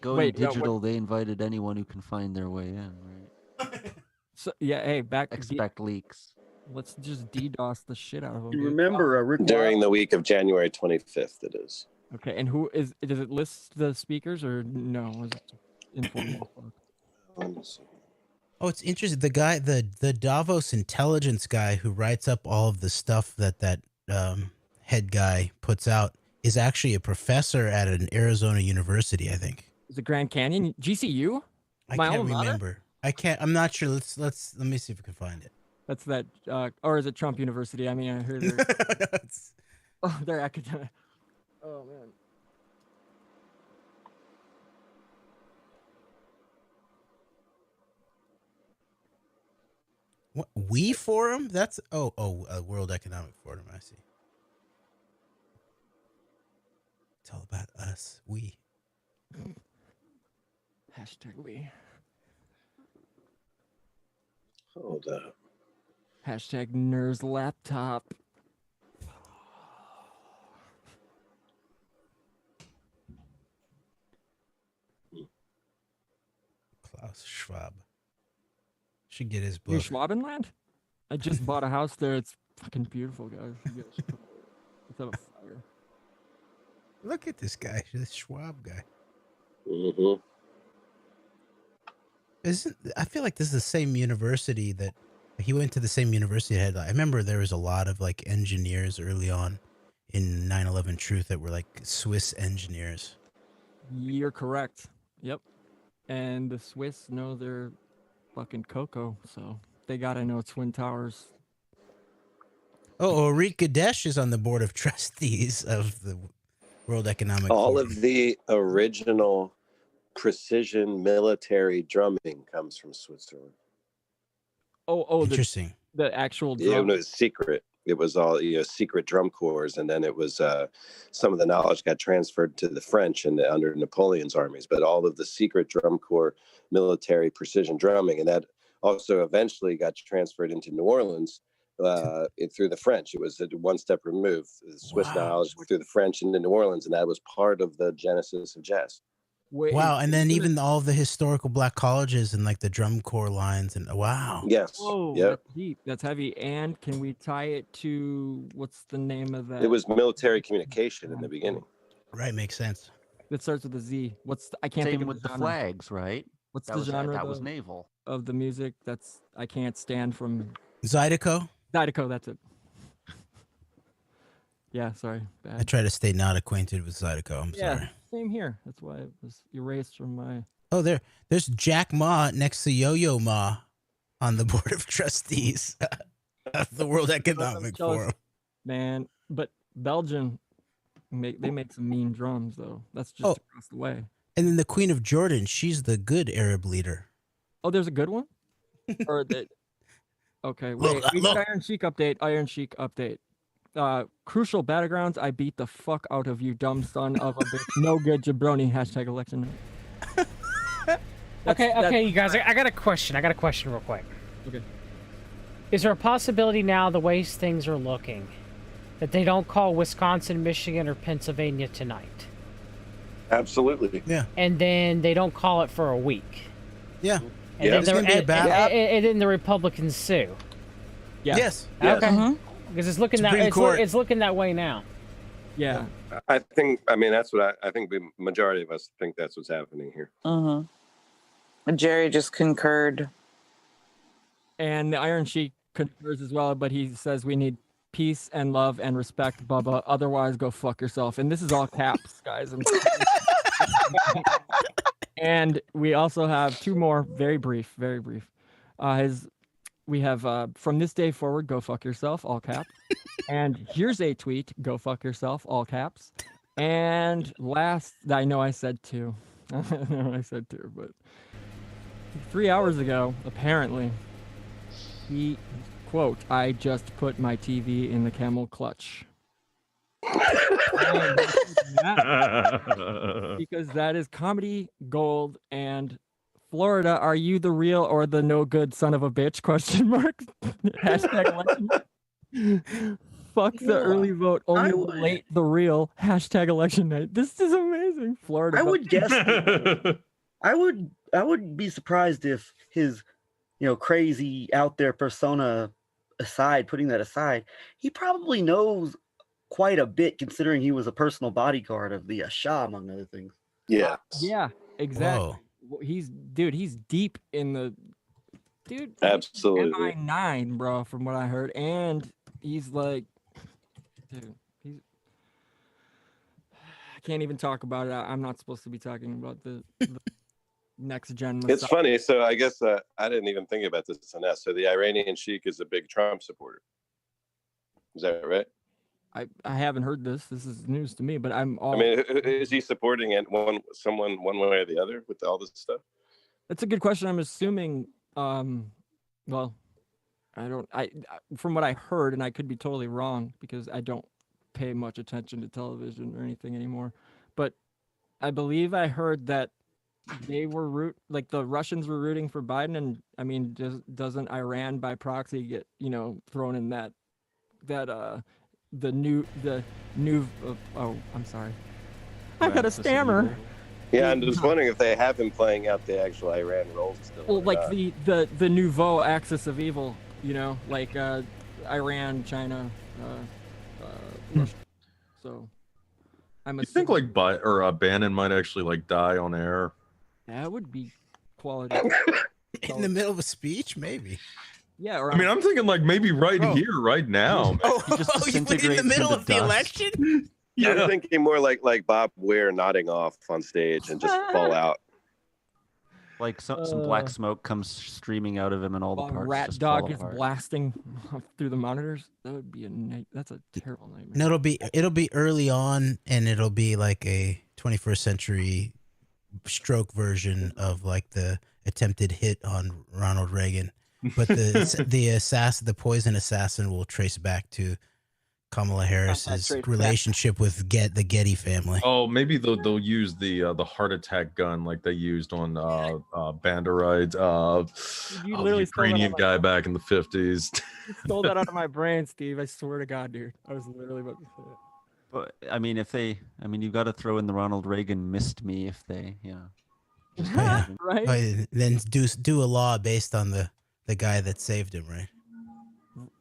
Going digital, they invited anyone who can find their way in, right? So yeah, hey, expect leaks. Let's just DDoS the shit out of them. Remember, Rick During the week of January 25th, it is. Okay, and does it list the speakers or no? Is it informal? Oh, it's interesting. The guy, the Davos intelligence guy who writes up all of the stuff that head guy puts out is actually a professor at an Arizona university, I think. Is it Grand Canyon? GCU? I can't remember. I'm not sure. Let me see if we can find it. That's that, or is it Trump University? I mean, I heard they're academic. Oh man. What we forum? That's World Economic Forum. I see. It's all about us. We. Hashtag we. Hold up. Hashtag Nerd's laptop. Klaus Schwab. Should get his New book. Schwabenland? I just bought a house there. It's fucking beautiful, guys. It's on fire. Look at this guy, this Schwab guy. Mm-hmm. I feel like this is the same university that he went to. The same university that had. I remember there was a lot of like engineers early on in 9/11 Truth that were like Swiss engineers. You're correct. Yep. And the Swiss know their fucking cocoa, so they gotta know Twin Towers. Oh, Orit Gadesh is on the board of trustees of the World Economic All Forum. of the original precision military drumming comes from Switzerland. Oh, interesting. The actual Yeah, drum. it was secret. It was all secret drum corps, and then it was some of the knowledge got transferred to the French and under Napoleon's armies. But all of the secret drum corps military precision drumming, and that also eventually got transferred into New Orleans through the French. It was one step removed. The Swiss knowledge through the French into New Orleans, and that was part of the genesis of jazz. Wow, and then even all the historical black colleges and like the drum corps lines and wow. Yes. Whoa, Yep. that's deep. That's heavy. And can we tie it to what's the name of that? It was military communication in the beginning. Right, makes sense. It starts with a Z. I can't Same think of with the genre. flags, right? What's That the was- genre? that was naval. Of the music I can't stand from. Zydeco? Zydeco, that's it. Yeah, sorry. Bad. I try to stay not acquainted with Zydeco. I'm sorry. Same here. That's why it was erased from my. Oh, there's Jack Ma next to Yo-Yo Ma on the board of trustees of the World Economic Forum. Man, but Belgium, they make some mean drums though. That's just across the way. And then the Queen of Jordan, she's the good Arab leader. Oh, there's a good one? Or that? Okay, wait. We got Iron Sheik update. Iron Sheik update. Crucial battlegrounds. I beat the fuck out of you, dumb son of a bitch. No good jabroni. Hashtag election. Okay, you guys. I got a question. Real quick. Okay. Is there a possibility now, the way things are looking, that they don't call Wisconsin, Michigan, or Pennsylvania tonight? Absolutely. Yeah. And then they don't call it for a week. Yeah. And, It's then, gonna be a battle. and then the Republicans sue. Yeah. Yes. Okay. Because it's looking Supreme that Court. it's looking that way now. Yeah. I think. I mean, that's what I think. The majority of us think that's what's happening here. Jerry just concurred. And the Iron Sheik concurs as well, but he says we need peace and love and respect, Bubba. Otherwise, go fuck yourself. And this is all caps, guys. And we also have two more, very brief. We have from this day forward, go fuck yourself, all caps. And here's a tweet, go fuck yourself, all caps. And last, I know I said two. But 3 hours ago, apparently, he, quote, I just put my TV in the camel clutch. Because that is comedy gold. And Florida, are you the real or the no good son of a bitch? Question mark. Hashtag election. Fuck the early vote. Only the late the real. Hashtag election night. This is amazing. Florida. I would guess. I would be surprised if his, crazy out there persona aside, putting that aside, he probably knows quite a bit, considering he was a personal bodyguard of the Shah, among other things. Yeah. Yeah. Exactly. He's deep in the Absolutely. MI9, bro, from what I heard, and he's like, I can't even talk about it. I'm not supposed to be talking about the next gen. It's funny. So I guess I didn't even think about this on that. So the Iranian Sheik is a big Trump supporter. Is that right? I haven't heard this. This is news to me, but I'm all. I mean, is he supporting someone one way or the other with all this stuff? That's a good question. I'm assuming. Well, I from what I heard, and I could be totally wrong because I don't pay much attention to television or anything anymore, but I believe I heard that they were the Russians were rooting for Biden, and I mean, doesn't Iran by proxy get thrown in that the new I'm sorry, I got a stammer. Yeah, I'm just wondering if they have been playing out the actual Iran role still. Well, like the nouveau axis of evil, like Iran, China, Russia. So I'm You think Bannon might actually die on air? That would be quality. In the middle of a speech, maybe. Yeah, or I mean, I'm thinking maybe here, right now. You went in the middle of the election? Yeah. I'm thinking more like Bob Weir nodding off on stage and just fall out. Like some black smoke comes streaming out of him, and all the parts rat just dog fall is apart. blasting through the monitors. That would be that's a terrible nightmare. No, it'll be early on, and it'll be like a 21st century stroke version of the attempted hit on Ronald Reagan, but the poison assassin will trace back to Kamala Harris's relationship with the Getty family. Oh, maybe they'll use the heart attack gun like they used on Banderite, the Ukrainian guy back in the 50s. You stole that out of my brain, Steve. I swear to God, dude. I was literally about to say it. But I mean, you've got to throw in the Ronald Reagan missed me if they, right? Then do a law based on the guy that saved him, right?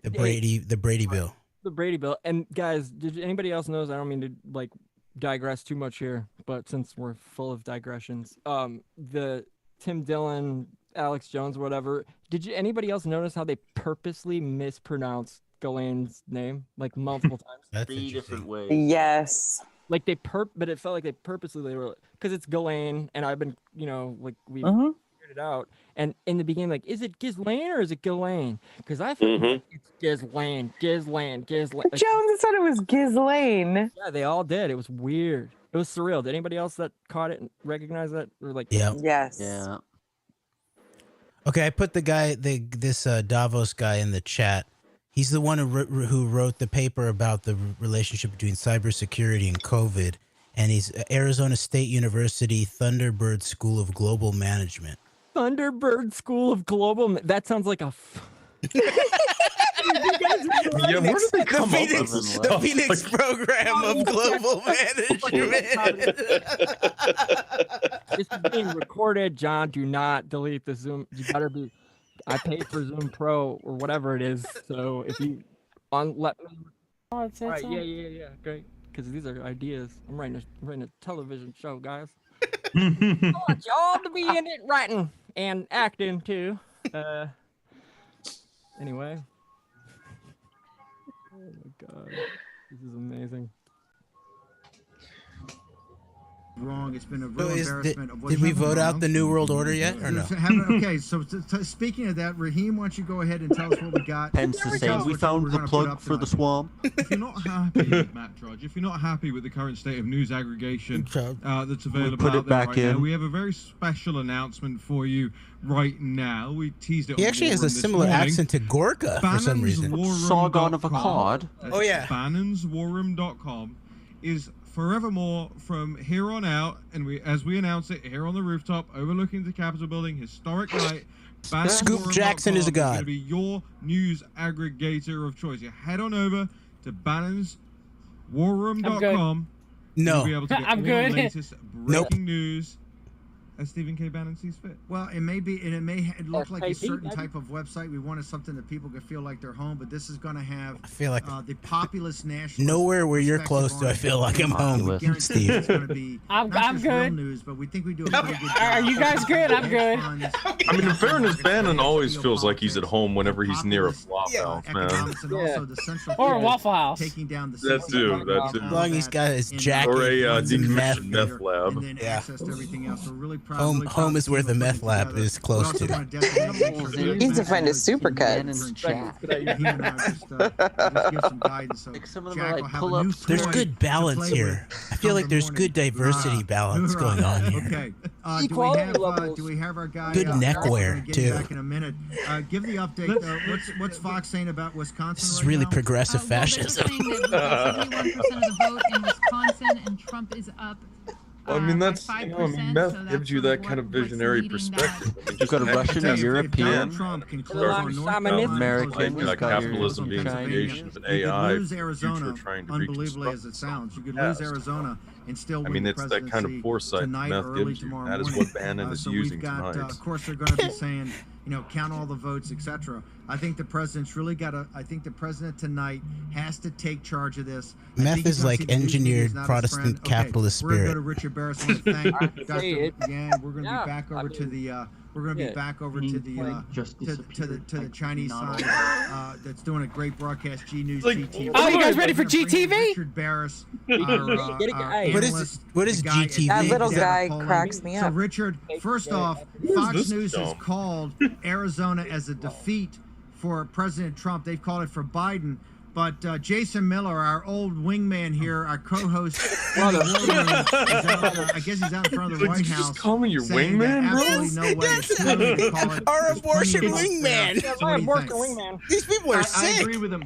The Brady bill. The Brady bill. And guys, did anybody else knows? I don't mean to digress too much here, but since we're full of digressions, the Tim Dillon, Alex Jones, whatever. Anybody else notice how they purposely mispronounced Ghislaine's name multiple times? 3 different ways. Yes. But it felt like they were because it's Ghislaine, and I've been we figured it out. And in the beginning, is it Ghislaine or is it Ghislaine? Because I thought it's Ghislaine. Jones thought it was Ghislaine. Yeah, they all did. It was weird. It was surreal. Did anybody else that caught it and recognize that? Or Yeah. Yes. Yeah. Okay, I put this Davos guy in the chat. He's the one who wrote the paper about the relationship between cybersecurity and COVID, and he's Arizona State University Thunderbird School of Global Management. Thunderbird School of Global. That sounds like a. Yeah, where did they come up with this The stuff? Phoenix Program of Global Management. This is being recorded, John. Do not delete the Zoom. You better be. I paid for Zoom Pro or whatever it is. So if you let me. Oh, it's Right, yeah. Great. Because these are ideas. I'm writing a television show, guys. I want y'all to be in it, writing and acting too. Anyway. Oh my god, this is amazing. Wrong. It's been a real embarrassment. Of Did we vote out the New World Order yet, or no? Okay, so speaking of that, Raheem, why don't you go ahead and tell us what we got? Hence the saying, we found the plug for the swamp. If you're not happy with Matt Drudge, if you're not happy with the current state of news aggregation that's available put it out there back right now, in. we have a very special announcement for you right now. We teased it. He on actually has War a Room this similar morning. accent to Gorka for some reason. Sawgon of a cod. Oh yeah. Bannonswarroom.com is forevermore from here on out, and as we announce it here on the rooftop overlooking the Capitol building, historic night. Scoop Jackson is a god. Going to be your news aggregator of choice. You head on over to bannonswarroom.com. No. You'll be able to get I'm all good. the latest breaking news as Stephen K. Bannon sees fit. Well, it may be, and it may look like a certain type of website. We wanted something that people could feel like they're home, but this is going to have I feel like the populist national. nowhere where you're close to I feel like I'm home, Steve. It's going to be I'm not just real good. news, but we think we do a pretty good job. Are you guys good? I'm good. I mean, in fairness, Bannon always feels like he's at home whenever he's near a flop house, man. Economics and also the central Or a theory, Waffle House. taking down the That too, that too. As long as he's got his jacket Or a and decommissioned meth lab. and then access to everything else. We're really proud. Home is where the meth lab is close to. You need to find a supercut. There's good balance here. I feel like there's good diversity balance going on here. Okay. Do we have our guy? Good neckwear, get too. Back in a minute. Give the update. What's Fox saying about Wisconsin? This is really progressive fascism. Saying that 71% of the vote in Wisconsin, and Trump is up. I mean, that's, by you know, I mean, 5%, meth so gives you that kind of visionary perspective. I mean, You've got a Russian, a European, American, you've got capitalism being the Chinese. creation of an You could AI lose Arizona, future trying to unbelievably reconstruct as it sounds. You could past. lose Arizona and still win I mean, the it's that kind of presidency foresight tonight, meth early gives you. tomorrow That is morning. what Bannon is So using we've got, tonight. of course, they're going to be saying, you know, count all the votes, etc. I think the president's really got to. I think the president tonight has to take charge of this. Meth is like engineered Protestant capitalist We're going to spirit. go to Richard Barris. I want to thank Dr. Yeah, we're going to be back over to the. We're going to be back over to the to the Chinese side that's doing a great broadcast. G News, GTV. Oh, you guys ready for GTV? Richard Barris, What is GTV? That little guy cracks me So up. Richard, first off, Fox News has called Arizona as a defeat for President Trump. They've called it for Biden. But Jason Miller, our old wingman here, our co-host, in the war room, is out, I guess he's out in front of the Like, White did you House. just call me your saying wingman, that bro? absolutely no way it's true to call it. Our There's abortion plenty of votes there. wingman. So what do you think? wingman. These people are I sick. agree with him.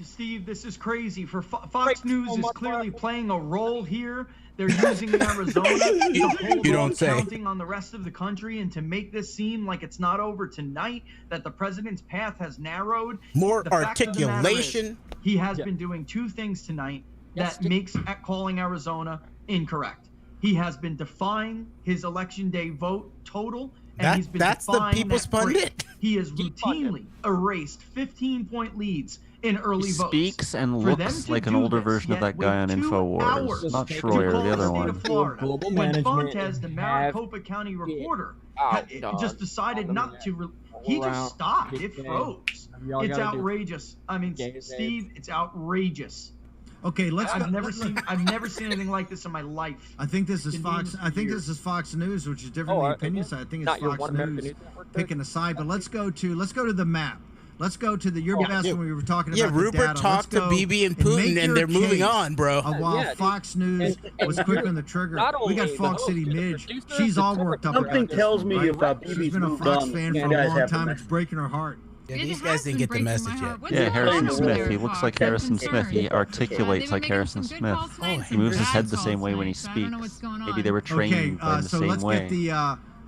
Steve, this is crazy. Fox News is clearly playing a role here. They're using Arizona to hold You on don't say. counting on the rest of the country and to make this seem like it's not over tonight, that the president's path has narrowed. More The fact of the matter is, articulation. he has been doing two things tonight that makes calling Arizona incorrect. He has been defying his election day vote total, and he's been That's the defying People's that rate. Pundit. He has routinely erased 15-point leads in early He votes. speaks and For them looks to like an do older this, version of yet that guy on with 2 InfoWars. hours Not to Schroyer, call the other state one. of Florida, Global when management Fontes, the Maricopa County reporter, just decided not to. He just stopped. It froze. Y'all It's gotta do- outrageous. I mean, Steve, it's outrageous. Okay, I've never seen anything like this in my life. I think this is In the Fox. industry I think years. this is Fox News, which is different than the opinion side. I think it's Not your Fox One American News News Network picking a side. But let's go to the map. Let's go to the your best when we were talking Yeah, about the Rupert data. Let's talked to go BB and make Putin, your and they're moving case on, bro. Of while Fox News was quick on the trigger, we got Fox City Midge. She's all worked up. Something tells me if She's BB's been a moved Fox on, fan you for a guys long have the time. message. It's breaking her heart. Yeah, these guys didn't get the message yet. Yeah, Harrison Smith. He looks like Harrison Smith. He articulates like Harrison Smith. He moves his head the same way when he speaks. Maybe they were trained in the so same let's way. get the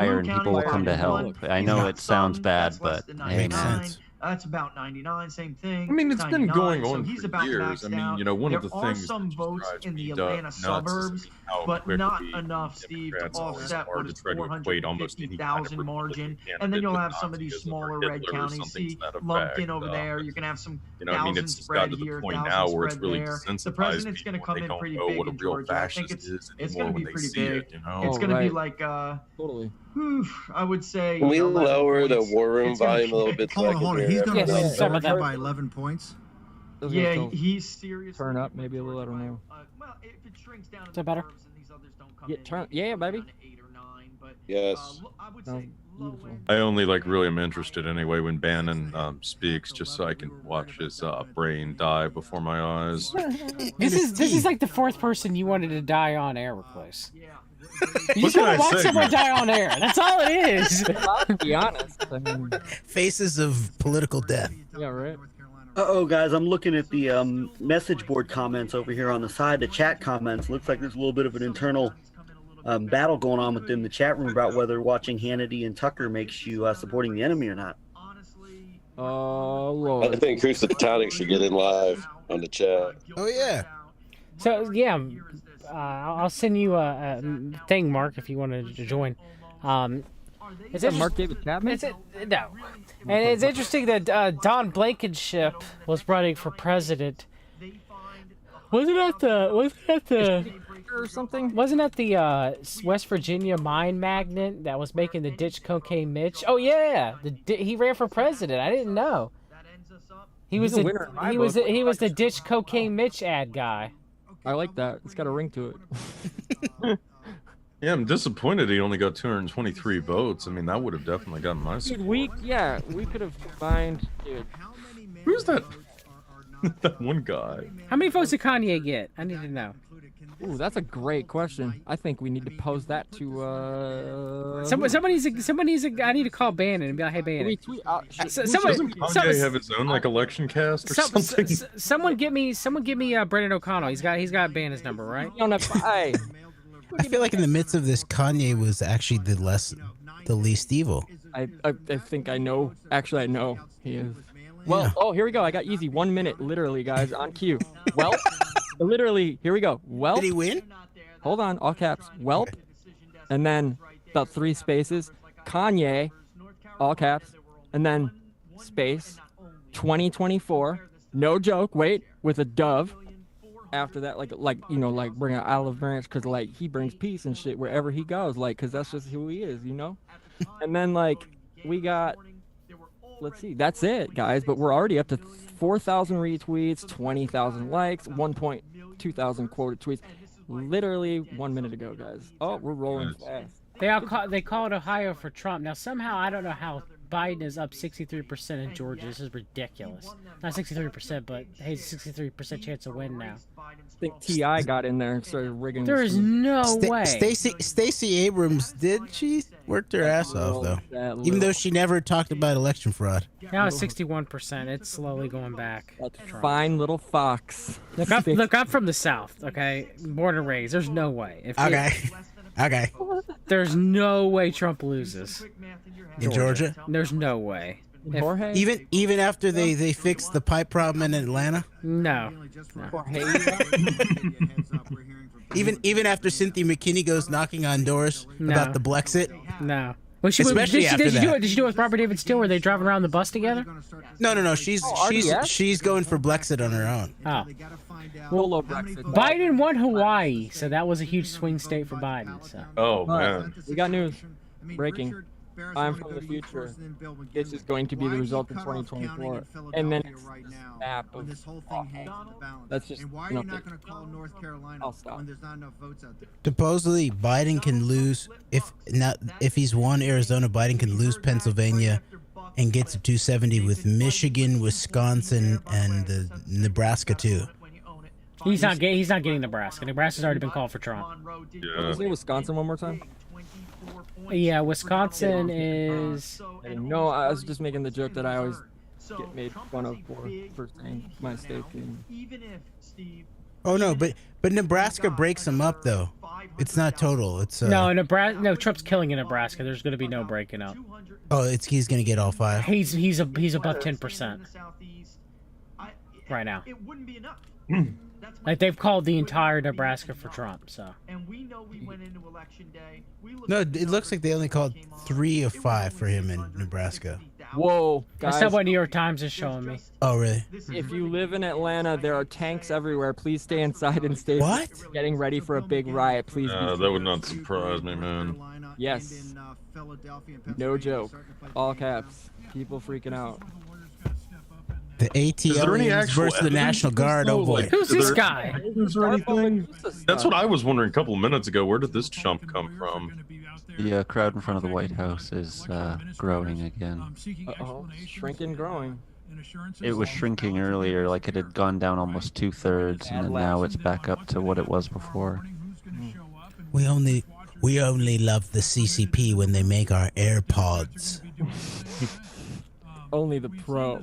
fire and people will come to 41. help. I He's know got it sounds some, bad, that's less but than hey, 99. man. That's about 99. Same thing. I mean, it's been 99, going so on he's for about years. I maxed mean, out. you know, one there of the are things some that votes drives in me the Atlanta nuts is suburbs, how but quickly not enough, Steve, to Democrats always offset are what to is try to equate almost any kind of 450,000 margin. Republican And then you'll candidate have with some of these Nazism or smaller red Hitler or counties, something to see, that lumped in effect. over there. You can have some You know, I mean, thousand it's just spread gotten to the here, point thousand now where it's spread really there. The desensitized president's going to people. come They in don't pretty know big what a in real Georgia. I think fascist is it's anymore going to when be they pretty see big. it, you know? It's going to be like totally. I would say. Can we 11 lower the points. war room It's gonna volume a little bit? Hold on. He's going to win some of Georgia them. by 11 points. Yeah, he's seriously. Turn up maybe a little. I don't know. Well, if it shrinks down to Is the that better? curves and these others don't come Yeah, in, turn. maybe Yeah, come baby. down to 8 or 9. But Yes. I would Sounds say beautiful. I only really am interested anyway when Bannon speaks, just so I can watch his brain die before my eyes. This is like the fourth person you wanted to die on air, Recluse. You What just can want I to watch say, someone man? die on air. That's all it is. To be honest. I mean, Faces of political death. yeah, right. Uh-oh, guys, I'm looking at the message board comments over here on the side. The chat comments. Looks like there's a little bit of an internal battle going on within the chat room about whether watching Hannity and Tucker makes you supporting the enemy or not. Oh, Lord. I think Cruise Tonic should get in live on the chat. Oh, yeah. So, yeah, I'll send you a thing, Mark, if you want to join. Is that Mark David Chapman? No. And it's interesting that Don Blankenship was running for president. Wasn't that the or something? Wasn't that the West Virginia mine magnate that was making the ditch cocaine Mitch? Oh yeah, he ran for president. I didn't know. He was the ditch cocaine Mitch ad guy. I like that. It's got a ring to it. Yeah, I'm disappointed he only got 223 votes. I mean, that would have definitely gotten my support. We could have combined. Dude. Who's that? That one guy. How many votes did Kanye get? I need to know. Ooh, that's a great question. I think we need to pose that to Somebody's I need to call Bannon and be like, hey Bannon. Doesn't Kanye have his own election cast or something? Someone get me Brendan O'Connell. He's got Bannon's number, right? I feel like in the midst of this, Kanye was actually the least evil. I think I know. Actually, I know he is. Well, oh, here we go. I got easy 1 minute, literally, guys, on cue. Welp. Literally, here we go. Welp. Did he win? Hold on, all caps. Welp. And then about 3 spaces. Kanye, all caps. And then space. 2024. No joke. Wait, with a dove. After that, like bring an olive branch, because like he brings peace and shit wherever he goes, like, because that's just who he is, you know. And then like we got, let's see, that's it, guys. But we're already up to 4,000 retweets, 20,000 likes, 1.2 thousand quoted tweets. Literally 1 minute ago, guys. Oh, we're rolling fast. They called Ohio for Trump. Now somehow I don't know how Biden is up 63% in Georgia. This is ridiculous. Not 63%, but hey, 63% chance of win now. I think T.I. got in there and started rigging. There is no way. Stacey Abrams she worked her ass off though, even though she never talked about election fraud. Now it's 61%. It's slowly going back. Fine little fox. Look, I'm from the South. Okay, born and raised. There's no way. Okay. There's no way Trump loses. In Georgia? There's no way. Even after they fixed the pipe problem in Atlanta? No. Even after Cynthia McKinney goes knocking on doors about the Blexit? No. Well, did she do it with Robert David Steele? Were they driving around the bus together? No. She's going for Blexit on her own. Oh. Well, Biden won Hawaii, so that was a huge swing state for Biden. So. Oh man. We got news. Breaking. I'm from the future. This is going to be the result of 2024, and then it's the snap of that's just I'll stop. Supposedly, Biden can lose if he's won Arizona. Biden can lose Pennsylvania and get to 270 with Michigan, Wisconsin, and Nebraska too. He's not getting Nebraska. Nebraska's already been called for Trump. Yeah. Say Wisconsin one more time. Yeah, Wisconsin is. No, I was just making the joke that I always get made fun of for saying my state. Oh no, but Nebraska breaks him up though. It's not total. It's no Nebraska. No, Trump's killing in Nebraska. There's going to be no breaking up. Oh, he's going to get all 5. He's above 10% right now. It wouldn't be enough. Like they've called the entire Nebraska for Trump. So. And we know we went into election day. No, it looks like they only called 3 of 5 for him in Nebraska. Whoa, guys. That's not what New York Times is showing me. Oh, really? If you live in Atlanta, there are tanks everywhere. Please stay inside and stay. What? Getting ready for a big riot. Please. That would not surprise me, man. Yes. No joke. All caps. People freaking out. The ATLians versus the National Guard. Oh boy. Who's this guy? Is there anything? That's what I was wondering a couple of minutes ago. Where did this chump come from? The crowd in front of the White House is growing again. Uh-oh. Shrinking, growing. It was shrinking earlier, like it had gone down almost 2/3, and then now it's back up to what it was before. We only love the CCP when they make our AirPods. Only the pro.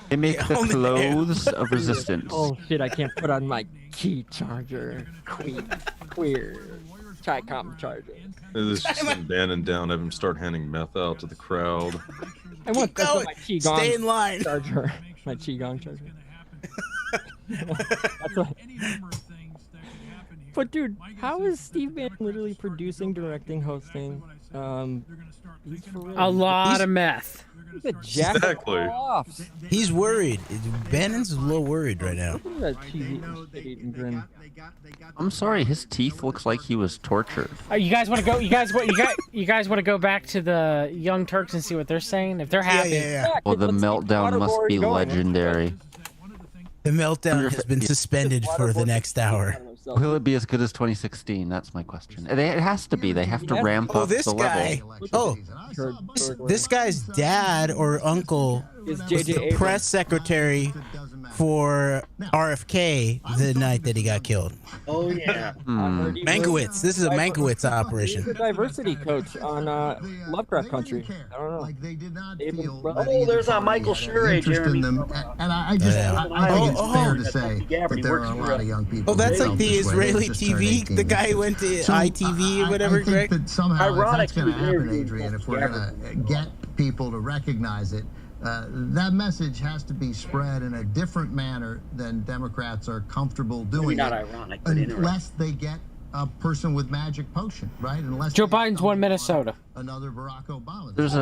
They make the clothes of resistance. Oh shit! I can't put on my key charger. Queer. Chi-com charger. This is just abandoned down. Have him start handing meth out to the crowd. I want that's what my Qigong Stay in line. charger. My Qigong charger. That's what... But dude, how is Steve Bannon literally producing, directing, hosting? He's for real. A lot of meth. He's a jack Exactly. off. He's worried. Bannon's a little worried right now. Look at that cheesy shit-eating grin. I'm sorry, his teeth looks like he was tortured. You guys want to go? You guys want to go back to the Young Turks and see what they're saying? If they're happy. Yeah. Well, the meltdown must be legendary. The meltdown has been suspended for the next hour. Will it be as good as 2016? That's my question. It has to be. They have to ramp up this the guy. level. Oh, this guy's dad or uncle was the press secretary for RFK the night that he got killed. Oh yeah. Mankiewicz. This is a Mankiewicz operation. He's a diversity coach on Lovecraft Country. I don't know. Like they did not Oh, there's Michael Shure, Jeremy. And I think it's fair to say that there are a lot of young people. Oh, that's who like felt the this way. Israeli They just turned TV. 18. The guy who went to ITV or whatever, I think Greg. that somehow, if Ironic, that's going to he was happen, interviewing Adrian, if Tulsi we're going to get people to recognize it, that message has to be spread in a different manner than Democrats are comfortable doing. Not it, ironic, but unless they get a person with magic potion, right? Unless Joe Biden's won Minnesota. Another Barack Obama. There's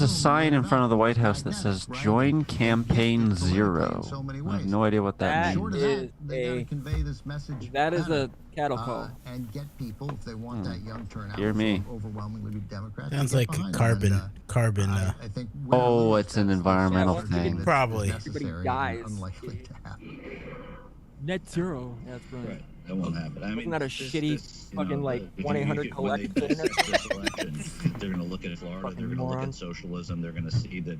a sign in front of the White House that says "Join Campaign Zero." I have no idea what that means. That is a cattle call. And get people, if they want that young turnout, Hear me. overwhelmingly Democrats. Sounds like carbon. I think Oh, it's an environmental thing. Probably. Everybody dies. Unlikely to happen. Net zero. That's right. Right. That won't happen. I mean, Isn't that a shitty fucking like 1-800 collect? They're going to look at Florida. They're going to look at socialism. They're going to see that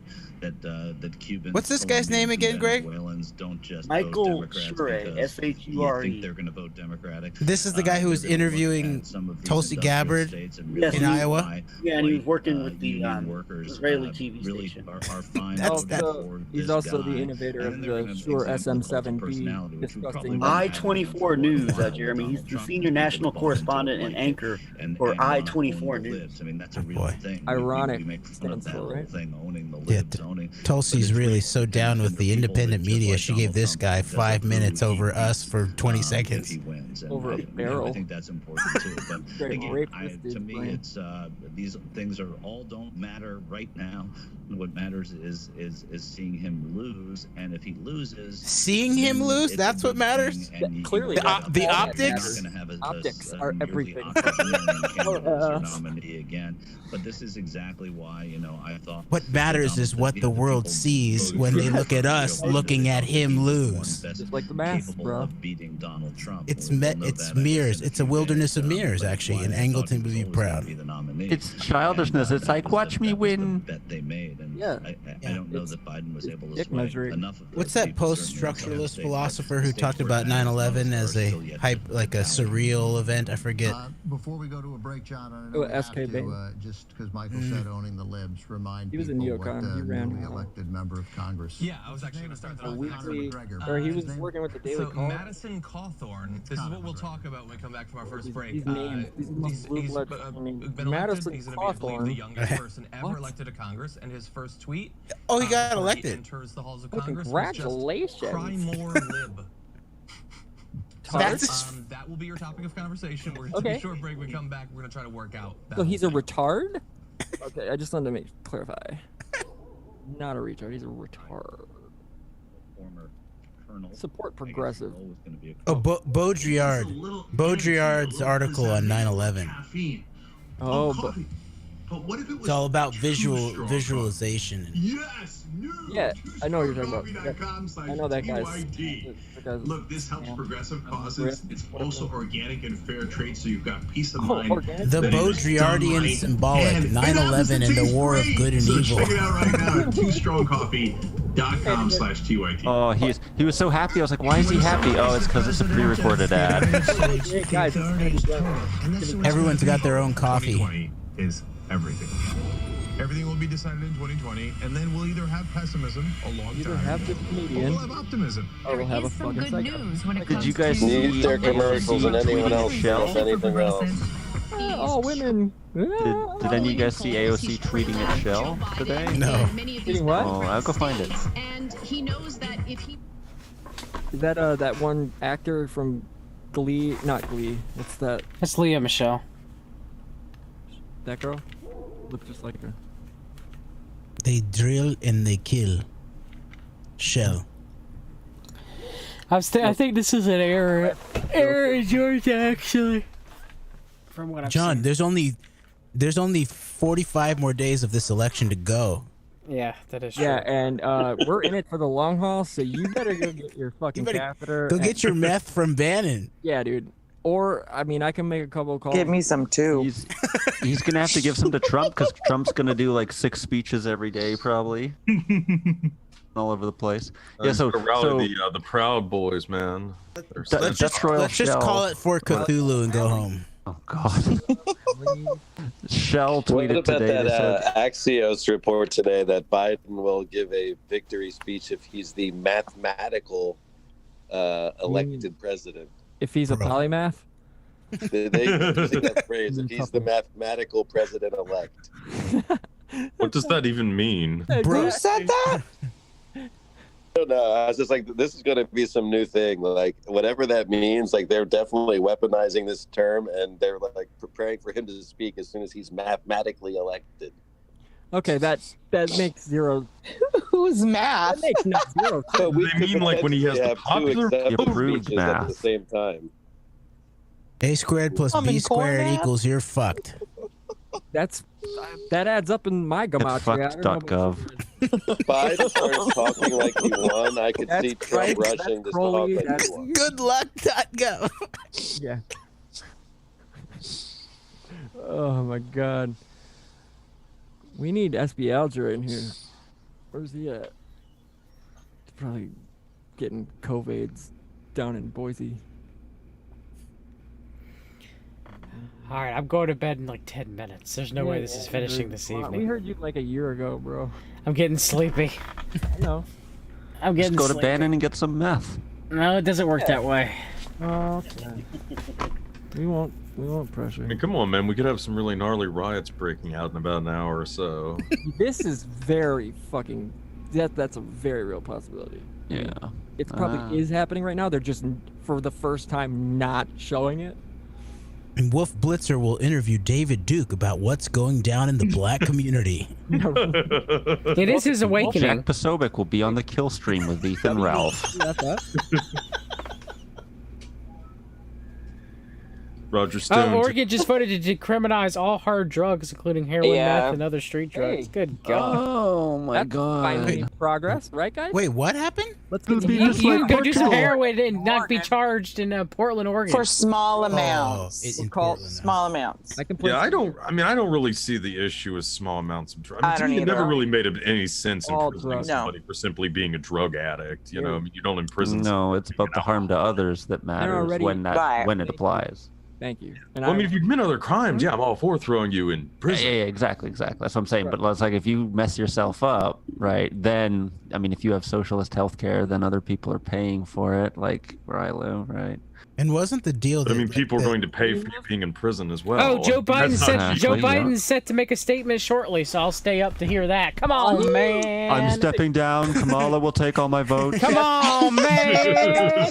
Cubans. What's this guy's name again, Greg? Venezuelans don't just Michael Shure, S-H-U-R-E. think they're going to vote Democratic. This is the guy who was interviewing Tulsi Gabbard in Iowa. Yeah, and he was working with the workers. Israeli TV station. Are fine. He's also the innovator of the Shure SM7B disgusting. I-24 News, Jeremy. He's the senior national correspondent and anchor for I-24 News. I mean, that's a real thing. Ironic. Stands for, right? Owning the Yeah, libs, owning. Tulsi's really so down with the independent media. She gave this guy 5 minutes over us for 20 seconds. Over a barrel. I think that's important too. But again, to me, it's these things all don't matter right now. What matters is seeing him lose, and if he loses, seeing him lose, that's what matters. Clearly, the optics. Optics are everything. Nominee again, but this is exactly why I thought what matters is what the world sees when they look at us looking at him lose. Just like the math, bro. Beating Donald Trump. It's mirrors. It's a wilderness of mirrors, actually, and Angleton would be proud. It's childishness. It's like, watch me win. Bet they made, and yeah. I don't know that Biden was able to sway enough of What's that post-structuralist philosopher who talked about 9/11 as a like a surreal event? I forget. Before we go to a break, John, I know have to, just because Michael said owning the libs, remind he was in people Neocon. what He ran. newly elected member of Congress. Yeah, I was actually going to start that. Or he was working with the Daily Call. Madison Cawthorn. This is what we'll talk about when we come back from our first break. He's named. He's been Madison He's Cawthorn. the youngest person ever elected to Congress, and his first tweet. Oh, he got before elected. He enters the halls of Congress. Congratulations. Cry more lib. That will be your topic of conversation. We're going to take a short break. When we come back, we're going to try to work out. So he's a retard? Okay, I just wanted to clarify. Not a retard. He's a retard. Former colonel. Support progressive. Oh, Baudrillard's article on 9/11. Oh, But what if it was It's all about visualization. Yes. Yeah, I know what you're talking about. I know that guy's. Look, this helps progressive causes. It's also organic and fair trade, so you've got peace of mind. The Baudrillardian symbolic, 9/11 and the war of good and so evil. check it out right now at twostrongcoffee.com/TYT. Oh, he was so happy. I was like, why is he happy? Oh, it's because it's a pre-recorded ad. Everyone's got their own coffee. 2020 is everything. Everything will be decided in 2020, and then we'll either have pessimism a long Either time, have the or comedian, we'll have optimism. or we'll have a Some fucking good psycho. news when it Did comes you guys to see Their commercials and anyone else Shell? anything else. Oh, women. Did any of you guys see AOC tweeting at Shell today? No. Tweeting what? Oh, I'll go find it. And he knows that if he Is that that one actor from Glee? Not Glee. It's that It's Leah Michelle. that girl. Looks just like her. They drill and they kill. Shell. I think this is an error. Error, Georgia, actually. From what I've John, seen. there's only 45 more days of this election to go. Yeah, that is true. Yeah, and we're in it for the long haul, so you better go get your fucking catheter. Go get your meth from Bannon. Yeah, dude. Or, I mean, I can make a couple of calls. Give me some too. He's gonna have to give some to Trump because Trump's gonna do like 6 speeches every day, probably, all over the place. Yeah, so the Proud Boys, man. Let's just call it Fort Cthulhu and go home. Oh God. Shell tweeted What about today. that Axios report today that Biden will give a victory speech if he's the mathematical elected president? If he's a polymath? They using that phrase, if he's the mathematical president-elect. What does that even mean? Who said that? I don't know. I was just like, this is going to be some new thing. Like, whatever that means, like, they're definitely weaponizing this term, and they're, like, preparing for him to speak as soon as he's mathematically elected. Okay, that makes zero. Who's math? That makes not zero. But we They mean like when he has the popular approved speeches at the math. same time. A squared plus B squared equals you're fucked. That adds up in my gematria. I don't know about Fucked.gov. Biden started talking like he won. I could see Trump rushing to talk like he won. Good luck.gov. Yeah. Oh my God. We need SB Alger in here. Where's he at? He's probably getting COVIDs down in Boise. All right, I'm going to bed in like 10 minutes. There's no way this is finishing this We evening. heard you like a year ago, bro. I'm getting sleepy. No. I'm getting Just go to sleepy. Bannon and get some meth. No, it doesn't work that way. Okay. We won't pressure. I mean, come on, man. We could have some really gnarly riots breaking out in about an hour or so. This is very fucking. That's a very real possibility. Yeah. It probably is happening right now. They're just for the first time not showing it. And Wolf Blitzer will interview David Duke about what's going down in the black community. It is his awakening. Jack Posobiec will be on the kill stream with Ethan Ralph. Roger Stone. Oregon just voted to decriminalize all hard drugs, including heroin, meth, and other street drugs. Good God. Oh my That's God. finally progress, right, guys? Wait, what happened? Let's You go do some heroin and not be charged in Portland, Oregon. For small amounts. It's in Called Portland now. small amounts. I can play Yeah, I don't really see the issue with small amounts of drugs. I To don't me, it never either. really made any sense All imprisoning drugs. somebody for simply being a drug addict. You know, I mean, you don't imprison. No, it's about the harm to others that matters already- when it applies. Thank you. Well, I mean, if you commit other crimes, yeah, I'm all for throwing you in prison. Yeah, exactly. That's what I'm saying. But it's like if you mess yourself up, right? Then, I mean, if you have socialist healthcare, then other people are paying for it, like where I live, right? And wasn't the deal that I mean, people are going to pay for you being in prison as well. Oh, Joe Biden That's not said usually, Biden's set to make a statement shortly, so I'll stay up to hear that. Come on, man. I'm stepping down. Kamala will take all my votes. Come on, man.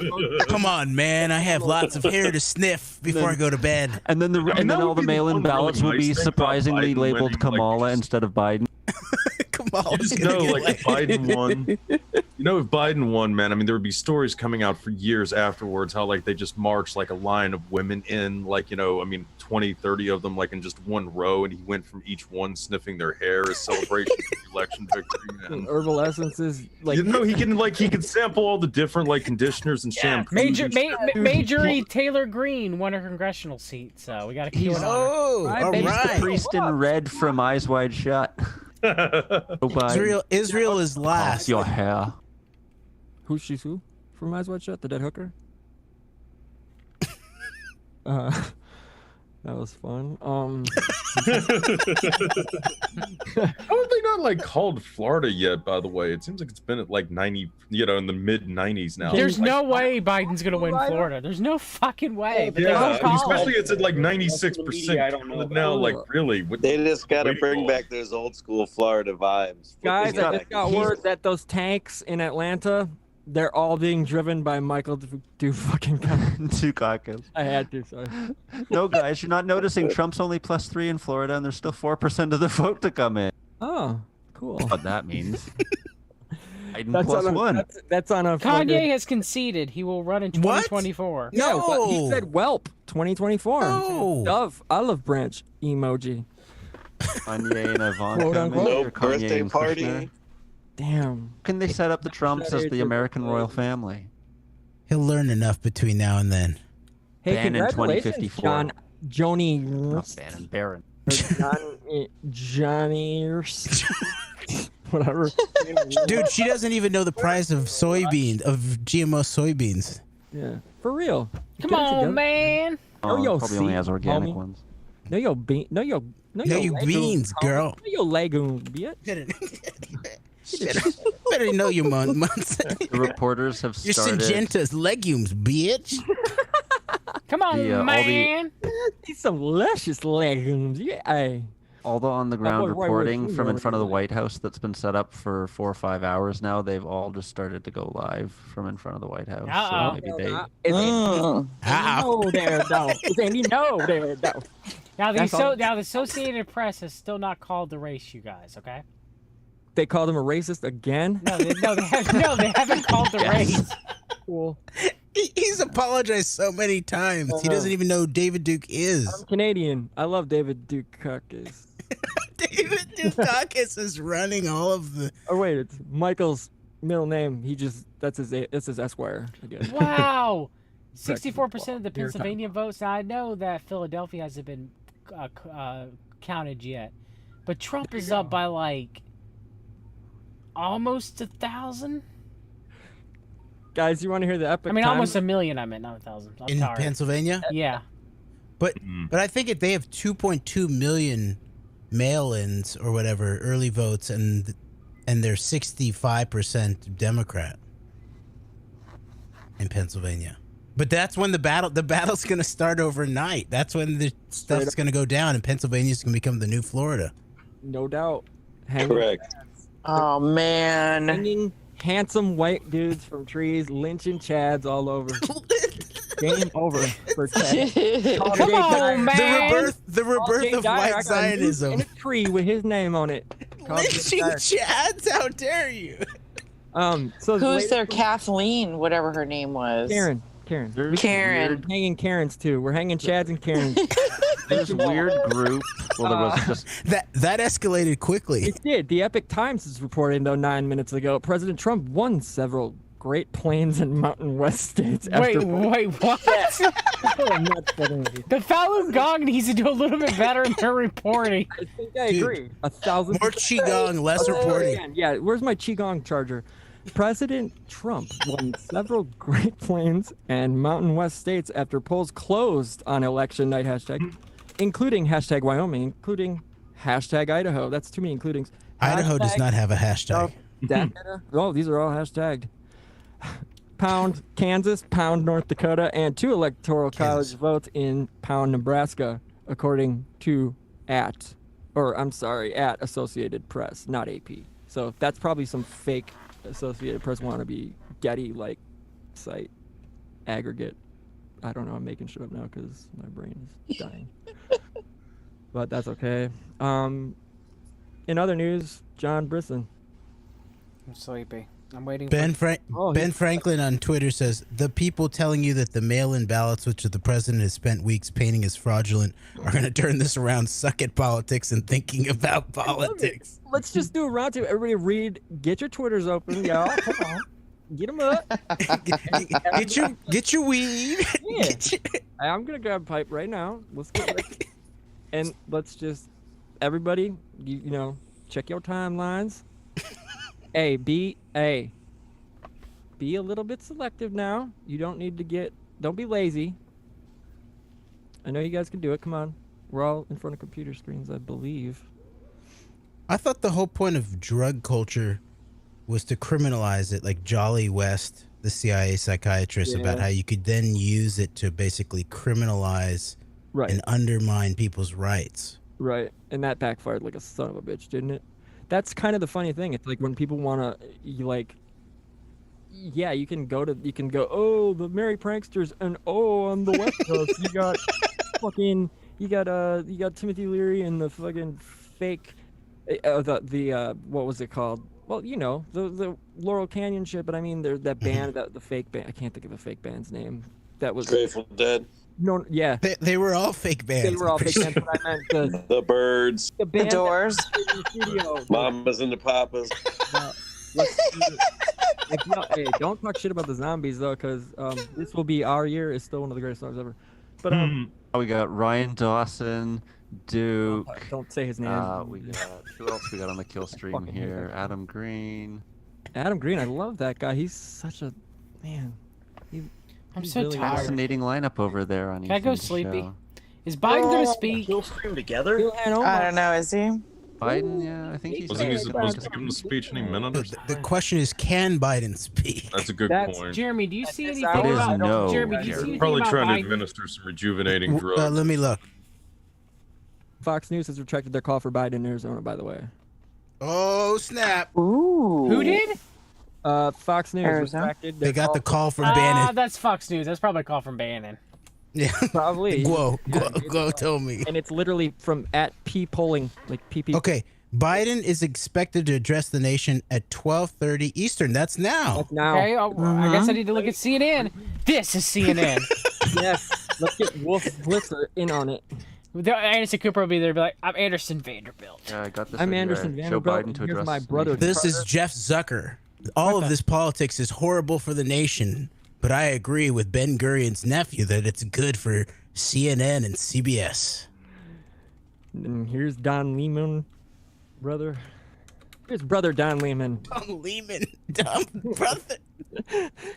Come on, man. I have lots of hair to sniff before I go to bed. And then all the mail-in ballots will be surprisingly labeled Kamala instead of Biden. Jamal. You just know, like, if Biden won, if Biden won, man, I mean, there would be stories coming out for years afterwards how, like, they just marched, like, a line of women in, like, 20, 30 of them, like, in just one row, and he went from each one sniffing their hair as celebration of the election victory, man. Herbal essences, like... he can sample all the different, like, conditioners and shampoos. Marjorie Taylor Greene won a congressional seat, so we got to keep it on. Oh, all He's right. the priest in red from Eyes Wide Shut. Israel is last. Your hair. She's who? From Eyes Wide Shut? The dead hooker? That was fun. How have they not, like, called Florida yet, by the way? It seems like it's been at, like, 90, in the mid-90s now. There's no way Biden's going to win Florida. There's no fucking way. But especially it's at, like, 96%. I don't know. Now, like, really. They just got to bring back those old school Florida vibes. Guys, I just got word that those tanks in Atlanta, they're all being driven by Michael Dukakis. I had to, sorry. No, guys, you're not noticing Trump's only +3 in Florida, and there's still 4% of the vote to come in. Oh, cool. What that means. Biden That's +1. That's on a... Kanye has conceded he will run in 2024. No, but he said Welp 2024. No. Dove olive branch emoji. Kanye and Ivanka. Quote, unquote. No Kanye birthday and party. Kushner. Damn. Can they set up the Trumps as the American royal family? He'll learn enough between now and then. Hey, Ban in congratulations, 2054. Joni. Not Bannon, Barron. Johnny. Whatever. Dude, she doesn't even know the price of GMO soybeans. Yeah, for real. Come on, man. Probably only has organic ones. Know your beans, girl. Know your legumes, bitch. Better know your months. The reporters have Your started. Syngenta's legumes, bitch. Come on, man. These some luscious legumes. Yeah. All the on-the-ground reporting Roy, from in front of the White House that's been set up for 4 or 5 hours now, they've all just started to go live from in front of the White House. So maybe they... No, there, no. No, there, no. Now the Associated Press has still not called the race, you guys. Okay. They called him a racist again? No, they haven't called the race. Cool. He's apologized so many times. He doesn't even know who David Duke is. I'm Canadian. I love David Dukakis. David Dukakis is running all of the... Oh, wait. It's Michael's middle name. That's his Esquire. Again. Wow. 64% of the Pennsylvania votes. Now, I know that Philadelphia hasn't been counted yet. But Trump is up by, like, almost 1,000? Guys, you want to hear the epic? I mean, almost 1 million. I meant, not 1,000. In Pennsylvania? Yeah. But I think they have 2.2 million mail-ins or whatever, early votes, and they're 65% Democrat in Pennsylvania. But that's when the battle's going to start overnight. That's when the stuff's going to go down, and Pennsylvania's going to become the new Florida. No doubt. Correct. Oh man. Hanging handsome white dudes from trees, lynching Chads all over. Game over for Chad. Come on, man. The rebirth of white Zionism. In a tree with his name on it. Lynching Chads? How dare you? So who's there? Kathleen, whatever her name was. Karen. Karen. We're hanging Karens too. We're hanging Chads and Karens. This weird group. Well, there was just that escalated quickly. It did. The Epic Times is reporting 9 minutes ago. President Trump won several Great Plains and Mountain West states. Wait, what? The Falun Gong needs to do a little bit better in their reporting. I think I agree. 1,000 more Qigong, less reporting. Yeah, where's my Qigong charger? President Trump won several Great Plains and Mountain West states after polls closed on election night including Wyoming, including Idaho. That's too many includings. Idaho does not have a hashtag. Oh, these are all hashtagged. Pound Kansas, pound North Dakota, and 2 electoral college votes in pound Nebraska, according to at Associated Press, not AP. So that's probably some fake Associated Press wannabe Getty like site aggregate. I don't know. I'm making shit up now because my brain is dying. But that's okay. in other news, John Brisson. I'm sleepy. I'm waiting Ben for... Ben Franklin on Twitter says, the people telling you that the mail-in ballots, which the president has spent weeks painting as fraudulent, are going to turn this around, suck at politics, and thinking about politics. Let's just do a round two. Everybody read, get your Twitters open, y'all. Come on. Get them up. Get your weed. Yeah. I'm going to grab a pipe right now. Let's get ready. And let's just, everybody, you know, check your timelines. Be a little bit selective now. You don't need to don't be lazy. I know you guys can do it. Come on. We're all in front of computer screens, I believe. I thought the whole point of drug culture was to criminalize it, like Jolly West, the CIA psychiatrist, about how you could then use it to basically criminalize and undermine people's rights. Right. And that backfired like a son of a bitch, didn't it? That's kind of the funny thing. It's like when people want to, you can go, oh, the merry pranksters, and oh, on the West Coast, you got you got Timothy Leary and the fucking fake, what was it called? Well, you know, the Laurel Canyon shit, but I mean, there's that band, the fake band, I can't think of the fake band's name. That was Grateful Dead. No, yeah. They were all fake bands. They were all fake bands, but I meant the Birds. The band Doors. Mamas and the Papas. Hey, don't talk shit about the Zombies though, because this will be our year. It's still one of the greatest songs ever. But we got Ryan Dawson, Duke. Don't say his name. We got who else we got on the kill stream here? Adam Green. Adam Green, I love that guy. He's such a man. I'm so really tired. Fascinating lineup over there on. Can I go sleepy? Is Biden going to speak? Kill stream together? I don't know. Is he? Biden, yeah, I think he's. Wasn't he supposed to give him a speech any minute or something? The question is, can Biden speak? That's a good point. Jeremy, do you see anything about no. Jeremy, do you see anything Probably about trying to Biden? administer some rejuvenating drugs. Let me look. Fox News has retracted their call for Biden in Arizona, by the way. Oh snap! Ooh. Who did? Fox News retracted. They got the call from Bannon. That's Fox News. That's probably a call from Bannon. Yeah, probably. Go told me. And it's literally from @P polling, like PP. Okay, Biden is expected to address the nation at 12:30 Eastern. That's now. That's now. Okay, I guess I need to look at CNN. This is CNN. Yes, let's get Wolf Blitzer in on it. Anderson Cooper will be there. Be like, I'm Anderson Vanderbilt. Yeah, I got this. I'm right Anderson here. Vanderbilt. Joe Biden to Here's address my the brother. nation. This is Jeff Zucker. All of this politics is horrible for the nation, but I agree with Ben Gurion's nephew that it's good for CNN and CBS. And here's Don Lehman, brother. Here's brother Don Lehman. Don Lehman, Don brother.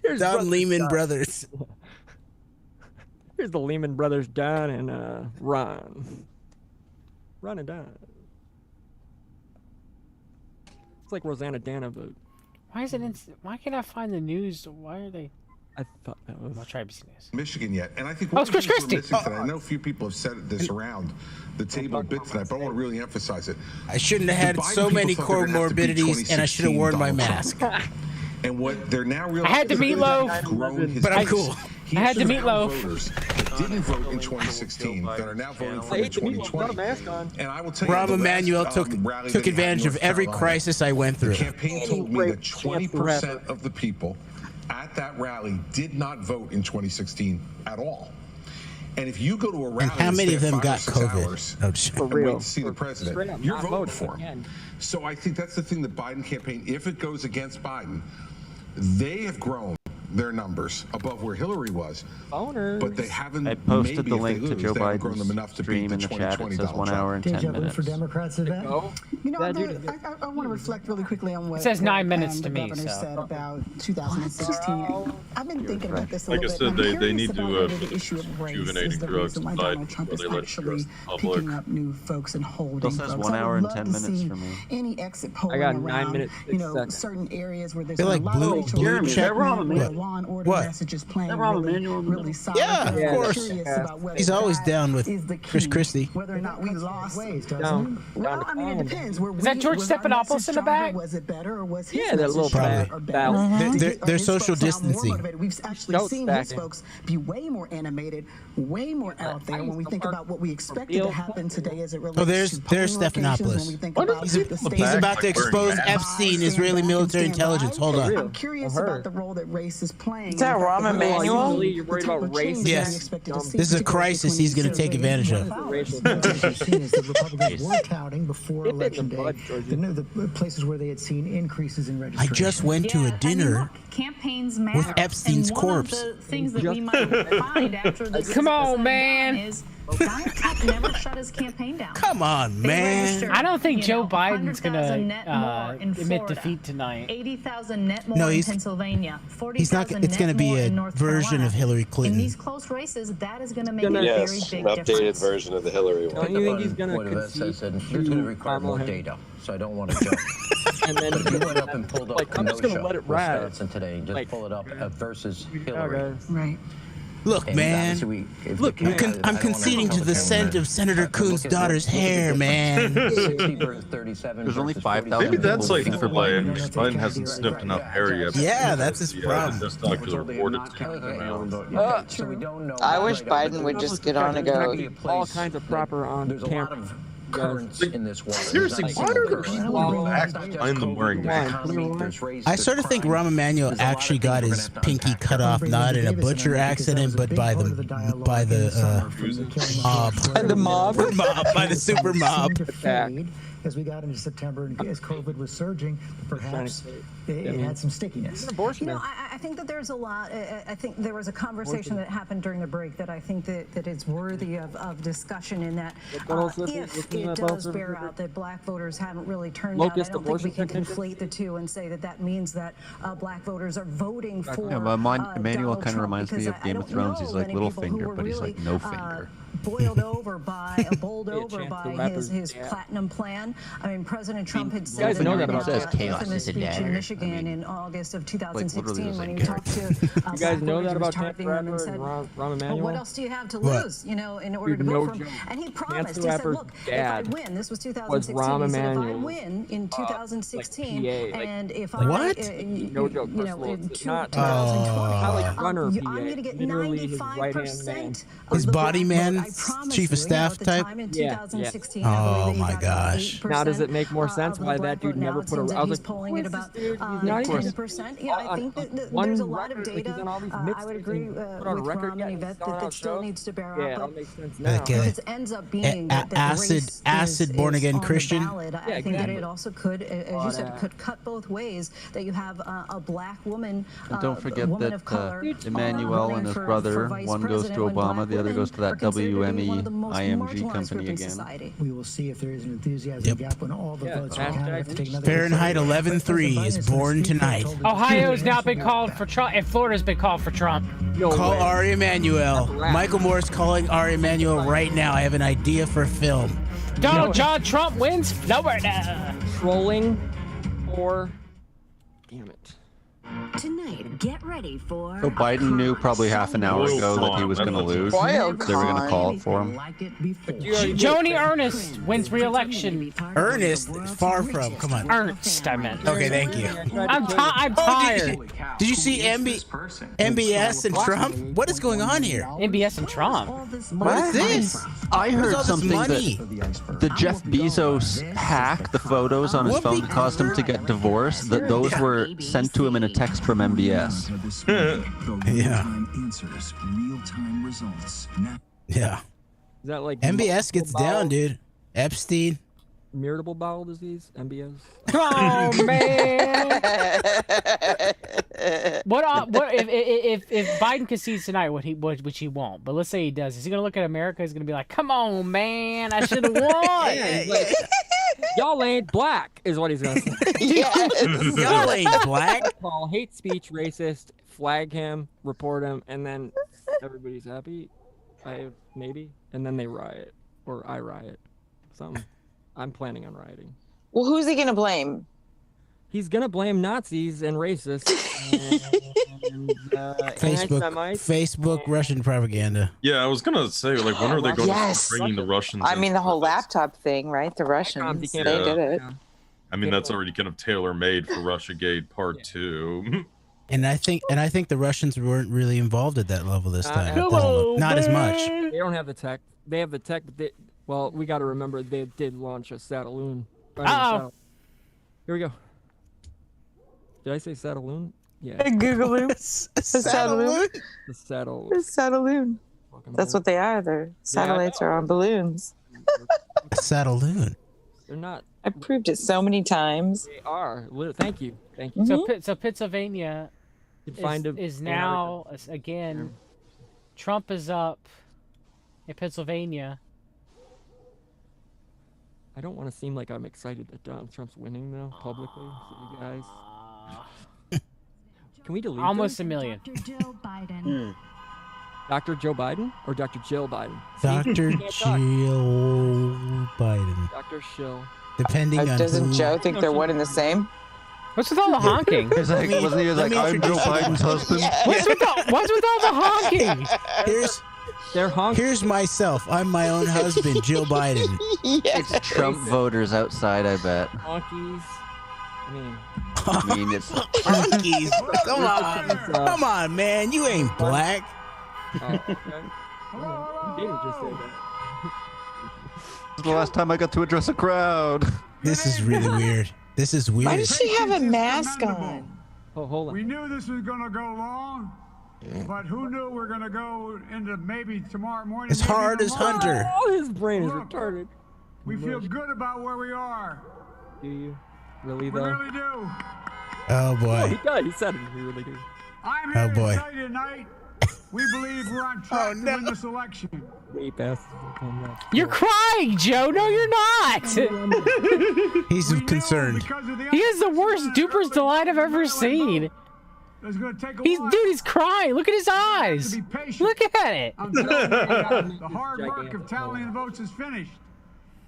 Here's Don brother Lehman Don. brothers. Here's the Lehman brothers, Don and Ron. Ron and Don. It's like Rosanna Dana, but Why is it? Why can't I find the news? Why are they? I thought that was. I'll try ABC News. Michigan yet, and I think Oh, one it's of Chris the things Christie. we're missing tonight, I know a few people have said this around the table a bit tonight, but I want to really emphasize it. I shouldn't have had The Biden so many people thought they're gonna have to beat comorbidities, and I should have 2016 worn my Donald Trump. mask. And what they're now realizing I had the is that meatloaf, he's grown his but I'm base. cool. He I had the has meatloaf. voters that didn't vote in 2016 that are now voting for I him in hate the meatloaf. Got a 2020. mask on. And I will tell you, Rahm the last, Emanuel rally took that he had advantage in of North every Carolina, crisis I went the through. campaign told me that 20% of the people at that rally did not vote in 2016 at all. And if you go to a rally And how many of and them stay got 5 or 6 COVID? hours Oh, shit. and wait to see the Straight president, up, you're not voting voting for him. again. So I think that's the thing, the Biden campaign, if it goes against Biden, they have grown their numbers above where Hillary was. Owners. But they haven't. I posted maybe the if link they to lose, Joe they haven't grown them Biden's enough to stream beat in the the chat. It 2020 says Donald 1 Trump. hour and 10 Deja vu minutes. for Democrats event. You know, That I want to reflect really quickly on what It says 9 minutes the to me, governor so. said about 2016. I've been thinking about this a Like I little said, bit. I'm they curious need about to whether the issue of race is rejuvenating the drugs reason why to Donald Biden Trump where is they let actually trust public. picking up new folks and holding Still says folks. 1 I would hour and love 10 to minutes see for me. any exit polling I got 9 around, minutes, 6 seconds. certain areas where there's They're a like lot of blue racial check. where What? law and order message is playing really solid. Yeah, of course. He's always down with Chris Christie. Whether or not we lost ways, down well, I mean, it depends. Is that George Stephanopoulos in the back? Was it better or was his that little better? They're social distancing. We've actually seen his folks be way more animated, way more out there when we think about what we expected to happen today as it relates to there's Stephanopoulos. He's about to expose Epstein, Israeli military intelligence. Hold on. I'm curious about the role that race is playing. Is that Rahm Emanuel? You're worried about race? Yes. This is a crisis he's going to take advantage of. The Republicans were touting before Election Day the places where they had seen increases in registration. I just went to a dinner campaigns matter. with Epstein's corpse. One of the things that we might find after this Come on, man. is Donald Trump never shut his campaign down. Come on, man. I don't think Joe Biden's going to admit defeat tonight. 80,000 net more in Pennsylvania. 40,000 It's going to be a North version Carolina. of Hillary Clinton. In these close races, that is going to make a very Yes, big an updated difference. version of the Hillary one. Don't you think he's going to There's going to require more data, so I don't want to jump. And then But if you went up and pulled up I'm just going to let it ride. Wisconsin today and just pull it up versus Hillary. Okay. Right. Look, And man. Look, I'm conceding to the scent of Senator Coon's daughter's hair, man. 60 versus 37. There's only 5,000. Maybe that's like for Biden. Biden hasn't sniffed enough hair yet. Yeah, that's his problem. Just like the report it's So we don't know. I wish Biden would just get on and go. All kinds of proper on There's a lot of currents in this water. Seriously, why are people back behind them wearing that? I sort of think Rahm Emanuel actually got his pinky cut off not in a butcher accident, but by the mob. By the super mob. As we got into September and as COVID was surging, perhaps it had some stickiness. You know, I think that there's a lot. I think there was a conversation that happened during the break that I think that is worthy of discussion in that if it does bear out that black voters haven't really turned out, I don't think we can conflate the two and say that that means that black voters are voting for Emmanuel kind of reminds me of Game of Thrones. He's like Littlefinger, but he's like no finger. Bowled over by his platinum plan. I mean, President Trump had said in an infamous speech in Michigan in August of 2016 when he talked to you guys know that about Chance the Rapper and said, Rahm Emanuel? what else do you have to lose, you know, in order to vote for him? And he promised, he said, look, if I win, this was 2016, he said, if I win in 2016, and if I, no joke, you know, in 2020, I'm going to get 95% His body man, chief of staff type. Oh my gosh! Now does it make more sense why that dude never put a? I was like, polling at about 10%. Yeah, I think that there's a lot of data. I would agree with Rahm and Yvette that still needs to bear out. That makes sense now. It ends up being acid born again Christian. I think that it also could, as you said, could cut both ways. That you have a black woman. And don't forget that Emmanuel and his brother, one goes to Obama, the other goes to that WME IMG company again. We will see if there is an enthusiasm gap when all the votes are counted. Fahrenheit 11.3 is born tonight. Ohio's now been called for Trump, and Florida's been called for Trump. Call Ari Emanuel. Michael Moore's calling Ari Emanuel right now. I have an idea for a film. Donald John Trump wins Florida. Trolling or damn it. Tonight, get ready for. So Biden knew probably half an hour ago that he was going to lose. They were going to call it for him. Joni Ernest wins re-election. Ernest? Far from. Come on. Ernst, I meant. Okay, thank you. I'm tired. Did you see MBS and Trump? What is going on here? MBS and Trump? What is this? I heard something that the Jeff Bezos hack, the photos on his phone caused him to get divorced, that those were sent to him in a text from MBS. Yeah. Is that like MBS gets down, dude. Epstein. Irritable bowel disease, MBS. Come on, man. What if Biden concedes tonight? Which he won't. But let's say he does. Is he gonna look at America? He's gonna be like, "Come on, man, I should have won." Like, y'all ain't black, is what he's gonna say. Y'all ain't black. Call hate speech racist. Flag him, report him, and then everybody's happy. Maybe, and then they riot, or I riot. Something. I'm planning on rioting. Well, who's he going to blame? he's gonna blame Nazis and racists. And, Facebook Russian propaganda. Yeah, I was gonna say, like, when are they going to start bringing the Russians? I mean, the whole laptop thing, right? The Russians, they did it. I mean, that's already kind of tailor-made for Russiagate Part 2. And I think the Russians weren't really involved at that level this time. Not as much. They don't have the tech. They have the tech, but well, we got to remember they did launch a Sataloon. Here we go. Did I say Sataloon? Yeah. Google Sataloon. The Sataloon. The Sataloon. That's what they are. Their satellites are on balloons. A Sataloon. They're not. I proved it so many times. They are. Thank you. Thank you. So Pennsylvania is now again. Trump is up in Pennsylvania. I don't want to seem like I'm excited that Donald Trump's winning though publicly. So you guys. Can we delete almost this? $1 million? Dr. Joe Biden. Dr. Joe Biden or Dr. Jill Biden? Dr. Jill Biden. Dr. Shill. Depending on doesn't who... Joe think they're one and the same? What's with all the honking? Wasn't he like, I'm Joe Biden's husband? What's with all the honking? Here's myself. I'm my own husband, Jill Biden. Yes. It's Trump voters outside, I bet. Honkies. I mean, it's honkies. Come on, man. You ain't black. Okay. David just said that. This is the last time I got to address a crowd. This is really weird. This is weird. Why does she have a mask on? Oh, hold on. We knew this was going to go long, but who knew we're going to go into maybe tomorrow morning? As hard as Hunter. Oh, his brain is retarded. We feel good about where we are. Do you? Really, We though? really do. Oh, boy. He does. He said it. We really do. I'm here Oh, boy. to tell you tonight, we believe we're on track to win this election. Way past. You're crying, Joe. No, you're not. He's concerned. He has the worst duper's delight I've ever seen. He's crying. Look at his eyes. Look at it. The hard work of tallying the votes is finished.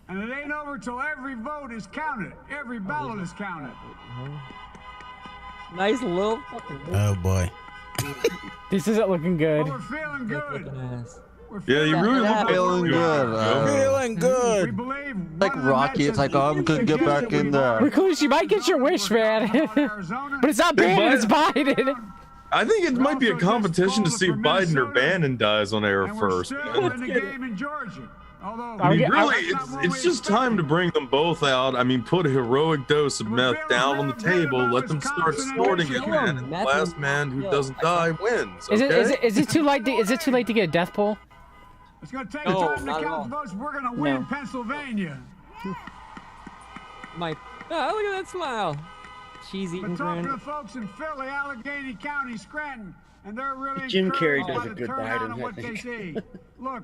And it ain't over till every vote is counted. Every ballot is counted. Nice little fucking. Oh, boy. This isn't looking good. We're feeling good. Yeah, you really look feeling good. Feeling good. Like Rocky, it's like, oh, I'm gonna get back in there. Recluse, you might get your wish, man. But it's not Bannon, it's Biden. I think it might be a competition to see if Biden or Bannon dies on air first. In the game in Georgia. I mean, really, it's just time to bring them both out. I mean, put a heroic dose of meth down on the table, let them start snorting it, man. And the last man who doesn't die wins. Okay? Is it too late to get a death poll? It's going to take time to count the votes. We're going to win Pennsylvania. Look at that smile. Cheese eating We're talking grin. to folks in Philly, Allegheny County, Scranton, and they're really Jim Carrey encouraged does by a the good turnout Biden, and I what they think. see. Look,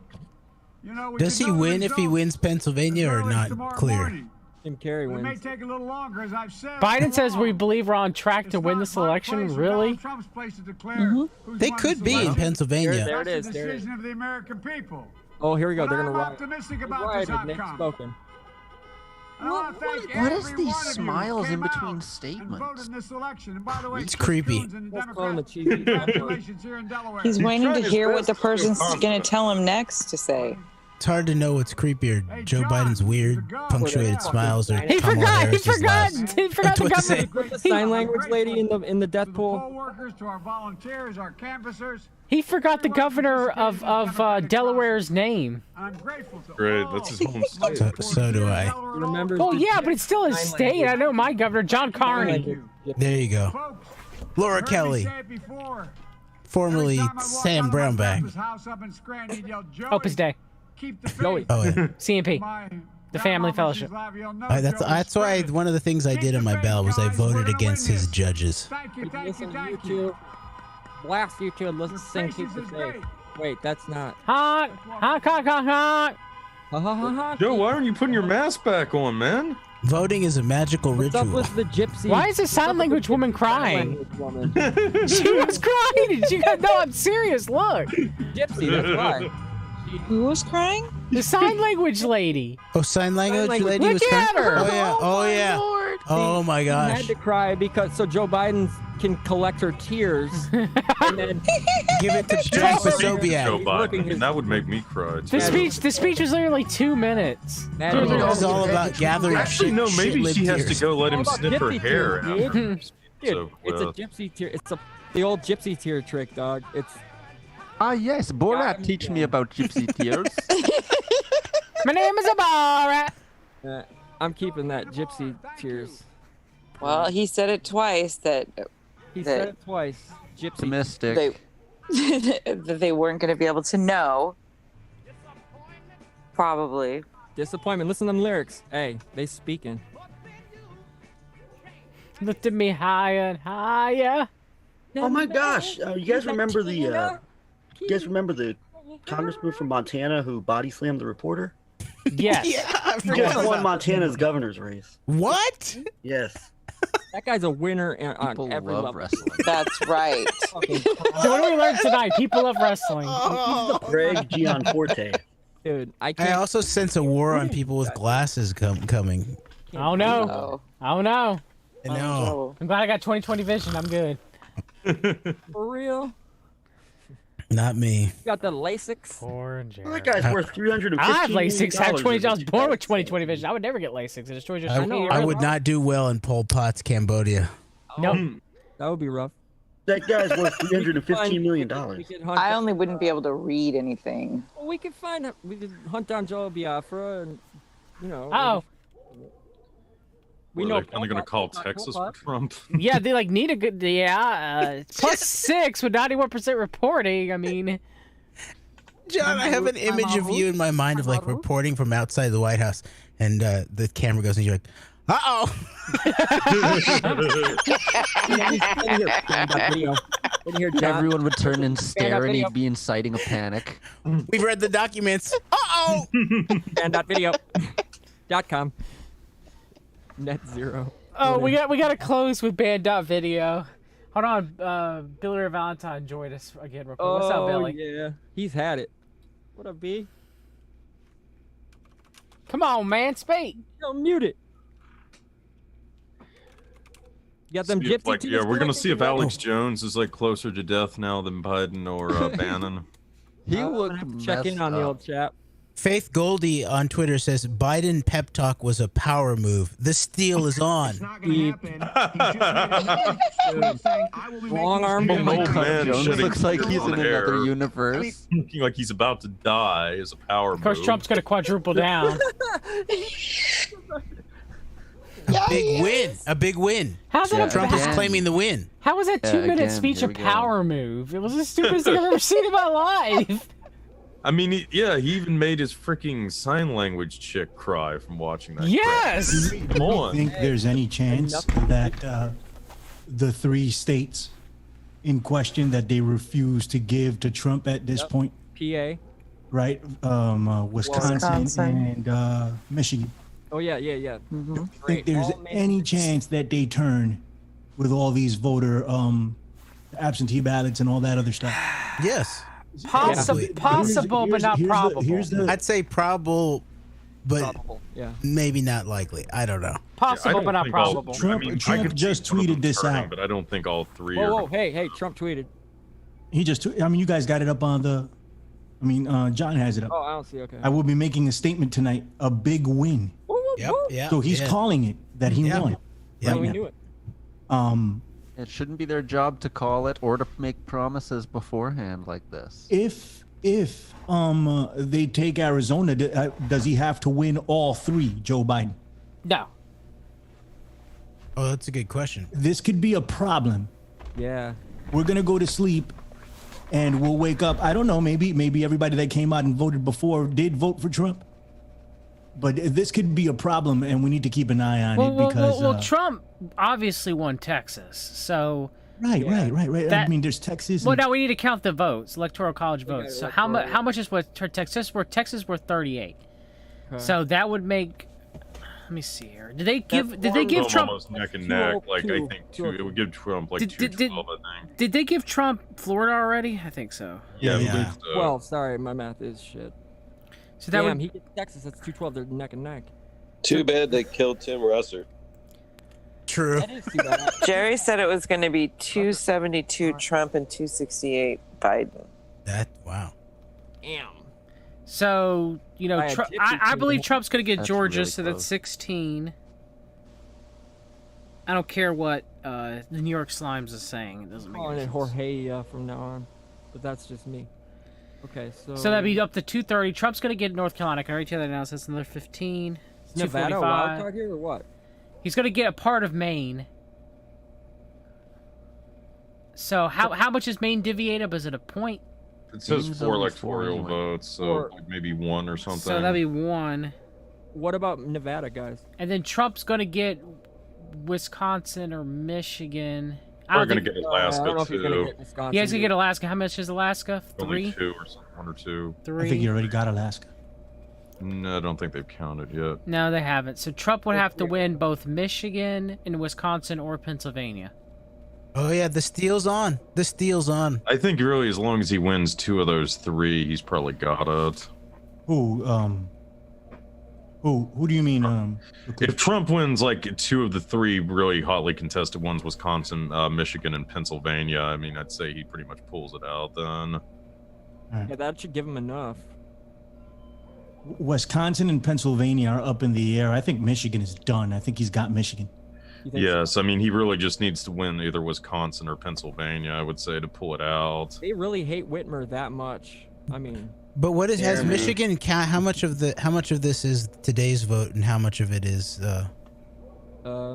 you know, we Does he can know the win if he results wins Pennsylvania or early not tomorrow clear? morning. Jim Carrey It may wins. take a little longer, as I've said. Biden says we believe we're on track to win this election. Really? Trump's place to declare who's They won could this be in election. Pennsylvania. There it That's is. the There it is. decision of the American people. Oh, here we go. But They're gonna I'm riot. optimistic about Riot, this Nick outcome. spoken. And I wanna thank What is every these one of you who smiles in came out between and statements? voted in this election. And by the way, It's creepy. Coons and the Let's call him a Democrats, cheesy. congratulations here in Delaware. He's waiting to trying his hear what best the to person's calm going to tell him next to say. It's hard to know what's creepier, Hey, Joe John, Biden's weird, the gun. punctuated smiles, or He Kamala forgot. He Harris's forgot. laughs. He forgot the What to say? governor. The sign language lady in the death To the pool. poll workers, to our volunteers, our canvassers, He forgot the governor of Delaware's name. I'm grateful to Great, all that's his home state. So do I. Remember? Oh yeah, but it's still his state. I know my governor, John Carney. There you go. folks. Laura Heard me Kelly, say it before. formerly Every time I walk Sam out of my Brownback. grandpa's house up in Scranton, he'd yell, "Joey, Opus Dei, keep the Joey. faith." Oh yeah. CMP, My the Family grandmama, Fellowship. she's alive, you'll know, That's Joey, why spread it. one of the things I did on my ballot was I voted against his judges. Thank you, If you thank you, listen to thank you. YouTube, blast YouTube, listen, sing, keep Patience the is faith. great. Wait, that's not. Honk, honk, honk, honk, honk. Ha ha ha ha. Joe, why aren't you putting your mask back on, man? Voting is a magical What's up ritual. with the gypsy? Why is the sign language woman crying? She was crying. She got no. I'm serious. Look, Gypsy, that's why. Who was crying? the sign language lady. Oh, sign language language. lady Look was crying? at her. Oh yeah. Oh yeah. Oh my I gosh. had to cry because Joe Biden can collect her tears and then give it to John Posobiec. Joe Biden. That would make me cry too. The speech was literally 2 minutes. It was all about gathering. Actually, no. Maybe she has to go let him sniff her hair. Dude, it's a gypsy tear. It's the old gypsy tear trick, dog. It's. Yes, Borat teach me about gypsy tears. My name is Borat. I'm keeping that gypsy tears. Well, he said it twice that. He said it twice. Gypsy. Mystic. That they weren't going to be able to know. Probably. Disappointment. Listen to them lyrics. Hey, they speaking. Lift me higher and higher. Oh my gosh! You guys remember the? You guys remember the congressman from Montana who body slammed the reporter? Yes. Yeah, He just won Montana's governor's race. What? Yes. That guy's a winner on People every love level. wrestling. That's right. So what do we learn tonight? People love wrestling. Greg Gianforte. Dude, I also sense a war on people with glasses coming. Oh no. Oh no. I know. I'm glad I got 20/20 vision. I'm good. For real? Not me. You got the LASIX? Poor Jared. Well, that guy's worth $315 I have LASIX. I have million. I was born with 20/20 vision. I would never get LASIX. It destroys your I would not do well in Pol Pot's Cambodia. No. That would be rough. That guy's worth $315 million. I only wouldn't be able to read anything. Well, we could hunt down Joe Biafra and, you know. Oh. We They're know. finally gonna call Texas for Trump. Yeah, they need a good plus 6 with 91% reporting. I mean, John, I have an image of you in my mind of like reporting from outside the White House, and the camera goes and you're like, "Uh-oh." Everyone would turn and stare, and he'd be inciting a panic. We've read the documents. Uh-oh. Band.video.com. Net zero. Oh, we got to close with band.video. Hold on, Billy Valentine joined us again real quick. What's up, Billy? Yeah, he's had it. What up, B? Come on, man, speak. Yo, mute it. You got them gypsy tears. Yeah, we're gonna see if Alex Jones is like closer to death now than Biden or Bannon. He looked check in on the old chap. Faith Goldie on Twitter says Biden pep talk was a power move. The steal is on. Long arm. An old man Jones shedding looks like he's in hair, another universe. looking like he's about to die is a power move. Of course, Trump's gonna quadruple down. A big win. A big win. How's that Trump is claiming the win. How was that 2-minute speech a power move? It was the stupidest thing I've ever seen in my life. I mean, he even made his freaking sign language chick cry from watching that. Yes. Crap. Come on. Do you think there's any chance that the 3 states in question that they refuse to give to Trump at this point? PA. Right? Wisconsin and Michigan. Oh, yeah. Do you think there's any chance that they turn with all these voter absentee ballots and all that other stuff? Yes. Possible, but not probable. I'd say probable, but yeah. maybe not likely. I don't know. Possible, but not probable. Trump just tweeted this out. But I don't think all 3 Whoa, are. hey, Trump tweeted. He just, you guys got it up on the, John has it up. Oh, I don't see, okay. I will be making a statement tonight, a big win. Yep. So he's calling it that he won. Yeah, we knew it. It shouldn't be their job to call it or to make promises beforehand like this. If they take Arizona, does he have to win all 3, Joe Biden? No. Oh, that's a good question. This could be a problem. Yeah. We're gonna go to sleep, and we'll wake up. I don't know. Maybe everybody that came out and voted before did vote for Trump. But this could be a problem, and we need to keep an eye on it because. Well, Trump obviously won Texas, so. Right. I mean, there's Texas. Well, now we need to count the votes, electoral college votes. So how much is what Texas worth? Texas worth 38. Okay. So that would make. Let me see here. Did they give Trump almost neck and neck? Like I think it would give Trump like 212. I think. Did they give Trump Florida already? I think so. Yeah. I believe so. 12. Sorry, my math is shit. So that he gets Texas. That's 212. They're neck and neck. Too bad they killed Tim Russer. true. That is too bad. Jerry said it was going to be 272 Trump and 268 Biden. Wow. Damn. So, you know, I believe Trump's going to get That's Georgia, really so close. that's 16. I don't care what the New York Slimes is saying. It doesn't make Calling any it sense. Jorge from now on, but that's just me. Okay, so. So that'd be up to 230. Trump's going to get North Carolina. I can already tell that now. So that's another 15. Is Nevada a 245. wild card here or what? He's going to get a part of Maine. So how much is Maine divvied up? Is it a point? It says Seems 4 only electoral four anyway. votes, so like maybe 1 or something. So that'd be 1. What about Nevada, guys? And then Trump's going to get Wisconsin or Michigan. We're going to get Alaska, I don't know if he's gonna too. get Wisconsin. You guys going to get Alaska. How much is Alaska? Only 3? 2 or something, 1 or 2. 3. I think you already got Alaska. No, I don't think they've counted yet. No, they haven't. So Trump would have to win both Michigan and Wisconsin or Pennsylvania. Oh yeah, the steel's on. The steel's on. I think really, as long as he wins 2 of those 3, he's probably got it. Who do you mean? If Trump wins like 2 of the 3 really hotly contested ones, Wisconsin, Michigan, and Pennsylvania, I mean, I'd say he pretty much pulls it out then. Yeah, that should give him enough. Wisconsin and Pennsylvania are up in the air. I think Michigan is done. I think he's got Michigan. Yes, I mean, he really just needs to win either Wisconsin or Pennsylvania, I would say, to pull it out. They really hate Whitmer that much. I mean. But what is has Michigan count? How much of this is today's vote, and how much of it is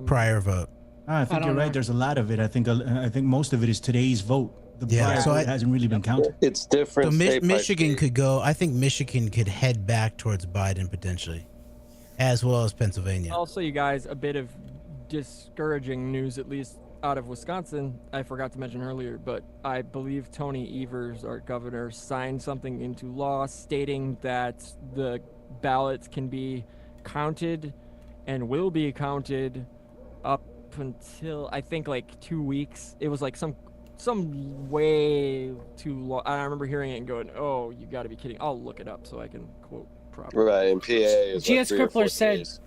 prior vote? I think you're right. There's a lot of it. I think most of it is today's vote. The prior so vote hasn't really been counted. It's different. So state by Michigan state. could go. I think Michigan could head back towards Biden potentially, as well as Pennsylvania. Also, you guys, a bit of discouraging news, at least out of Wisconsin. I forgot to mention earlier, but I believe Tony Evers, our governor, signed something into law stating that the ballots can be counted and will be counted up until I think like 2 weeks. It was like some way too long. I remember hearing it and going, "Oh, you got to be kidding!" I'll look it up so I can quote properly. Right, and PA is GS like 3 or 4 Crippler said days.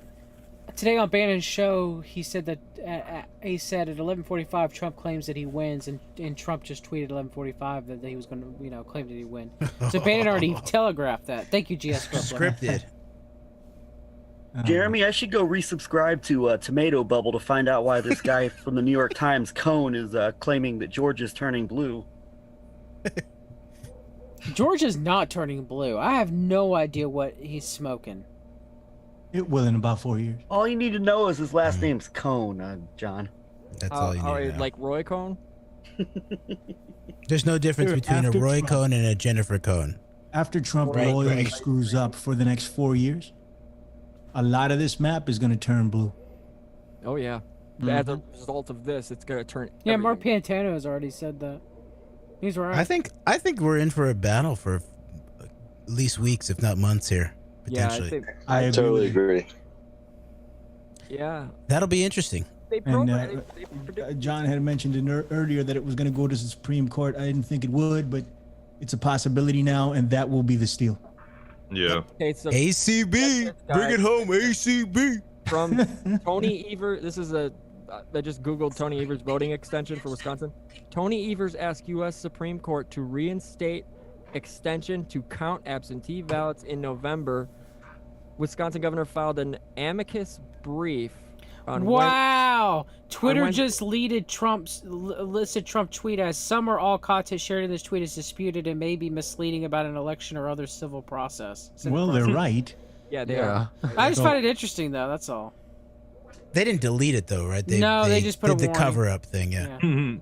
today on Bannon's show, he said that he said at 11:45 Trump claims that he wins, and Trump just tweeted 11:45 that he was going to claim that he win. So Bannon already telegraphed that. Thank you, GS Crippler. Scripted. Jeremy, I should go resubscribe to Tomato Bubble to find out why this guy from the New York Times, Cohn, is claiming that Georgia's turning blue. Georgia's not turning blue. I have no idea what he's smoking. It will in about 4 years. All you need to know is his last name's Cohn, John. That's all you need to know. Like Roy Cohn? There's no difference between a Roy Cohn and a Jennifer Cohn. After Trump royally screws up for the next 4 years, a lot of this map is going to turn blue. Oh yeah. As a result of this, it's gonna turn. Yeah, Mark Pantano has already said that. He's right. I think we're in for a battle for at least weeks, if not months here, potentially. Yeah, I totally agree. Yeah. That'll be interesting. And John had mentioned earlier that it was going to go to the Supreme Court. I didn't think it would, but it's a possibility now, and that will be the steal. Yeah. Okay, so ACB, bring it home, ACB. From Tony Evers, this is I just Googled Tony Evers voting extension for Wisconsin. Tony Evers asked U.S. Supreme Court to reinstate extension to count absentee ballots in November. Wisconsin governor filed an amicus brief on Wow! Twitter just listed Trump tweet as some or all content shared in this tweet is disputed and may be misleading about an election or other civil process. Well, they're right. Yeah, they are. I just find it interesting, though. That's all. They didn't delete it though, right? They just put did a the warning. cover-up thing. Yeah.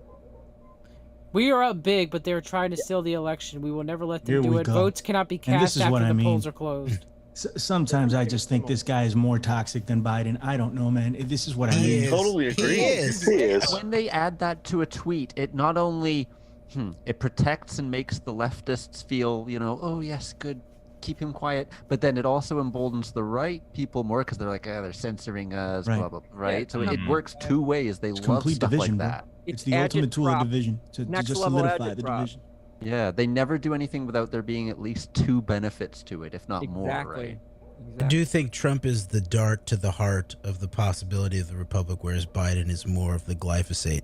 We are up big, but they're trying to steal the election. We will never let them Here do we it. go. Votes cannot be And this cast is after what the I mean. polls are closed. Sometimes I just think this guy is more toxic than Biden. I don't know, man. This is what I mean. Totally agree. When they add that to a tweet, it not only it protects and makes the leftists feel, oh yes, good, keep him quiet, but then it also emboldens the right people more because they're like, they're censoring us, Right. blah blah, right? Yeah. So it works 2 ways. They It's love complete stuff division, like bro. that. It's the ultimate tool of division to Next just level solidify the agitprop. division. Yeah, they never do anything without there being at least 2 benefits to it, if not more, Exactly. right? I do think Trump is the dart to the heart of the possibility of the Republic, whereas Biden is more of the glyphosate.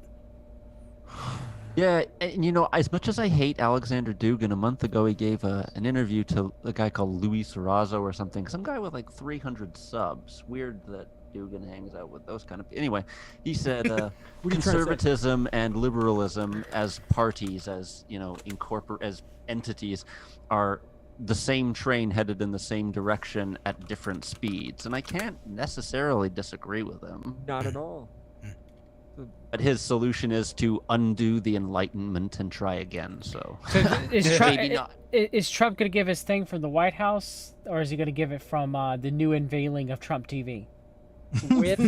Yeah, and you know, as much as I hate Alexander Dugin, a month ago he gave an interview to a guy called Luis Serrazo or something, some guy with like 300 subs. Weird that Dugin hangs out with those kind of. Anyway, he said conservatism and liberalism as parties, as you know, as entities, are the same train headed in the same direction at different speeds, and I can't necessarily disagree with him. Not at all. But his solution is to undo the Enlightenment and try again. So is maybe not. Is Trump going to give his thing from the White House, or is he going to give it from the new unveiling of Trump TV? With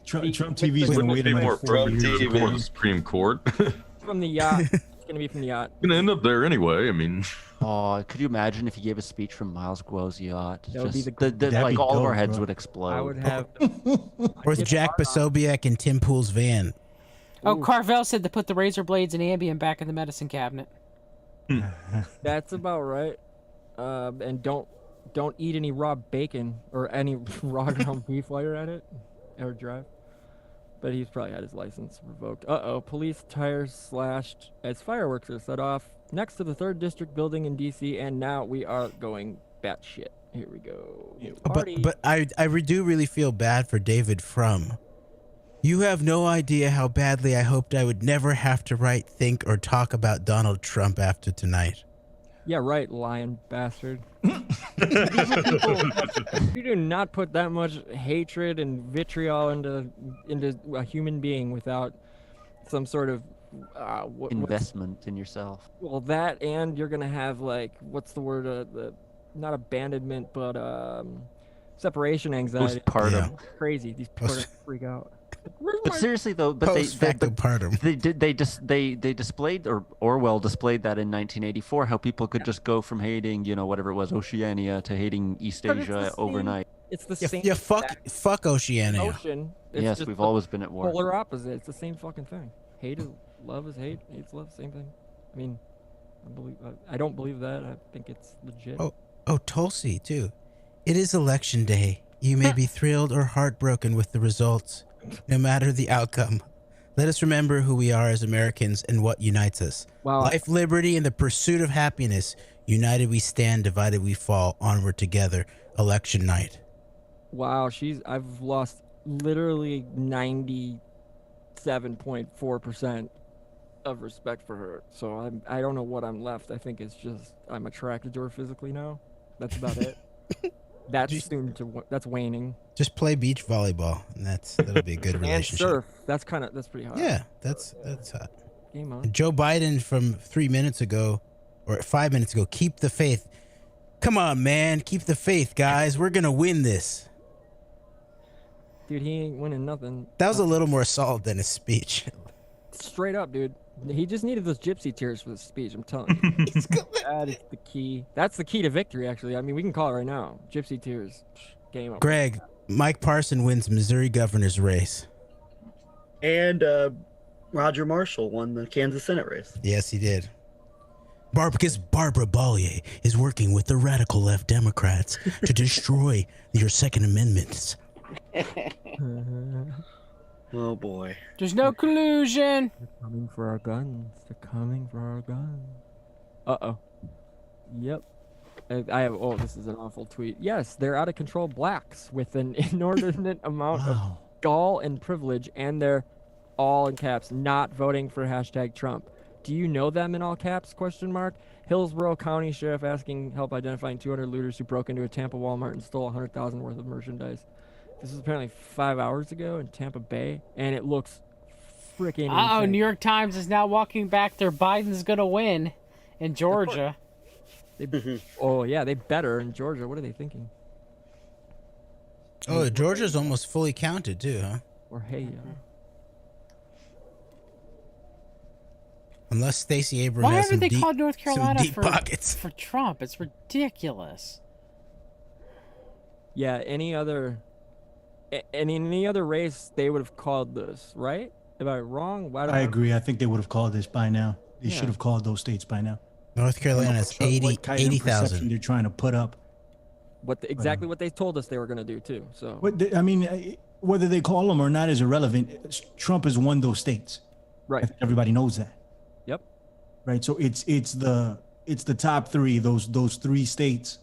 Trump TV is going to wait another 4 years before the Supreme Court. From the yacht. It's going to be from the yacht. Going to end up there anyway. I mean, oh, could you imagine if he gave a speech from Miles Guo's yacht? That would be Like all of our heads would explode. I would have. Or with Jack Posobiec and Tim Pool's van. Oh, Carvel said to put the razor blades and Ambien back in the medicine cabinet. That's about right. And don't eat any raw bacon or any raw ground beef while you're at it or drive. But he's probably had his license revoked. Uh-oh, police tires slashed as fireworks are set off next to the 3rd District building in D.C. And now we are going batshit. Here we go. But I do really feel bad for David Frum. You have no idea how badly I hoped I would never have to write, think, or talk about Donald Trump after tonight. Yeah, right, lying bastard. You do not put that much hatred and vitriol into a human being without some sort of investment in yourself. Well, that, and you're gonna have like, what's the word? Not abandonment, but separation anxiety. Postpartum. Yeah. Crazy. These people freak out. But seriously though, they displayed, or Orwell displayed that in 1984, how people could just go from hating, you know, whatever it was, Oceania, to hating East Asia overnight. It's the same. Yeah, fuck Oceania. Ocean. Yes, we've always been at war. Polar opposite. It's the same fucking thing. Hate is love is hate. Hate's love. Same thing. I mean, I don't believe that. I think it's legit. Oh, Tulsi too. It is election day. You may be thrilled or heartbroken with the results. No matter the outcome, let us remember who we are as Americans and what unites us. Wow. Life, liberty, and the pursuit of happiness. United we stand, divided we fall. Onward together. Election night. Wow, I've lost literally 97.4% of respect for her. So I don't know what I'm left. I think it's just I'm attracted to her physically now. That's about it. That's waning. Just play beach volleyball, and that'll be a good relationship. And surf. That's pretty hot. Yeah, that's hot. Game on. Joe Biden from 3 minutes ago, or 5 minutes ago, keep the faith. Come on, man, keep the faith, guys. We're gonna win this. Dude, he ain't winning nothing. That was a little more solid than his speech. Straight up, dude. He just needed those gypsy tears for the speech. I'm telling you. That is the key. That's the key to victory, actually. I mean, we can call it right now. Gypsy tears. Game over. Greg, Mike Parson wins Missouri governor's race. And Roger Marshall won the Kansas Senate race. Yes, he did. Because Barbara Bollier is working with the radical left Democrats to destroy your Second Amendments. Oh boy. There's no collusion. They're coming for our guns. They're coming for our guns. Uh-oh. Yep. I have, this is an awful tweet. Yes, they're out of control blacks with an inordinate amount of gall and privilege, and they're all in caps, not voting for #Trump. Do you know them in all caps? ? Hillsborough County Sheriff asking help identifying 200 looters who broke into a Tampa Walmart and stole $100,000 worth of merchandise. This is apparently 5 hours ago in Tampa Bay, and it looks freaking insane. New York Times is now walking back their Biden's gonna win in Georgia. Oh yeah, they better in Georgia. What are they thinking? Oh, Georgia's almost fully counted too, huh? Or hey, unless Stacey Abrams Why has haven't some they called North Carolina deep pockets for Trump? It's ridiculous. Yeah, any other race they would have called this, right? Am I wrong? I agree. I think they would have called this by now. They should have called those states by now. North Carolina has 80,000. They're trying to put up. exactly what they told us they were going to do too. So I mean, whether they call them or not is irrelevant. Trump has won those states. Right. I think everybody knows that. Yep. Right. So it's the top three. Those three states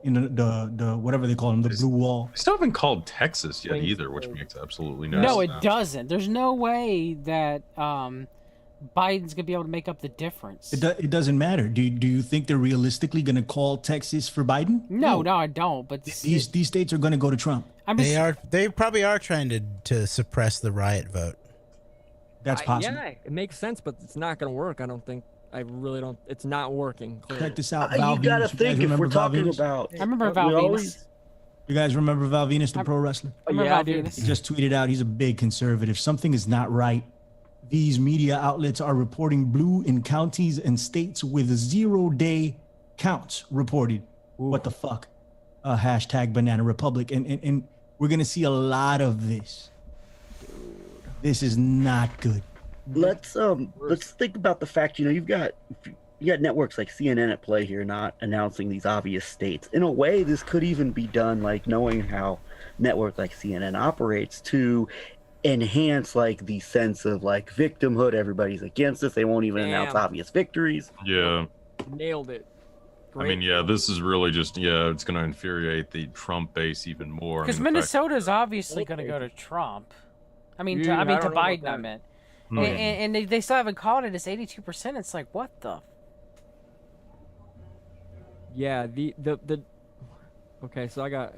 in the whatever they call them, the blue wall. They still haven't called Texas yet either, which makes absolutely no sense. No, it doesn't. There's no way that Biden's gonna be able to make up the difference. It doesn't matter. Do you think they're realistically going to call Texas for Biden? No, I don't. But these states are going to go to Trump. They probably are trying to suppress the riot vote. That's possible. Yeah, it makes sense, but it's not going to work. I don't think. I really don't. It's not working. Clearly. Check this out. You got to think if we're talking about. I remember Val Venus. You guys remember Val Venus, the pro wrestler? Yeah, I do. He just tweeted out he's a big conservative. Something is not right. These media outlets are reporting blue in counties and states with 0-day counts reported. Ooh. What the fuck? Hashtag Banana Republic. And we're going to see a lot of this. This is not good. Let's think about the fact, you've got networks like CNN at play here, not announcing these obvious states. In a way, this could even be done, like knowing how network like CNN operates, to enhance like the sense of like victimhood. Everybody's against us. They won't even announce obvious victories. Yeah. Nailed it. Great. I mean, yeah, this is really just, it's going to infuriate the Trump base even more. Because Minnesota's obviously going to go to Trump. I mean, to Biden, I meant. And they still haven't called it. It's 82%. It's like, what the? Yeah, the okay, so I got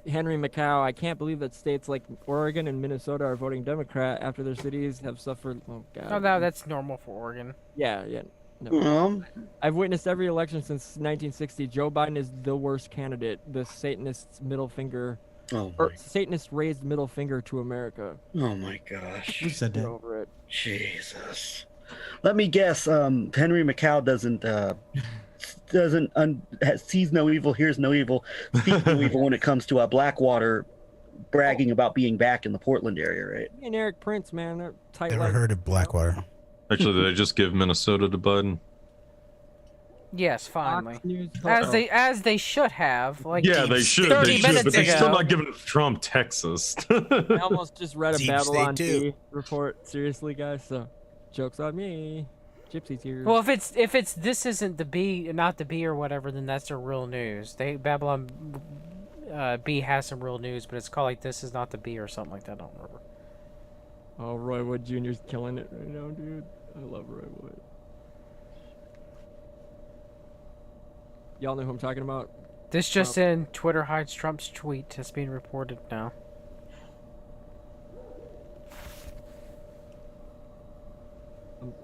Henry Macau. I can't believe that states like Oregon and Minnesota are voting Democrat after their cities have suffered. Oh God. Oh, no, that's normal for Oregon. Yeah. No. I've witnessed every election since 1960. Joe Biden is the worst candidate. The Satanist's middle finger. Satanist raised middle finger to America. Oh my gosh. Who said that? Over it. Jesus. Let me guess. Henry Macau sees no evil, hears no evil, speaks no evil when it comes to Blackwater bragging about being back in the Portland area, right? And Eric Prince, man, they're tight. Never heard of Blackwater. Actually, did they just give Minnesota to Biden? Yes, finally. As they should have. Like they should. 30 minutes but they're ago. still not giving Trump Texas. I almost just read a Deep Babylon State, too. Bee report. Seriously, guys. So, joke's on me. Gypsy tears. Well, if it's this isn't the B, not the B or whatever, then that's their real news. Babylon B has some real news, but it's called like This Is Not the B or something like that. I don't remember. Oh, Roy Wood Jr.'s killing it right now, dude. I love Roy Wood. Y'all know who I'm talking about? This just in: Twitter hides Trump's tweet. It's being reported now.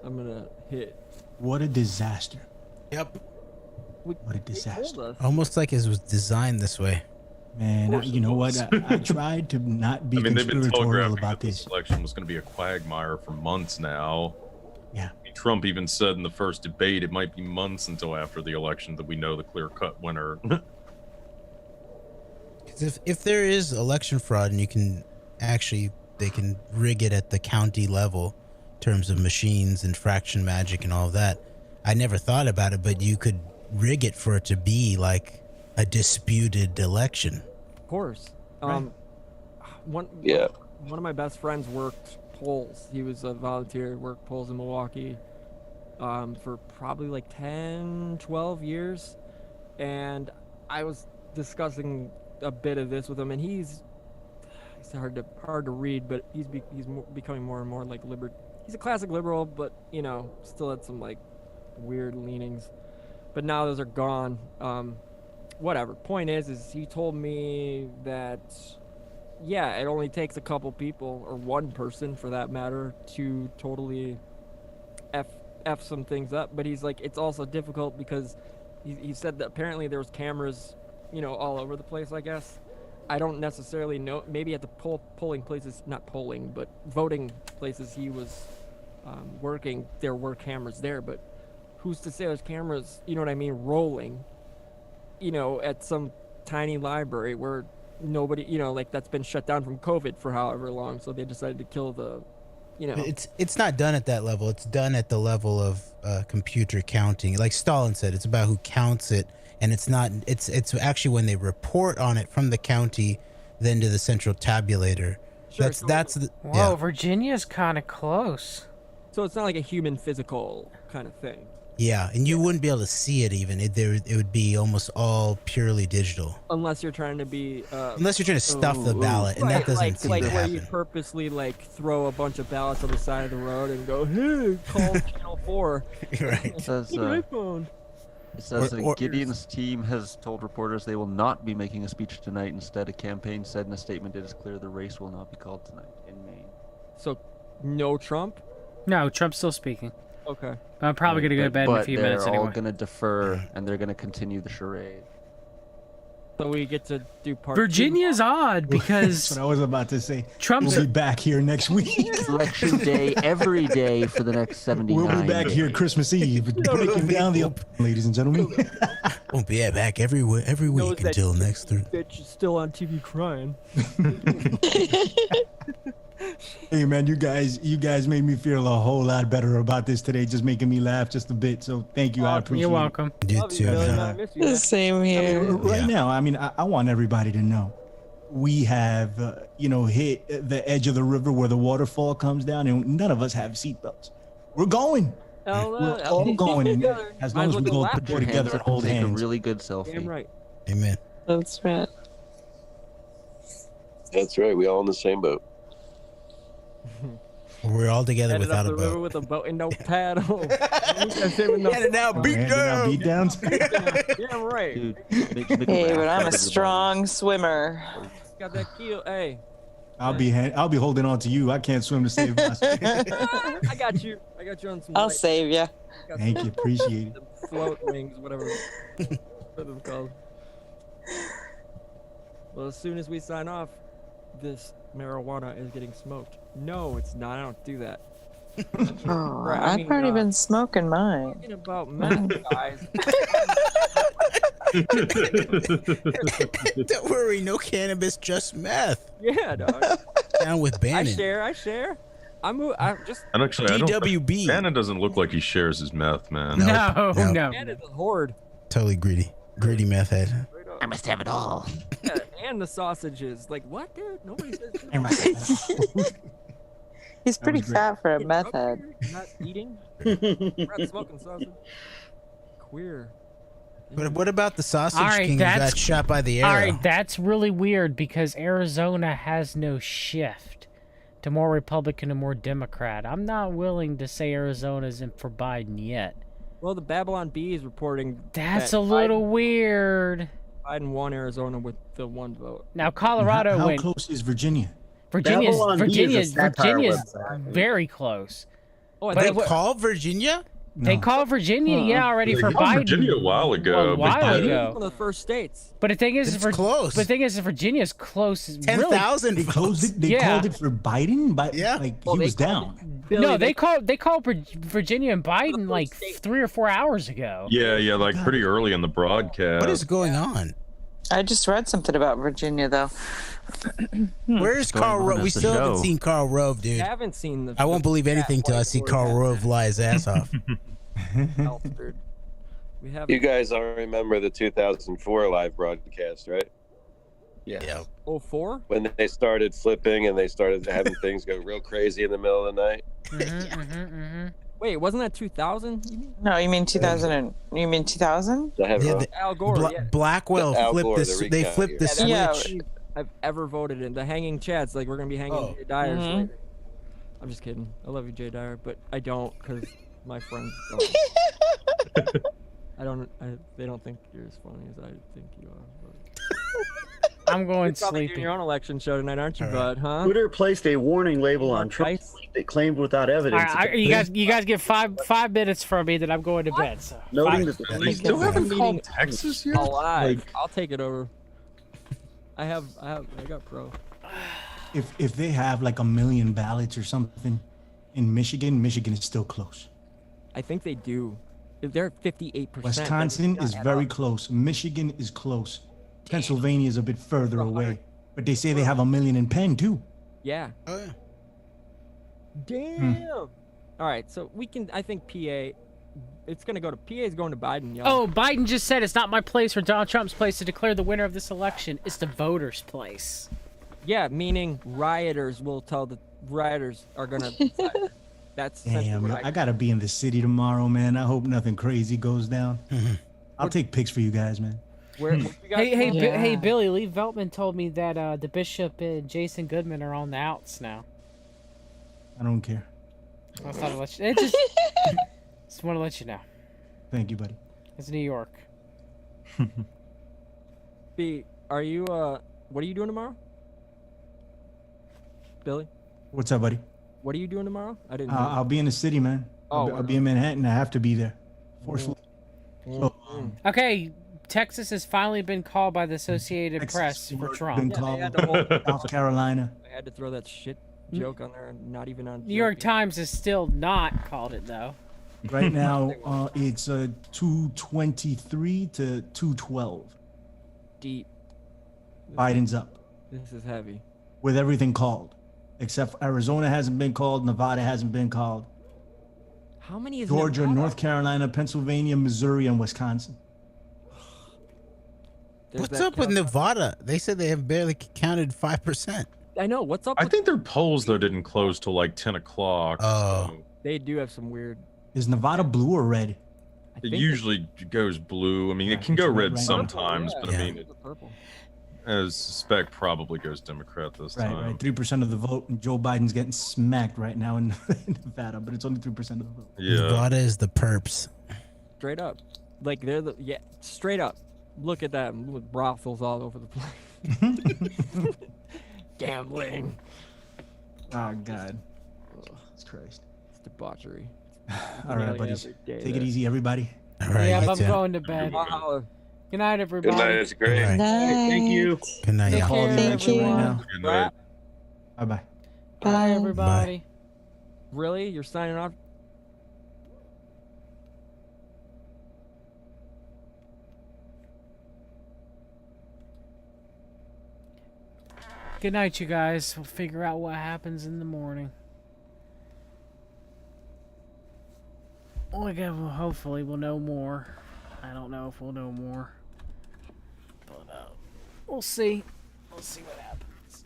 I'm gonna hit. What a disaster. Yep. What a disaster. Almost like it was designed this way. Man, you know what? I tried to not be they've been conspiratorial about this election was going to be a quagmire for months now. Yeah. Trump even said in the first debate it might be months until after the election that we know the clear-cut winner. Because if there is election fraud and they can rig it at the county level in terms of machines and fraction magic and all of that. I never thought about it, but you could rig it for it to be like a disputed election. Of course. Right. One of my best friends worked polls. He was a volunteer, worked polls in Milwaukee for probably like 10, 12 years. And I was discussing a bit of this with him, and he's hard to read, but he's becoming more and more like he's a classic liberal, but still had some like weird leanings. But now those are gone. Whatever. Point is he told me that it only takes a couple people, or one person for that matter, to totally f some things up. But he's like, it's also difficult because he said that apparently there was cameras, all over the place, I guess. I don't necessarily know. Maybe at the polling places, not polling, but voting places he was working, there were cameras there. But who's to say there's cameras, rolling, at some tiny library where nobody, like that's been shut down from COVID for however long. So they decided to kill the you know, it's not done at that level. It's done at the level of computer counting. Like Stalin said, it's about who counts it, and it's not. It's actually when they report on it from the county, then to the central tabulator. Sure, That's the. Whoa, Yeah. Virginia's kind of close. so it's not like a human physical kind of thing. Yeah, and you wouldn't be able to see it even. It would be almost all purely digital. Unless you're trying to be Unless you're trying to stuff the ballot, and that doesn't seem like to where happen. you purposely like throw a bunch of ballots on the side of the road and go, hey, call Channel 4. Right. It says, Look at my phone. It says Or- Gideon's team has told reporters they will not be making a speech tonight. Instead, a campaign said in a statement it is clear the race will not be called tonight in Maine. So, no Trump? No, Trump's still speaking. Okay. I'm probably gonna go to bed in a few minutes They're all anyway. going to defer, and they're going to continue the charade. So we get to do part Virginia's odd That's because what I was about to say. Trump's We'll be back here next week. Election day every day for the next 79 We'll be back here days. Christmas Eve, breaking down the ladies and gentlemen. Won't be back every week that until next Thursday. bitch is still on TV crying. Hey man, you guys made me feel a whole lot better about this today, just making me laugh just a bit. So thank you, I appreciate You're it. welcome. You Love too, you, Billy, man. man. I miss you, man. Same here. Right now, I mean, I want everybody to know we have, hit the edge of the river where the waterfall comes down, and none of us have seatbelts. We're going. We're all going, and as long as we go put together and hold Take hands. a really good selfie. Damn right. Amen. That's right. That's right. We all in the same boat. We're all together Headed without up a the river boat. with a boat and no paddle. Headed out, beat Handing out beat downs. Damn right. Dude, make Hey, but I'm a everybody. strong swimmer. Got that keel. Hey, I'll be holding on to you. I can't swim to save myself. I got you. I got you on some. I'll light. save you. Got Thank some- you, appreciate it. some float rings, whatever. What it's called. Well, as soon as we sign off, this marijuana is getting smoked. No, it's not. I don't do that. Oh, Right, I I've mean, already been smoking mine. Talking about meth, guys. Don't worry, no cannabis, just meth. Yeah, dog. Down with Bannon. I share. I'm just. And actually, DWB. Bannon doesn't look like he shares his meth, man. No. And it's a horde. Totally greedy meth head. I must have it all. Yeah, and the sausages. Like, what, dude? Nobody says. He's pretty was great. fat for a meth head. You're not eating. We're not smoking sausage. Queer. But what about the sausage All right, king who that's- got shot by the arrow? All right, that's really weird because Arizona has no shift to more Republican and more Democrat. I'm not willing to say Arizona's in for Biden yet. Well, the Babylon Bee is reporting That's that a little weird. Biden won Arizona with the one vote. Now Colorado How went. close is Virginia? Virginia's Babylon Bee is a satire website. very close. Oh, I But They think call Virginia? They No. called Virginia, yeah, already They for called Biden. Virginia a while ago. A while but ago. one of the first states. But the thing is, It's close. But the thing is, Virginia's close. Really, 10,000 They closed it. They Yeah. called it for Biden, but Yeah. like Well, he they was called down. Billy, no, they called Virginia and Biden like state. 3 or 4 hours ago. Yeah, like pretty early in the broadcast. What is going on? I just read something about Virginia, though. Where's going Karl on Rove? at We the still haven't show? seen Karl Rove, dude. I haven't seen the. I won't believe anything till I see Karl Rove lie his ass off. Dude. We have. You guys all remember the 2004 live broadcast, right? Yeah. 04? When they started flipping and they started having things go real crazy in the middle of the night. Wait, wasn't that 2000? No, you mean 2000? You mean 2000? I have it Yeah, wrong. the- Al Gore. yeah. Blackwell Al flipped Gore, this. the They recount flipped the here. Yeah. switch. I've ever voted in the hanging chads. Like we're gonna be hanging Oh. Jay Dyers Mhm. later. I'm just kidding. I love you, Jay Dyer, but I don't because my friends don't. They don't think you're as funny as I think you are. I'm going You're probably doing sleepy. your own election show tonight, aren't you, All right. bud? Huh? Twitter placed a warning label on Trump Nice. that claimed without All evidence. right, you guys get five minutes from me, then I'm going to bed. So. noting that They still haven't called Texas yet? Alive. I'll take it over. I got pro. If they have like 1 million ballots or something in Michigan is still close. I think they do. If they're at 58%. Wisconsin is very close. Michigan is close. Pennsylvania is a bit further away. But they say they have 1 million in Penn too. Yeah. Oh, yeah. Damn. All right, so we can. I think PA. It's gonna go to PA. Is going to Biden, y'all. Oh, Biden just said it's not my place or Donald Trump's place to declare the winner of this election. It's the voters' place. Yeah, meaning rioters will tell the rioters are gonna decide. That's damn. I gotta be in the city tomorrow, man. I hope nothing crazy goes down. I'll take pics for you guys, man. Hey, Billy. Lee Veltman told me that the bishop and Jason Goodman are on the outs now. I don't care. I thought I'd let you. Just want to let you know. Thank you, buddy. It's New York. B, are you what are you doing tomorrow? Billy? What's up, buddy? What are you doing tomorrow? I didn't know. I'll be in the city, man. I'll be in Manhattan. I have to be there. Forcefully. So, Okay, Texas has finally been called by the Associated Press for Trump. been called South Carolina. I had to throw that shit joke on there, not even on New York Times has still not called it, though. Right now, it's 223 to 212. Deep. Biden's up. This is heavy. With everything called. Except Arizona hasn't been called. Nevada hasn't been called. How many is Georgia, Nevada? North Carolina, Pennsylvania, Missouri, and Wisconsin. What's up with Nevada? They said they have barely counted 5%. I know. What's up? I think their polls though didn't close till like 10 o'clock. Oh. So They do have some weird. Is Nevada blue or red? it usually goes blue. I mean, it can go red sometimes, but I mean, I suspect probably goes Democrat this Right, time. right. 3% of the vote, and Joe Biden's getting smacked right now in Nevada, but it's only 3% of the vote. Yeah. Nevada is the perps. Straight up. Like they're the straight up. Look at that with brothels all over the place. Gambling. Oh God. Jesus Christ. It's debauchery. All right, buddies. Take it easy, everybody. All right. Yeah, you I'm too. going to bed. Good night, everybody. Good night. It's great. Good night. Thank you. Good night, Take y'all. care, Thank you. everyone. Right now. Good night. Bye-bye. Bye, everybody. Really? You're signing off? Good night, you guys. We'll figure out what happens in the morning. Well, hopefully we'll know more. I don't know if we'll know more. But, we'll see. We'll see what happens.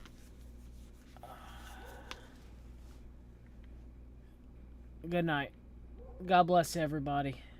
Good night. God bless everybody.